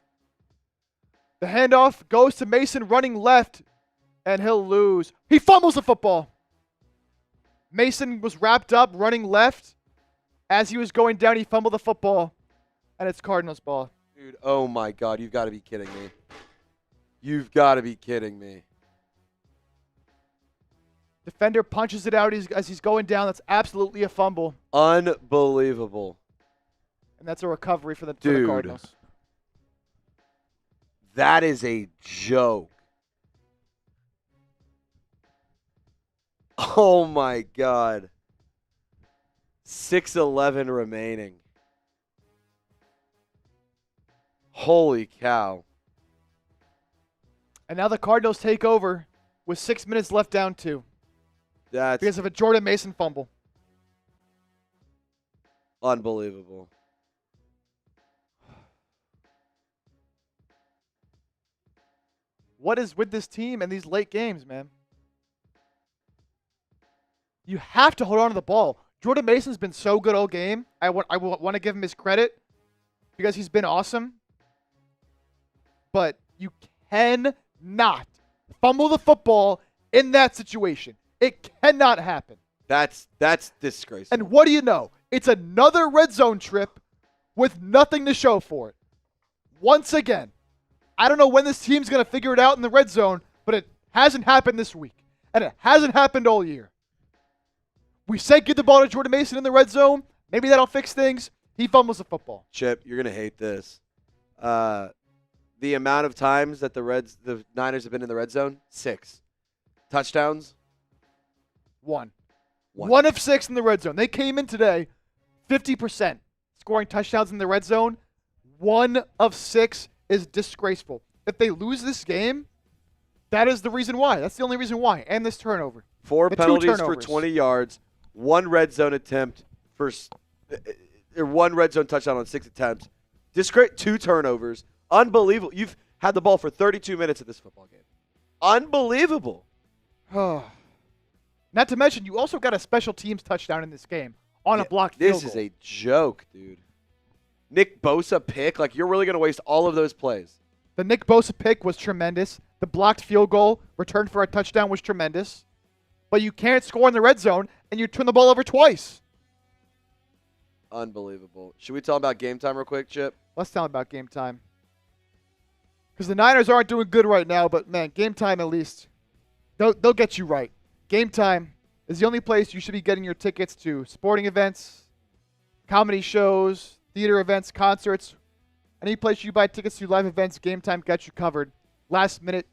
The handoff goes to Mason running left, and he'll lose. He fumbles the football. Mason was wrapped up running left. As he was going down, he fumbled the football, and it's Cardinals ball. Dude, oh my God, you've got to be kidding me. You've got to be kidding me. Defender punches it out as he's going down. That's absolutely a fumble. Unbelievable. And that's a recovery for the Cardinals. That is a joke. Oh my God. 6:11 remaining. Holy cow. And now the Cardinals take over with 6 minutes left down 2. That's because of a Jordan Mason fumble. Unbelievable. What is with this team and these late games, man? You have to hold on to the ball. Jordan Mason's been so good all game. I want to give him his credit because he's been awesome. But you cannot fumble the football in that situation. It cannot happen. That's disgraceful. And what do you know? It's another red zone trip with nothing to show for it. Once again, I don't know when this team's going to figure it out in the red zone, but it hasn't happened this week. And it hasn't happened all year. We said give the ball to Jordan Mason in the red zone. Maybe that'll fix things. He fumbles the football. Chip, you're going to hate this. The amount of times that the Niners have been in the red zone, 6. Touchdowns? 1. 1 of 6 in the red zone. They came in today 50% scoring touchdowns in the red zone. 1 of 6 is disgraceful. If they lose this game, that is the reason why. That's the only reason why. And this turnover. 4 penalties for 20 yards, 1 red zone attempt or 1 red zone touchdown on 6 attempts. Discreet 2 turnovers. Unbelievable. You've had the ball for 32 minutes of this football game. Unbelievable. Not to mention, you also got a special teams touchdown in this game on a blocked field goal. This is a joke, dude. Nick Bosa pick? Like, you're really going to waste all of those plays. The Nick Bosa pick was tremendous. The blocked field goal returned for a touchdown was tremendous. But you can't score in the red zone, and you turn the ball over twice. Unbelievable. Should we tell them about game time real quick, Chip? Let's tell them about game time. Because the Niners aren't doing good right now, but, man, game time at least, they'll get you right. Game time is the only place you should be getting your tickets to sporting events, comedy shows, theater events, concerts. Any place you buy tickets to live events, Game Time got you covered. Last minute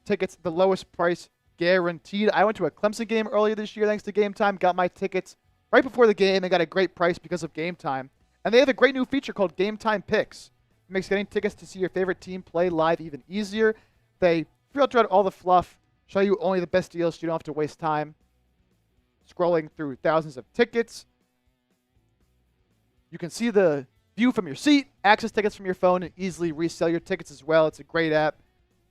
tickets, the lowest price guaranteed. I went to a Clemson game earlier this year thanks to Game Time, got my tickets right before the game and got a great price because of Game Time. And they have a great new feature called Game Time Picks. It makes getting tickets to see your favorite team play live even easier. They filter out all the fluff, show you only the best deals so you don't have to waste time scrolling through thousands of tickets. You can see the view from your seat, access tickets from your phone, and easily resell your tickets as well. It's a great app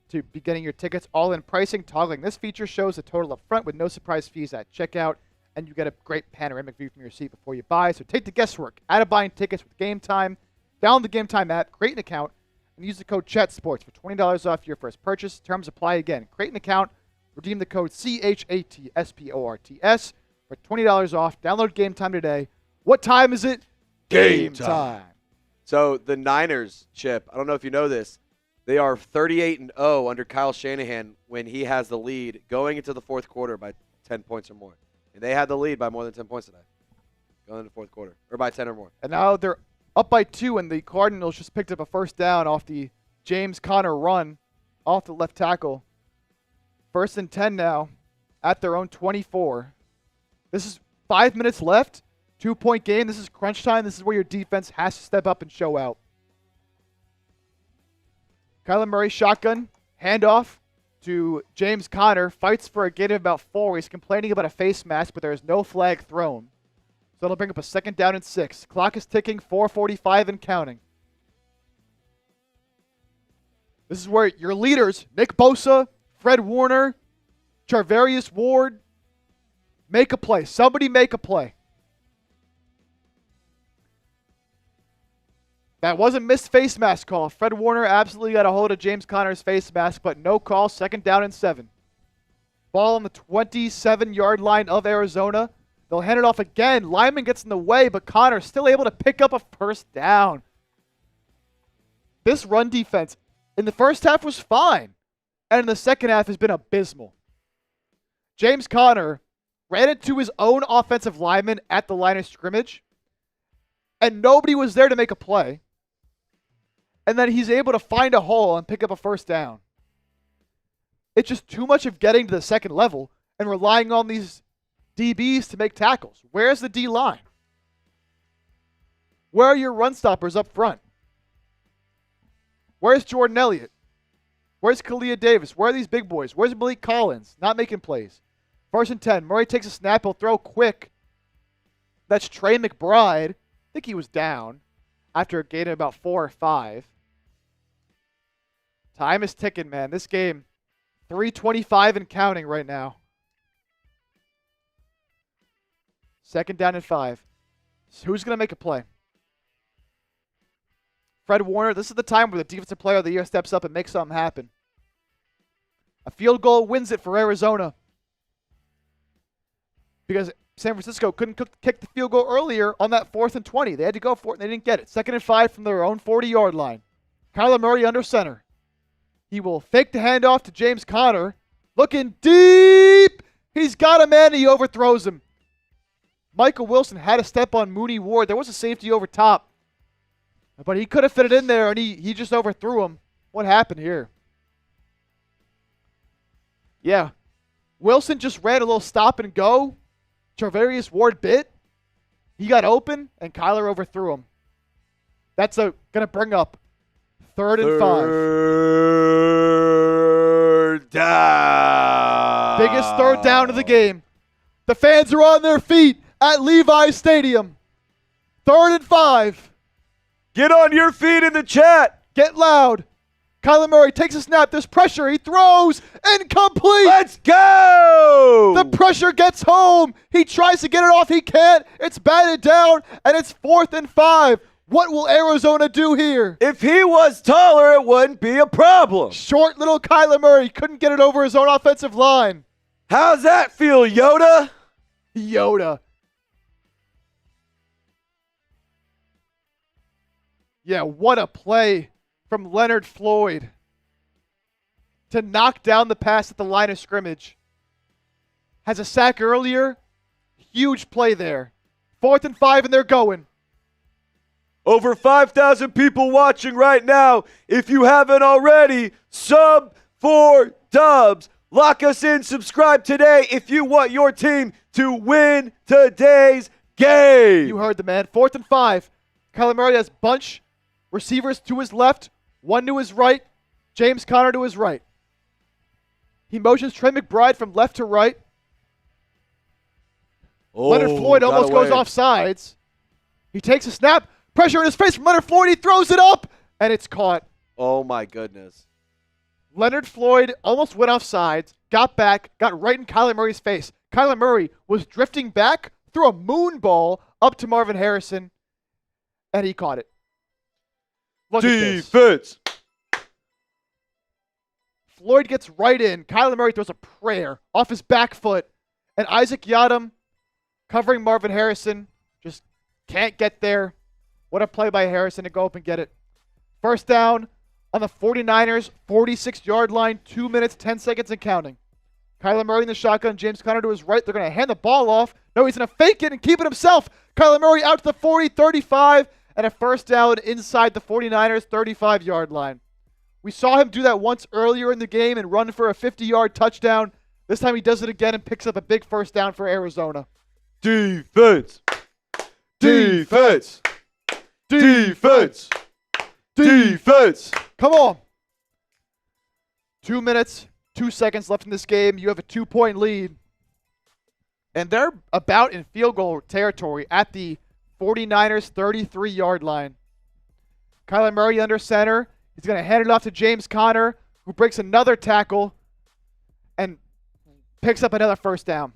to be getting your tickets all in pricing. Toggling this feature shows the total up front with no surprise fees at checkout, and you get a great panoramic view from your seat before you buy. So take the guesswork out of buying tickets with Game Time. Download the Game Time app, create an account, and use the code CHATSPORTS for $20 off your first purchase. Terms apply again. Create an account, redeem the code CHATSPORTS for $20 off. Download Game Time today. What time is it? Game time. So the Niners, Chip, I don't know if you know this, they are 38-0 under Kyle Shanahan when he has the lead going into the fourth quarter by 10 points or more. And they had the lead by more than 10 points today, going into the fourth quarter, or by 10 or more. And now they're up by 2, and the Cardinals just picked up a first down off the James Conner run off the left tackle. 1st and 10 now at their own 24. This is 5 minutes left. 2-point game. This is crunch time. This is where your defense has to step up and show out. Kyler Murray shotgun. Handoff to James Conner. Fights for a gain of about 4. He's complaining about a face mask, but there is no flag thrown. So it'll bring up a 2nd down and 6. Clock is ticking. 4:45 and counting. This is where your leaders, Nick Bosa, Fred Warner, Charvarius Ward, make a play. Somebody make a play. That was a missed face mask call. Fred Warner absolutely got a hold of James Conner's face mask, but no call. 2nd down and 7. Ball on the 27-yard line of Arizona. They'll hand it off again. Lyman gets in the way, but Conner still able to pick up a first down. This run defense in the first half was fine, and in the second half has been abysmal. James Conner ran into his own offensive lineman at the line of scrimmage, and nobody was there to make a play. And then he's able to find a hole and pick up a first down. It's just too much of getting to the second level and relying on these DBs to make tackles. Where's the D-line? Where are your run stoppers up front? Where's Jordan Elliott? Where's Kalia Davis? Where are these big boys? Where's Malik Collins? Not making plays. 1st and 10. Murray takes a snap. He'll throw quick. That's Trey McBride. I think he was down after a gain of about 4 or 5. Time is ticking, man. This game, 3:25 and counting right now. 2nd down and 5. So who's going to make a play? Fred Warner. This is the time where the defensive player of the year steps up and makes something happen. A field goal wins it for Arizona, because San Francisco couldn't kick the field goal earlier on that 4th and 20. They had to go for it, and they didn't get it. 2nd and 5 from their own 40-yard line. Kyler Murray under center. He will fake the handoff to James Conner. Looking deep. He's got a man. He overthrows him. Michael Wilson had a step on Murray Ward. There was a safety over top. But he could have fit it in there, and he just overthrew him. What happened here? Yeah. Wilson just ran a little stop and go. Charvarius Ward bit. He got open, and Kyler overthrew him. That's going to bring up 3rd and 5. Third down. Biggest third down of the game. The fans are on their feet at Levi Stadium. 3rd and 5. Get on your feet in the chat. Get loud. Kyler Murray takes a snap. There's pressure. He throws. Incomplete. Let's go. The pressure gets home. He tries to get it off. He can't. It's batted down, and it's 4th and 5. What will Arizona do here? If he was taller, it wouldn't be a problem. Short little Kyler Murray couldn't get it over his own offensive line. How's that feel, Yoda? Yoda. Yeah, what a play from Leonard Floyd to knock down the pass at the line of scrimmage. Has a sack earlier. Huge play there. 4th and 5, and they're going. Over 5,000 people watching right now. If you haven't already, sub for Dubs. Lock us in. Subscribe today if you want your team to win today's game. You heard the man. 4th and 5. Kyler Murray has bunch receivers to his left, one to his right, James Conner to his right. He motions Trey McBride from left to right. Leonard Floyd almost goes off sides. He takes a snap. Pressure in his face from Leonard Floyd. He throws it up, and it's caught. Oh, my goodness. Leonard Floyd almost went off sides, got back, got right in Kyler Murray's face. Kyler Murray was drifting back, threw a moon ball up to Marvin Harrison, and he caught it. Look Defense. at this. Floyd gets right in. Kyler Murray throws a prayer off his back foot, and Isaac Yiadom, covering Marvin Harrison, just can't get there. What a play by Harrison to go up and get it. 1st down on the 49ers, 46-yard line, 2 minutes, 10 seconds and counting. Kyler Murray in the shotgun, James Conner to his right. They're going to hand the ball off. No, he's going to fake it and keep it himself. Kyler Murray out to the 40, 35, and a 1st down inside the 49ers, 35-yard line. We saw him do that once earlier in the game and run for a 50-yard touchdown. This time he does it again and picks up a big 1st down for Arizona. Defense. Defense. Defense. Defense. Come on. 2 minutes, 2 seconds left in this game. You have a 2-point lead. And they're about in field goal territory at the 49ers 33-yard line. Kyler Murray under center. He's going to hand it off to James Conner, who breaks another tackle and picks up another 1st down.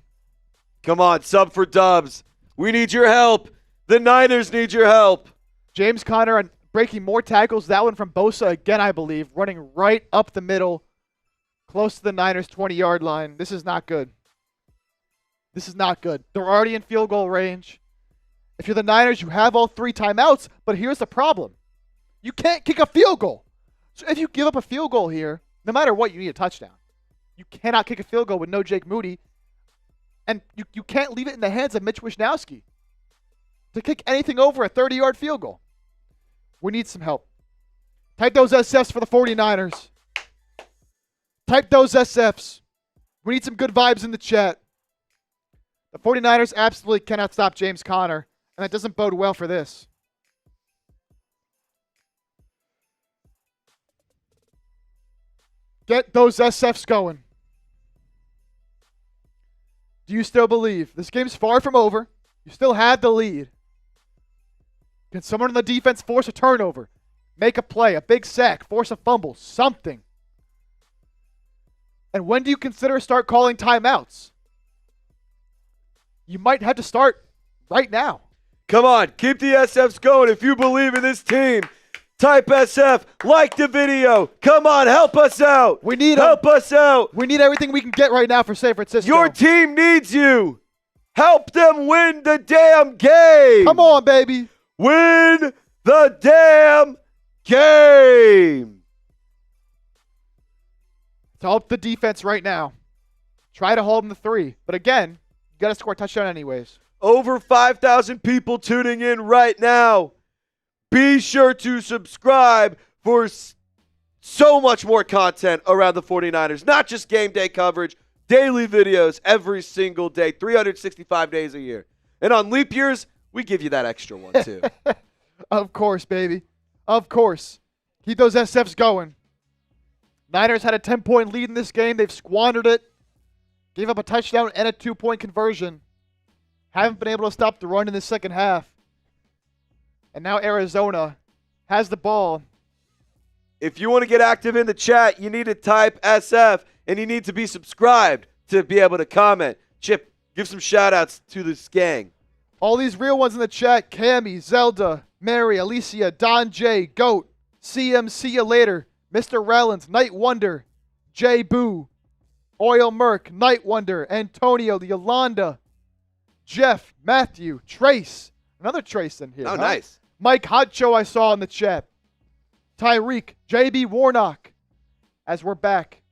Come on, sub for Dubs. We need your help. The Niners need your help. James Conner breaking more tackles. That one from Bosa again, I believe, running right up the middle, close to the Niners' 20-yard line. This is not good. This is not good. They're already in field goal range. If you're the Niners, you have all 3 timeouts, but here's the problem. You can't kick a field goal. So if you give up a field goal here, no matter what, you need a touchdown. You cannot kick a field goal with no Jake Moody, and you can't leave it in the hands of Mitch Wishnowsky to kick anything over a 30-yard field goal. We need some help. Type those SFs for the 49ers. Type those SFs. We need some good vibes in the chat. The 49ers absolutely cannot stop James Conner, and that doesn't bode well for this. Get those SFs going. Do you still believe? This game's far from over. You still have the lead. Can someone on the defense force a turnover? Make a play, a big sack, force a fumble, something. And when do you consider start calling timeouts? You might have to start right now. Come on, keep the SFs going if you believe in this team. Type SF, like the video. Come on, help us out. We need help us out. We need everything we can get right now for San Francisco. Your team needs you. Help them win the damn game. Come on, baby. Win the damn game. To help the defense right now. Try to hold them to 3. But again, you got to score a touchdown anyways. Over 5,000 people tuning in right now. Be sure to subscribe for so much more content around the 49ers. Not just game day coverage, daily videos every single day, 365 days a year. And on leap years, we give you that extra one too. Of course, baby. Of course. Keep those SFs going. Niners had a 10-point lead in this game. They've squandered it. Gave up a touchdown and a 2-point conversion. Haven't been able to stop the run in the second half. And now Arizona has the ball. If you want to get active in the chat, you need to type SF and you need to be subscribed to be able to comment. Chip, give some shout-outs to this gang. All these real ones in the chat. Cammy, Zelda, Mary, Alicia, Don J, Goat, CM, see you later, Mr. Rellens, Night Wonder, J Boo, Oil Merc, Night Wonder, Antonio, Yolanda, Jeff, Matthew, Trace. Another Trace in here. Oh, nice. Mike Hotcho I saw in the chat. Tyreek, JB Warnock. As we're back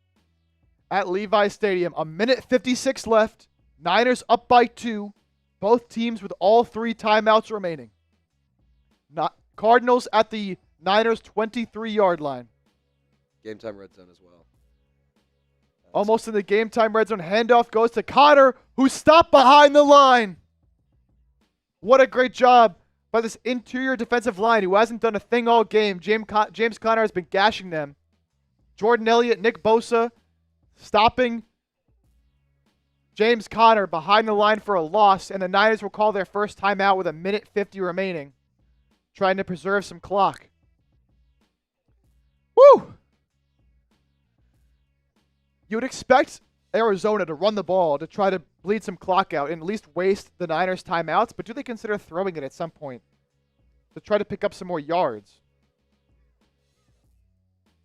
at Levi Stadium. A minute 56 left. Niners up by 2. Both teams with all 3 timeouts remaining. Cardinals at the Niners 23-yard line. Game time red zone as well. Almost in the game time red zone. Handoff goes to Connor, who stopped behind the line. What a great job by this interior defensive line who hasn't done a thing all game. James Conner has been gashing them. Jordan Elliott, Nick Bosa stopping James Conner behind the line for a loss, and the Niners will call their first timeout with a minute 50 remaining, trying to preserve some clock. Woo! You would expect Arizona to run the ball to try to bleed some clock out and at least waste the Niners' timeouts, but do they consider throwing it at some point to try to pick up some more yards?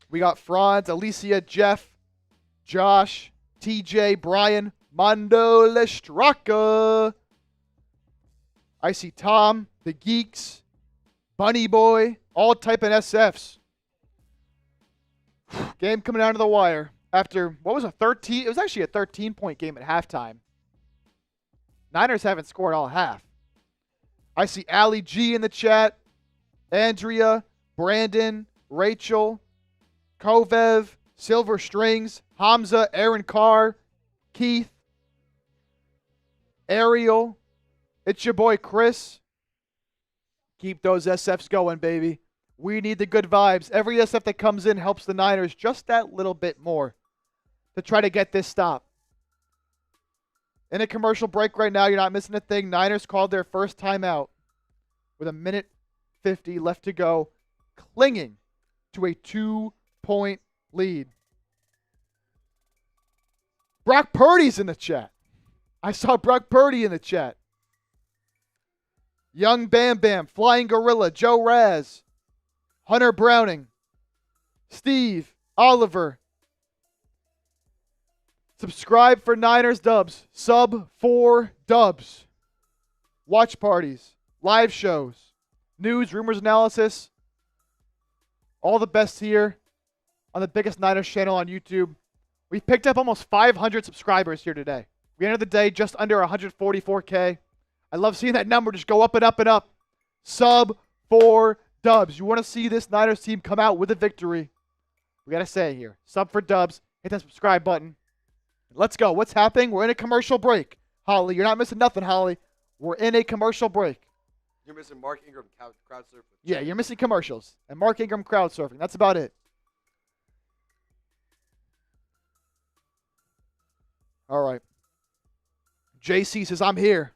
We got Franz, Alicia, Jeff, Josh, TJ, Brian, Mondo Lestraka. I see Tom, the Geeks, Bunny Boy, all typing SFs. Game coming down to the wire. After, what was a 13? It was actually a 13-point game at halftime. Niners haven't scored all half. I see Ali G in the chat. Andrea, Brandon, Rachel, Kovev, Silver Strings, Hamza, Aaron Carr, Keith, Ariel. It's your boy Chris. Keep those SFs going, baby. We need the good vibes. Every SF that comes in helps the Niners just that little bit more to try to get this stop. In a commercial break right now, you're not missing a thing. Niners called their first timeout with a minute 50 left to go, clinging to a 2-point lead. Brock Purdy's in the chat. I saw Brock Purdy in the chat. Young Bam Bam, Flying Gorilla, Joe Raz, Hunter Browning, Steve, Oliver. Subscribe for Niners dubs. Sub 4 dubs. Watch parties. Live shows. News, rumors, analysis. All the best here on the biggest Niners channel on YouTube. We picked up almost 500 subscribers here today. We ended the day just under 144K. I love seeing that number just go up and up and up. Sub 4 dubs. You want to see this Niners team come out with a victory. We got to say it here. Sub for dubs. Hit that subscribe button. Let's go. What's happening? We're in a commercial break. Holly, you're not missing nothing, Holly. We're in a commercial break. You're missing Mark Ingram crowd surfing. Yeah, you're missing commercials. And Mark Ingram crowd surfing. That's about it. All right. JC says, I'm here.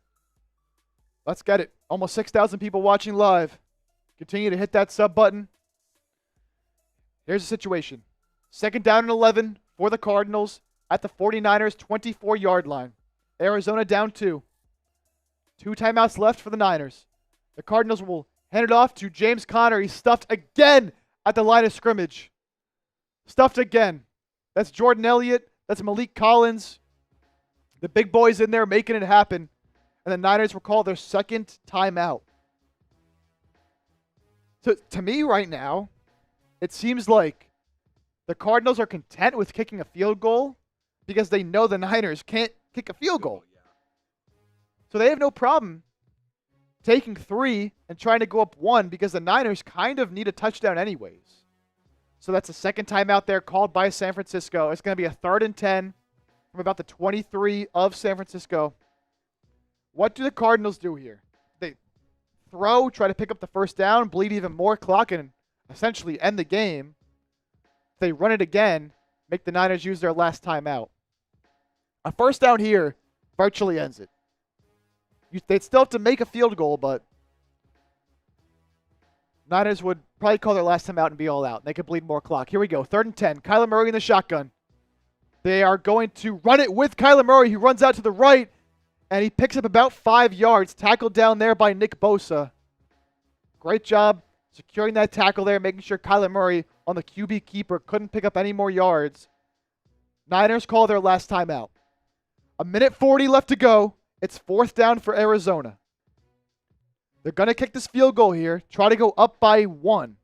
Let's get it. Almost 6,000 people watching live. Continue to hit that sub button. Here's the situation. 2nd down and 11 for the Cardinals at the 49ers 24-yard line. Arizona down 2. 2 timeouts left for the Niners. The Cardinals will hand it off to James Conner. He's stuffed again at the line of scrimmage. Stuffed again. That's Jordan Elliott. That's Malik Collins. The big boys in there making it happen. And the Niners will call their second timeout. So to me right now, it seems like the Cardinals are content with kicking a field goal because they know the Niners can't kick a field goal. So they have no problem taking 3 and trying to go up 1 because the Niners kind of need a touchdown anyways. So that's a second timeout there called by San Francisco. It's going to be a 3rd and 10 from about the 23 of San Francisco. What do the Cardinals do here? They throw, try to pick up the first down, bleed even more clock, and essentially end the game. They run it again, make the Niners use their last timeout. A first down here virtually ends it. They'd still have to make a field goal, but Niners would probably call their last timeout and be all out. They could bleed more clock. Here we go. 3rd and 10. Kyler Murray in the shotgun. They are going to run it with Kyler Murray. He runs out to the right, and he picks up about 5 yards. Tackled down there by Nick Bosa. Great job securing that tackle there, making sure Kyler Murray on the QB keeper couldn't pick up any more yards. Niners call their last timeout. 1:40 left to go. It's 4th down for Arizona. They're going to kick this field goal here, try to go up by 1,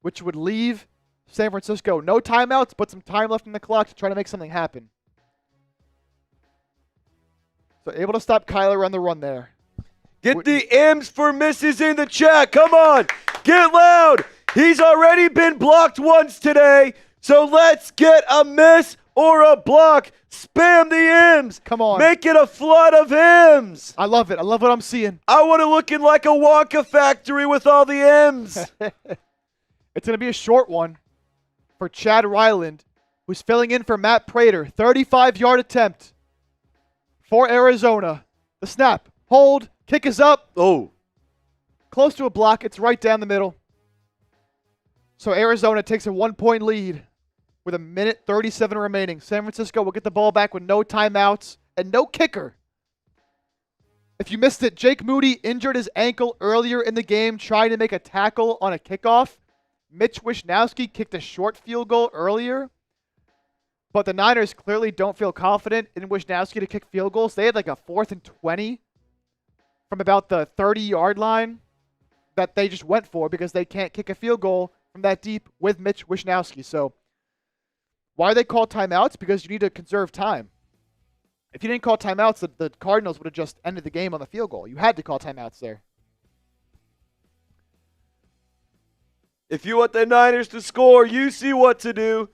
which would leave San Francisco no timeouts, but some time left in the clock to try to make something happen. So able to stop Kyler on the run there. Get the M's for misses in the chat. Come on. Get loud. He's already been blocked once today, so let's get a miss or a block. Spam the M's. Come on. Make it a flood of M's. I love it. I love what I'm seeing. I want to look in like a Wonka factory with all the M's. It's going to be a short one for Chad Ryland, who's filling in for Matt Prater. 35-yard attempt for Arizona. The snap. Hold. Kick is up. Oh. Close to a block. It's right down the middle. So Arizona takes a 1-point lead with 1:37 remaining. San Francisco will get the ball back with no timeouts and no kicker. If you missed it, Jake Moody injured his ankle earlier in the game trying to make a tackle on a kickoff. Mitch Wishnowsky kicked a short field goal earlier. But the Niners clearly don't feel confident in Wishnowsky to kick field goals. They had like a 4th and 20 from about the 30-yard line that they just went for because they can't kick a field goal from that deep with Mitch Wishnowsky. So why are they called timeouts? Because you need to conserve time. If you didn't call timeouts, the Cardinals would have just ended the game on the field goal. You had to call timeouts there. If you want the Niners to score, you see what to do.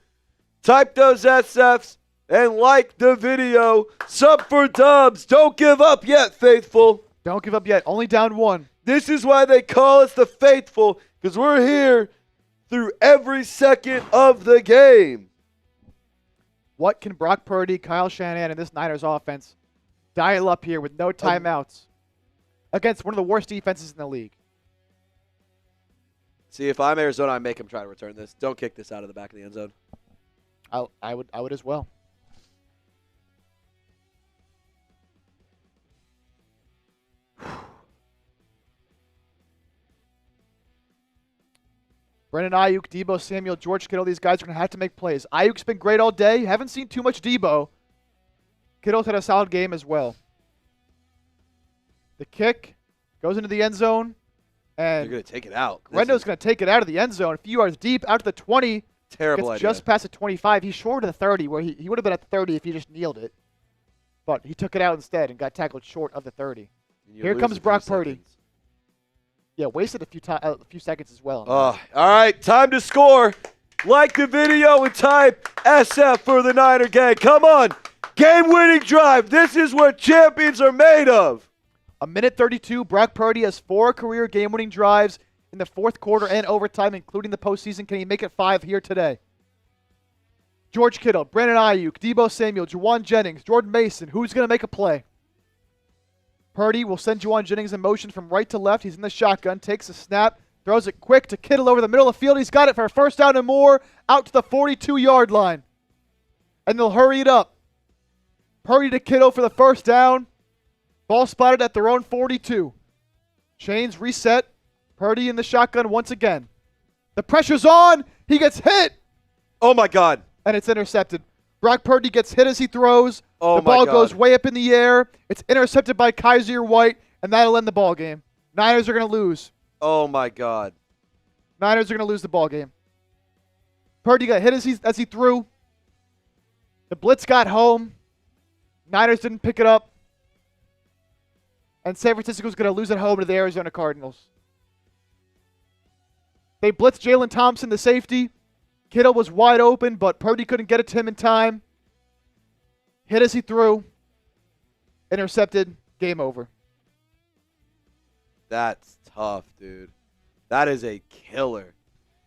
Type those SFs and like the video. Sub for dubs. Don't give up yet, faithful. Don't give up yet. Only down 1. This is why they call us the faithful, because we're here through every second of the game. What can Brock Purdy, Kyle Shanahan, and this Niners offense dial up here with no timeouts against one of the worst defenses in the league? See, if I'm Arizona, I make them try to return this. Don't kick this out of the back of the end zone. I would as well. Brandon Aiyuk, Deebo Samuel, George Kittle, these guys are going to have to make plays. Aiyuk's been great all day. Haven't seen too much Deebo. Kittle's had a solid game as well. The kick goes into the end zone. And you're going to take it out. Rendo's going to take it out of the end zone. A few yards deep, out to the 20. Terrible gets idea. Just past the 25. He's short of the 30, where he would have been at the 30 if he just kneeled it. But he took it out instead and got tackled short of the 30. Here comes Brock Purdy. Yeah, wasted a few seconds as well. All right, time to score. Like the video and type SF for the Niner gang. Come on. Game-winning drive. This is what champions are made of. 1:32. Brock Purdy has 4 career game-winning drives in the fourth quarter and overtime, including the postseason. Can he make it 5 here today? George Kittle, Brandon Aiyuk, Deebo Samuel, Jauan Jennings, Jordan Mason. Who's going to make a play? Purdy will send Jauan Jennings in motion from right to left. He's in the shotgun, takes a snap, throws it quick to Kittle over the middle of the field. He's got it for a first down and more, out to the 42-yard line. And they'll hurry it up. Purdy to Kittle for the first down. Ball spotted at their own 42. Chains reset. Purdy in the shotgun once again. The pressure's on. He gets hit. Oh, my God. And it's intercepted. Brock Purdy gets hit as he throws. Oh, the ball goes way up in the air. It's intercepted by Ji'Ayir White, and that'll end the ball game. Niners are going to lose. Oh, my God. Niners are going to lose the ball game. Purdy got hit as he threw. The blitz got home. Niners didn't pick it up. And San Francisco's going to lose at home to the Arizona Cardinals. They blitzed Jalen Thompson, the safety. Kittle was wide open, but Purdy couldn't get it to him in time. Hit as he threw. Intercepted. Game over. That's tough, dude. That is a killer.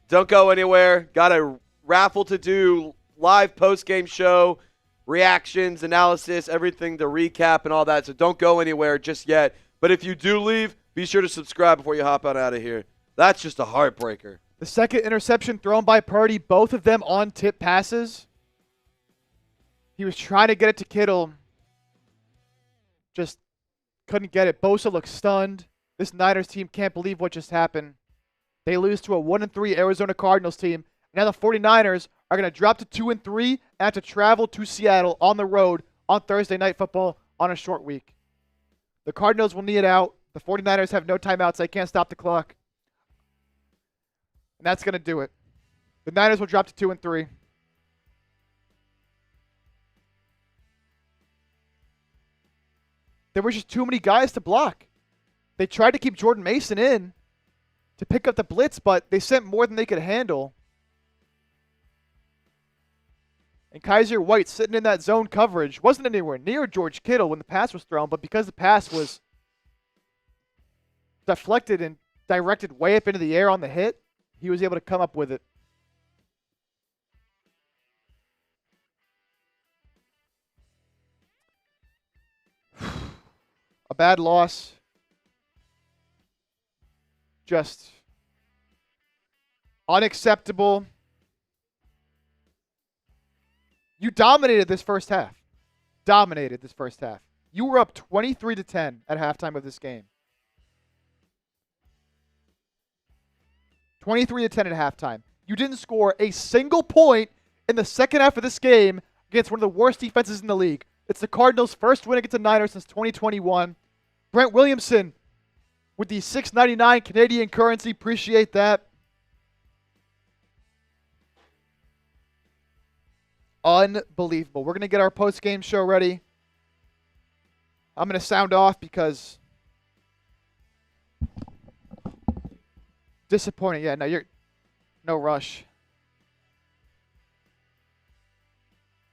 Don't go anywhere. Got a raffle to do, live post-game show, reactions, analysis, everything to recap and all that. So don't go anywhere just yet. But if you do leave, be sure to subscribe before you hop on out of here. That's just a heartbreaker. The second interception thrown by Purdy, both of them on tip passes. He was trying to get it to Kittle. Just couldn't get it. Bosa looks stunned. This Niners team can't believe what just happened. They lose to a 1-3 Arizona Cardinals team. Now the 49ers are going to drop to 2-3 and have to travel to Seattle on the road on Thursday Night Football on a short week. The Cardinals will knee it out. The 49ers have no timeouts. They can't stop the clock. And that's going to do it. The Niners will drop to 2-3. There were just too many guys to block. They tried to keep Jordan Mason in to pick up the blitz, but they sent more than they could handle. And Kaiser White sitting in that zone coverage wasn't anywhere near George Kittle when the pass was thrown, but because the pass was deflected and directed way up into the air on the hit, he was able to come up with it. A bad loss. Just unacceptable. You dominated this first half. Dominated this first half. You were up 23-10 at halftime of this game. 23-10 at halftime. You didn't score a single point in the second half of this game against one of the worst defenses in the league. It's the Cardinals' first win against the Niners since 2021. Brent Williamson with the $6.99 Canadian currency. Appreciate that. Unbelievable. We're going to get our post-game show ready. I'm going to sound off because disappointing. Yeah, no, you're no rush.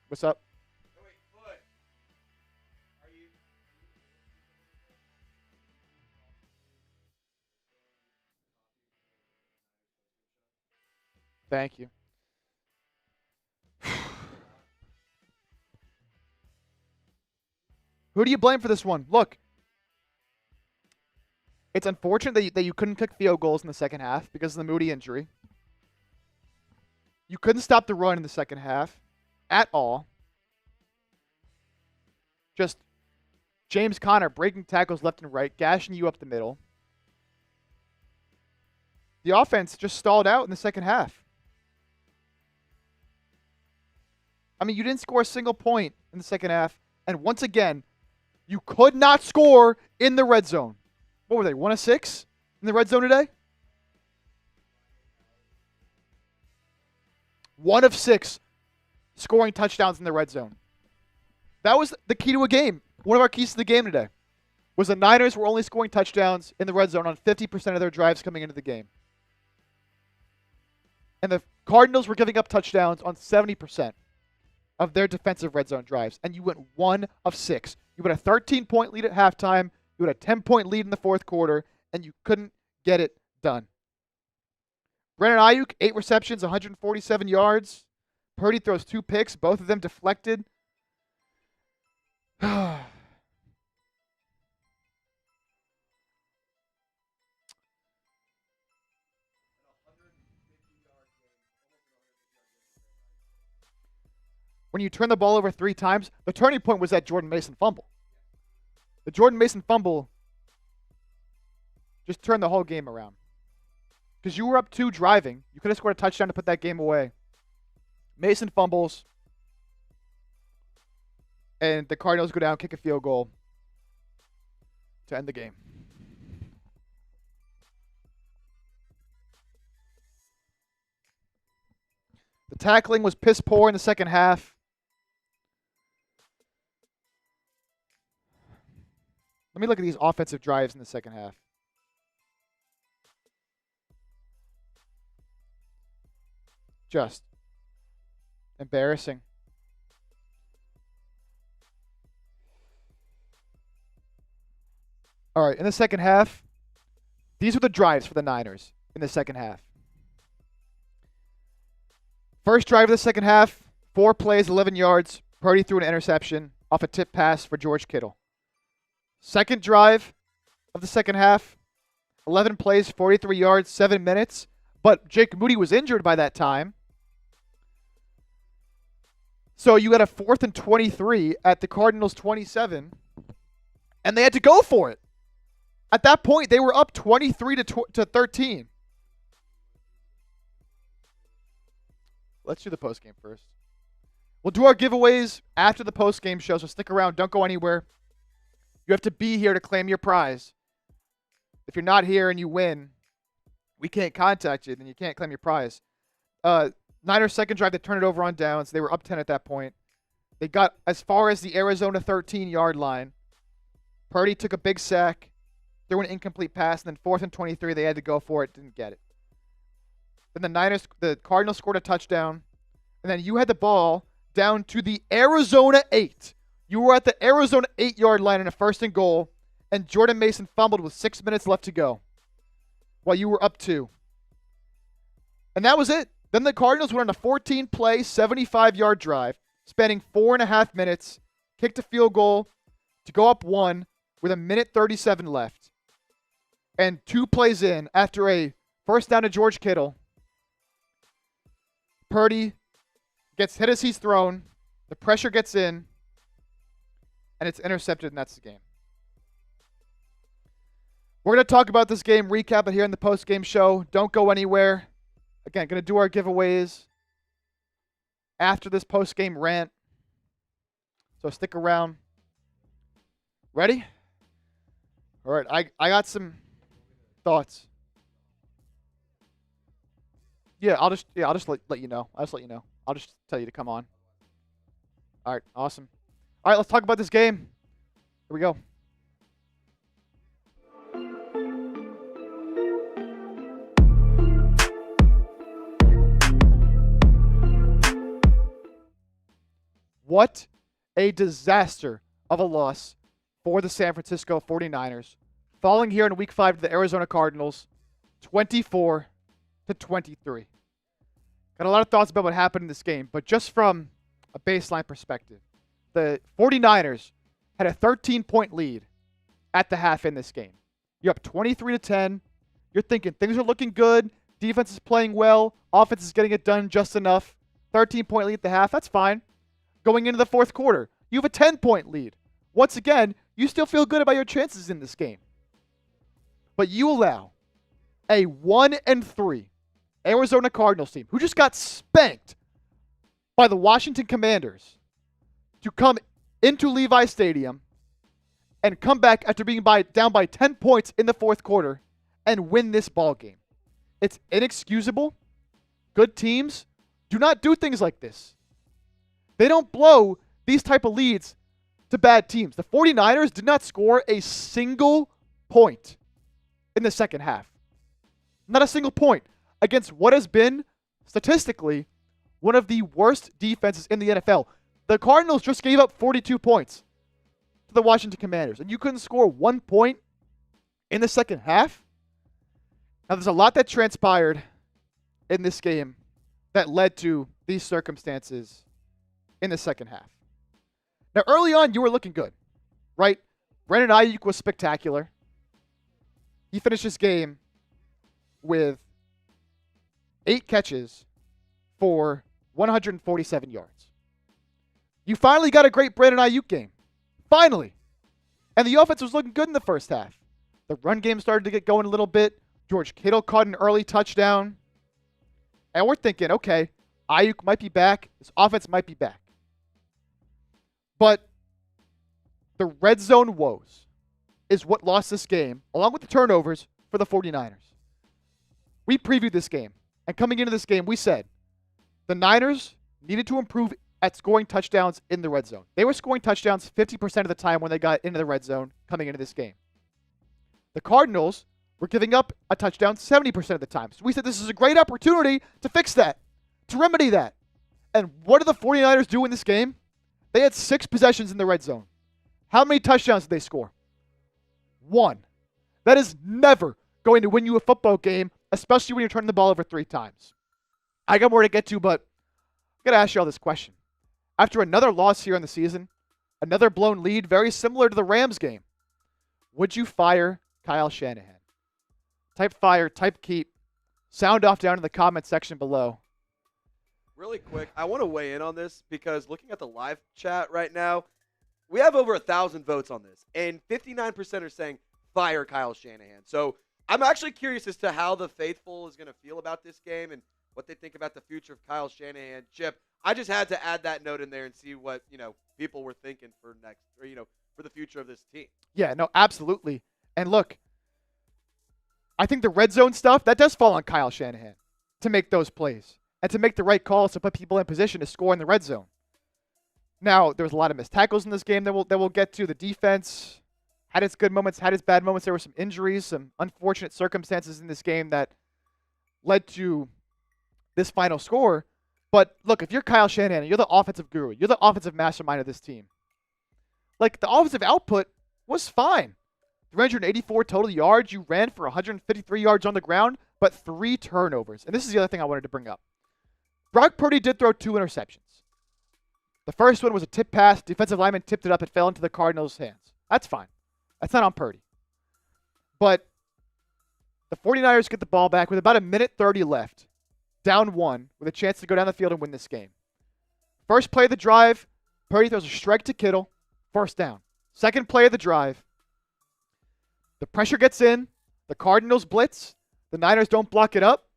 What's up? Thank you. Who do you blame for this one? Look, it's unfortunate that you couldn't kick field goals in the second half because of the Moody injury. You couldn't stop the run in the second half at all. Just James Conner breaking tackles left and right, gashing you up the middle. The offense just stalled out in the second half. I mean, you didn't score a single point in the second half. And once again, you could not score in the red zone. What were they, 1 of 6 in the red zone today? 1 of 6 scoring touchdowns in the red zone. That was the key to a game. One of our keys to the game today was the Niners were only scoring touchdowns in the red zone on 50% of their drives coming into the game. And the Cardinals were giving up touchdowns on 70% of their defensive red zone drives, and you went 1 of 6. You had a 13-point lead at halftime, you had a 10-point lead in the fourth quarter, and you couldn't get it done. Brandon Aiyuk, 8 receptions, 147 yards. Purdy throws 2 picks, both of them deflected. When you turn the ball over 3 times, the turning point was that Jordan Mason fumble. The Jordan Mason fumble just turned the whole game around. Because you were up 2 driving. You could have scored a touchdown to put that game away. Mason fumbles. And the Cardinals go down, kick a field goal to end the game. The tackling was piss poor in the second half. Let me look at these offensive drives in the second half. Just embarrassing. All right, in the second half, these were the drives for the Niners in the second half. First drive of the second half, 4 plays, 11 yards. Purdy threw an interception off a tip pass for George Kittle. Second drive of the second half, 11 plays, 43 yards, 7 minutes. But Jake Moody was injured by that time. So you got a 4th and 23 at the Cardinals 27, and they had to go for it. At that point, they were up 23 to 13. Let's do the postgame first. We'll do our giveaways after the postgame show, so stick around. Don't go anywhere. You have to be here to claim your prize. If you're not here and you win, we can't contact you, then you can't claim your prize. Niners' second drive, they turned it over on downs. They were up 10 at that point. They got as far as the Arizona 13-yard line. Purdy took a big sack, threw an incomplete pass, and then 4th and 23, they had to go for it, didn't get it. Then the Cardinals scored a touchdown, and then you had the ball down to the Arizona 8. You were at the Arizona 8-yard line in a 1st and goal, and Jordan Mason fumbled with 6 minutes left to go while you were up 2. And that was it. Then the Cardinals went on a 14-play, 75-yard drive, spanning 4.5 minutes, kicked a field goal to go up 1 with 1:37 left. And 2 plays in, after a first down to George Kittle, Purdy gets hit as he's thrown, the pressure gets in, and it's intercepted, and that's the game. We're going to talk about this game, recap it here in the post-game show. Don't go anywhere. Again, going to do our giveaways after this post-game rant. So stick around. Ready? All right, I got some thoughts. Yeah, I'll just let you know. I'll just let you know. I'll just tell you to come on. All right, awesome. All right, let's talk about this game. Here we go. What a disaster of a loss for the San Francisco 49ers, falling here in Week 5 to the Arizona Cardinals, 24-23. Got a lot of thoughts about what happened in this game, but just from a baseline perspective, the 49ers had a 13-point lead at the half in this game. You're up 23-10. You're thinking things are looking good. Defense is playing well. Offense is getting it done just enough. 13-point lead at the half. That's fine. Going into the fourth quarter, you have a 10-point lead. Once again, you still feel good about your chances in this game. But you allow a 1-3 Arizona Cardinals team, who just got spanked by the Washington Commanders, to come into Levi Stadium and come back after being down by 10 points in the fourth quarter and win this ball game. It's inexcusable. Good teams do not do things like this. They don't blow these type of leads to bad teams. The 49ers did not score a single point in the second half. Not a single point against what has been, statistically, one of the worst defenses in the NFL. The Cardinals just gave up 42 points to the Washington Commanders, and you couldn't score 1 point in the second half? Now, there's a lot that transpired in this game that led to these circumstances in the second half. Now, early on, you were looking good, right? Brandon Aiyuk was spectacular. He finished his game with 8 catches for 147 yards. You finally got a great Brandon Aiyuk game. Finally. And the offense was looking good in the first half. The run game started to get going a little bit. George Kittle caught an early touchdown. And we're thinking, okay, Aiyuk might be back. This offense might be back. But the red zone woes is what lost this game, along with the turnovers, for the 49ers. We previewed this game. And coming into this game, we said the Niners needed to improve at scoring touchdowns in the red zone. They were scoring touchdowns 50% of the time when they got into the red zone coming into this game. The Cardinals were giving up a touchdown 70% of the time. So we said this is a great opportunity to fix that, to remedy that. And what did the 49ers do in this game? They had 6 possessions in the red zone. How many touchdowns did they score? 1. That is never going to win you a football game, especially when you're turning the ball over 3 times. I got more to get to, but I got to ask you all this question. After another loss here in the season, another blown lead, very similar to the Rams game, would you fire Kyle Shanahan? Type fire, type keep. Sound off down in the comment section below. Really quick, I want to weigh in on this because looking at the live chat right now, we have over 1,000 votes on this, and 59% are saying fire Kyle Shanahan. So I'm actually curious as to how the faithful is going to feel about this game and what they think about the future of Kyle Shanahan. Chip, I just had to add that note in there and see what, people were thinking for next, or, for the future of this team. Yeah, no, absolutely. And look, I think the red zone stuff, that does fall on Kyle Shanahan to make those plays and to make the right calls to put people in position to score in the red zone. Now, there was a lot of missed tackles in this game that we'll get to. The defense had its good moments, had its bad moments. There were some injuries, some unfortunate circumstances in this game that led to this final score. But look, if you're Kyle Shanahan, you're the offensive guru, you're the offensive mastermind of this team. Like, the offensive output was fine. 384 total yards. You ran for 153 yards on the ground, but 3 turnovers. And this is the other thing I wanted to bring up. Brock Purdy did throw 2 interceptions. The first one was a tip pass. Defensive lineman tipped it up. It fell into the Cardinals' hands. That's fine. That's not on Purdy. But the 49ers get the ball back with about 1:30 left. Down 1 with a chance to go down the field and win this game. First play of the drive, Purdy throws a strike to Kittle. First down. Second play of the drive. The pressure gets in. The Cardinals blitz. The Niners don't block it up.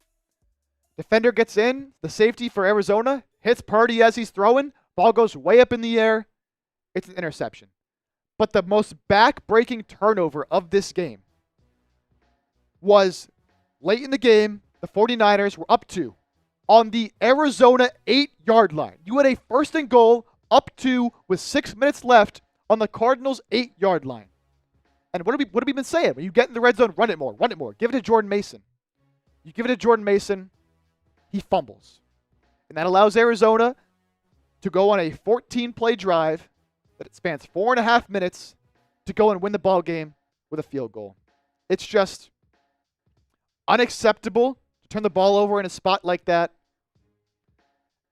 Defender gets in. The safety for Arizona hits Purdy as he's throwing. Ball goes way up in the air. It's an interception. But the most back-breaking turnover of this game was late in the game. The 49ers were up 2 on the Arizona 8-yard line. You had a 1st and goal, up 2 with 6 minutes left on the Cardinals 8-yard line. And what have we been saying? When you get in the red zone, run it more, run it more. Give it to Jordan Mason. You give it to Jordan Mason, he fumbles. And that allows Arizona to go on a 14-play drive that spans 4.5 minutes to go and win the ball game with a field goal. It's just unacceptable to turn the ball over in a spot like that.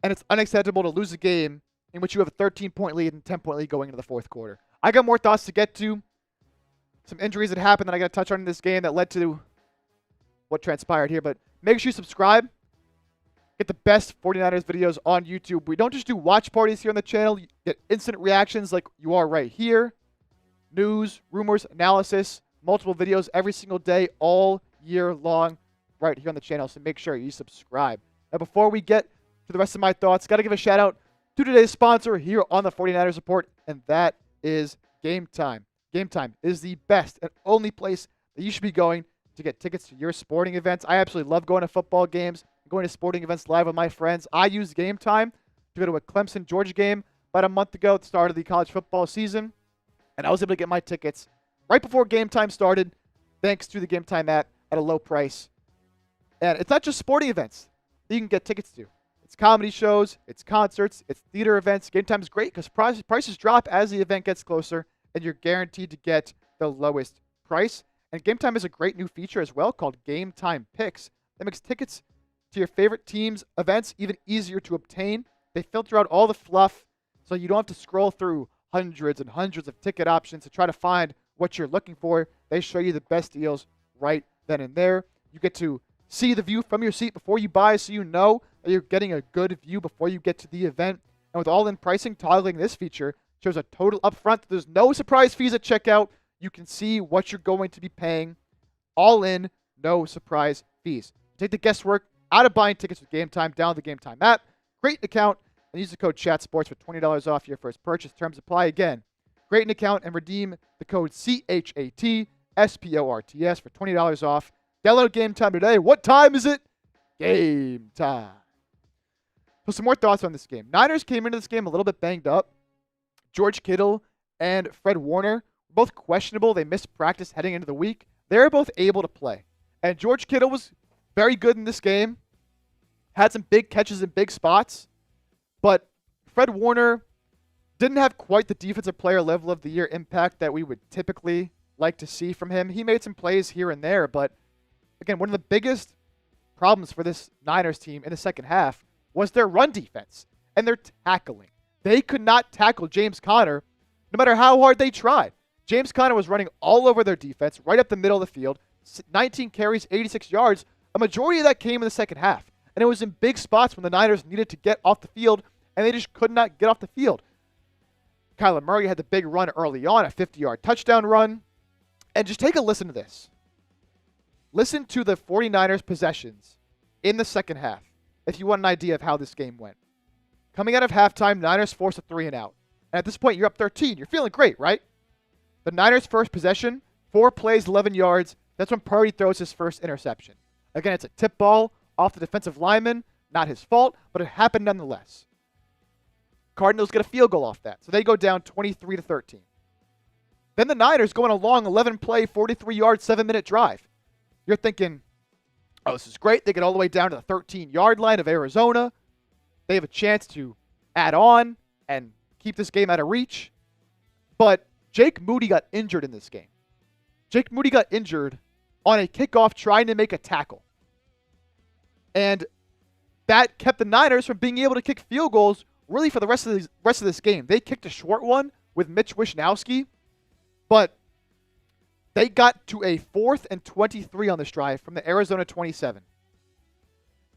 And it's unacceptable to lose a game in which you have a 13-point lead and 10-point lead going into the fourth quarter. I got more thoughts to get to. Some injuries that happened that I got to touch on in this game that led to what transpired here. But make sure you subscribe. Get the best 49ers videos on YouTube. We don't just do watch parties here on the channel. You get instant reactions like you are right here. News, rumors, analysis, multiple videos every single day, all year long, right here on the channel. So make sure you subscribe. Now, before we get to the rest of my thoughts, got to give a shout out to today's sponsor here on the 49ers Report, and that is Game Time. Game Time is the best and only place that you should be going to get tickets to your sporting events. I absolutely love going to football games and going to sporting events live with my friends. I use Game Time to go to a Clemson-Georgia game about a month ago at the start of the college football season, and I was able to get my tickets right before Game Time started thanks to the Game Time app at a low price. And it's not just sporting events that you can get tickets to. It's comedy shows, it's concerts, it's theater events. Game Time is great because prices drop as the event gets closer, and you're guaranteed to get the lowest price. And Game Time has a great new feature as well called Game Time Picks that makes tickets to your favorite team's events even easier to obtain. They filter out all the fluff so you don't have to scroll through hundreds and hundreds of ticket options to try to find what you're looking for. They show you the best deals right then and there. You get to see the view from your seat before you buy, so you know that you're getting a good view before you get to the event. And with all-in pricing, toggling this feature shows a total upfront. There's no surprise fees at checkout. You can see what you're going to be paying. All in, no surprise fees. Take the guesswork out of buying tickets with Game Time. Download the Game Time app, create an account, and use the code CHATSPORTS for $20 off your first purchase. Terms apply. Again, create an account and redeem the code CHATSPORTS for $20 off. Download Game Time today. What time is it? Game time. So some more thoughts on this game. Niners came into this game a little bit banged up. George Kittle and Fred Warner both questionable. They missed practice heading into the week. They're both able to play. And George Kittle was very good in this game. Had some big catches in big spots. But Fred Warner didn't have quite the defensive player level of the year impact that we would typically like to see from him. He made some plays here and there, but again, one of the biggest problems for this Niners team in the second half was their run defense and their tackling. They could not tackle James Conner no matter how hard they tried. James Conner was running all over their defense, right up the middle of the field, 19 carries, 86 yards. A majority of that came in the second half, and it was in big spots when the Niners needed to get off the field, and they just could not get off the field. Kyler Murray had the big run early on, a 50-yard touchdown run. And just take a listen to this. Listen to the 49ers possessions in the second half if you want an idea of how this game went. Coming out of halftime, Niners force a 3-and-out. And at this point, you're up 13. You're feeling great, right? The Niners' first possession, 4 plays, 11 yards. That's when Purdy throws his first interception. Again, it's a tip ball off the defensive lineman. Not his fault, but it happened nonetheless. Cardinals get a field goal off that. So they go down 23-13. Then the Niners go on a long 11-play, 43-yard, 7-minute drive. You're thinking, oh, this is great. They get all the way down to the 13-yard line of Arizona. They have a chance to add on and keep this game out of reach. But Jake Moody got injured in this game. Jake Moody got injured on a kickoff trying to make a tackle. And that kept the Niners from being able to kick field goals really for the rest of this game. They kicked a short one with Mitch Wishnowsky, but they got to a 4th and 23 on this drive from the Arizona 27.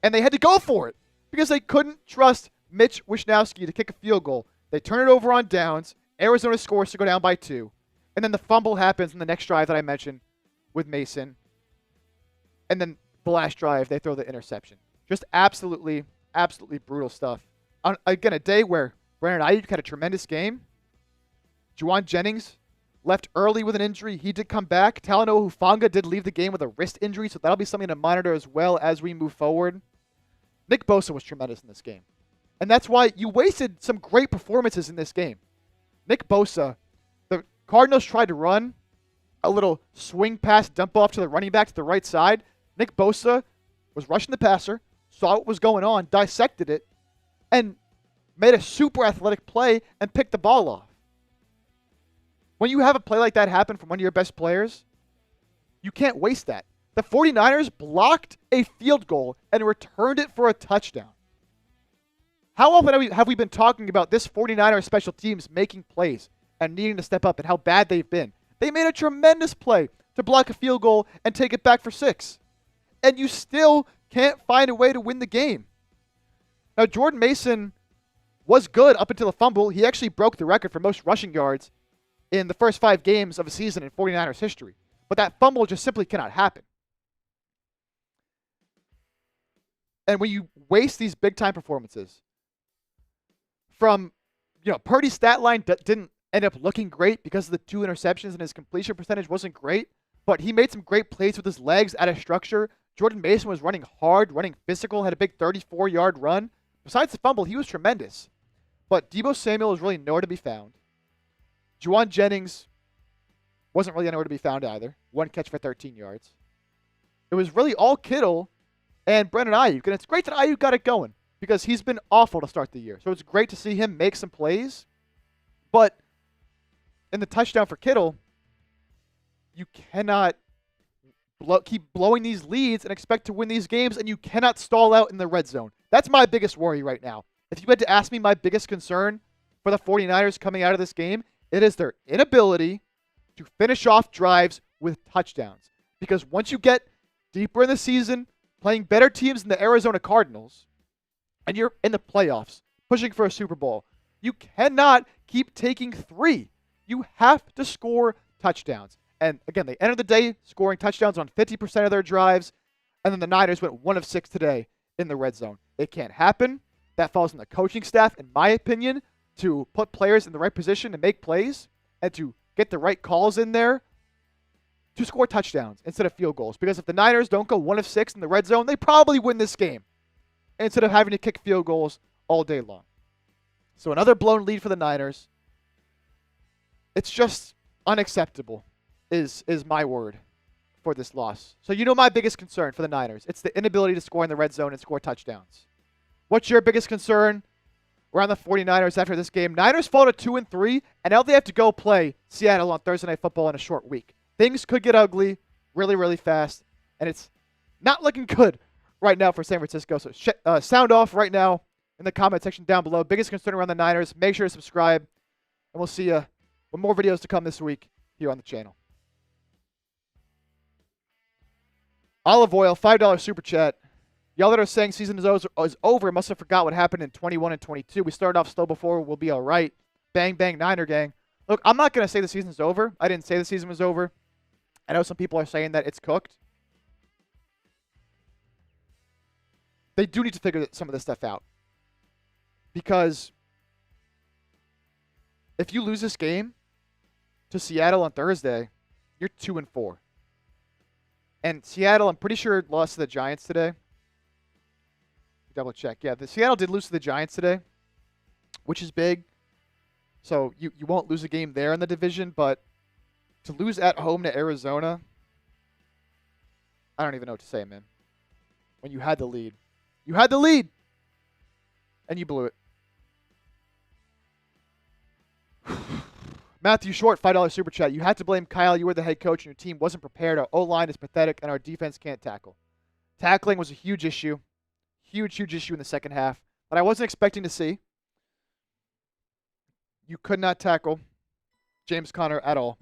And they had to go for it because they couldn't trust Mitch Wishnowsky to kick a field goal. They turn it over on downs. Arizona scores to go down by 2. And then the fumble happens in the next drive that I mentioned with Mason. And then the last drive, they throw the interception. Just absolutely, absolutely brutal stuff. Again, a day where Brandon Aiyuk had a tremendous game. Jauan Jennings left early with an injury. He did come back. Talanoa Hufanga did leave the game with a wrist injury, so that'll be something to monitor as well as we move forward. Nick Bosa was tremendous in this game. And that's why you wasted some great performances in this game. Nick Bosa, the Cardinals tried to run a little swing pass, dump off to the running back to the right side. Nick Bosa was rushing the passer, saw what was going on, dissected it, and made a super athletic play and picked the ball off. When you have a play like that happen from one of your best players, you can't waste that. The 49ers blocked a field goal and returned it for a touchdown. How often have we been talking about this 49ers special teams making plays and needing to step up and how bad they've been? They made a tremendous play to block a field goal and take it back for 6. And you still can't find a way to win the game. Now, Jordan Mason was good up until the fumble. He actually broke the record for most rushing yards in the first 5 games of a season in 49ers history. But that fumble just simply cannot happen. And when you waste these big-time performances from, Purdy's stat line didn't end up looking great because of the 2 interceptions and his completion percentage wasn't great, but he made some great plays with his legs out of structure. Jordan Mason was running hard, running physical, had a big 34-yard run. Besides the fumble, he was tremendous. But Deebo Samuel was really nowhere to be found. Jauan Jennings wasn't really anywhere to be found either. 1 catch for 13 yards. It was really all Kittle and Brandon Aiyuk. And it's great that Aiyuk got it going because he's been awful to start the year. So it's great to see him make some plays. But in the touchdown for Kittle, you cannot keep blowing these leads and expect to win these games, and you cannot stall out in the red zone. That's my biggest worry right now. If you had to ask me my biggest concern for the 49ers coming out of this game, it is their inability to finish off drives with touchdowns. Because once you get deeper in the season, playing better teams than the Arizona Cardinals, and you're in the playoffs, pushing for a Super Bowl, you cannot keep taking 3. You have to score touchdowns. And again, they ended the day scoring touchdowns on 50% of their drives, and then the Niners went 1 of 6 today in the red zone. It can't happen. That falls on the coaching staff, in my opinion, to put players in the right position to make plays and to get the right calls in there to score touchdowns instead of field goals. Because if the Niners don't go 1 of 6 in the red zone, they probably win this game instead of having to kick field goals all day long. So another blown lead for the Niners. It's just unacceptable is my word for this loss. So you know my biggest concern for the Niners. It's the inability to score in the red zone and score touchdowns. What's your biggest concern around the 49ers after this game? Niners fall to 2-3, and now they have to go play Seattle on Thursday Night Football in a short week. Things could get ugly really, really fast, and it's not looking good right now for San Francisco. So sound off right now in the comment section down below. Biggest concern around the Niners. Make sure to subscribe, and we'll see you with more videos to come this week here on the channel. Olive Oil, $5 super chat. Y'all that are saying season is over must have forgot what happened in 21 and 22. We started off slow before. We'll be all right. Bang, bang, Niner gang. Look, I'm not going to say the season's over. I didn't say the season was over. I know some people are saying that it's cooked. They do need to figure some of this stuff out. Because if you lose this game to Seattle on Thursday, you're 2-4. And Seattle, I'm pretty sure, lost to the Giants today. Double check. Yeah, the Seattle did lose to the Giants today, which is big. So you won't lose a game there in the division, but to lose at home to Arizona, I don't even know what to say, man. When you had the lead. You had the lead, and you blew it. Matthew Short, $5 super chat. You had to blame Kyle. You were the head coach, and your team wasn't prepared. Our O-line is pathetic, and our defense can't tackle. Tackling was a huge issue. Huge issue in the second half that I wasn't expecting to see. You could not tackle James Conner at all.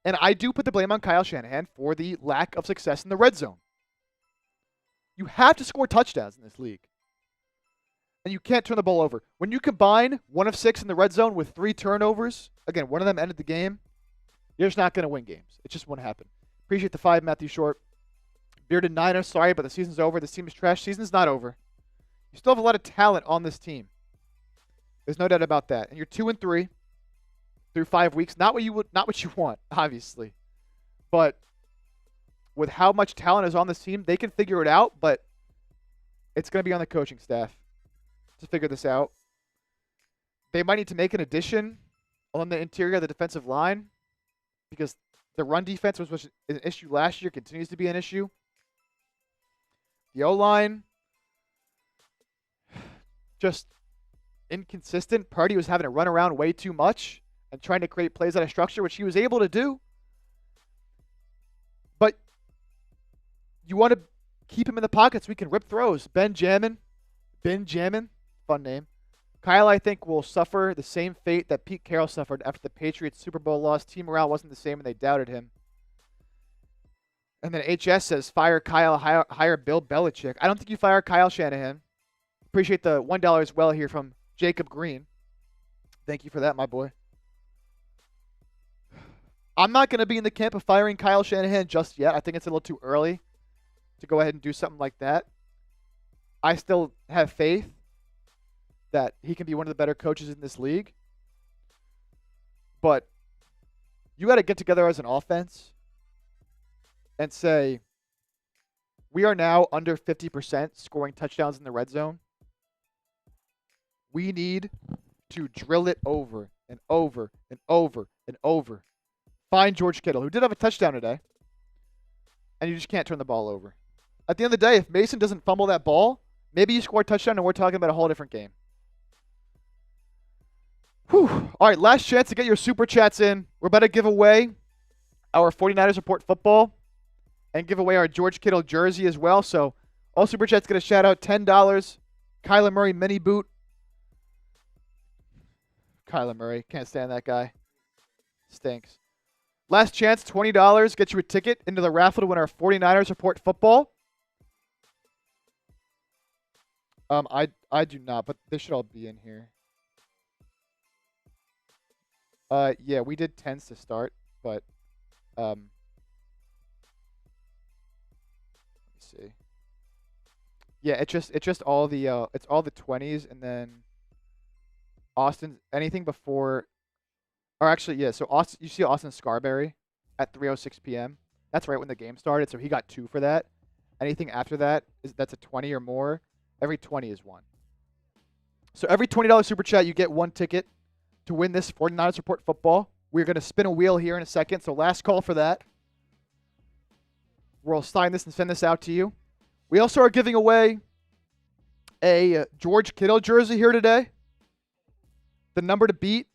And I do put the blame on Kyle Shanahan for the lack of success in the red zone. You have to score touchdowns in this league. And you can't turn the ball over. When you combine 1 of 6 in the red zone with 3 turnovers, again, one of them ended the game, you're just not going to win games. It just won't happen. Appreciate the 5, Matthew Short. Bearded Niner, sorry, but the season's over. This team is trash. Season's not over. You still have a lot of talent on this team. There's no doubt about that. And you're 2-3 through 5 weeks. Not what you want, obviously. But with how much talent is on this team, they can figure it out, but it's going to be on the coaching staff to figure this out. They might need to make an addition on the interior of the defensive line because the run defense was an issue last year, continues to be an issue. The O-line, just inconsistent. Purdy was having to run around way too much and trying to create plays out of structure, which he was able to do. But you want to keep him in the pocket so we can rip throws. Ben Jammin, fun name. Kyle, I think, will suffer the same fate that Pete Carroll suffered after the Patriots Super Bowl loss. Team morale wasn't the same and they doubted him. And then HS says, fire Kyle, hire Bill Belichick. I don't think you fire Kyle Shanahan. Appreciate the $1 as well here from Jacob Green. Thank you for that, my boy. I'm not going to be in the camp of firing Kyle Shanahan just yet. I think it's a little too early to go ahead and do something like that. I still have faith that he can be one of the better coaches in this league. But you got to get together as an offense and say, we are now under 50% scoring touchdowns in the red zone. We need to drill it over and over and over and over. Find George Kittle, who did have a touchdown today, and you just can't turn the ball over. At the end of the day, if Mason doesn't fumble that ball, maybe you score a touchdown and we're talking about a whole different game. Whew. All right, last chance to get your super chats in. We're about to give away our 49ers Report football and give away our George Kittle jersey as well. So all super chats get a shout out. $10. Kyler Murray mini boot. Kyler Murray. Can't stand that guy. Stinks. Last chance, $20. Get you a ticket into the raffle to win our 49ers Report football. I do not, but they should all be in here. Yeah, we did 10s to start, but let me see. Yeah, it's just all the it's all the 20s, and then Austin, anything before, or actually, yeah, so Austin, you see Austin Scarberry at 3:06 p.m. That's right when the game started, so he got 2 for that. Anything after that that's a 20 or more. Every 20 is 1. So every $20 super chat, you get 1 ticket to win this 49ers Report football. We're going to spin a wheel here in a second, so last call for that. We'll sign this and send this out to you. We also are giving away a George Kittle jersey here today. The number to beat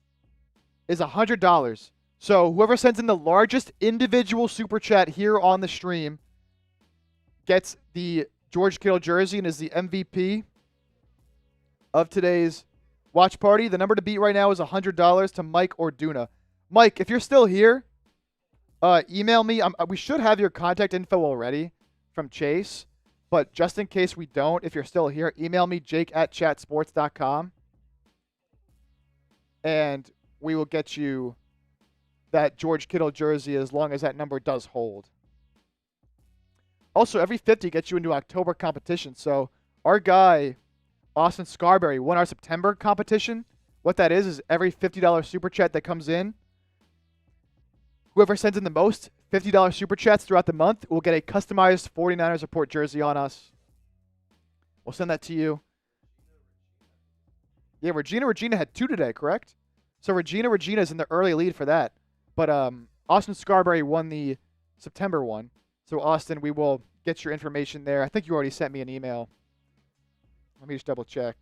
is $100. So whoever sends in the largest individual super chat here on the stream gets the George Kittle jersey and is the MVP of today's watch party. The number to beat right now is $100 to Mike Orduna. Mike, if you're still here, email me. We should have your contact info already from Chase, but just in case we don't, if you're still here, email me, jake@chatsports.com, and we will get you that George Kittle jersey as long as that number does hold. Also, every 50 gets you into October competition. So our guy, Austin Scarberry, won our September competition. What that is every $50 super chat that comes in, whoever sends in the most $50 super chats throughout the month will get a customized 49ers Report jersey on us. We'll send that to you. Yeah, Regina had 2 today, correct? So Regina's in the early lead for that. But Austin Scarberry won the September one. So, Austin, we will get your information there. I think you already sent me an email. Let me just double check.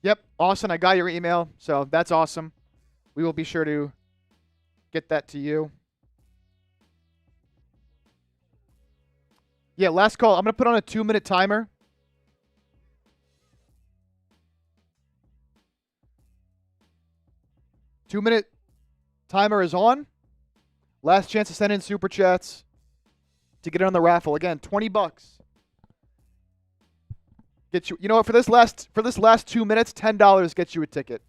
Yep, Austin, I got your email. So that's awesome. We will be sure to get that to you. Yeah, last call. I'm going to put on a 2-minute timer. Two-minute timer is on. Last chance to send in super chats to get in on the raffle. Again, $20. Get you. You know what? For this last 2 minutes, $10 gets you a ticket.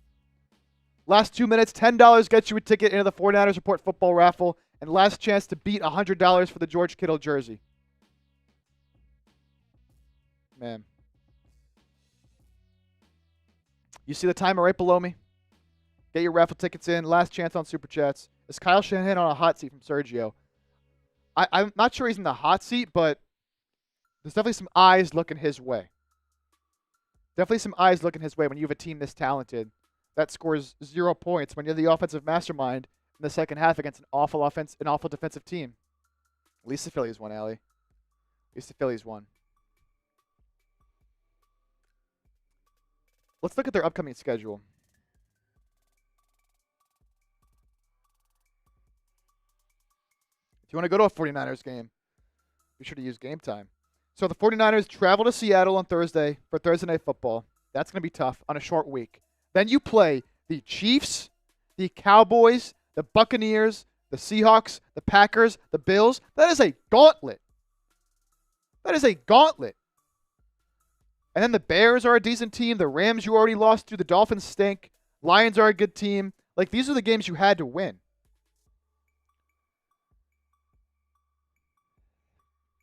Last 2 minutes, $10 gets you a ticket into the 49ers Report football raffle, and last chance to beat $100 for the George Kittle jersey. Man, you see the timer right below me? Get your raffle tickets in. Last chance on Super Chats. Is Kyle Shanahan on a hot seat from Sergio? I'm not sure he's in the hot seat, but there's definitely some eyes looking his way. Definitely some eyes looking his way when you have a team this talented that scores 0 points when you're the offensive mastermind in the second half against an awful defensive team. At least the Phillies won, Allie. At least the Phillies won. Let's look at their upcoming schedule. If you want to go to a 49ers game, be sure to use Game Time. So the 49ers travel to Seattle on Thursday for Thursday Night Football. That's going to be tough on a short week. Then you play the Chiefs, the Cowboys, the Buccaneers, the Seahawks, the Packers, the Bills. That is a gauntlet. That is a gauntlet. And then the Bears are a decent team. The Rams you already lost to. The Dolphins stink. Lions are a good team. Like, these are the games you had to win.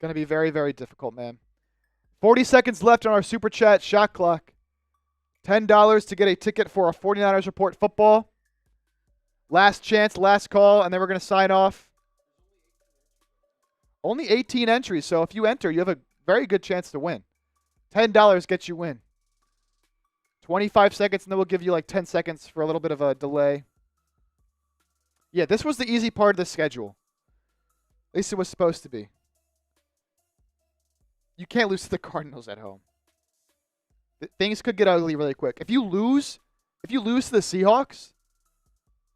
Going to be very, very difficult, man. 40 seconds left on our Super Chat shot clock. $10 to get a ticket for a 49ers Report football. Last chance, last call, and then we're going to sign off. Only 18 entries, so if you enter, you have a very good chance to win. $10 gets you in. 25 seconds, and then we'll give you like 10 seconds for a little bit of a delay. Yeah, this was the easy part of the schedule. At least it was supposed to be. You can't lose to the Cardinals at home. Things could get ugly really quick. If you lose to the Seahawks,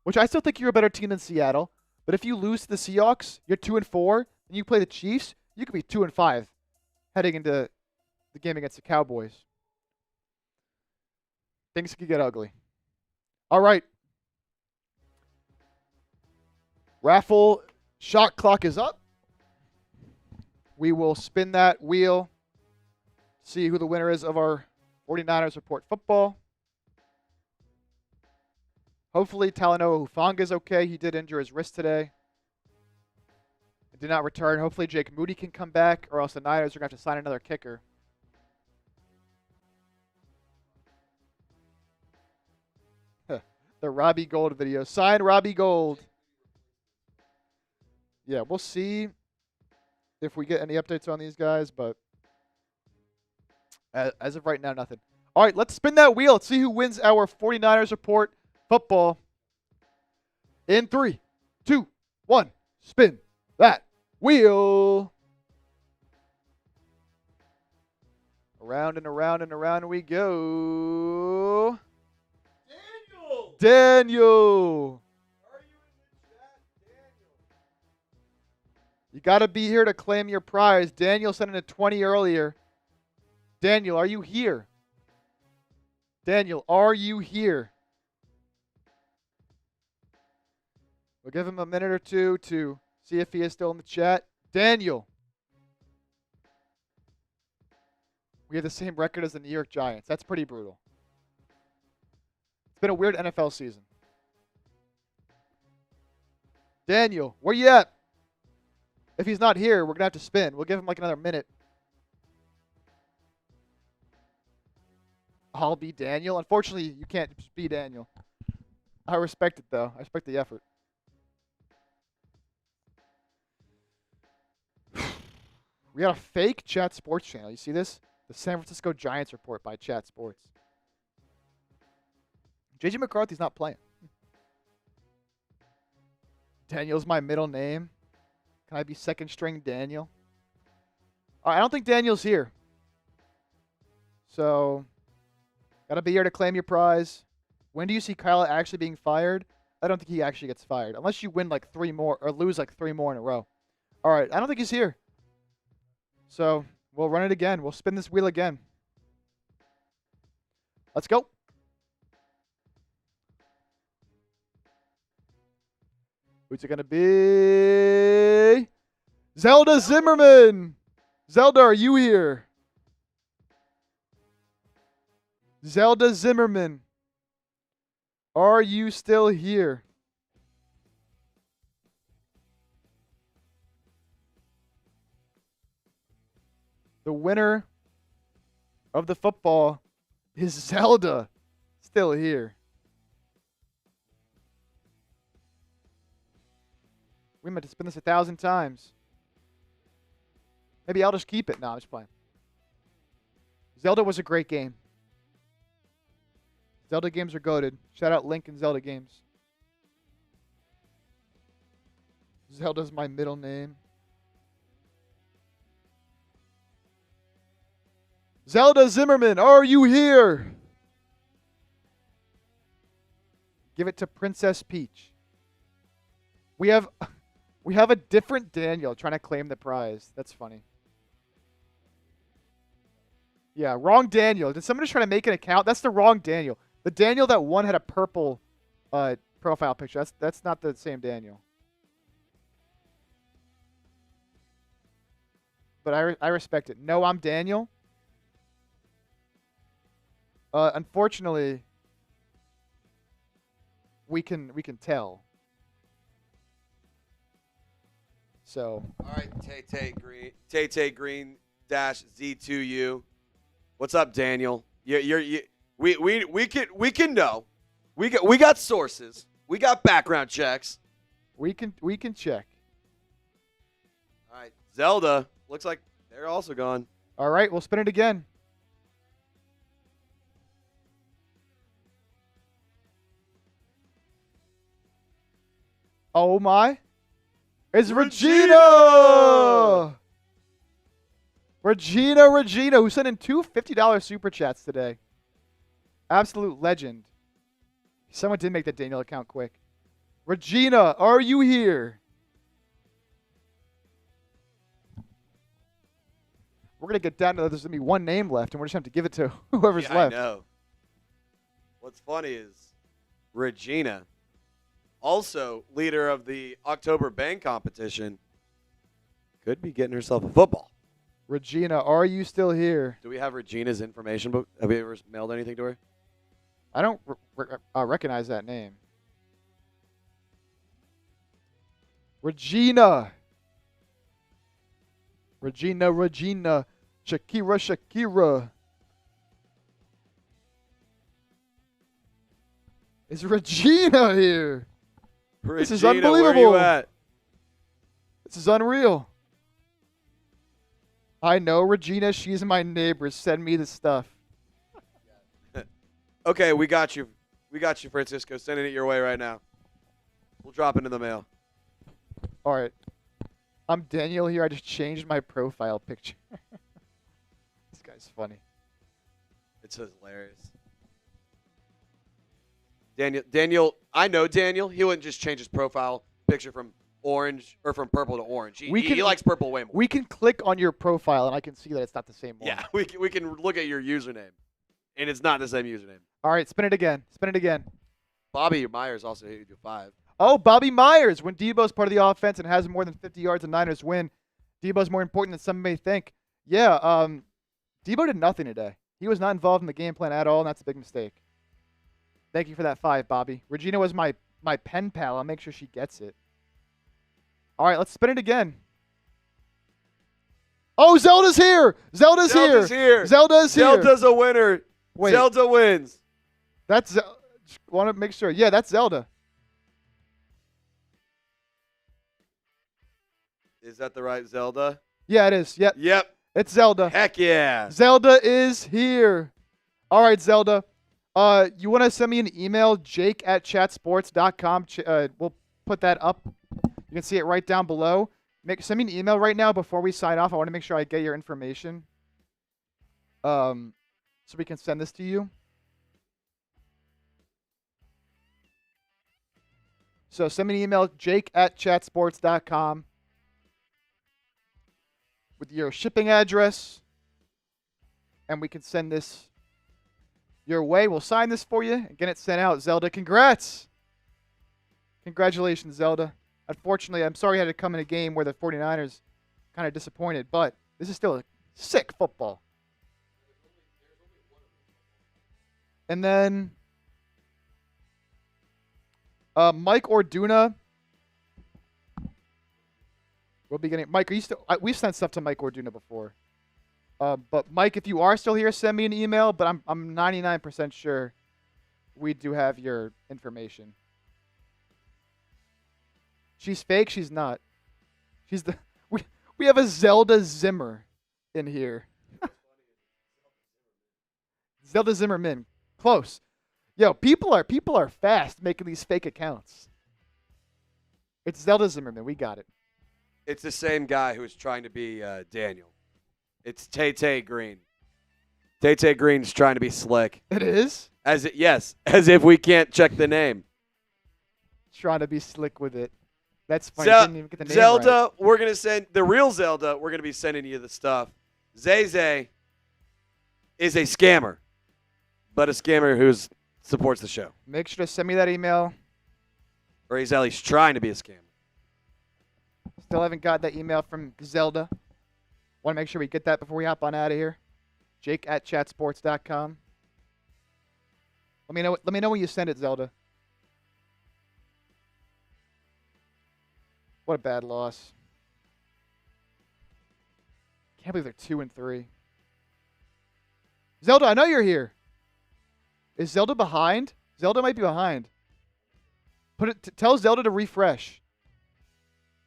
which I still think you're a better team than Seattle, but if you lose to the Seahawks, you're 2-4, and you play the Chiefs, you could be 2-5 heading into the game against the Cowboys. Things could get ugly. All right. Raffle shot clock is up. We will spin that wheel, see who the winner is of our 49ers Report football. Hopefully Talanoa Hufanga is okay. He did injure his wrist today. It did not return. Hopefully Jake Moody can come back, or else the Niners are going to have to sign another kicker. The Robbie Gold video. Sign Robbie Gold. Yeah, we'll see if we get any updates on these guys, but As of right now, nothing. All right, let's spin that wheel. Let's see who wins our 49ers report football. In 3, 2, 1, spin that wheel. Around and around and around we go. Daniel. Are you in the chat, Daniel? You got to be here to claim your prize. Daniel sent in a 20 earlier. Daniel, are you here? Daniel, are you here? We'll give him a minute or two to see if he is still in the chat. Daniel. We have the same record as the New York Giants. That's pretty brutal. It's been a weird NFL season. Daniel, where you at? If he's not here, we're going to have to spin. We'll give him like another minute. I'll be Daniel. Unfortunately, you can't just be Daniel. I respect it, though. I respect the effort. We got a fake Chat Sports channel. You see this? The San Francisco Giants report by Chat Sports. J.J. McCarthy's not playing. Daniel's my middle name. Can I be second string Daniel? I don't think Daniel's here. So, got to be here to claim your prize. When do you see Kyle actually being fired? I don't think he actually gets fired. Unless you win like 3 more or lose like 3 more in a row. All right, I don't think he's here. So, we'll run it again. We'll spin this wheel again. Let's go. Who's it going to be? Zelda Zimmerman. Zelda, are you here? Zelda Zimmerman. Are you still here? The winner of the football is Zelda. Still here. We meant to spin this 1,000 times. Maybe I'll just keep it. No, I'm just playing. Zelda was a great game. Zelda games are goated. Shout out Link and Zelda games. Zelda's my middle name. Zelda Zimmerman, are you here? Give it to Princess Peach. We have a different Daniel trying to claim the prize. That's funny. Yeah, wrong Daniel. Did somebody try to make an account? That's the wrong Daniel. The Daniel that won had a purple profile picture. That's not the same Daniel. But I respect it. No, I'm Daniel. Unfortunately, we can tell. So. All right, Tay Green dash Z2U. What's up, Daniel? We can know. We got sources. We got background checks. We can check. All right, Zelda. Looks like they're also gone. All right, we'll spin it again. Oh my. It's Regina! Regina, who sent in 2 $50 super chats today. Absolute legend. Someone did make that Daniel account quick. Regina, are you here? We're going to get down to there's going to be one name left, and we're just going to have to give it to whoever's left. I know. What's funny is Regina, also leader of the October Bang competition, could be getting herself a football. Regina, are you still here? Do we have Regina's information book? Have we ever mailed anything to her? I don't recognize that name. Regina. Shakira. Is Regina here? Regina, this is unbelievable. Where are you at? This is unreal. I know Regina. She's my neighbor. Send me the stuff. Okay, we got you. We got you, Francisco. Sending it your way right now. We'll drop it in the mail. All right. I'm Daniel here. I just changed my profile picture. This guy's funny. It's hilarious. Daniel, I know Daniel. He wouldn't just change his profile picture from orange or from purple to orange. He likes purple way more. We can click on your profile and I can see that it's not the same one. Yeah, we can look at your username, and it's not the same username. All right, spin it again. Spin it again. Bobby Myers also hit you 5. Oh, Bobby Myers. When Debo's part of the offense and has more than 50 yards, the Niners win. Debo's more important than some may think. Yeah, Debo did nothing today. He was not involved in the game plan at all, and that's a big mistake. Thank you for that 5, Bobby. Regina was my pen pal. I'll make sure she gets it. All right, let's spin it again. Oh, Zelda's here. Zelda's here. Zelda's here. Zelda's a winner. Wait. Zelda wins. That's just want to make sure. Yeah, that's Zelda. Is that the right Zelda? Yeah, it is. Yep. Yep. It's Zelda. Heck yeah. Zelda is here. All right, Zelda. You want to send me an email, jake@chatsports.com. We'll put that up. You can see it right down below. Send me an email right now before we sign off. I want to make sure I get your information. So we can send this to you. So send me an email, jake@chatsports.com. with your shipping address, and we can send this your way. We'll sign this for you and get it sent out. Zelda, congrats. Congratulations, Zelda. Unfortunately, I'm sorry you had to come in a game where the 49ers kind of disappointed, but this is still a sick football. And then Mike Orduna. We'll be getting Mike. Are you still? We've sent stuff to Mike Orduna before. But Mike, if you are still here, send me an email. But I'm 99% sure we do have your information. She's fake. She's not. She's the. We have a Zelda Zimmer in here. Zelda Zimmerman. Close. Yo, people are fast making these fake accounts. It's Zelda Zimmerman. We got it. It's the same guy who was trying to be Daniel. It's Tay Green. Tay Green's trying to be slick. It is? As if we can't check the name. Trying to be slick with it. That's funny. Didn't even get the name Zelda, right. we're going to send the real Zelda. We're going to be sending you the stuff. Zay is a scammer, but a scammer who supports the show. Make sure to send me that email. Or he's at least trying to be a scammer. Still haven't got that email from Zelda. Want to make sure we get that before we hop on out of here. Jake@chatsports.com. Let me know when you send it, Zelda. What a bad loss. Can't believe they're 2-3. Zelda, I know you're here. Is Zelda behind? Zelda might be behind. Tell Zelda to refresh.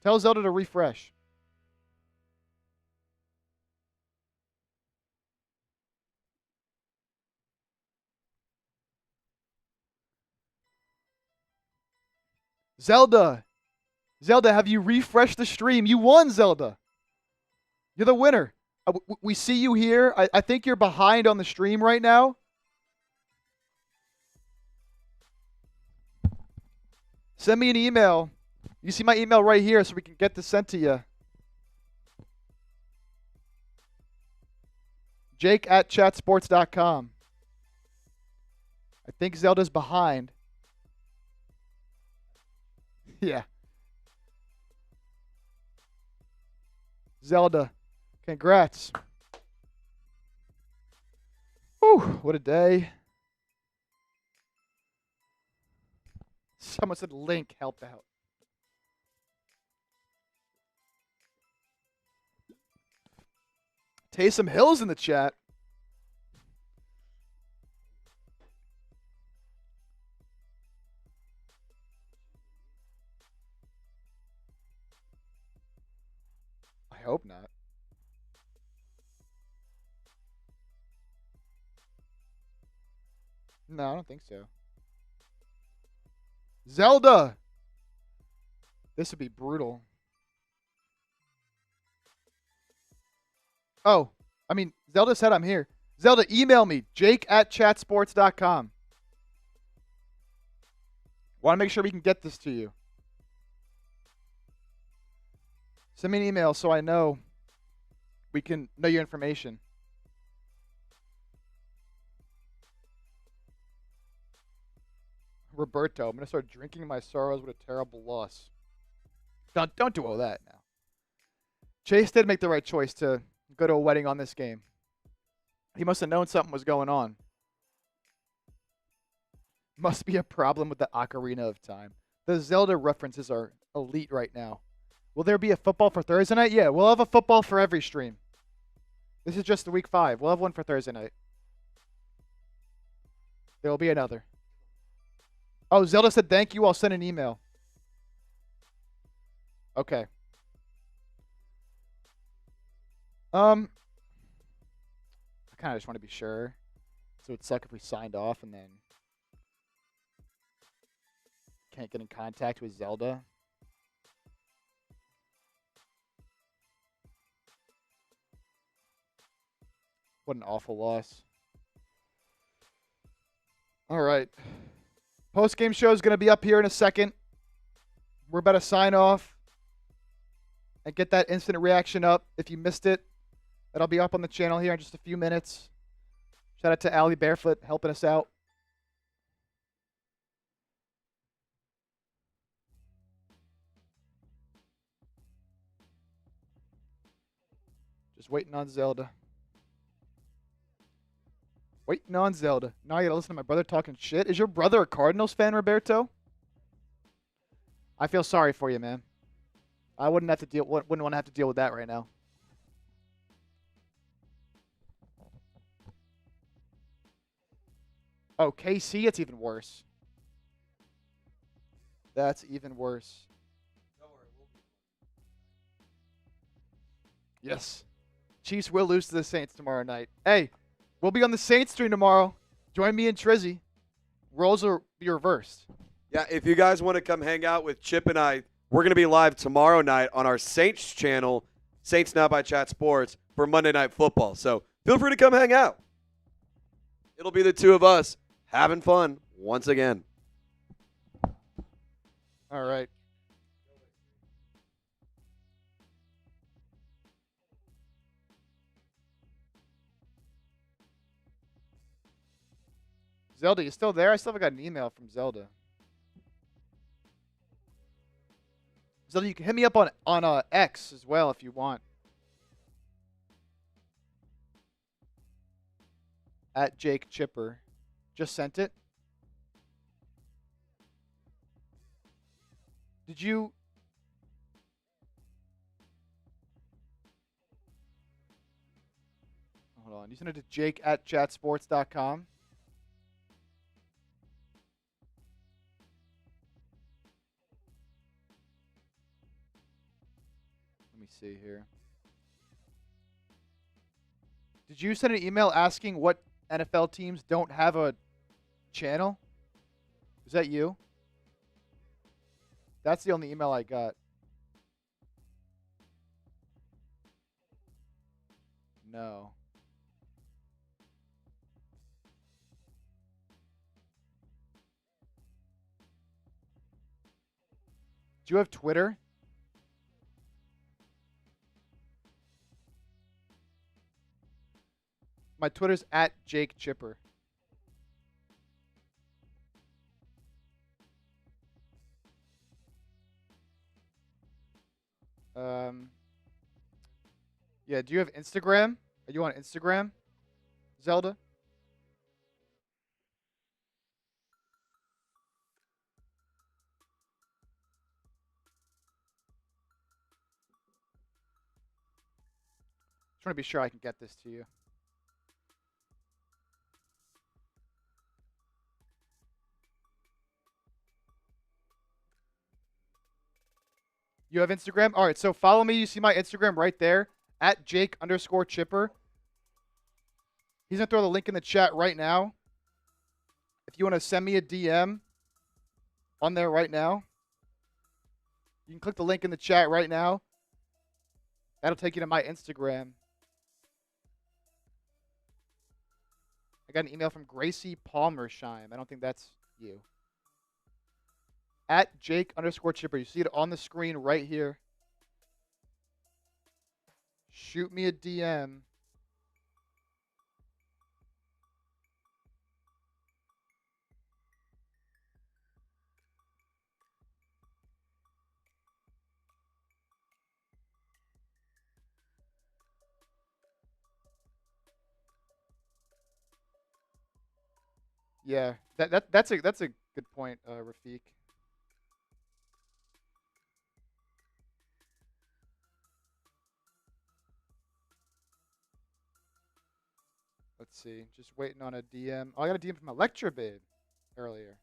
Tell Zelda to refresh. Zelda, have you refreshed the stream? You won, Zelda. You're the winner. We see you here. I think you're behind on the stream right now. Send me an email. You see my email right here so we can get this sent to you. Jake@chatsports.com. I think Zelda's behind. Yeah. Zelda, congrats. Whew, what a day. Someone said Link helped out. Taysom Hill's in the chat. I hope not. No, I don't think so. Zelda. This would be brutal. Oh, I mean, Zelda said I'm here. Zelda, email me, jake@chatsports.com. Want to make sure we can get this to you. Send me an email so I know we can know your information. Roberto, I'm going to start drinking my sorrows with a terrible loss. Don't do all that now. Chase did make the right choice to go to a wedding on this game. He must have known something was going on. Must be a problem with the Ocarina of Time. The Zelda references are elite right now. Will there be a football for Thursday night? Yeah, we'll have a football for every stream. This is just the week 5. We'll have one for Thursday night. There will be another. Oh, Zelda said thank you. I'll send an email. Okay. I kind of just want to be sure. So it'd suck if we signed off and then can't get in contact with Zelda. What an awful loss. All right. Post-game show is going to be up here in a second. We're about to sign off and get that instant reaction up. If you missed it, that'll be up on the channel here in just a few minutes. Shout out to Allie Barefoot helping us out. Just waiting on Zelda. Waiting on Zelda. Now I gotta listen to my brother talking shit. Is your brother a Cardinals fan, Roberto? I feel sorry for you, man. I wouldn't want to have to deal with that right now. Oh, KC, it's even worse. That's even worse. Yes. Chiefs will lose to the Saints tomorrow night. Hey, we'll be on the Saints stream tomorrow. Join me and Trizzy. Roles will be reversed. Yeah, if you guys want to come hang out with Chip and I, we're going to be live tomorrow night on our Saints channel, Saints Now by Chat Sports, for Monday Night Football. So feel free to come hang out. It'll be the two of us having fun once again. All right. Zelda, you still there? I still haven't got an email from Zelda. Zelda, you can hit me up on X as well if you want. At Jake Chipper. Just sent it. Did you... Hold on. You sent it to jake@chatsports.com. Let me see here. Did you send an email asking what NFL teams don't have a channel? Is that you? That's the only email I got. No. Do you have Twitter? My Twitter's at Jake Chipper. Yeah, do you have Instagram? Are you on Instagram, Zelda? Just want to be sure I can get this to you. You have Instagram? All right, so follow me. You see my Instagram right there, at Jake_Chipper. He's going to throw the link in the chat right now. if you want to send me a DM on there right now, you can click the link in the chat right now. That'll take you to my Instagram. I got an email from Gracie Palmersheim. I don't think that's you. At Jake_Chipper. You see it on the screen right here. Shoot me a DM. Yeah, that's a good point, Rafiq. Let's see. Just waiting on a DM. Oh, I got a DM from Electra Bid earlier.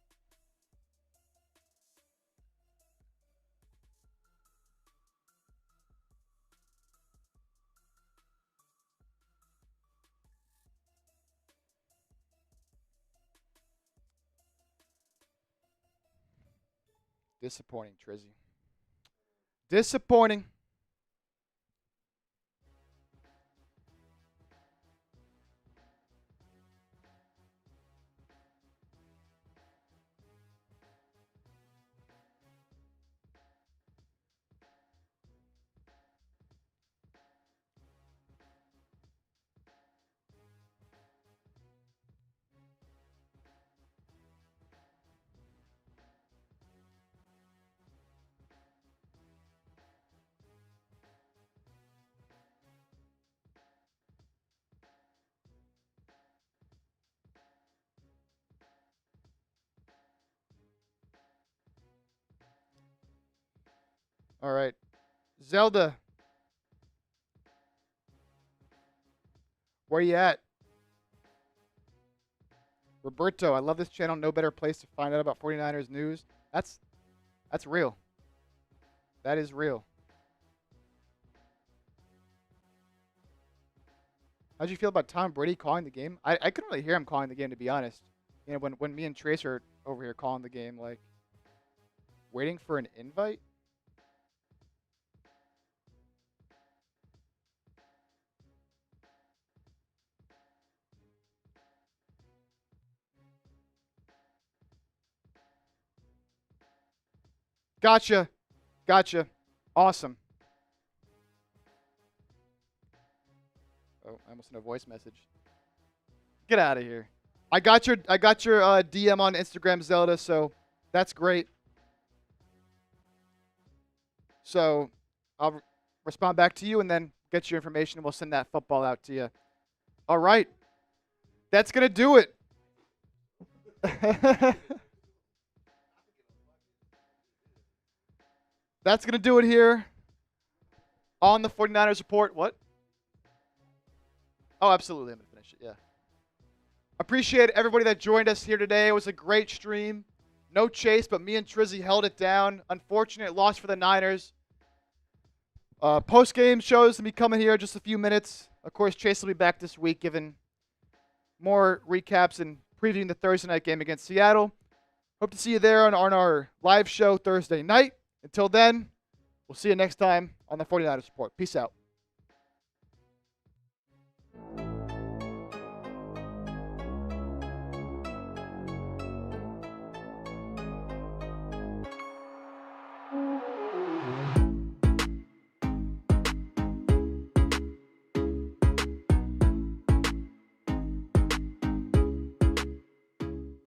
Disappointing, Trizzy. Disappointing. All right. Zelda. Where you at? Roberto, I love this channel. No better place to find out about 49ers news. That's real. That is real. How'd you feel about Tom Brady calling the game? I couldn't really hear him calling the game, to be honest. You know, when me and Trace are over here calling the game, like, waiting for an invite? Gotcha. Gotcha. Awesome. Oh, I almost sent a voice message. Get out of here. I got your DM on Instagram, Zelda, so that's great. So I'll respond back to you and then get your information and we'll send that football out to you. All right. That's going to do it. That's going to do it here on the 49ers Report. What? Oh, absolutely. I'm going to finish it, yeah. Appreciate everybody that joined us here today. It was a great stream. No chase, but me and Trizzy held it down. Unfortunate loss for the Niners. Post-game shows to be coming here in just a few minutes. Of course, Chase will be back this week giving more recaps and previewing the Thursday night game against Seattle. Hope to see you there on our live show Thursday night. Until then, we'll see you next time on the 49ers Report. Peace out.